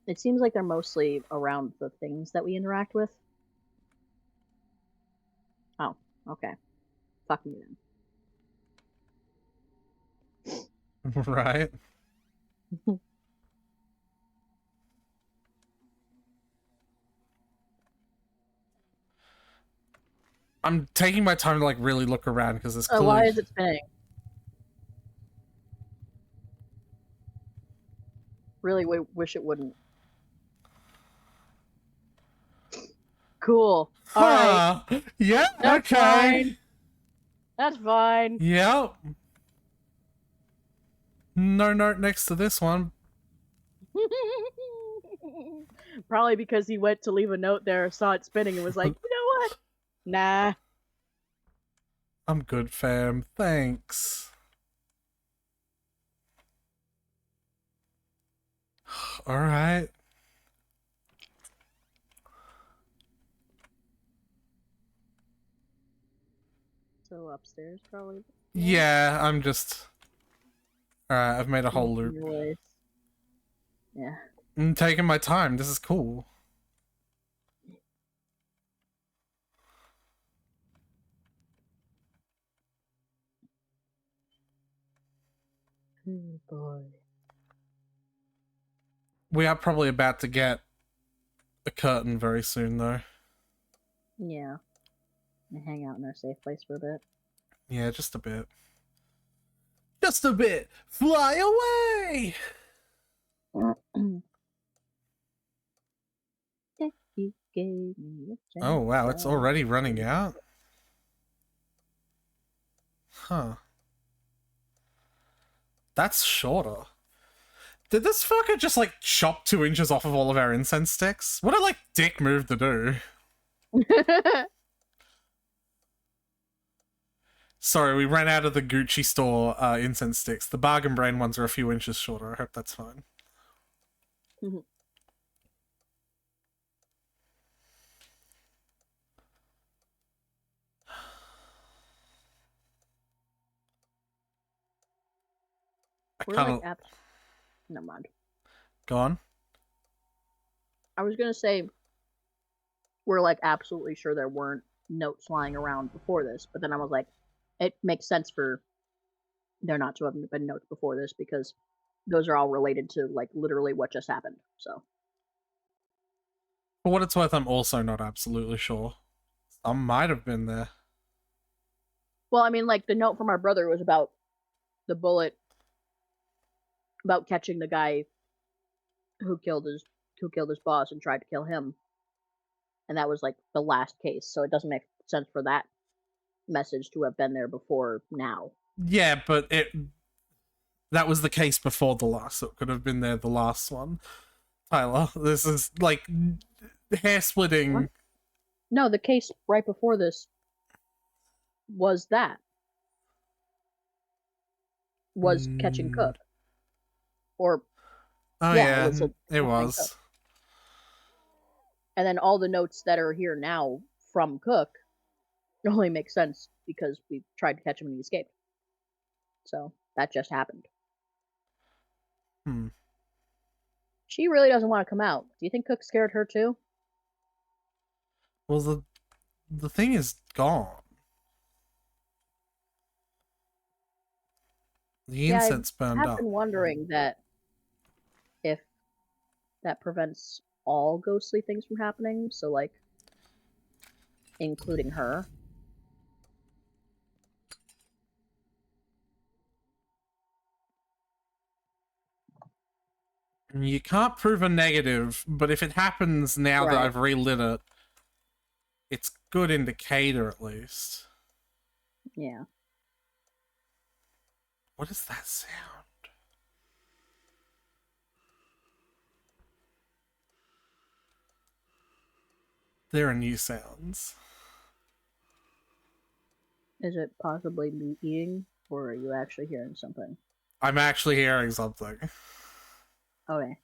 It seems like they're mostly around the things that we interact with. Oh, okay. Fuck me then. Right. I'm taking my time to like really look around because there's clearly... why is it spinning? Really wish it wouldn't. Cool. All right. Yeah. That's okay. Fine. That's fine. Yep. No note next to this one. Probably because he went to leave a note there, saw it spinning, and was like, you know what? Nah. I'm good, fam. Thanks. All right. So upstairs, probably. Yeah, I'm just... Alright, I've made a whole loop. Voice. Yeah. I'm taking my time. This is cool. Oh boy. We are probably about to get a curtain very soon, though. Yeah. And hang out in our safe place for a bit. Yeah, just a bit. Just a bit! Fly away! You gave me a chance. Oh, wow, it's already running out? Huh. That's shorter. Did this fucker just, like, chop 2 inches off of all of our incense sticks? What a, like, dick move to do. Sorry, we ran out of the Gucci store incense sticks. The bargain brain ones are a few inches shorter. I hope that's fine. We're like never mind. Go on. I was gonna say we're like absolutely sure there weren't notes lying around before this, but then I was like, it makes sense for They're not to have been notes before this because those are all related to like literally what just happened. So, for what it's worth, I'm also not absolutely sure. Some might have been there. well, I mean, like the note from our brother was about the bullet, about catching the guy who killed his boss and tried to kill him, and that was like the last case. So it doesn't make sense for that message to have been there before now. Yeah, but that was the case before the last, so it could have been there the last one. Tyler, this is like hair splitting. What? No, the case right before this was catching Cook. Or yeah, it was. Cook. And then all the notes that are here now from Cook only make sense because we tried to catch him and he escaped. So that just happened. She really doesn't want to come out. Do you think Cook scared her too? Well, the thing is gone. The incense burned up. I've been wondering that if that prevents all ghostly things from happening, so like including her. You can't prove a negative, but if it happens now that I've relit it, it's good indicator at least. Yeah. What is that sound? There are new sounds. Is it possibly me eating, or are you actually hearing something? I'm actually hearing something. Okay.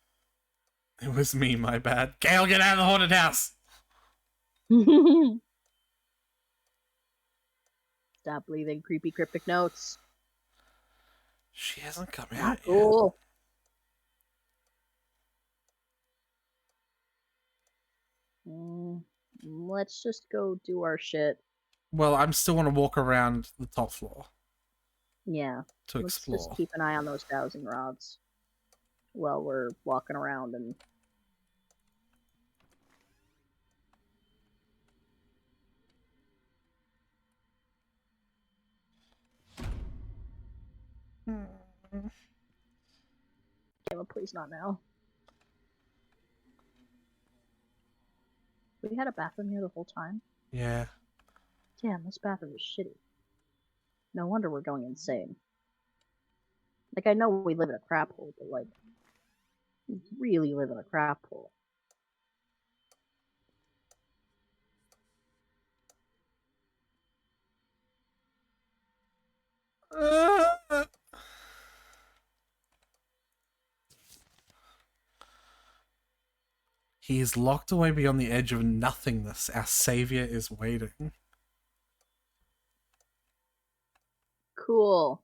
It was me, my bad. Gale, get out of the haunted house! Stop leaving creepy cryptic notes. She hasn't come Not out cool. Yet. Let's just go do our shit. Well, I'm still want to walk around the top floor. Yeah. To explore. Let's just keep an eye on those dowsing rods while we're walking around and... Kayla, please not now. We had a bathroom here the whole time? Yeah. Damn, this bathroom is shitty. No wonder we're going insane. Like, I know we live in a crap hole, but, like, we really live in a crap hole. He is locked away beyond the edge of nothingness. Our savior is waiting. Cool.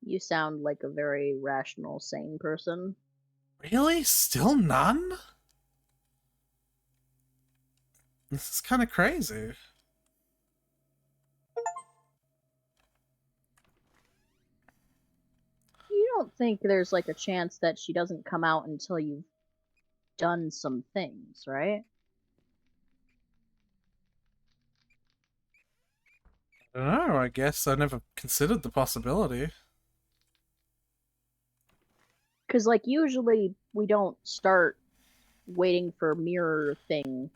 You sound like a very rational, sane person. Really? Still none? This is kind of crazy. You don't think there's like a chance that she doesn't come out until you've done some things, right? I don't know, I guess I never considered the possibility. Because, like, usually we don't start waiting for mirror thing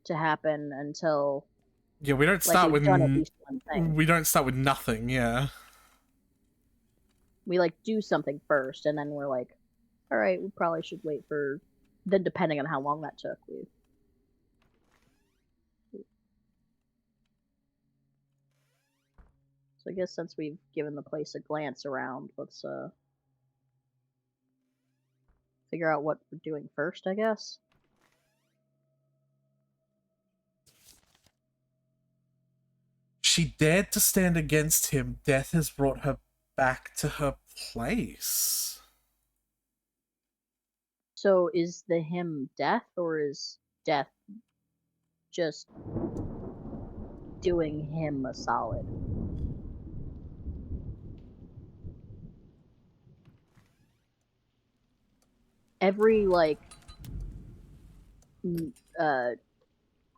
to happen until... Yeah, we don't start with... done at least one thing. We don't start with nothing, yeah. We, like, do something first, and then we're like, alright, we probably should wait for... Then, depending on how long that took, we... So I guess since we've given the place a glance around, let's, figure out what we're doing first, I guess. She dared to stand against him. Death has brought her back to her place. So is the him death, or is death just doing him a solid. Every, like,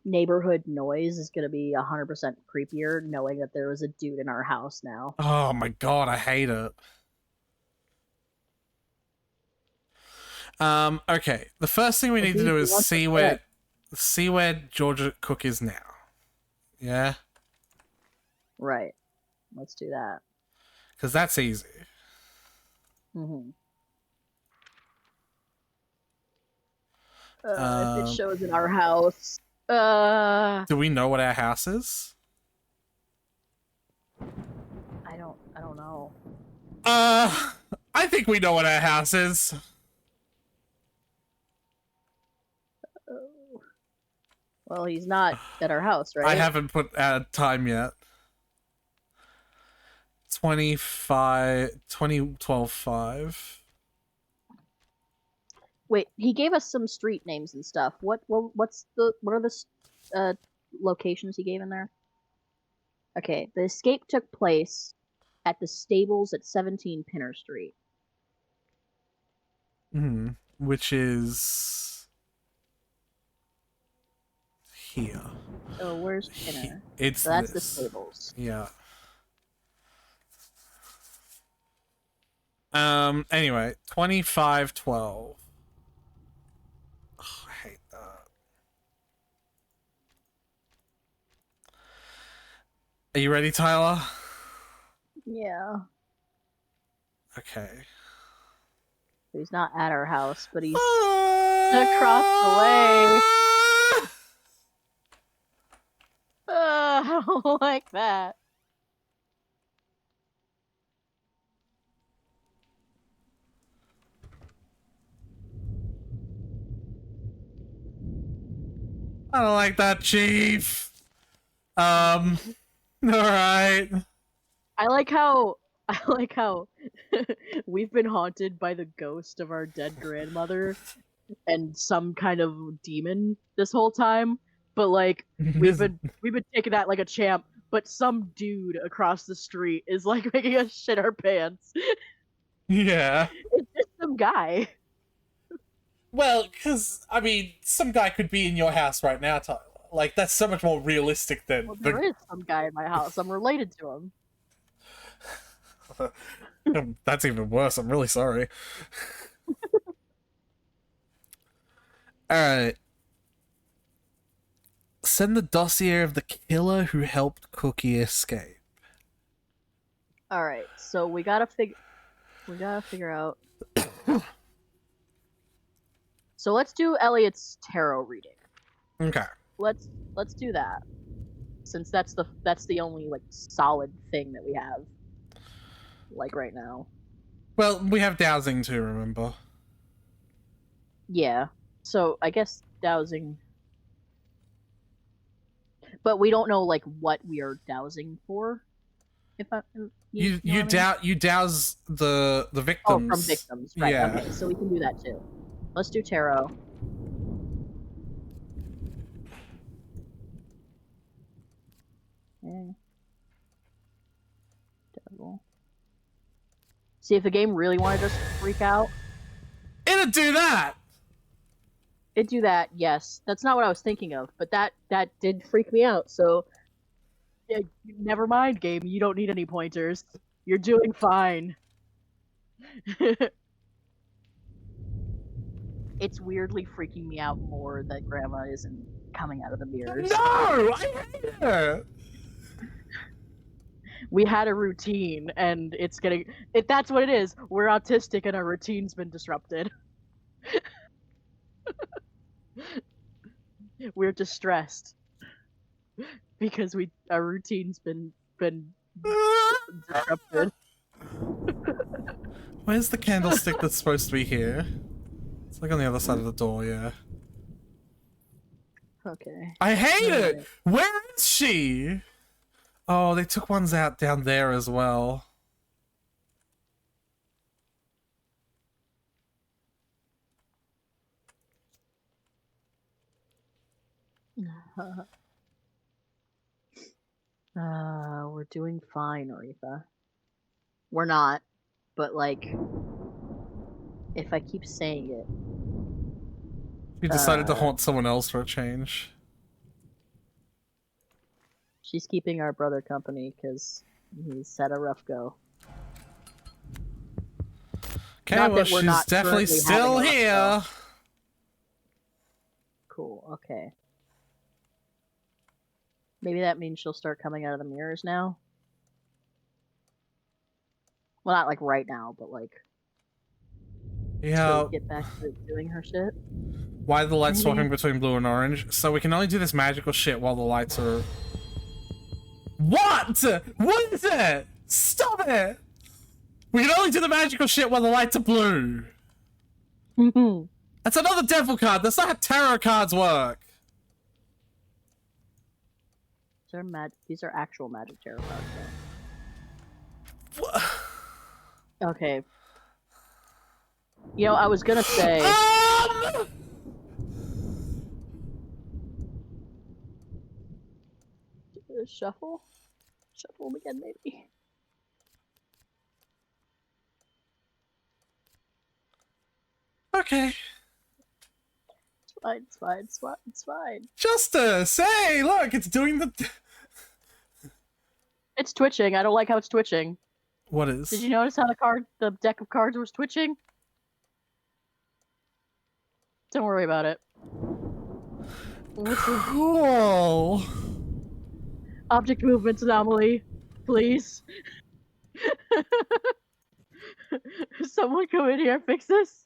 neighborhood noise is gonna be 100% creepier knowing that there was a dude in our house now. Oh my god, I hate it. Okay. The first thing we need to do is see where Georgia Cook is now. Yeah? Right. Let's do that. Because that's easy. Mm-hmm. If it shows in our house. Do we know what our house is? I don't know. I think we know what our house is. Well, he's not at our house, right? I haven't put time yet. 2012-5. Wait, he gave us some street names and stuff. What are the locations he gave in there? Okay, the escape took place at the stables at 17 Pinner Street. Which is here. So where's Pinner? It's so that's this. the stables. Yeah. Anyway, 2512. Oh, I hate that. Are you ready, Tyler? Yeah. Okay. He's not at our house, but he's across the way. I don't like that. I don't like that, Chief. All right. I like how we've been haunted by the ghost of our dead grandmother and some kind of demon this whole time, but like we've been taking that like a champ, but some dude across the street is like making us shit our pants. Yeah. It's just some guy. Well, because, I mean, some guy could be in your house right now, Tyler. Like, that's so much more realistic than... Well, there is some guy in my house. I'm related to him. That's even worse. I'm really sorry. Alright. Send the dossier of the killer who helped Cookie escape. Alright, so we gotta figure out... So let's do Elliot's tarot reading. Okay. Let's do that. Since that's the only like solid thing that we have. Like right now. Well, we have dowsing too, remember? Yeah. So I guess dowsing. But we don't know like what we are dowsing for. If I you douse the victims. Oh, from victims, right? Yeah. Okay, so we can do that too. Let's do tarot. Okay. Devil. See, if the game really wanted us to freak out, it'd do that. It'd do that, yes. That's not what I was thinking of, but that did freak me out. So, yeah, never mind, game. You don't need any pointers. You're doing fine. It's weirdly freaking me out more that Grandma isn't coming out of the mirrors. No, I hate it. We had a routine, and it's getting... that's what it is. We're autistic, and our routine's been disrupted. We're distressed. Because our routine's been disrupted. Where's the candlestick that's supposed to be here? It's like on the other side of the door, yeah. Okay. I hate it! Where is she? Oh, they took ones out down there as well. We're doing fine, Aretha. We're not, but like, if I keep saying it. You decided to haunt someone else for a change. She's keeping our brother company because he's had a rough go. Okay, well, she's definitely still here. Cool, okay. Maybe that means she'll start coming out of the mirrors now. Well, not like right now, but like... Yeah. Get back to doing her shit. Why are the lights swapping between blue and orange? So we can only do this magical shit while the lights are... What? What is it? Stop it! We can only do the magical shit while the lights are blue. That's another devil card. That's not how tarot cards work. These are actual magic tarot cards, though. What? Okay. You know, I was gonna say... Shuffle? Shuffle them again, maybe. Okay. It's fine, it's fine, it's fine, it's fine. Justice! Hey, look, it's doing the... It's twitching. I don't like how it's twitching. What is? Did you notice how the deck of cards was twitching? Don't worry about it. Cool. Object movement anomaly, please. Someone come in here and fix this.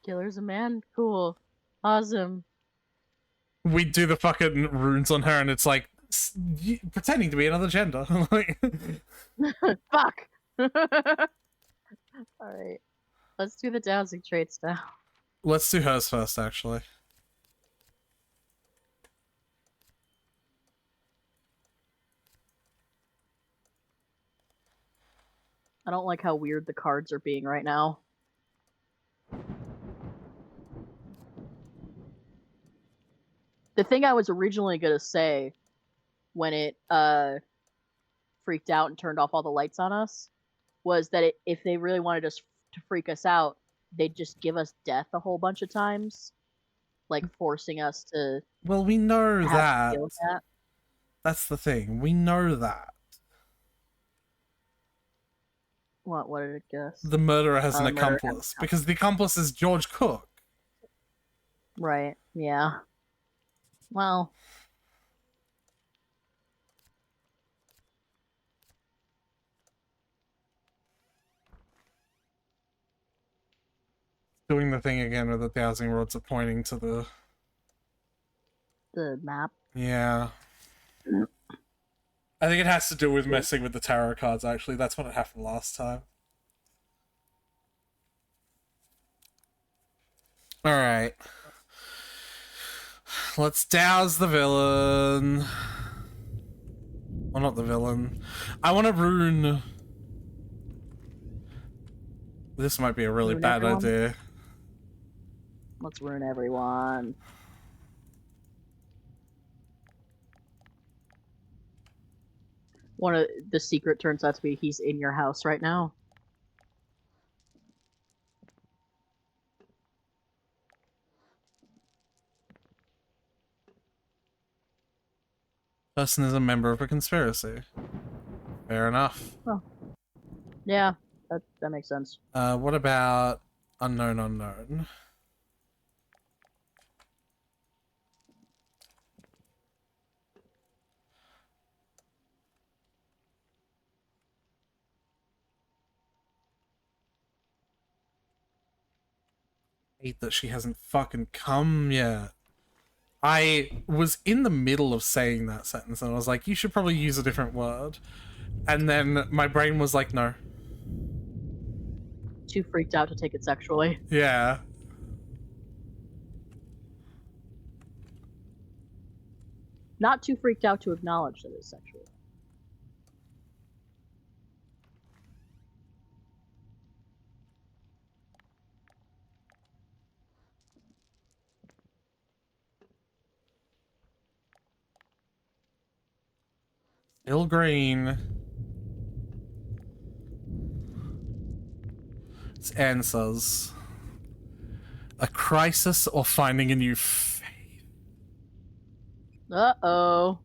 Killer's a man? Cool. Awesome. We do the fucking runes on her and it's like, pretending to be another gender. Fuck! Alright. Let's do the dowsing traits now. Let's do hers first, actually. I don't like how weird the cards are being right now. The thing I was originally gonna say when it freaked out and turned off all the lights on us was that if they really wanted us to freak us out, they'd just give us death a whole bunch of times, like forcing us to... Well, we know that. that. That's the thing. We know that. What did it guess? The murderer has an accomplice, because the accomplice is George Cook. Right, yeah. Well... Doing the thing again with the dowsing rods are pointing to the map. Yeah. I think it has to do with messing with the tarot cards, actually. That's what happened last time. Alright. Let's douse the villain. Well, not the villain. I want to rune... This might be a really bad idea. Let's ruin everyone. One of the secret turns out to be he's in your house right now. Person is a member of a conspiracy. Fair enough. Oh. Yeah, that makes sense. What about unknown unknown? Hate that she hasn't fucking come yet. I was in the middle of saying that sentence and I was like, you should probably use a different word. And then my brain was like, no. Too freaked out to take it sexually. Yeah. Not too freaked out to acknowledge that it's sexual. Still green. It's answers. A crisis or finding a new faith. Uh-oh.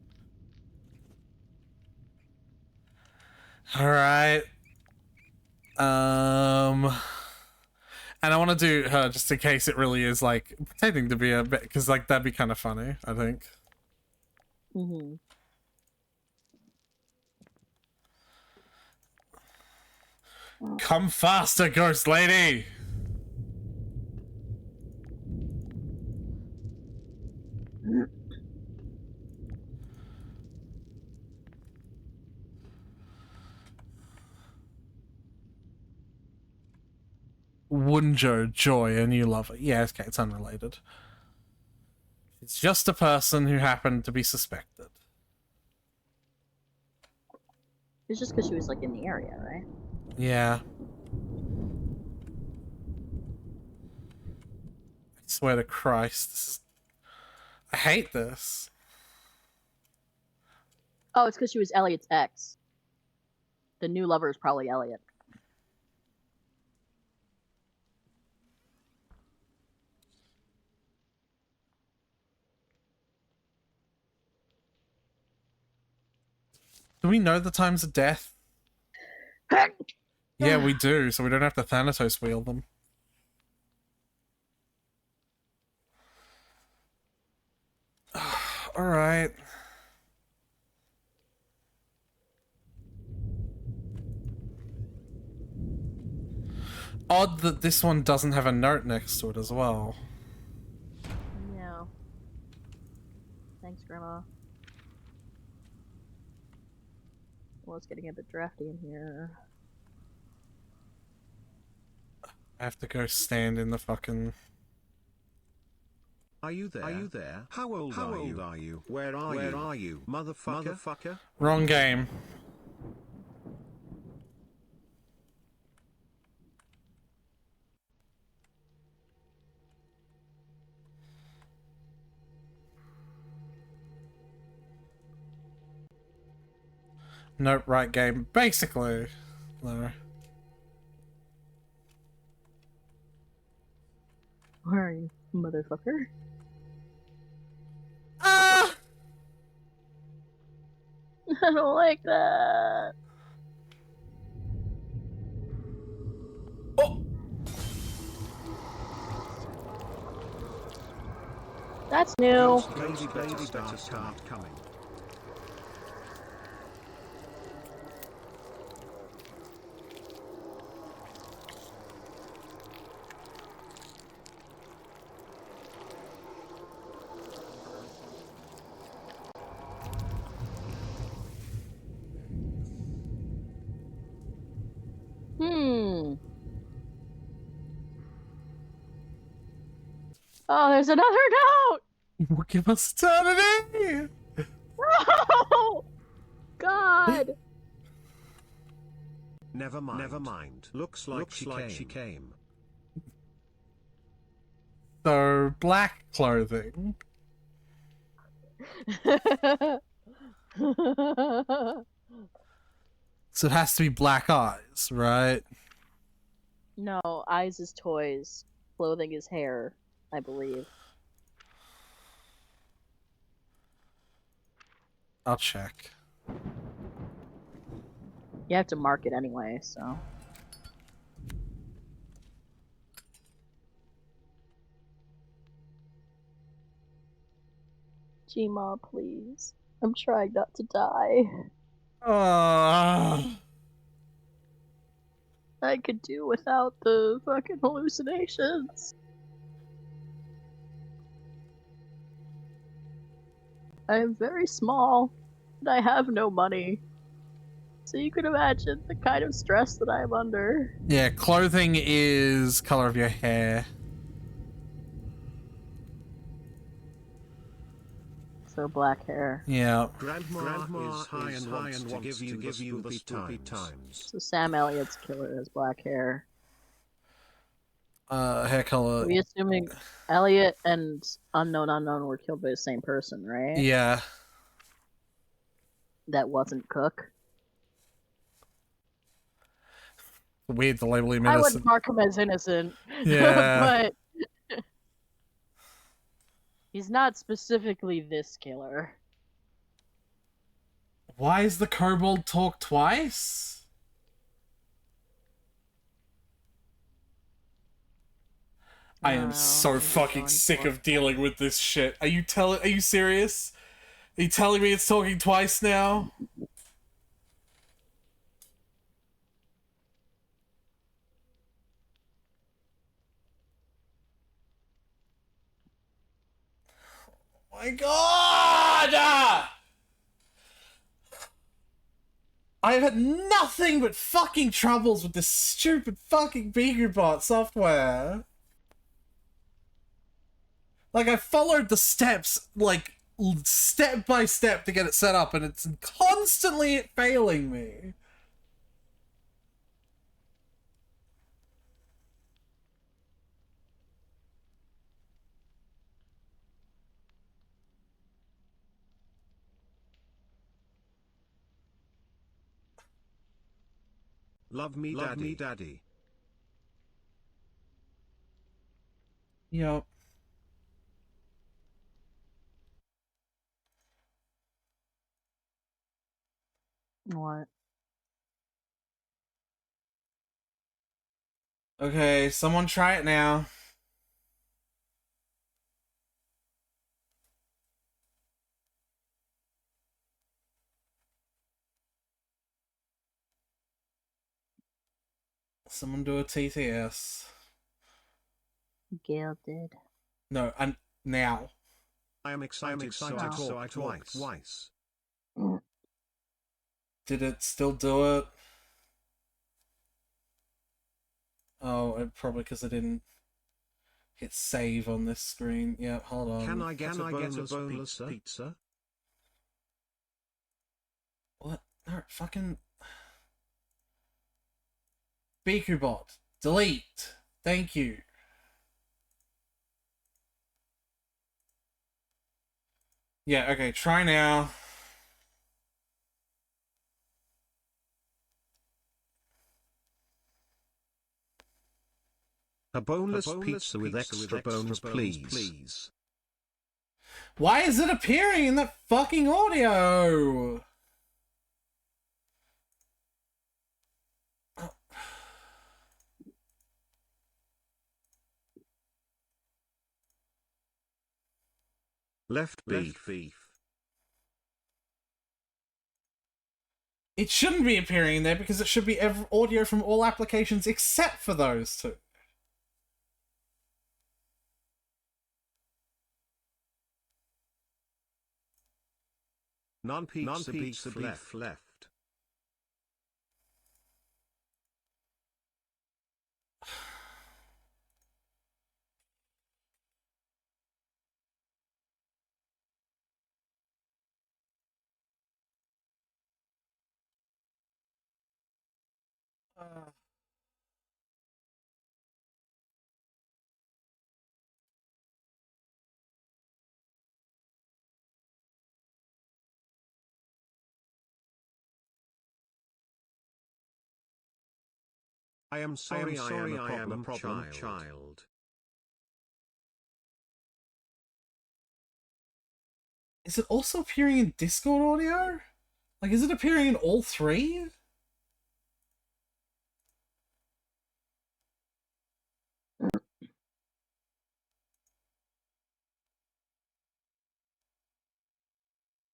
Alright. And I want to do her just in case it really is like pretending to be a bit, because like that'd be kind of funny, I think. Mm-hmm. Come faster, ghost lady! Wunjo, joy, a new lover. Yeah, okay, it's unrelated. It's just a person who happened to be suspected. It's just because she was like in the area, right? Yeah. I swear to Christ, this is... I hate this. Oh, it's because she was Elliot's ex. The new lover is probably Elliot. Do we know the times of death? Yeah, we do, so we don't have to Thanatos wheel them. Alright. Odd that this one doesn't have a note next to it as well. Yeah. Thanks, Grandma. Well, it's getting a bit drafty in here. I have to go stand in the fucking... Are you there? Are you there? How old are you? Where are you? Motherfucker? Wrong game. Nope, right game. Basically. No. Where are you, motherfucker? Ah! I don't like that. Oh! That's new. Baby start coming. Oh, there's another note! Give us eternity! No! God! Never mind. Looks like she came. So, black clothing. So it has to be black eyes, right? No, eyes is toys. Clothing is hair, I believe. I'll check. You have to mark it anyway, so. Gma, please. I'm trying not to die. I could do without the fucking hallucinations. I am very small, and I have no money. So you can imagine the kind of stress that I am under. Yeah, clothing is color of your hair. So black hair. Yeah. Grandma is high and wants to give you the spooky times. So Sam Elliott's killer has black hair. Hair color. We assuming Elliot and Unknown were killed by the same person, right? Yeah. that wasn't Cook. Weird to label him I would innocent. mark him as innocent. Yeah. But he's not specifically this killer. Why is the kobold talk twice? I am so fucking sick of dealing with this shit. Are you serious? Are you telling me it's talking twice now? Oh my god! I've had nothing but fucking troubles with this stupid fucking BeagleBot software. Like, I followed the steps, like, step by step to get it set up, and it's constantly failing me. Love me, daddy. Yep. What? Okay, someone try it now. Someone do a TTS. Gail did. No, and now. I am excited, so I talk twice. Did it still do it? Oh, probably because I didn't hit save on this screen. Yeah, hold on. Can I get a boneless pizza? What? No, fucking... BeagleBot. Delete. Thank you. Yeah, okay, try now. A boneless pizza with extra bones, please. Why is it appearing in that fucking audio? Left beef. It shouldn't be appearing in there because it should be audio from all applications except for those two. Non-pizza beef left. I am sorry I am a problem child. Is it also appearing in Discord audio? Like, is it appearing in all three?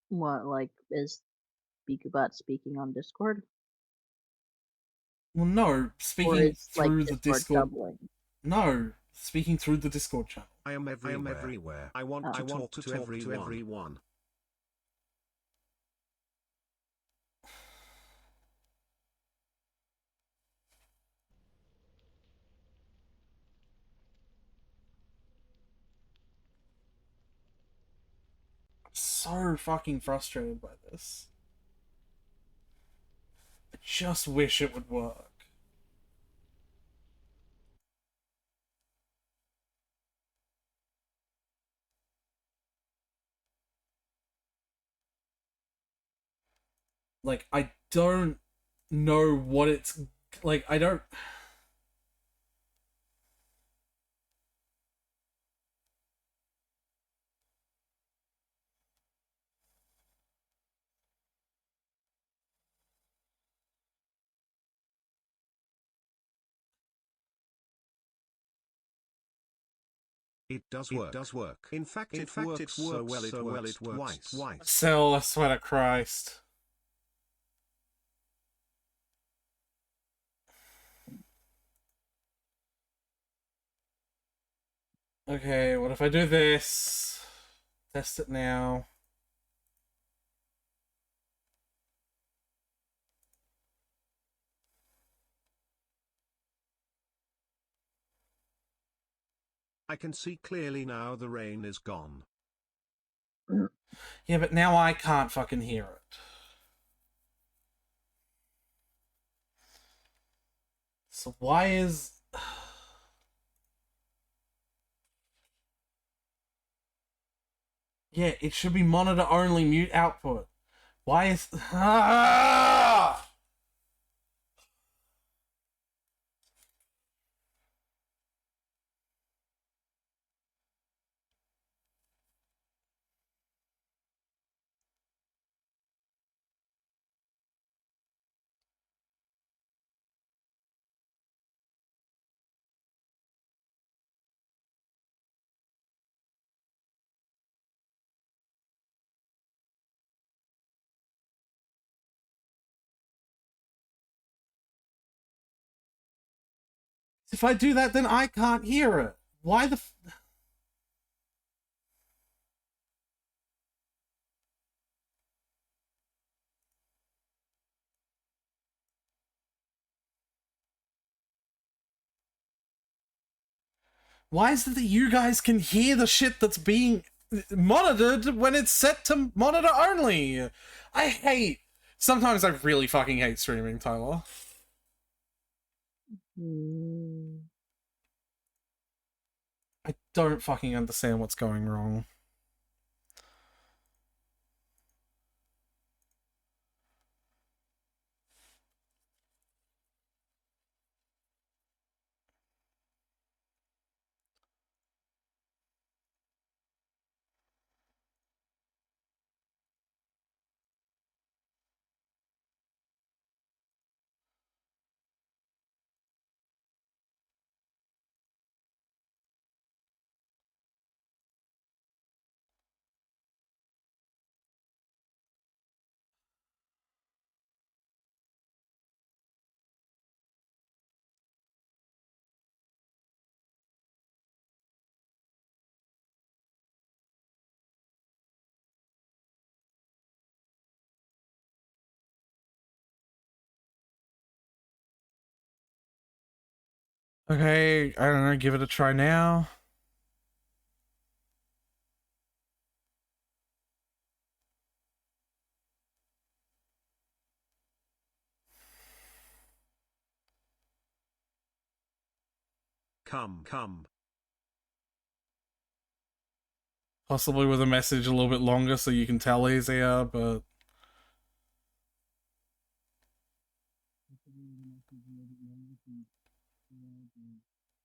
What, like, is BeagleBot speaking on Discord? Well, no, speaking through the Discord. Doubling? No, speaking through the Discord channel. I am everywhere. I want to talk to everyone. So fucking frustrated by this. I just wish it would work. Like, I don't know what it's... Like, I don't... It does work. It does work. In fact, it works so well it works twice. Sell, I swear to Christ. Okay, what if I do this? Test it now. I can see clearly now the rain is gone. Yeah, but now I can't fucking hear it. So why is... Yeah, it should be monitor only, mute output. Why is... Ah! If I do that, then I can't hear it. Why the... Why is it that you guys can hear the shit that's being monitored when it's set to monitor only? I hate... Sometimes I really fucking hate streaming, Tyler. I don't fucking understand what's going wrong. Okay, I don't know, give it a try now. Come. Possibly with a message a little bit longer so you can tell easier, but...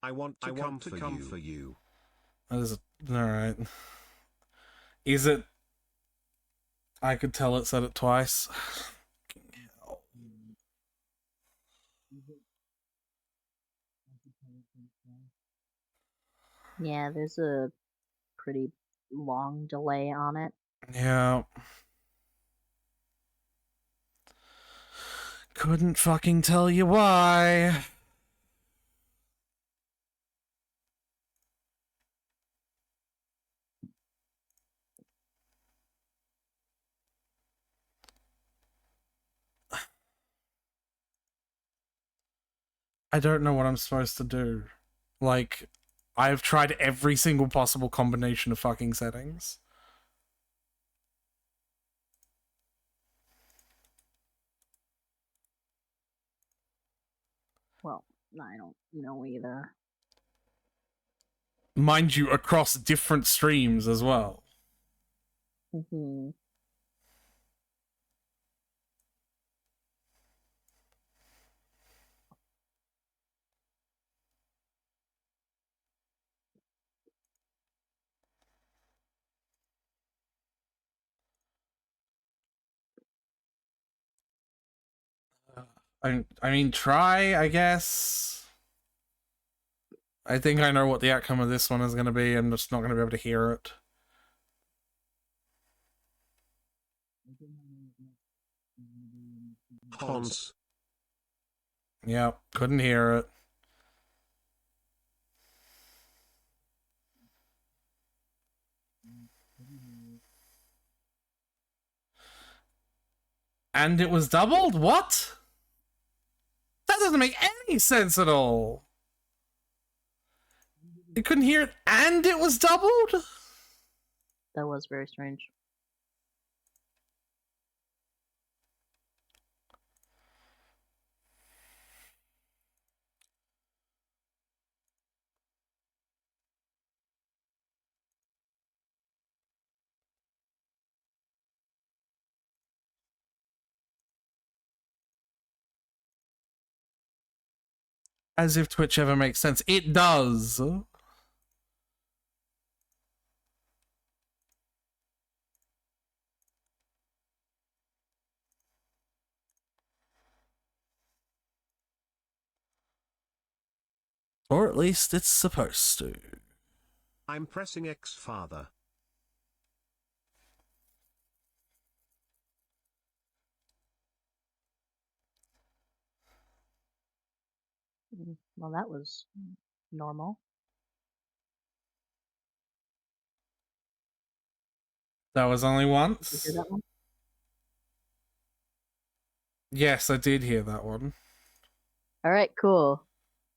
I want to come for you. That is... Alright. Is it... I could tell it said it twice. Yeah, there's a pretty long delay on it. Yeah. Couldn't fucking tell you why. I don't know what I'm supposed to do. Like, I've tried every single possible combination of fucking settings. Well, I don't know either. Mind you, across different streams as well. Mm-hmm. I mean, try, I guess. I think I know what the outcome of this one is going to be. I'm just not going to be able to hear it. Hans. Yep, couldn't hear it. And it was doubled? What? That doesn't make any sense at all. You couldn't hear it and it was doubled? That was very strange. As if Twitch ever makes sense. It does. Or at least it's supposed to. I'm pressing X, father. Well, that was normal. That was only Did you once? hear that one? Yes, I did hear that one. Alright, cool.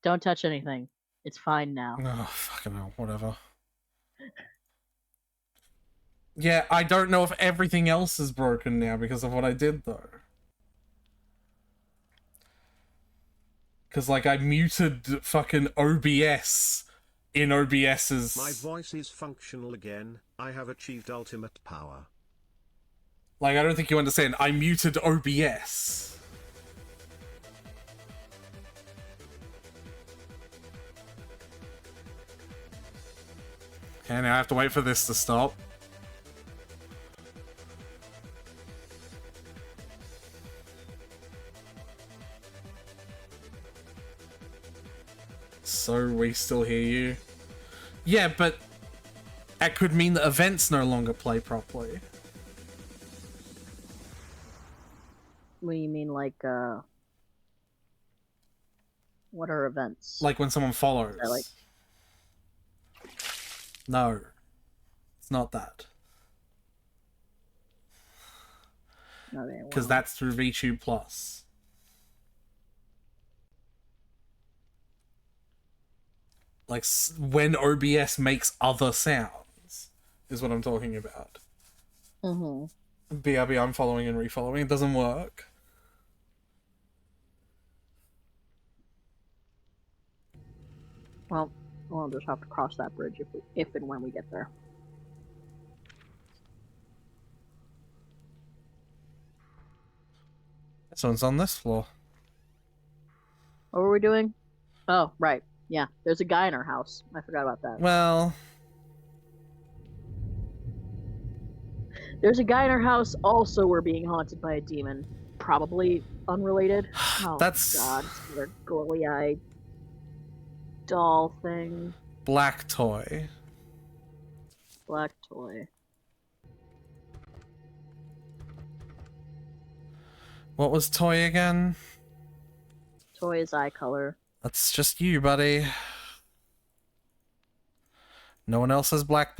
Don't touch anything. It's fine now. Oh, fucking hell, whatever. Yeah, I don't know if everything else is broken now because of what I did, though. Because, like, I muted fucking OBS in OBS's... My voice is functional again. I have achieved ultimate power. Like, I don't think you understand. I muted OBS. And I have to wait for this to stop. So we still hear you. Yeah, but that could mean that events no longer play properly. What do you mean, like, what are events? Like when someone follows. Like... No. It's not that. Okay, because that's through VTube Plus. Like when OBS makes other sounds is what I'm talking about. BRB unfollowing and refollowing, it doesn't work. Well, we'll just have to cross that bridge if and when we get there. Someone's on this floor. What were we doing? Oh, right. Yeah, there's a guy in our house. I forgot about that. Well... There's a guy in our house. Also, we're being haunted by a demon. Probably unrelated. Oh, that's... God. Their glowy-eyed doll thing. Black toy. Black toy. What was toy again? Toy is eye color. That's just you, buddy. No one else has black.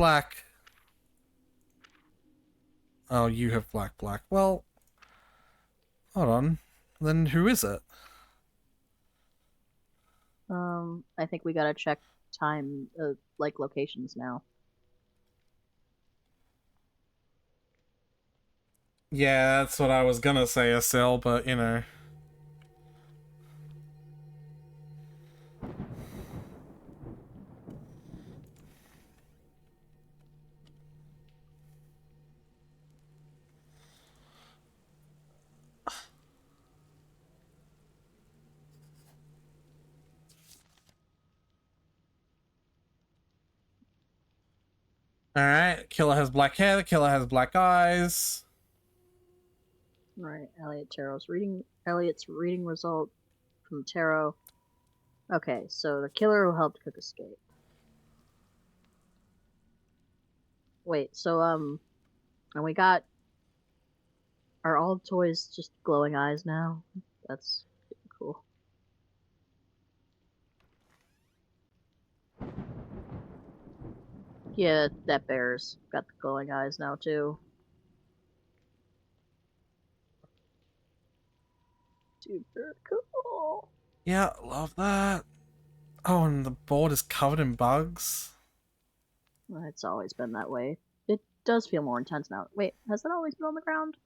Oh, you have black. Well, hold on. Then who is it? I think we gotta check time, like locations now. Yeah, that's what I was gonna say, Estelle, but you know. Alright, killer has black hair, the killer has black eyes. Right, Elliot's reading result from tarot. Okay, so the killer who helped Cook escape. Wait, so and we got, are all toys just glowing eyes now? That's cool. Yeah, that bear's got the glowing eyes now too. Super cool. Yeah, love that. Oh, and the board is covered in bugs. Well, it's always been that way. It does feel more intense now. Wait, has that always been on the ground?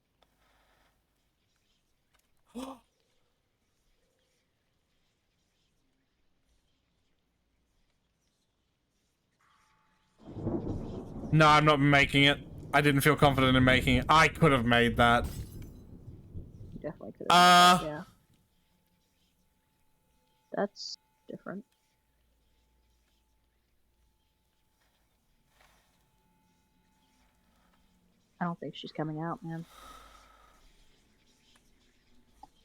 No, I'm not making it. I didn't feel confident in making it. I could have made that. You definitely could have made that, yeah. That's different. I don't think she's coming out, man.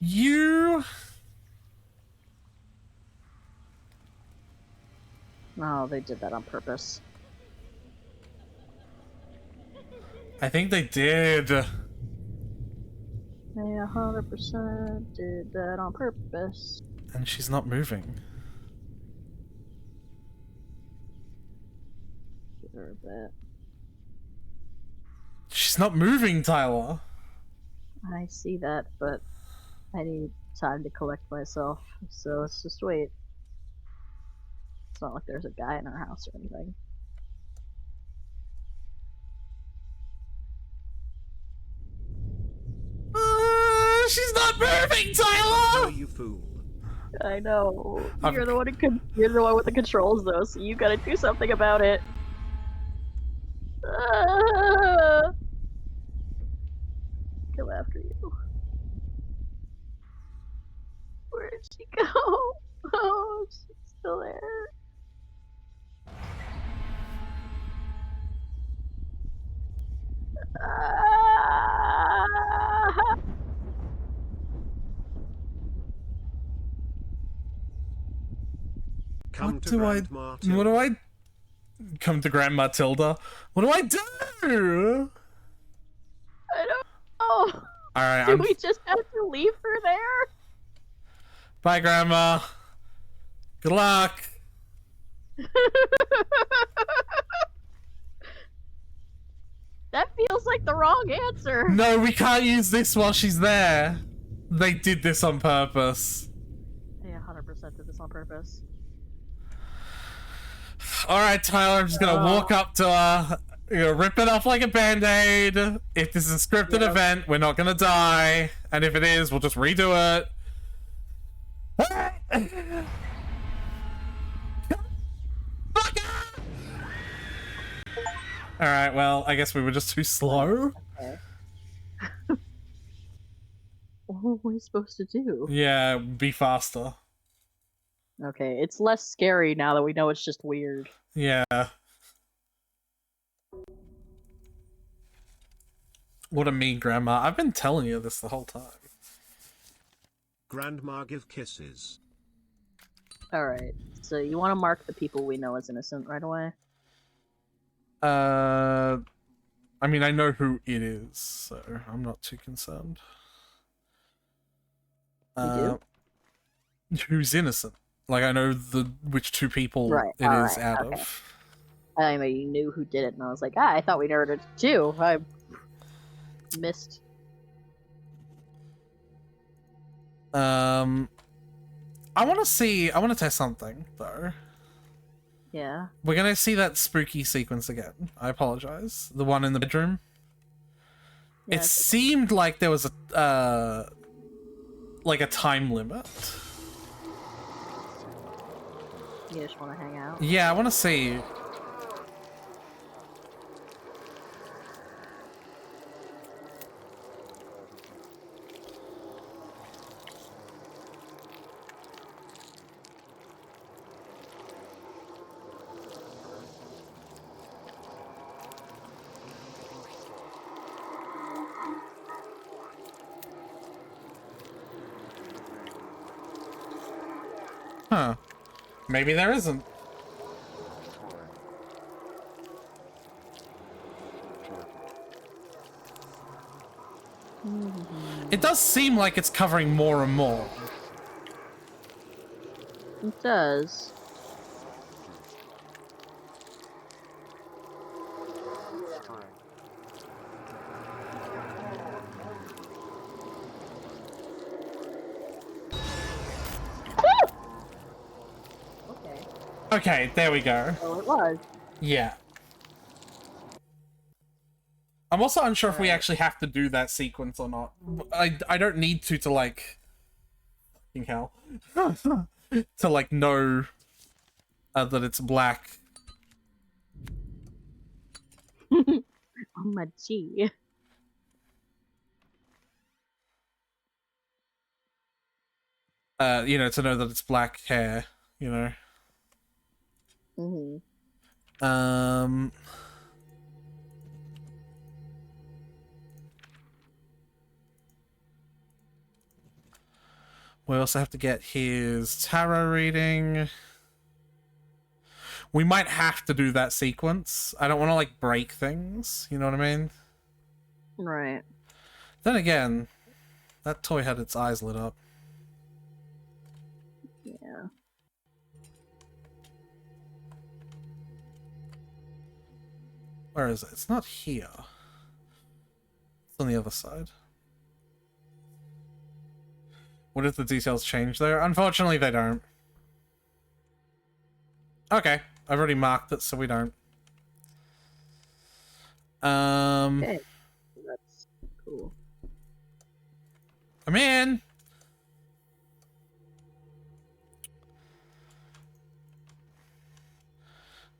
You... Oh, they did that on purpose. I think they did. They 100% did that on purpose. And she's not moving. Give her a bit. She's not moving, Tyler. I see that, but I need time to collect myself, so let's just wait. It's not like there's a guy in our house or anything. She's not moving, Tyler! Oh, you fool. I know. You're the one with the controls, though, so you gotta do something about it. Go after you. Where did she go? Oh, she's still there. Come to Grandma Tilda. What do I... Come to Grandma Tilda? What do I do? I don't know. Alright, Do we just have to leave her there? Bye, Grandma. Good luck. That feels like the wrong answer. No, we can't use this while she's there. They did this on purpose. They 100% did this on purpose. Alright, Tyler, I'm just gonna walk up to her. Rip it off like a band-aid. If this is a scripted event, we're not gonna die. And if it is, we'll just redo it. Alright, well, I guess we were just too slow. Okay. What were we supposed to do? Yeah, be faster. Okay, it's less scary now that we know it's just weird. Yeah. What a mean grandma. I've been telling you this the whole time. Grandma give kisses. Alright, so you want to mark the people we know as innocent right away? I mean, I know who it is, so I'm not too concerned. You do? Who's innocent? Like, I know which two people it is out of. I mean, you knew who did it, and I was like, I thought we narrowed it to 2. I missed. I want to test something, though. Yeah. We're gonna see that spooky sequence again. I apologize. The one in the bedroom. Yeah, it seemed like there was a time limit. You just want to hang out? Yeah, I want to see. Huh. Maybe there isn't. It does seem like it's covering more and more. It does. Okay. Okay, there we go. So it was. Yeah. I'm also unsure if we actually have to do that sequence or not. I don't need to like... Fucking hell. to like know that it's black. Oh my gee. You know, to know that it's black hair, you know. We also have to get his tarot reading. We might have to do that sequence. I don't want to, like, break things, you know what I mean? Right. Then again, that toy had its eyes lit up. Yeah. Where is it? It's not here. It's on the other side. What if the details change there? Unfortunately, they don't. Okay, I've already marked it, so we don't. Okay. That's cool. Come in!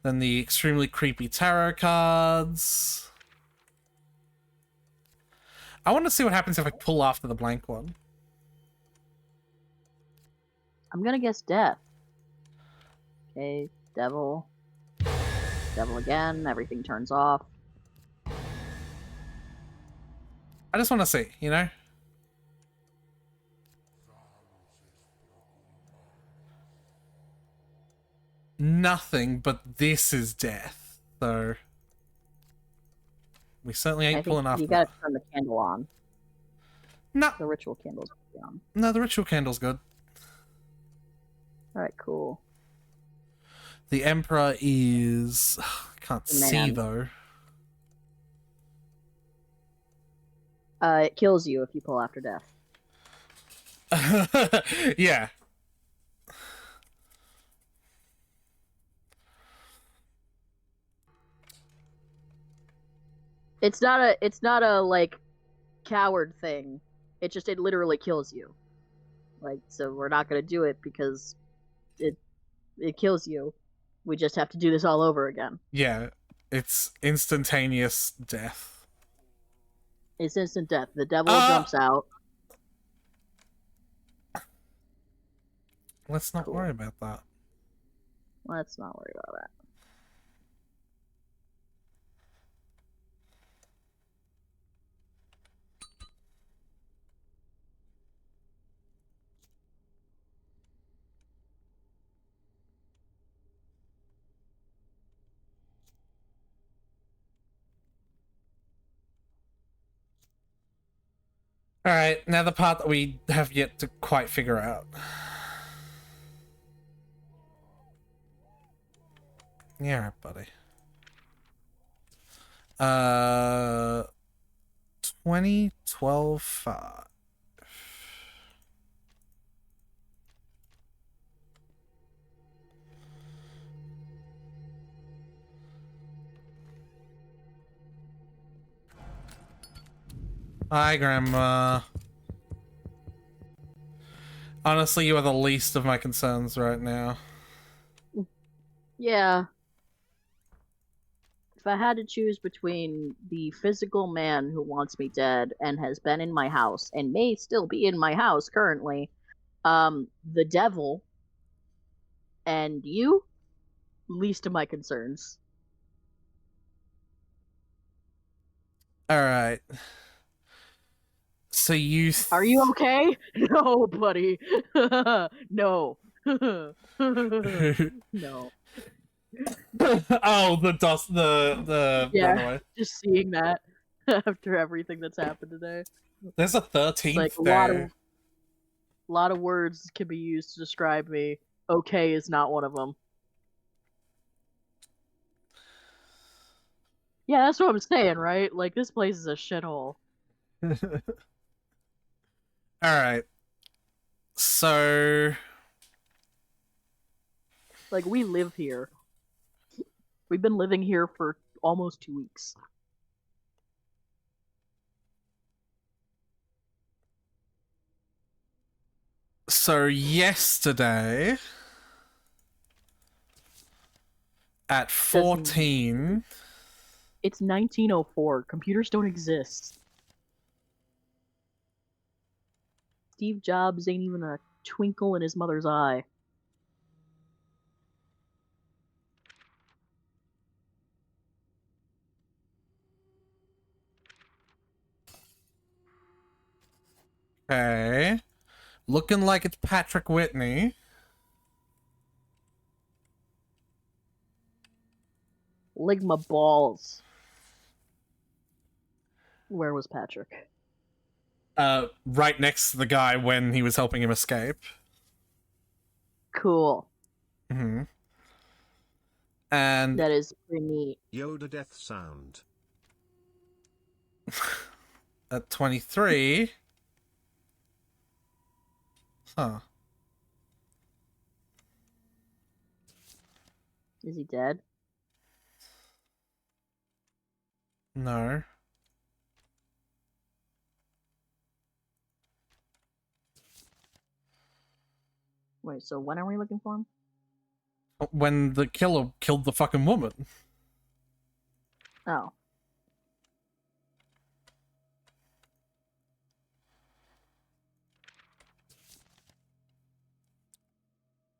Then the extremely creepy tarot cards. I want to see what happens if I pull after the blank one. I'm gonna guess death. Okay, devil. Devil again, everything turns off. I just want to see, you know? Nothing, but this is death, so... We certainly ain't pulling after you gotta turn the candle on. No. The ritual candle's on. No, the ritual candle's good. Alright, cool. The Emperor is... I can't see, though. It kills you if you pull after death. Yeah. It's not a like coward thing. It literally kills you. Like, so we're not gonna do it because it kills you. We just have to do this all over again. Yeah, it's instantaneous death. It's instant death. The devil jumps out. Let's not worry about that. Let's not worry about that. Alright, now the part that we have yet to quite figure out. Yeah, buddy. 2012 5. Hi, Grandma. Honestly, you are the least of my concerns right now. Yeah. If I had to choose between the physical man who wants me dead and has been in my house and may still be in my house currently, the devil, and you, least of my concerns. Alright. So you... Are you okay? No, buddy. No. No. Oh, the dust, the Yeah, runaway. just seeing that after everything that's happened today. There's a It's like 13th a day. lot of words can be used to describe me. Okay is not one of them. Yeah, that's what I'm saying, right? Like, this place is a shithole. Alright. So... Like, we live here. We've been living here for almost 2 weeks. So, yesterday... At 14... It's 1904. Computers don't exist. Steve Jobs ain't even a twinkle in his mother's eye. Okay. Looking like it's Patrick Whitney. Ligma balls. Where was Patrick? Right next to the guy when he was helping him escape. Cool. Mm-hmm. And... That is pretty neat. Yoda death sound. At 23... Huh. Is he dead? No. Wait, so when are we looking for him? When the killer killed the fucking woman. Oh.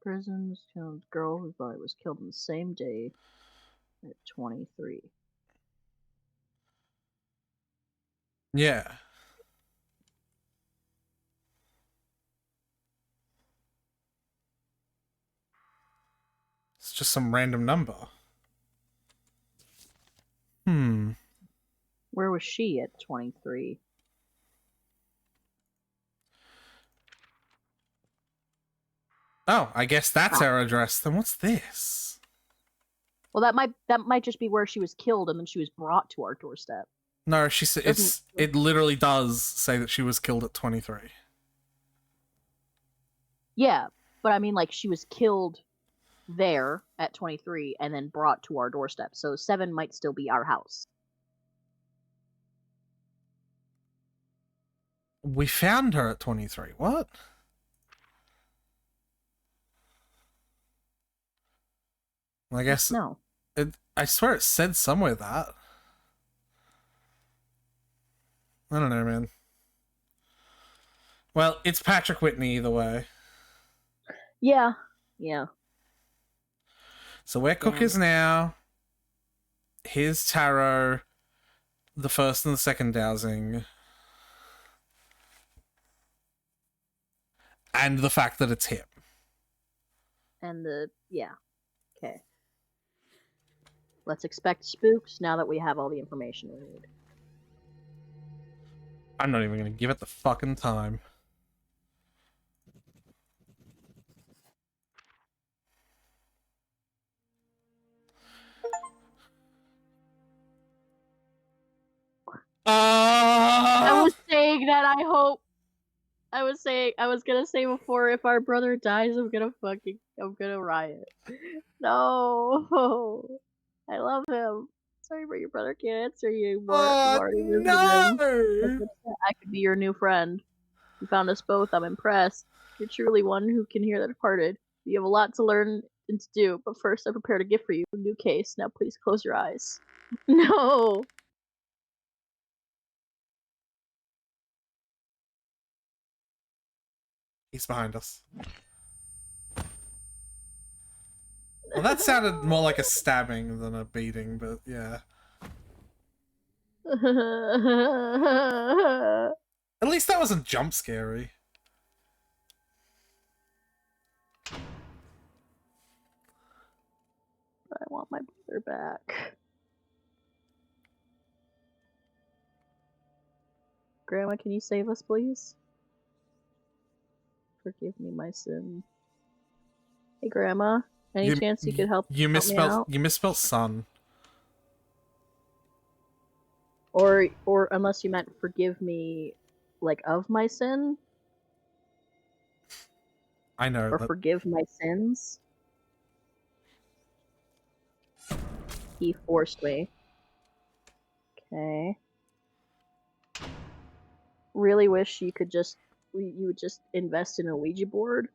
Prisons killed girl whose body was killed on the same day at 23. Yeah. It's just some random number. Where was she at 23? Oh, I guess that's our address. Then what's this? Well, that might just be where she was killed, and then she was brought to our doorstep. No, she said it literally does say that she was killed at 23. Yeah, but I mean, like, she was killed there at 23 and then brought to our doorstep. So 7 might still be our house. We found her at 23. What? I guess no. I swear it said somewhere that. I don't know, man. Well, it's Patrick Whitney either way. Yeah. Yeah. So we're cookers now. Here's tarot. The first and the second dowsing. And the fact that it's him. And yeah. Okay. Let's expect spooks now that we have all the information we need. I'm not even going to give it the fucking time. I was saying that I was gonna say before, if our brother dies, I'm gonna riot. No, I love him. Sorry, but your brother can't answer you. You've already visited him. I could be your new friend. You found us both. I'm impressed. You're truly one who can hear the departed. You have a lot to learn and to do, but first I prepared a gift for you. A new case. Now please close your eyes. No. He's behind us. Well, that sounded more like a stabbing than a beating, but yeah. At least that wasn't jump scary. They're back. Grandma, can you save us, please? Forgive me my sin. Hey, Grandma. Any chance you could help me out? You misspelled son. Or unless you meant forgive me, like, of my sin? I know. Or forgive my sins? He forced me. Okay. Really wish you would just invest in a Ouija board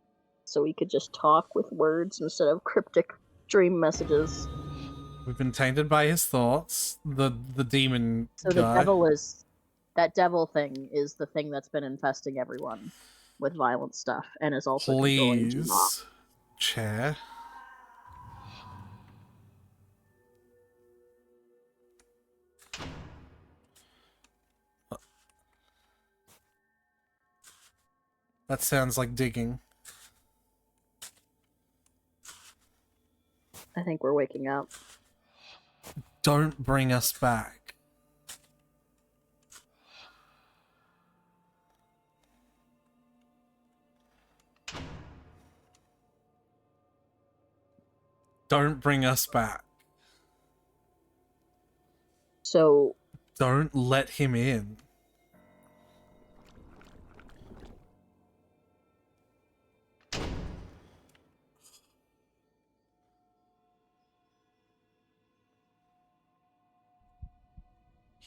so we could just talk with words instead of cryptic dream messages. We've been tainted by his thoughts. The demon So guy. the devil is... That devil thing is the thing that's been infesting everyone with violent stuff and is also controlling Gmop. Please, chair. That sounds like digging. I think we're waking up. Don't bring us back. Don't bring us back. So... Don't let him in.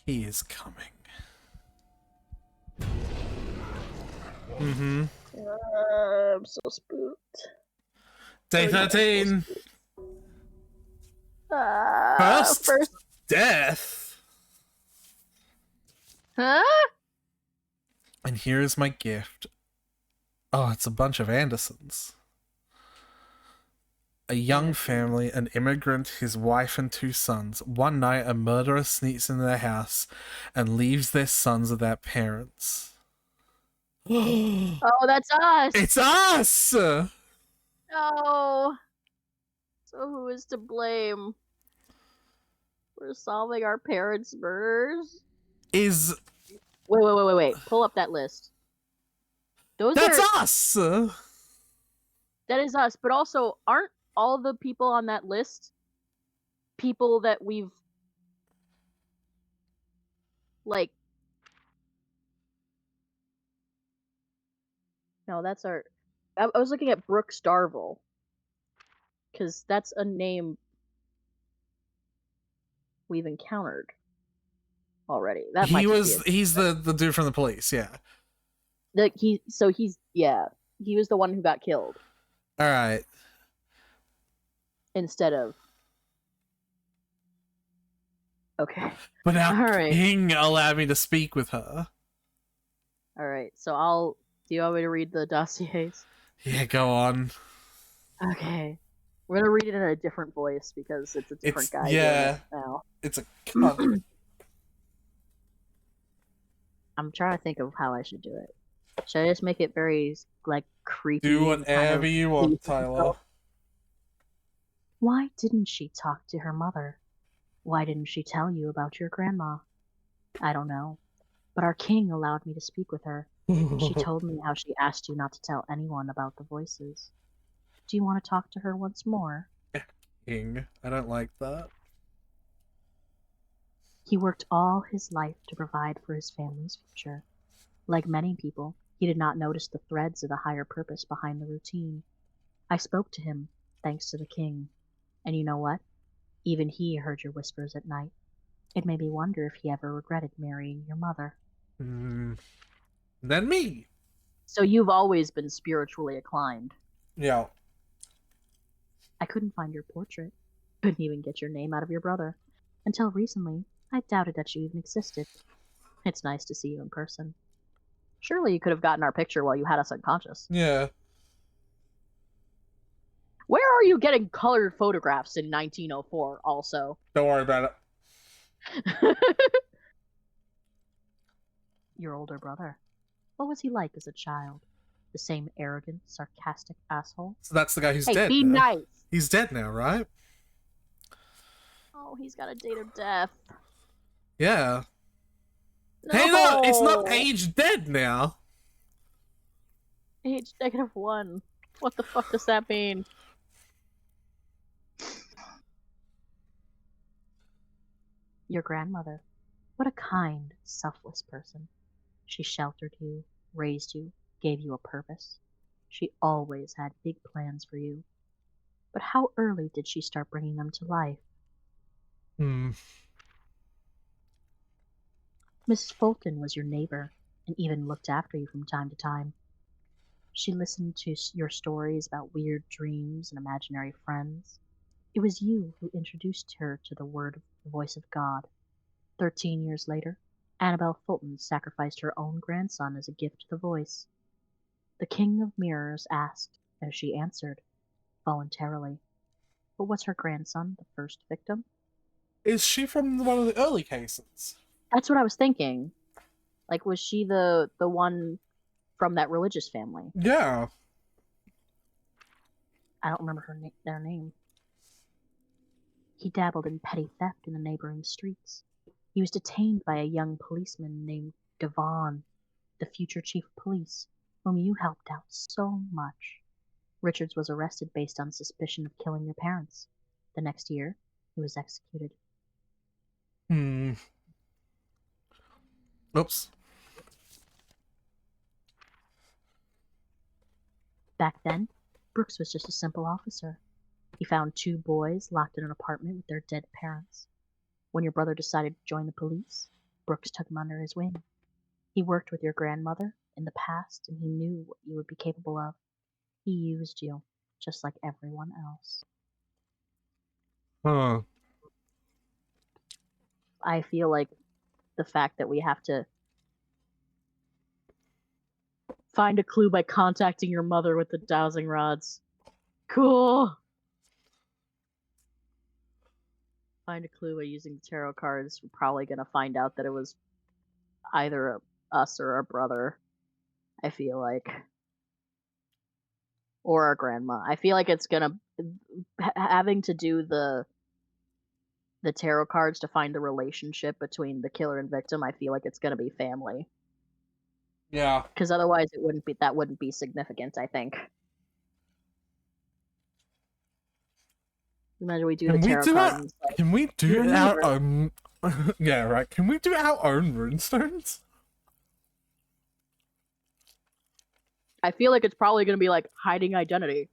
He is coming. Mm-hmm. I'm so spooked. Day 13. First death. Huh? And here is my gift. Oh, it's a bunch of Andersons. A young family, an immigrant, his wife and 2 sons. One night, a murderer sneaks into their house and leaves their sons without parents. Oh, that's us! It's us! No! So who is to blame? We're solving our parents' murders? Wait. Pull up that list. That's us! That is us, but also, aren't all the people on that list people that we've... Like... No, that's our... I was looking at Brooks Darville. Because that's a name we've encountered already. That He's the dude from the police, yeah. He was the one who got killed. Alright. Instead of... Okay. But now King allowed me to speak with her. Alright, so do you want me to read the dossiers? Yeah, go on. Okay. We're gonna read it in a different voice because it's a different guy doing it now. It's a cunt. I'm trying to think of how I should do it. Should I just make it very, like, creepy? Do whatever you want, Tyler. Why didn't she talk to her mother? Why didn't she tell you about your grandma? I don't know. But our king allowed me to speak with her. She told me how she asked you not to tell anyone about the voices. Do you want to talk to her once more? King, I don't like that. He worked all his life to provide for his family's future. Like many people, he did not notice the threads of the higher purpose behind the routine. I spoke to him, thanks to the king. And you know what? Even he heard your whispers at night. It made me wonder if he ever regretted marrying your mother. Then me. So you've always been spiritually inclined. Yeah. I couldn't find your portrait. Couldn't even get your name out of your brother. Until recently, I doubted that you even existed. It's nice to see you in person. Surely you could have gotten our picture while you had us unconscious. Yeah. Where are you getting colored photographs in 1904, also? Don't worry about it. Your older brother. What was he like as a child? The same arrogant, sarcastic asshole? So that's the guy who's dead be now. Nice. He's dead now, right? Oh, he's got a date of death. Yeah. No! Hey, look! It's not age dead now! Age -1. What the fuck does that mean? Your grandmother. What a kind, selfless person. She sheltered you, raised you, gave you a purpose. She always had big plans for you. But how early did she start bringing them to life? Mrs. Fulton was your neighbor and even looked after you from time to time. She listened to your stories about weird dreams and imaginary friends. It was you who introduced her to the voice of God. 13 years later, Annabel Fulton sacrificed her own grandson as a gift to the voice. The King of Mirrors asked, as she answered, voluntarily. But was her grandson the first victim? Is she from one of the early cases? That's what I was thinking. Like, was she the one from that religious family? Yeah. I don't remember their name. He dabbled in petty theft in the neighboring streets. He was detained by a young policeman named Devon, the future chief of police, whom you helped out so much. Richards was arrested based on suspicion of killing your parents. The next year, he was executed. Oops. Back then, Brooks was just a simple officer. He found 2 boys locked in an apartment with their dead parents. When your brother decided to join the police, Brooks took him under his wing. He worked with your grandmother in the past, and he knew what you would be capable of. He used you, just like everyone else. Huh. I feel like the fact that we have to find a clue by contacting your mother with the dowsing rods. Cool! Find a clue by using the tarot cards. We're probably going to find out that it was either us or our brother, I feel like. Or our grandma. I feel like it's going to... having to do the tarot cards to find the relationship between the killer and victim, I feel like it's going to be family. Yeah. Because otherwise that wouldn't be significant, I think. Imagine we do the tarot cards. Can we do our own... yeah, right. Can we do our own runestones? I feel like it's probably going to be like hiding identity.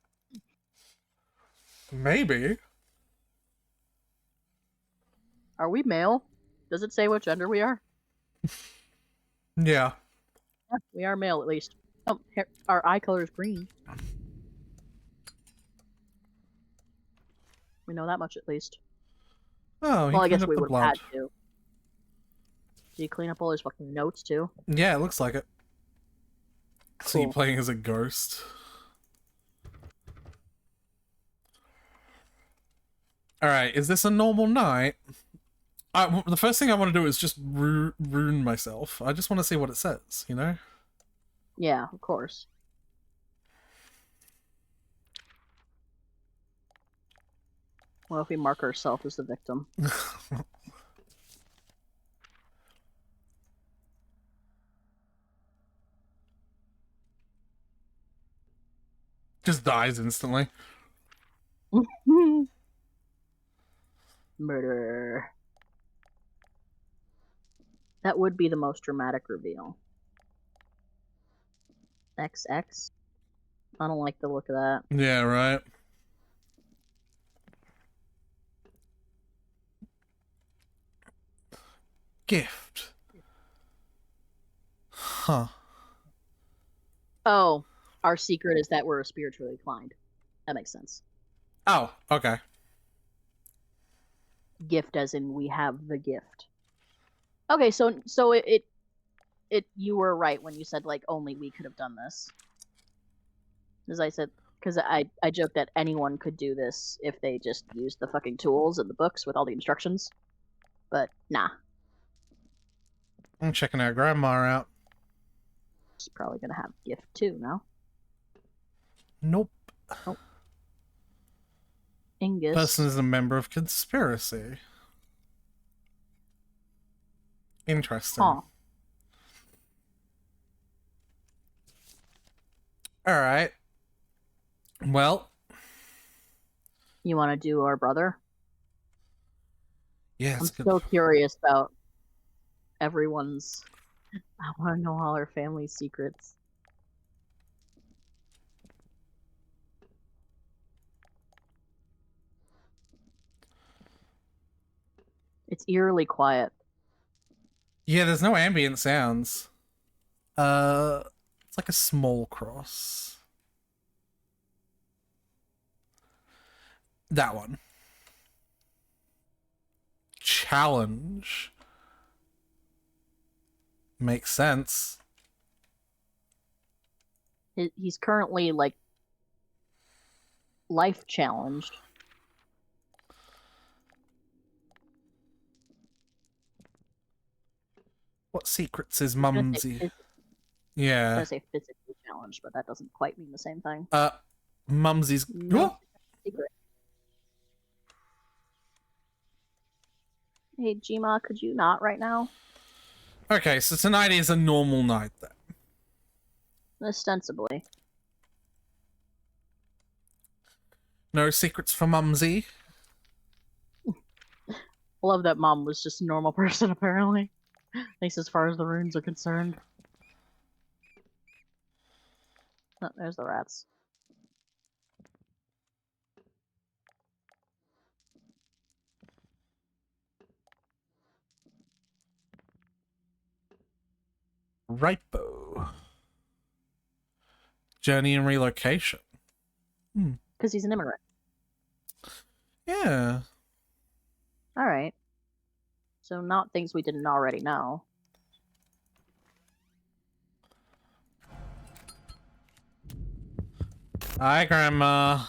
Maybe. Are we male? Does it say what gender we are? Yeah. Yeah, we are male at least. Oh, our eye color is green. We know that much at least. Oh, well, I guess we would have had to. Did you clean up all his fucking notes too? Yeah, it looks like it. Cool. So you playing as a ghost. Alright, is this a normal night? The first thing I want to do is just ruin myself. I just want to see what it says, you know? Yeah, of course. What if we mark ourselves as the victim? Just dies instantly. Murder. That would be the most dramatic reveal. XX? I don't like the look of that. Yeah, right. Gift. Huh. Oh, our secret is that we're spiritually inclined. That makes sense. Oh, okay. Gift as in we have the gift. Okay, so you were right when you said like only we could have done this. As I said, because I joked that anyone could do this if they just used the fucking tools in the books with all the instructions. But nah. I'm checking our grandma out. She's probably gonna have gift too, no? Nope. Oh. Ingus. Person is a member of conspiracy. Interesting. Huh. All right. Well, you want to do our brother? Yeah, I'm so curious about everyone's. I want to know all our family secrets. It's eerily quiet. Yeah, there's no ambient sounds. It's like a small cross. That one. Challenge. Makes sense. He's currently, like, life challenged. What secrets is Mumsy? Yeah. I was gonna say physically challenged, but that doesn't quite mean the same thing. Mumsy's. No secret. Hey, Jima, could you not right now? Okay, so tonight is a normal night then. Ostensibly. No secrets for Mumsy? Love that Mom was just a normal person, apparently. At least as far as the runes are concerned. Oh, there's the rats. Ripo. Journey and relocation. Because he's an immigrant. Yeah. Alright. So not things we didn't already know. Hi, Grandma.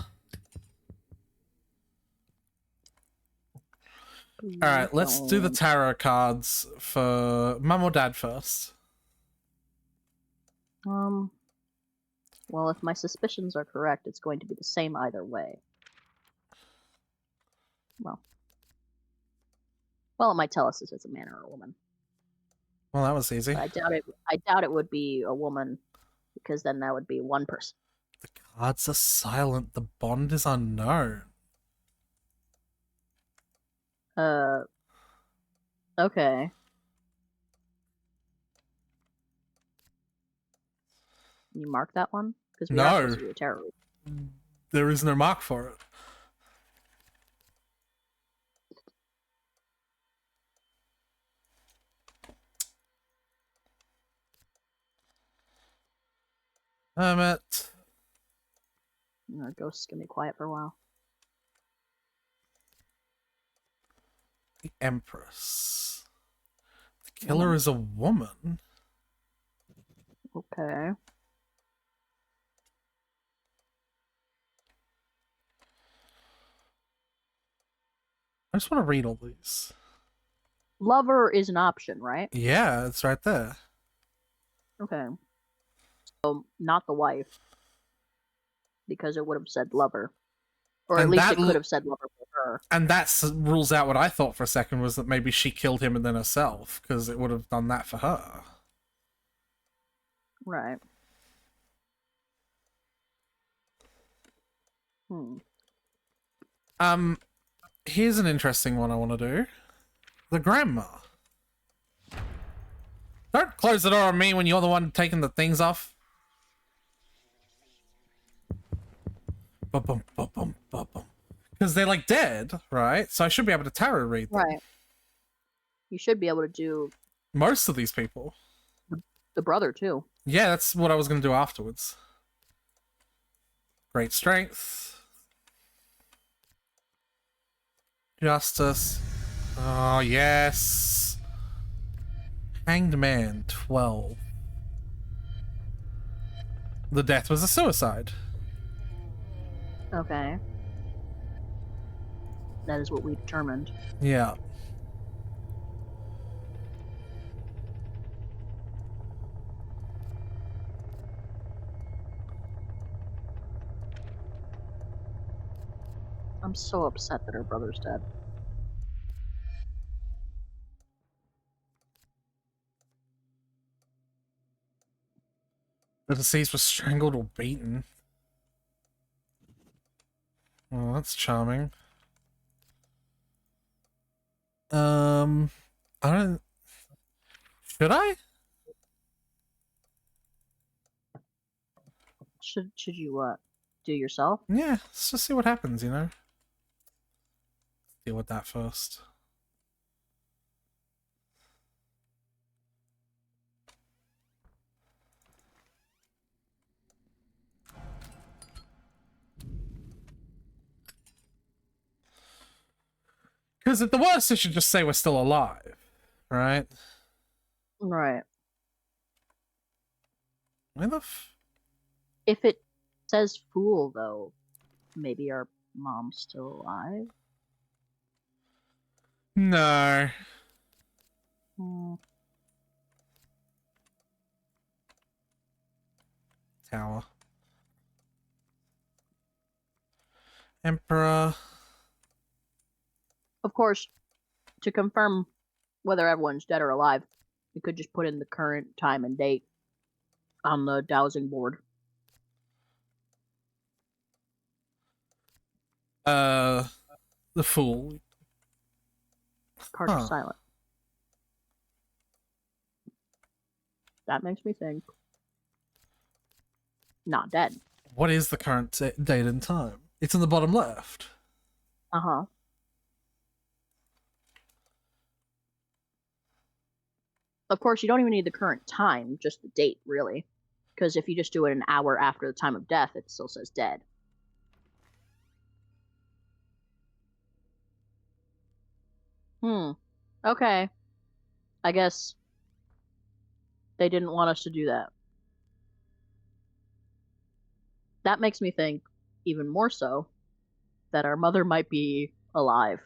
Alright, let's do the tarot cards for Mum or Dad first. Well, if my suspicions are correct, it's going to be the same either way. Well, it might tell us if it's a man or a woman. Well, that was easy. But I doubt it would be a woman, because then that would be one person. The cards are silent. The bond is unknown. Okay. Can you mark that one? Because we are supposed to do a tarot reading. There is no mark for it. Hermit. No, Ghost's gonna be quiet for a while. The Empress. The killer is a woman. Okay. I just want to read all these. Lover is an option, right? Yeah, it's right there. Okay. So, not the wife. Because it would have said lover. Or at least it could have said lover for her. And that rules out what I thought for a second, was that maybe she killed him and then herself, because it would have done that for her. Right. Here's an interesting one I want to do. The grandma. Don't close the door on me when you're the one taking the things off. Because they're like dead, right? So I should be able to tarot read them. Right. You should be able to do most of these people. The brother too. Yeah, that's what I was going to do afterwards. Great strength. Justice. Oh, yes. Hanged Man, 12. The death was a suicide. Okay. That is what we determined. Yeah. I'm so upset that her brother's dead. The deceased was strangled or beaten. Well, that's charming. I don't... Should I? Should you do yourself? Yeah, let's just see what happens, you know? Deal with that first. Because at the worst, it should just say we're still alive, right? Right. Where the If it says fool, though, maybe our mom's still alive? No. Tower. Emperor. Of course, to confirm whether everyone's dead or alive, we could just put in the current time and date on the dowsing board. The fool. Cards are silent. That makes me think. Not dead. What is the current date and time? It's in the bottom left. Uh-huh. Of course, you don't even need the current time, just the date, really. Because if you just do it an hour after the time of death, it still says dead. Okay. I guess they didn't want us to do that. That makes me think, even more so, that our mother might be alive.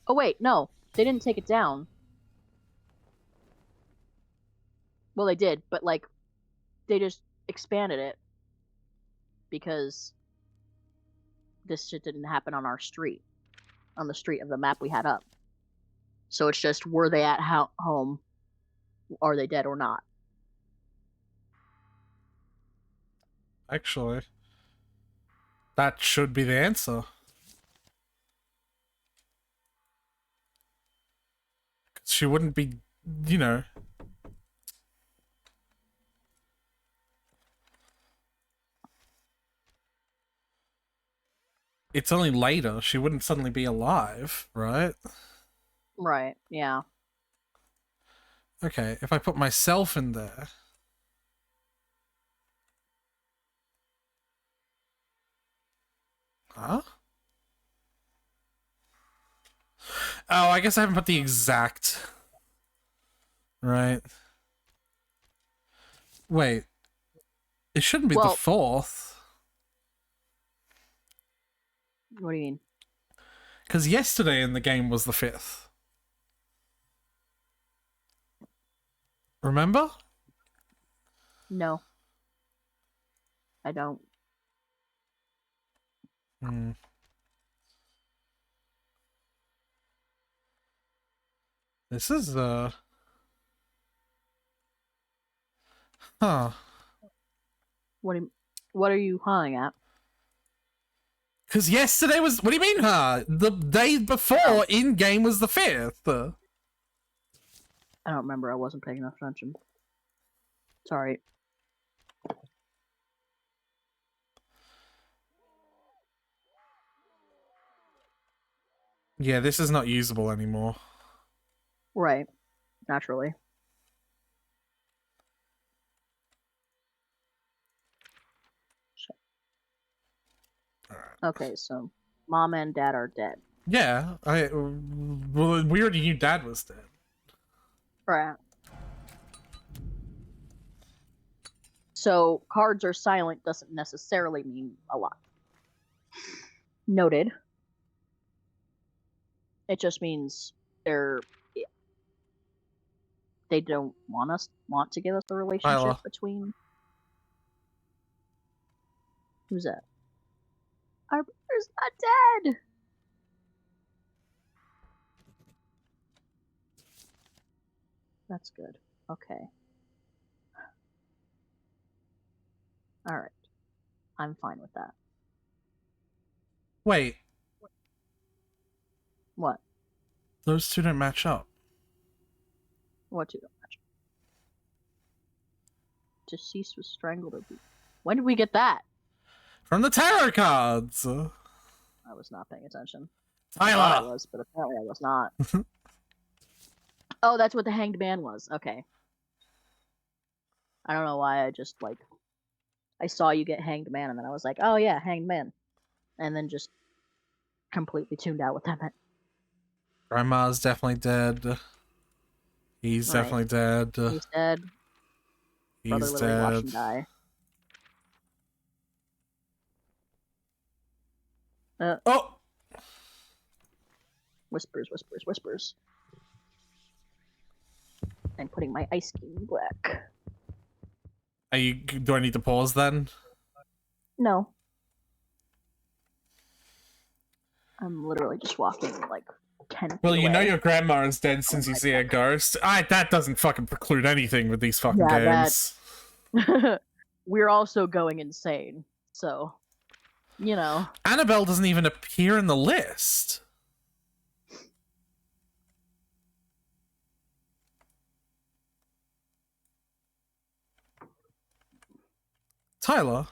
Oh wait, no. They didn't take it down. Well, they did, but like, they just expanded it. Because this shit didn't happen on our street. On the street of the map we had up. So it's just, were they at home? Are they dead or not? Actually, that should be the answer. She wouldn't be, you know. It's only later. She wouldn't suddenly be alive, right? Right, yeah. Okay, if I put myself in there... Huh? Oh, I guess I haven't put the exact... Right. Wait. It shouldn't be the 4th. What do you mean? Because yesterday in the game was the 5th. Remember? No. I don't. This is Huh. What are you hawing at? Because yesterday was... What do you mean, huh? The day before in-game was the 5th. I don't remember. I wasn't paying enough attention. Sorry. Yeah, this is not usable anymore. Right. Naturally. Okay, so mom and dad are dead. Yeah, well, we already knew dad was dead. Right. So cards are silent doesn't necessarily mean a lot. Noted. It just means they don't want to give us a relationship between. Who's that? Our brother's not dead. That's good. Okay. Alright. I'm fine with that. Wait. What? Those two don't match up. What two don't match up? Deceased was strangled or beaten. When did we get that? From the tarot cards! I was not paying attention. Tyler! I thought I was, but apparently I was not. Oh, that's what the Hanged Man was. Okay. I don't know why I just, like... I saw you get Hanged Man, and then I was like, oh yeah, Hanged Man. And then just completely tuned out what that meant. Grandma's definitely dead. He's definitely dead. He's dead. Brother He's literally watched dead. him die. Oh! Whispers, whispers, whispers. I'm putting my ice cube back. Do I need to pause then? No. I'm literally just walking like 10 feet Well, you know away. your grandma is dead since you see a ghost. That doesn't fucking preclude anything with these fucking games. We're also going insane, so, you know. Annabelle doesn't even appear in the list. Tyler?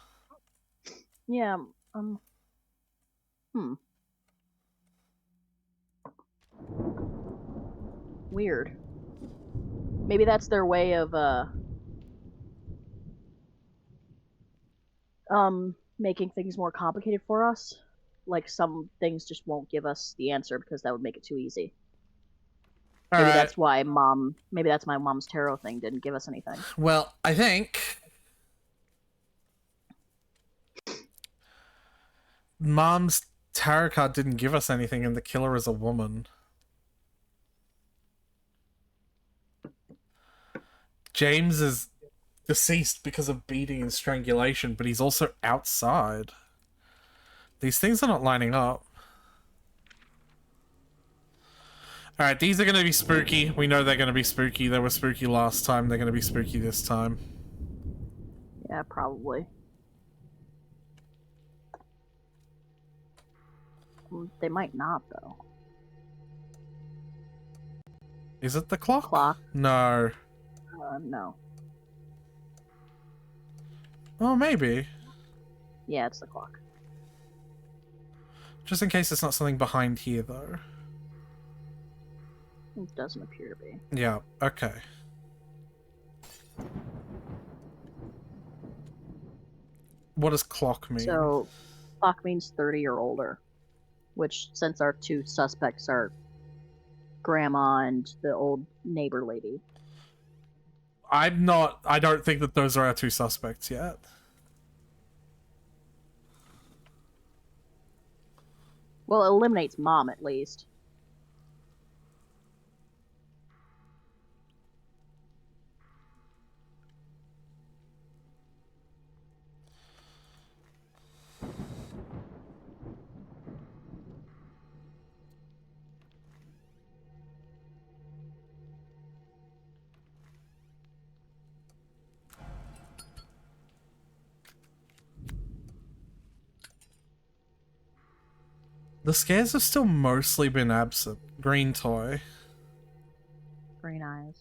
Yeah, Weird. Maybe that's their way of, making things more complicated for us. Like, some things just won't give us the answer because that would make it too easy. Maybe that's why maybe that's my mom's tarot thing didn't give us anything. Well, I think Mom's tarot card didn't give us anything, and the killer is a woman. James is deceased because of beating and strangulation, but he's also outside. These things are not lining up. Alright, these are going to be spooky. We know they're going to be spooky. They were spooky last time. They're going to be spooky this time. Yeah, probably. They might not, though. Is it the clock? Clock? No. No. Oh, maybe. Yeah, it's the clock. Just in case it's not something behind here, though. It doesn't appear to be. Yeah, okay. What does clock mean? So, clock means 30 or older. Which, since our two suspects are Grandma and the old neighbor lady. I don't think that those are our two suspects yet. Well, it eliminates Mom, at least. The scares have still mostly been absent. Green toy. Green eyes.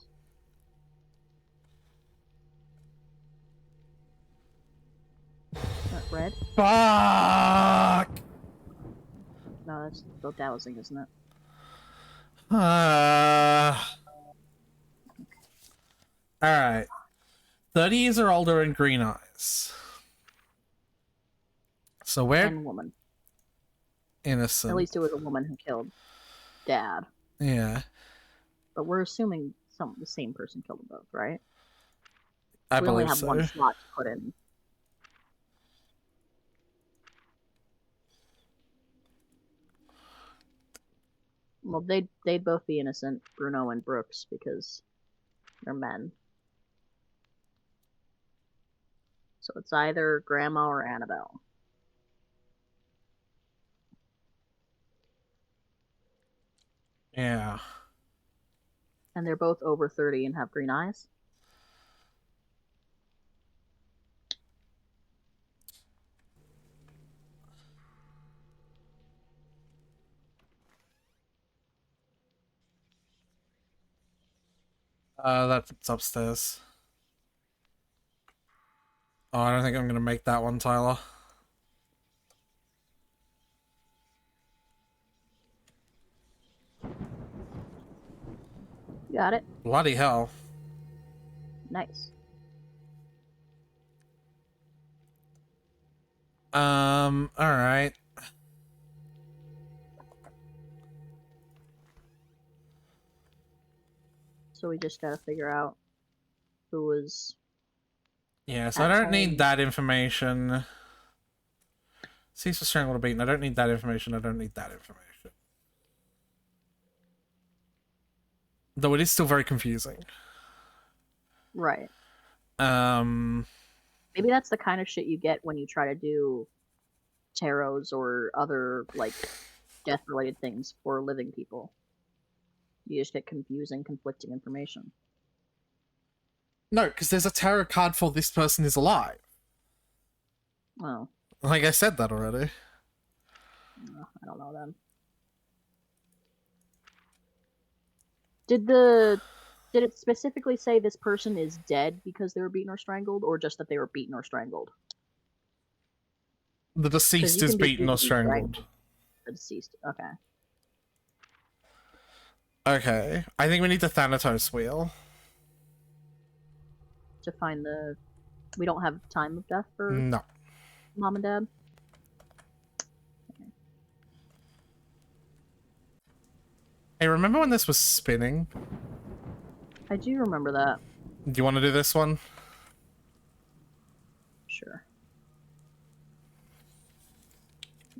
Red? Fuck! No, that's still dowsing, isn't it? Alright. 30 years or older and green eyes. So we're And woman. innocent. At least it was a woman who killed Dad. Yeah. But we're assuming the same person killed them both, right? I we only believe have so. one slot to put in. Well, they'd both be innocent, Bruno and Brooks, because they're men. So it's either Grandma or Annabelle. Yeah. And they're both over 30 and have green eyes? That's upstairs. Oh, I don't think I'm gonna make that one, Tyler. Got it. Bloody hell. Nice. Alright. So we just gotta figure out who was... Yeah, so I don't need that information. Cease for strangled or beaten. I don't need that information. I don't need that information. Though it is still very confusing. Right. Maybe that's the kind of shit you get when you try to do tarots or other, like, death-related things for living people. You just get confusing, conflicting information. No, because there's a tarot card for this person is alive. Oh. Like I said that already. I don't know then. Did it specifically say this person is dead because they were beaten or strangled, or just that they were beaten or strangled? The deceased is beaten or strangled. The deceased, okay. Okay, I think we need the Thanatos wheel. To find the... We don't have time of death for... No. Mom and Dad? Hey, remember when this was spinning? I do remember that. Do you want to do this one? Sure.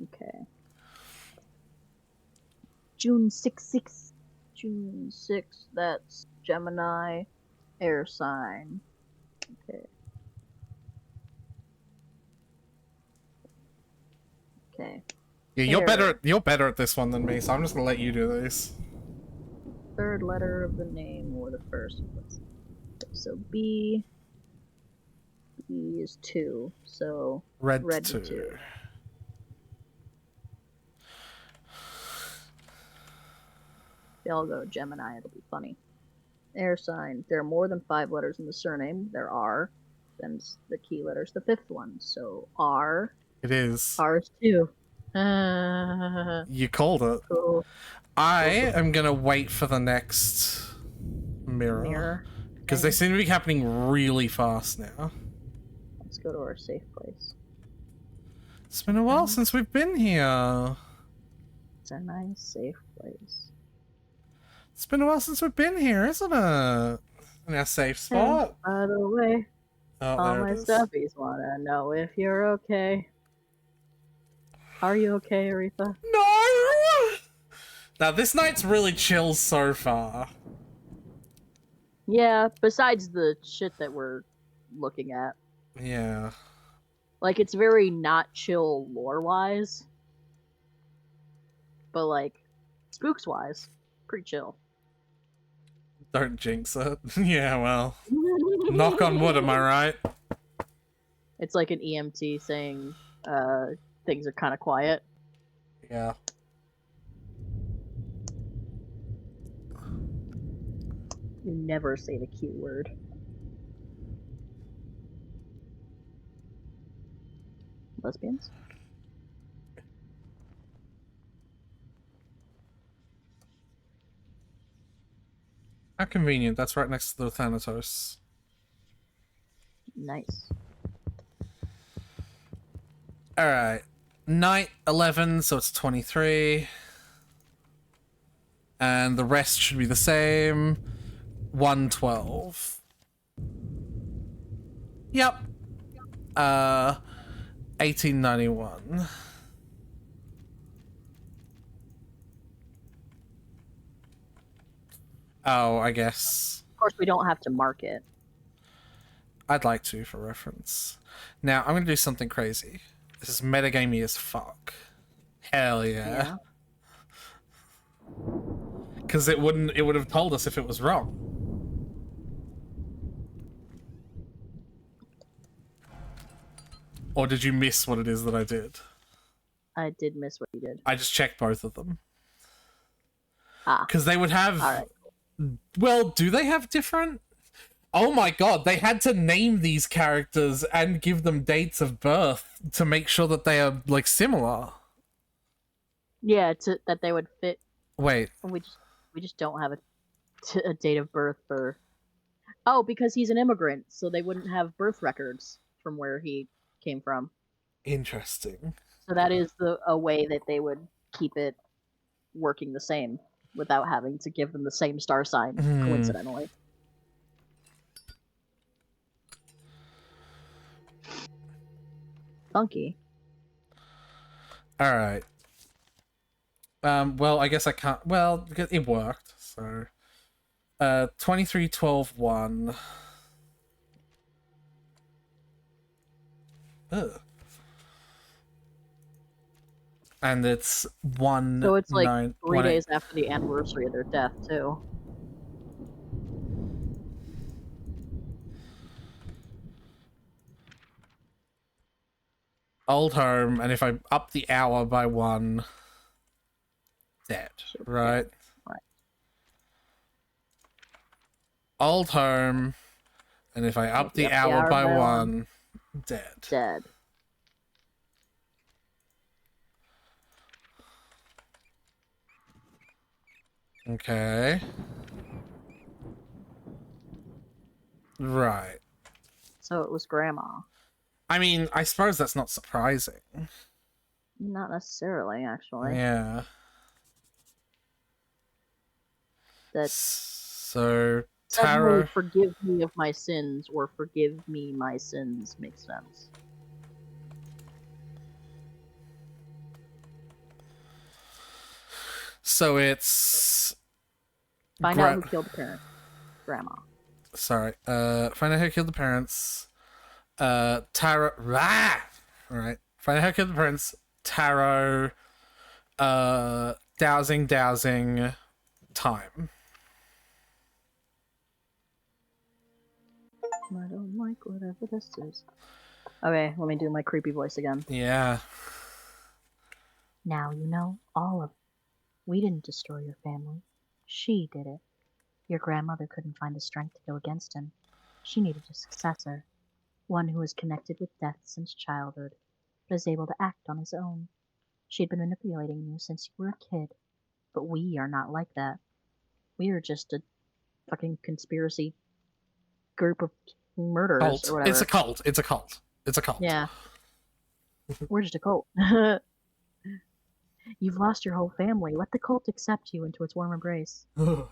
Okay. June 6th. June 6th, that's Gemini, air sign. Okay. Okay. Yeah, you're better at this one than me, so I'm just gonna let you do this. Third letter of the name or the first one. So B is 2. So red 2. They all go Gemini, it'll be funny. Air sign. There are more than 5 letters in the surname. There are. Then the key letter's the 5th one. So R. It is. R is 2. You called it. Cool. I am gonna wait for the next mirror. Because they seem to be happening really fast now. Let's go to our safe place. It's been a while since we've been here. It's a nice safe place. It's been a while since we've been here, isn't it? In our safe spot. Hey, by the way, all my stuffies wanna know if you're okay. Are you okay, Aretha? No! Now, this night's really chill so far. Yeah, besides the shit that we're looking at. Yeah. Like, it's very not chill lore-wise. But, like, spooks-wise, pretty chill. Don't jinx it. Yeah, well. Knock on wood, am I right? It's like an EMT saying, things are kind of quiet. Yeah. You never say the Q word. Lesbians? How convenient. That's right next to the Thanatos. Nice. Alright. Night 11, so it's 23. And the rest should be the same. 112. Yep. 1891. Oh, I guess. Of course, we don't have to mark it. I'd like to, for reference. Now, I'm going to do something crazy. This is metagamey as fuck. Hell yeah. Because it would have told us if it was wrong. Or did you miss what it is that I did? I did miss what you did. I just checked both of them. Ah. Because they would have... All right. Well, do they have different... Oh my god, they had to name these characters and give them dates of birth to make sure that they are, like, similar. Yeah, that they would fit. Wait. We just don't have a date of birth for... Oh, because he's an immigrant, so they wouldn't have birth records from where he came from. Interesting. So that is a way that they would keep it working the same without having to give them the same star sign, coincidentally. Funky. Alright. Well, I guess I can't... Well, it worked, so... 23, 12, 1. Ugh. And it's 1... So it's like 9, 3 1, days after the anniversary of their death, too. Old home, and if I up the hour by 1, dead, right? Right. Old home, and if I up the hour by 1, dead. Dead. Okay. Right. So it was Grandma. I mean, I suppose that's not surprising. Not necessarily, actually. Yeah. That so suddenly Tara, forgive me of my sins or forgive me my sins makes sense. so it's Find out who killed the parent. Grandma. Sorry. Find out who killed the parents. Taro. Alright. Find out who killed the parents. Taro. Dowsing. Time. I don't like whatever this is. Okay, let me do my creepy voice again. Yeah. Now you know all of it. We didn't destroy your family. She did it. Your grandmother couldn't find the strength to go against him. She needed a successor, one who was connected with death since childhood, but is able to act on his own. She had been manipulating you since you were a kid, but we are not like that. We are just a fucking conspiracy group of murderers Cult. or whatever. It's a cult. It's a cult. It's a cult. Yeah. We're just a cult. You've lost your whole family. Let the cult accept you into its warm embrace. The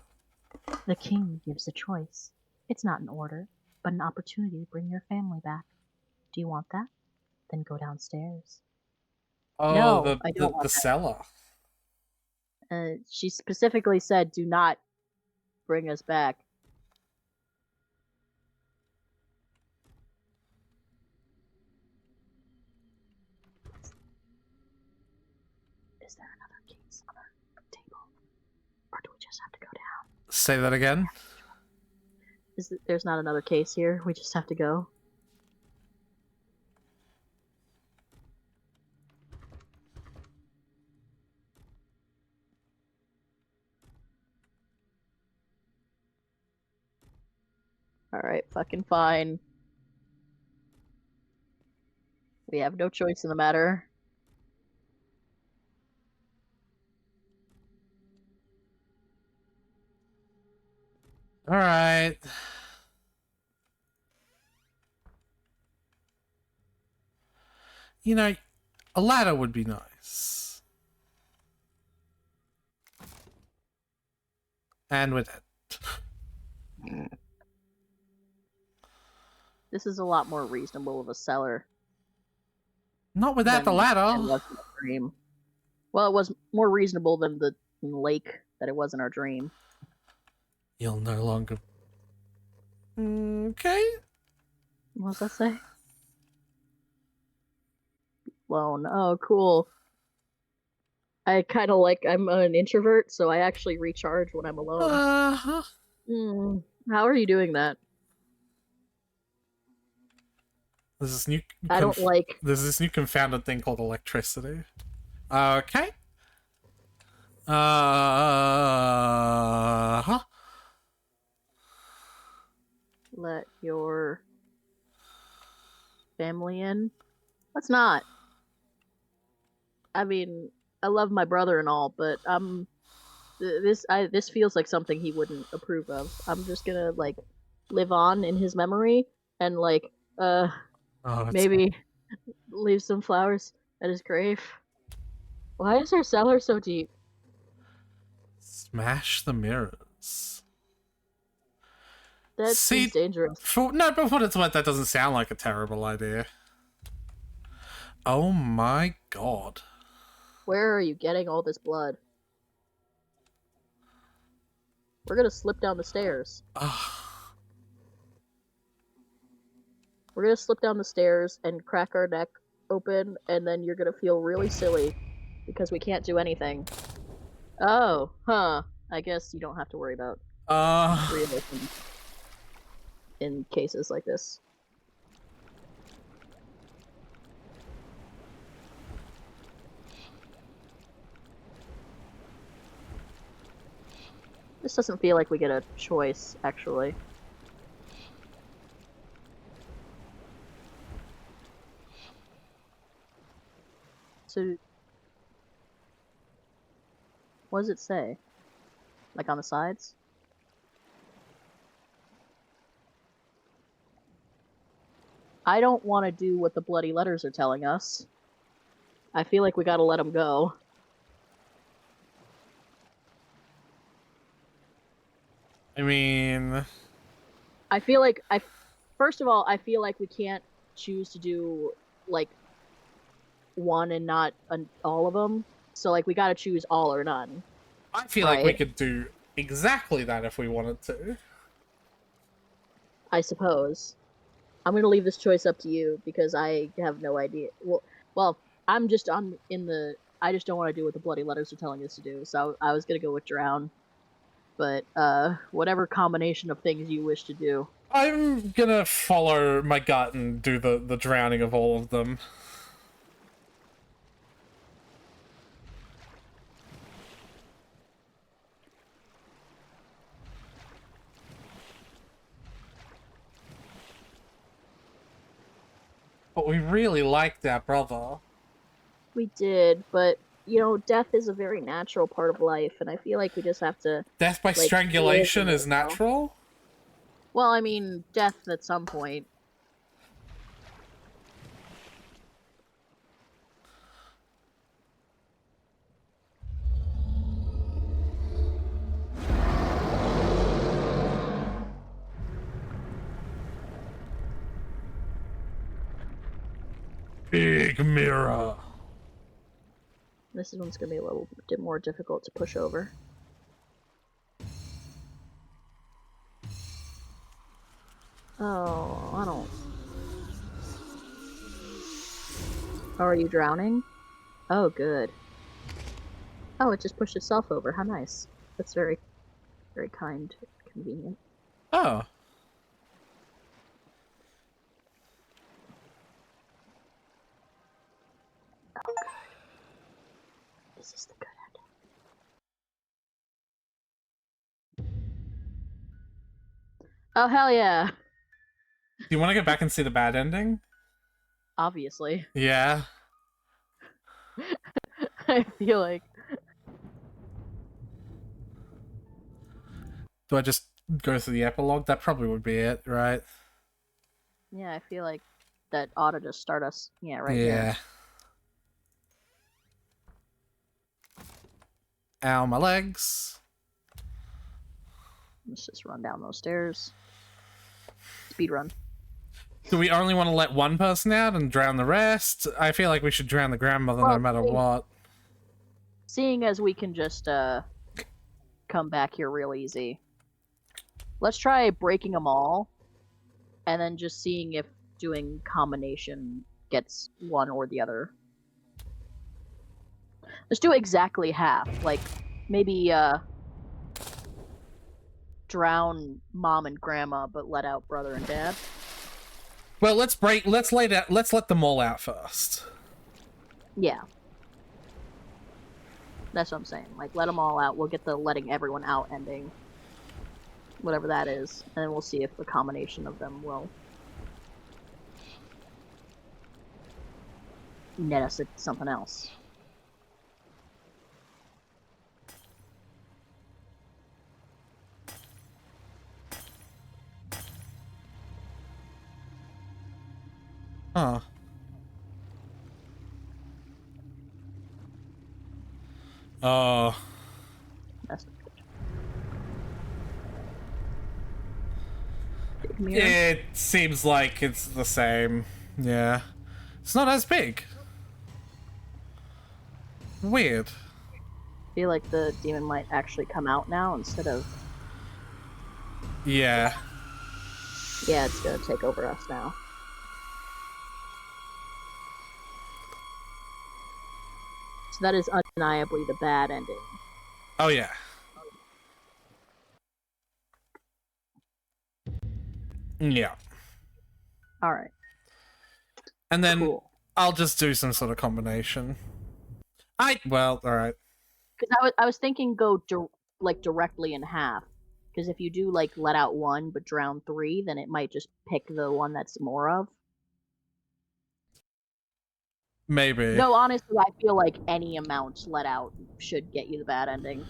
king gives a choice. It's not an order, but an opportunity to bring your family back. Do you want that? Then go downstairs. Oh, No, I don't want the that. cellar. She specifically said, do not bring us back. Is there another case on our table? Or do we just have to go down? Say that again? There's not another case here? We just have to go? Alright, fucking fine. We have no choice in the matter. Alright. You know, a ladder would be nice. And with it. This is a lot more reasonable of a cellar. Not without the It ladder. was in a dream. Well, it was more reasonable than the lake that it was in our dream. You'll no longer... Okay. What does that say? Blown. Oh, cool. I kind of like, I'm an introvert, so I actually recharge when I'm alone. Uh-huh. How are you doing that? There's this new I don't like... There's this new confounded thing called electricity. Okay. Huh. Let your family in? Let's not. I mean, I love my brother and all, but this feels like something he wouldn't approve of. I'm just gonna like live on in his memory and like maybe leave some flowers at his grave. Why is our cellar so deep? Smash the mirrors. That seems dangerous. But what it's worth, that doesn't sound like a terrible idea. Oh my god. Where are you getting all this blood? We're gonna slip down the stairs. We're gonna slip down the stairs and crack our neck open, and then you're gonna feel really silly because we can't do anything. Oh, huh. I guess you don't have to worry about realism in cases like this. This doesn't feel like we get a choice, actually. So, what does it say? Like on the sides? I don't want to do what the bloody letters are telling us. I feel like we gotta let them go. I mean... I feel like, first of all, I feel like we can't choose to do, like, one and not all of them. So, like, we gotta choose all or none. I feel like we could do exactly that if we wanted to. I suppose. I'm gonna leave this choice up to you because I have no idea. Well, I'm just I just don't want to do what the bloody letters are telling us to do. So I was gonna go with drown, but whatever combination of things you wish to do. I'm gonna follow my gut and do the drowning of all of them. But we really liked our brother. We did, but, you know, death is a very natural part of life, and I feel like we just have to... Death by strangulation is natural? Well, I mean, death at some point. Big mirror. This one's gonna be a little bit more difficult to push over. Oh, I don't... Are you drowning? Oh, good. Oh, it just pushed itself over. How nice. That's very, very kind, convenient. Oh. Oh, good. This is the good ending. Oh, hell yeah. Do you want to go back and see the bad ending? Obviously. Yeah. I feel like... Do I just go through the epilogue? That probably would be it, right? Yeah, I feel like that ought to just start us. Yeah, right here. here. Ow, my legs. Let's just run down those stairs. Speed run. Do we only want to let one person out and drown the rest? I feel like we should drown the grandmother no matter what. Seeing as we can just come back here real easy. Let's try breaking them all, and then just seeing if doing combination gets one or the other. Let's do exactly half. Like, maybe, drown mom and grandma, but let out brother and dad. Well, let's let them all out first. Yeah. That's what I'm saying. Like, let them all out. We'll get the letting everyone out ending. Whatever that is. And then we'll see if the combination of them will net us at something else. Huh. That's it seems like it's the same. Yeah. It's not as big. Weird. I feel like the demon might actually come out now instead of... Yeah. Yeah, it's gonna take over us now. So that is undeniably the bad ending. Oh, yeah. Yeah. Alright. And then cool. I'll just do some sort of combination. Well, alright. Because I was thinking go directly in half. Because if you do, like, let out one but drown 3, then it might just pick the one that's more of. Maybe. No, honestly, I feel like any amount let out should get you the bad ending.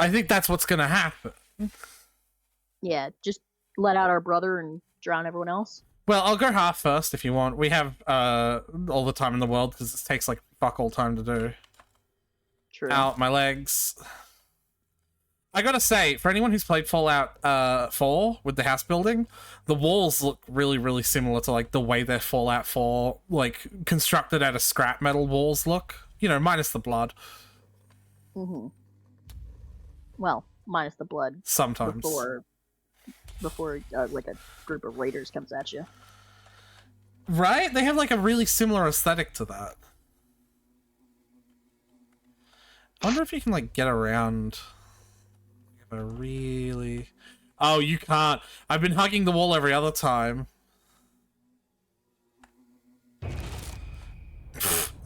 I think that's what's gonna happen. Yeah, just let out our brother and drown everyone else. Well, I'll go half first if you want. We have all the time in the world because this takes like fuck all time to do. True. Out my legs. I gotta say, for anyone who's played Fallout 4 with the house building, the walls look really, really similar to like the way their Fallout 4 like constructed out of scrap metal walls look. You know, minus the blood. Mm-hmm. Well, minus the blood. Sometimes. Before like a group of raiders comes at you. Right? They have like a really similar aesthetic to that. I wonder if you can like get around. Really... Oh, you can't. I've been hugging the wall every other time.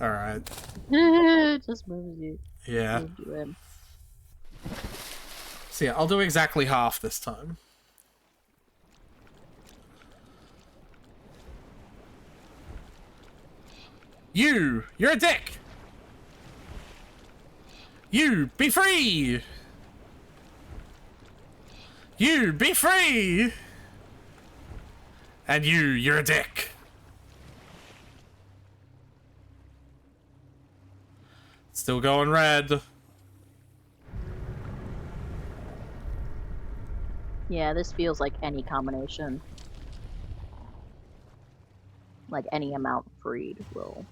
Alright. Just moves you. Yeah. Moved you in. So yeah, I'll do exactly half this time. You're a dick! You, be free! You, be free! And you're a dick. Still going red. Yeah, this feels like any combination. Like any amount freed will...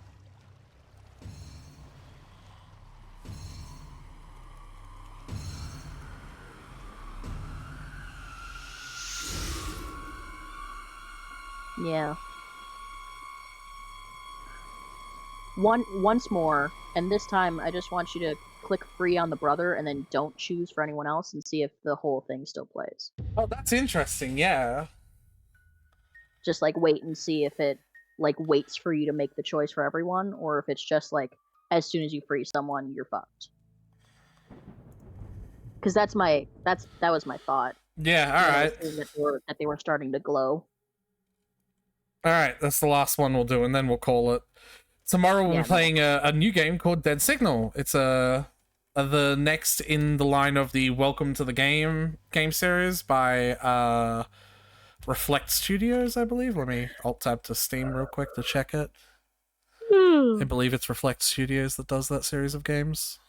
Yeah. Once more, and this time I just want you to click free on the brother and then don't choose for anyone else and see if the whole thing still plays. Oh, that's interesting, yeah. Just like wait and see if it like waits for you to make the choice for everyone, or if it's just like as soon as you free someone, you're fucked. Because that was my thought. Yeah, alright. That they were starting to glow. Alright, that's the last one we'll do, and then we'll call it. Tomorrow we'll be playing a new game called Dead Signal. It's the next in the line of the Welcome to the Game series by Reflect Studios, I believe. Let me alt-tab to Steam real quick to check it. I believe it's Reflect Studios that does that series of games.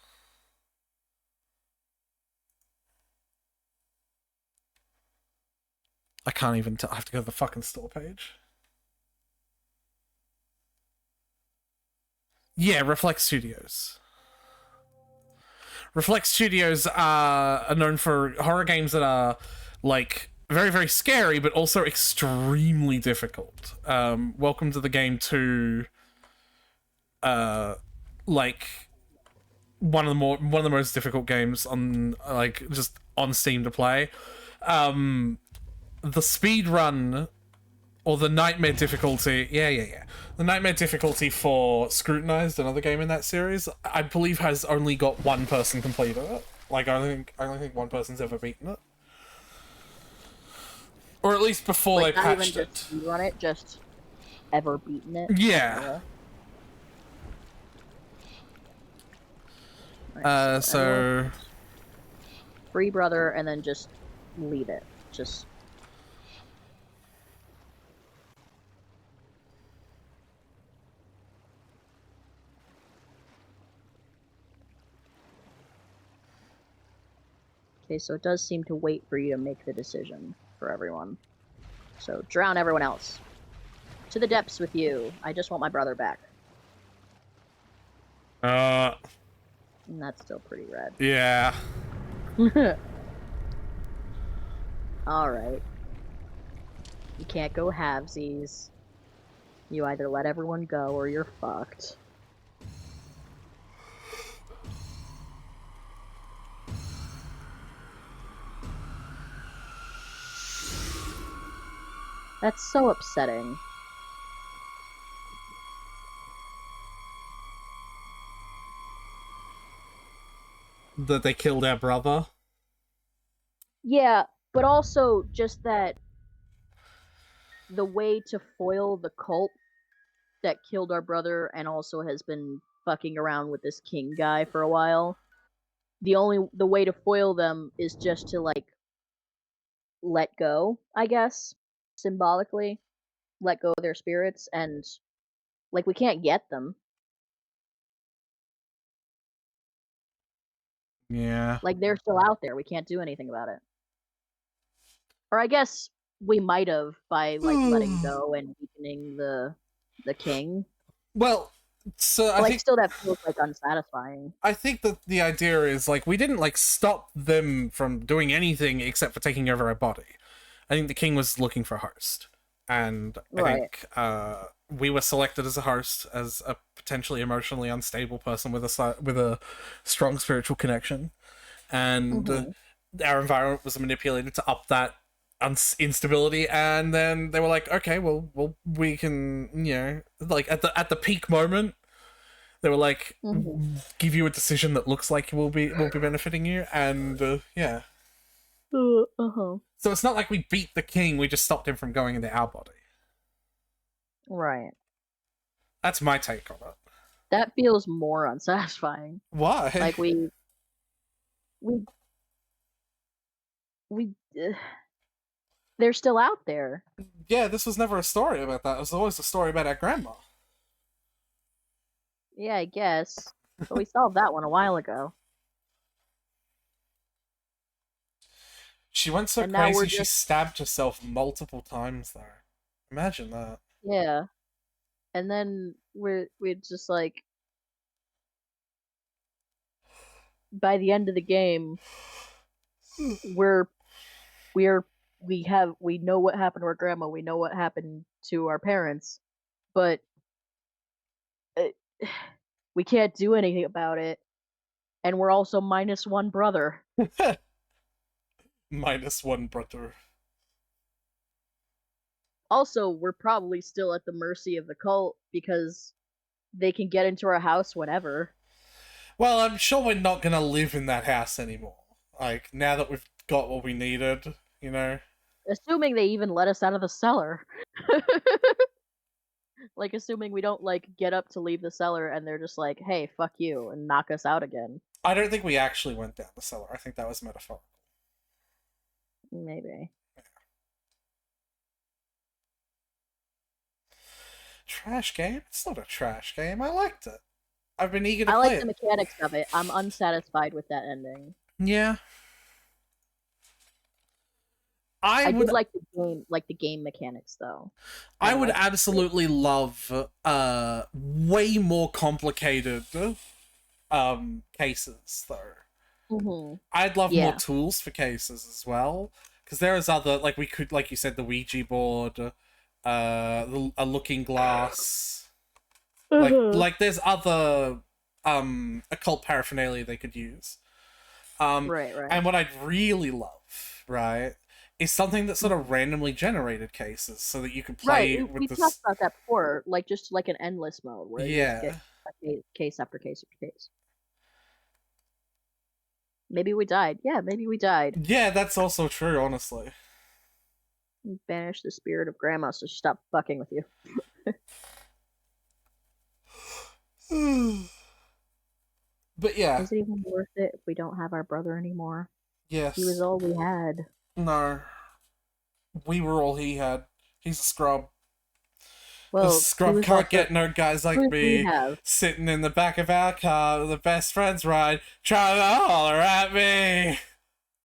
I can't even tell. I have to go to the fucking store page. Yeah, Reflect Studios. Reflect Studios are known for horror games that are, like, very, very scary, but also extremely difficult. Welcome to the Game 2, like, one of the most difficult games on just on Steam to play. The speed run or the nightmare difficulty, the nightmare difficulty for Scrutinized, another game in that series, I believe has only got one person completed it. Like I only think one person's ever beaten it, or at least before like, they not patched even it. just run it, just ever beaten it. Yeah. Right, so free brother, and then just leave it. Just okay. So it does seem to wait for you to make the decision for everyone. So drown everyone else. To the depths with you. I just want my brother back. And that's still pretty red. Yeah. Alright. You can't go halvesies. You either let everyone go or you're fucked. That's so upsetting. That they killed our brother. Yeah, but also just that the way to foil the cult that killed our brother and also has been fucking around with this king guy for a while, the way to foil them is just to like let go, I guess, symbolically let go of their spirits, and like we can't get them. Yeah. Like they're still out there. We can't do anything about it. Or I guess we might have by like letting go and weakening the king. Well, so I like think still that feels like unsatisfying. I think that the idea is like we didn't like stop them from doing anything except for taking over our body. I think the king was looking for a host, and I think we were selected as a host as a potentially emotionally unstable person with a strong spiritual connection, and our environment was manipulated to up that instability. And then they were like, okay, well, we can, like at the peak moment, they were like, give you a decision that looks like will be benefiting you, and yeah. So it's not like we beat the king; we just stopped him from going into our body. Right. That's my take on it. That feels more unsatisfying. Why? Like we they're still out there. Yeah, this was never a story about that. It was always a story about our grandma. Yeah, I guess. But we solved that one a while ago. She went so crazy she stabbed herself multiple times there. Imagine that. Yeah. And then we're just like by the end of the game we know what happened to our grandma, we know what happened to our parents, but we can't do anything about it, and we're also minus one brother. Minus one brother. Also, we're probably still at the mercy of the cult because they can get into our house whenever. Well, I'm sure we're not gonna live in that house anymore. Like, now that we've got what we needed, you know? Assuming they even let us out of the cellar. Like, assuming we don't, like, get up to leave the cellar and they're just like, hey, fuck you, and knock us out again. I don't think we actually went down the cellar. I think that was metaphorical. Maybe. Yeah. Trash game? It's not a trash game. I liked it. I've been eager to play it. I like the mechanics of it. I'm unsatisfied with that ending. Yeah. I would like the game mechanics though. I would absolutely love way more complicated cases though. I'd love more tools for cases as well, because there is other, like we could, like you said, the Ouija board, a looking glass, like there's other occult paraphernalia they could use. Right. And what I'd really love, right, is something that sort of randomly generated cases so that you could play Right, with we this. talked about that before, like just like an endless mode where you just get case after case after case. Maybe we died. Yeah, maybe we died. Yeah, that's also true, honestly. Banish the spirit of grandma so she stop fucking with you. But yeah. Is it even worth it if we don't have our brother anymore? Yes. He was all we had. No. We were all he had. He's a scrub. Well, a scrub can't get no guys like me sitting in the back of our car with the best friends ride, trying to holler at me.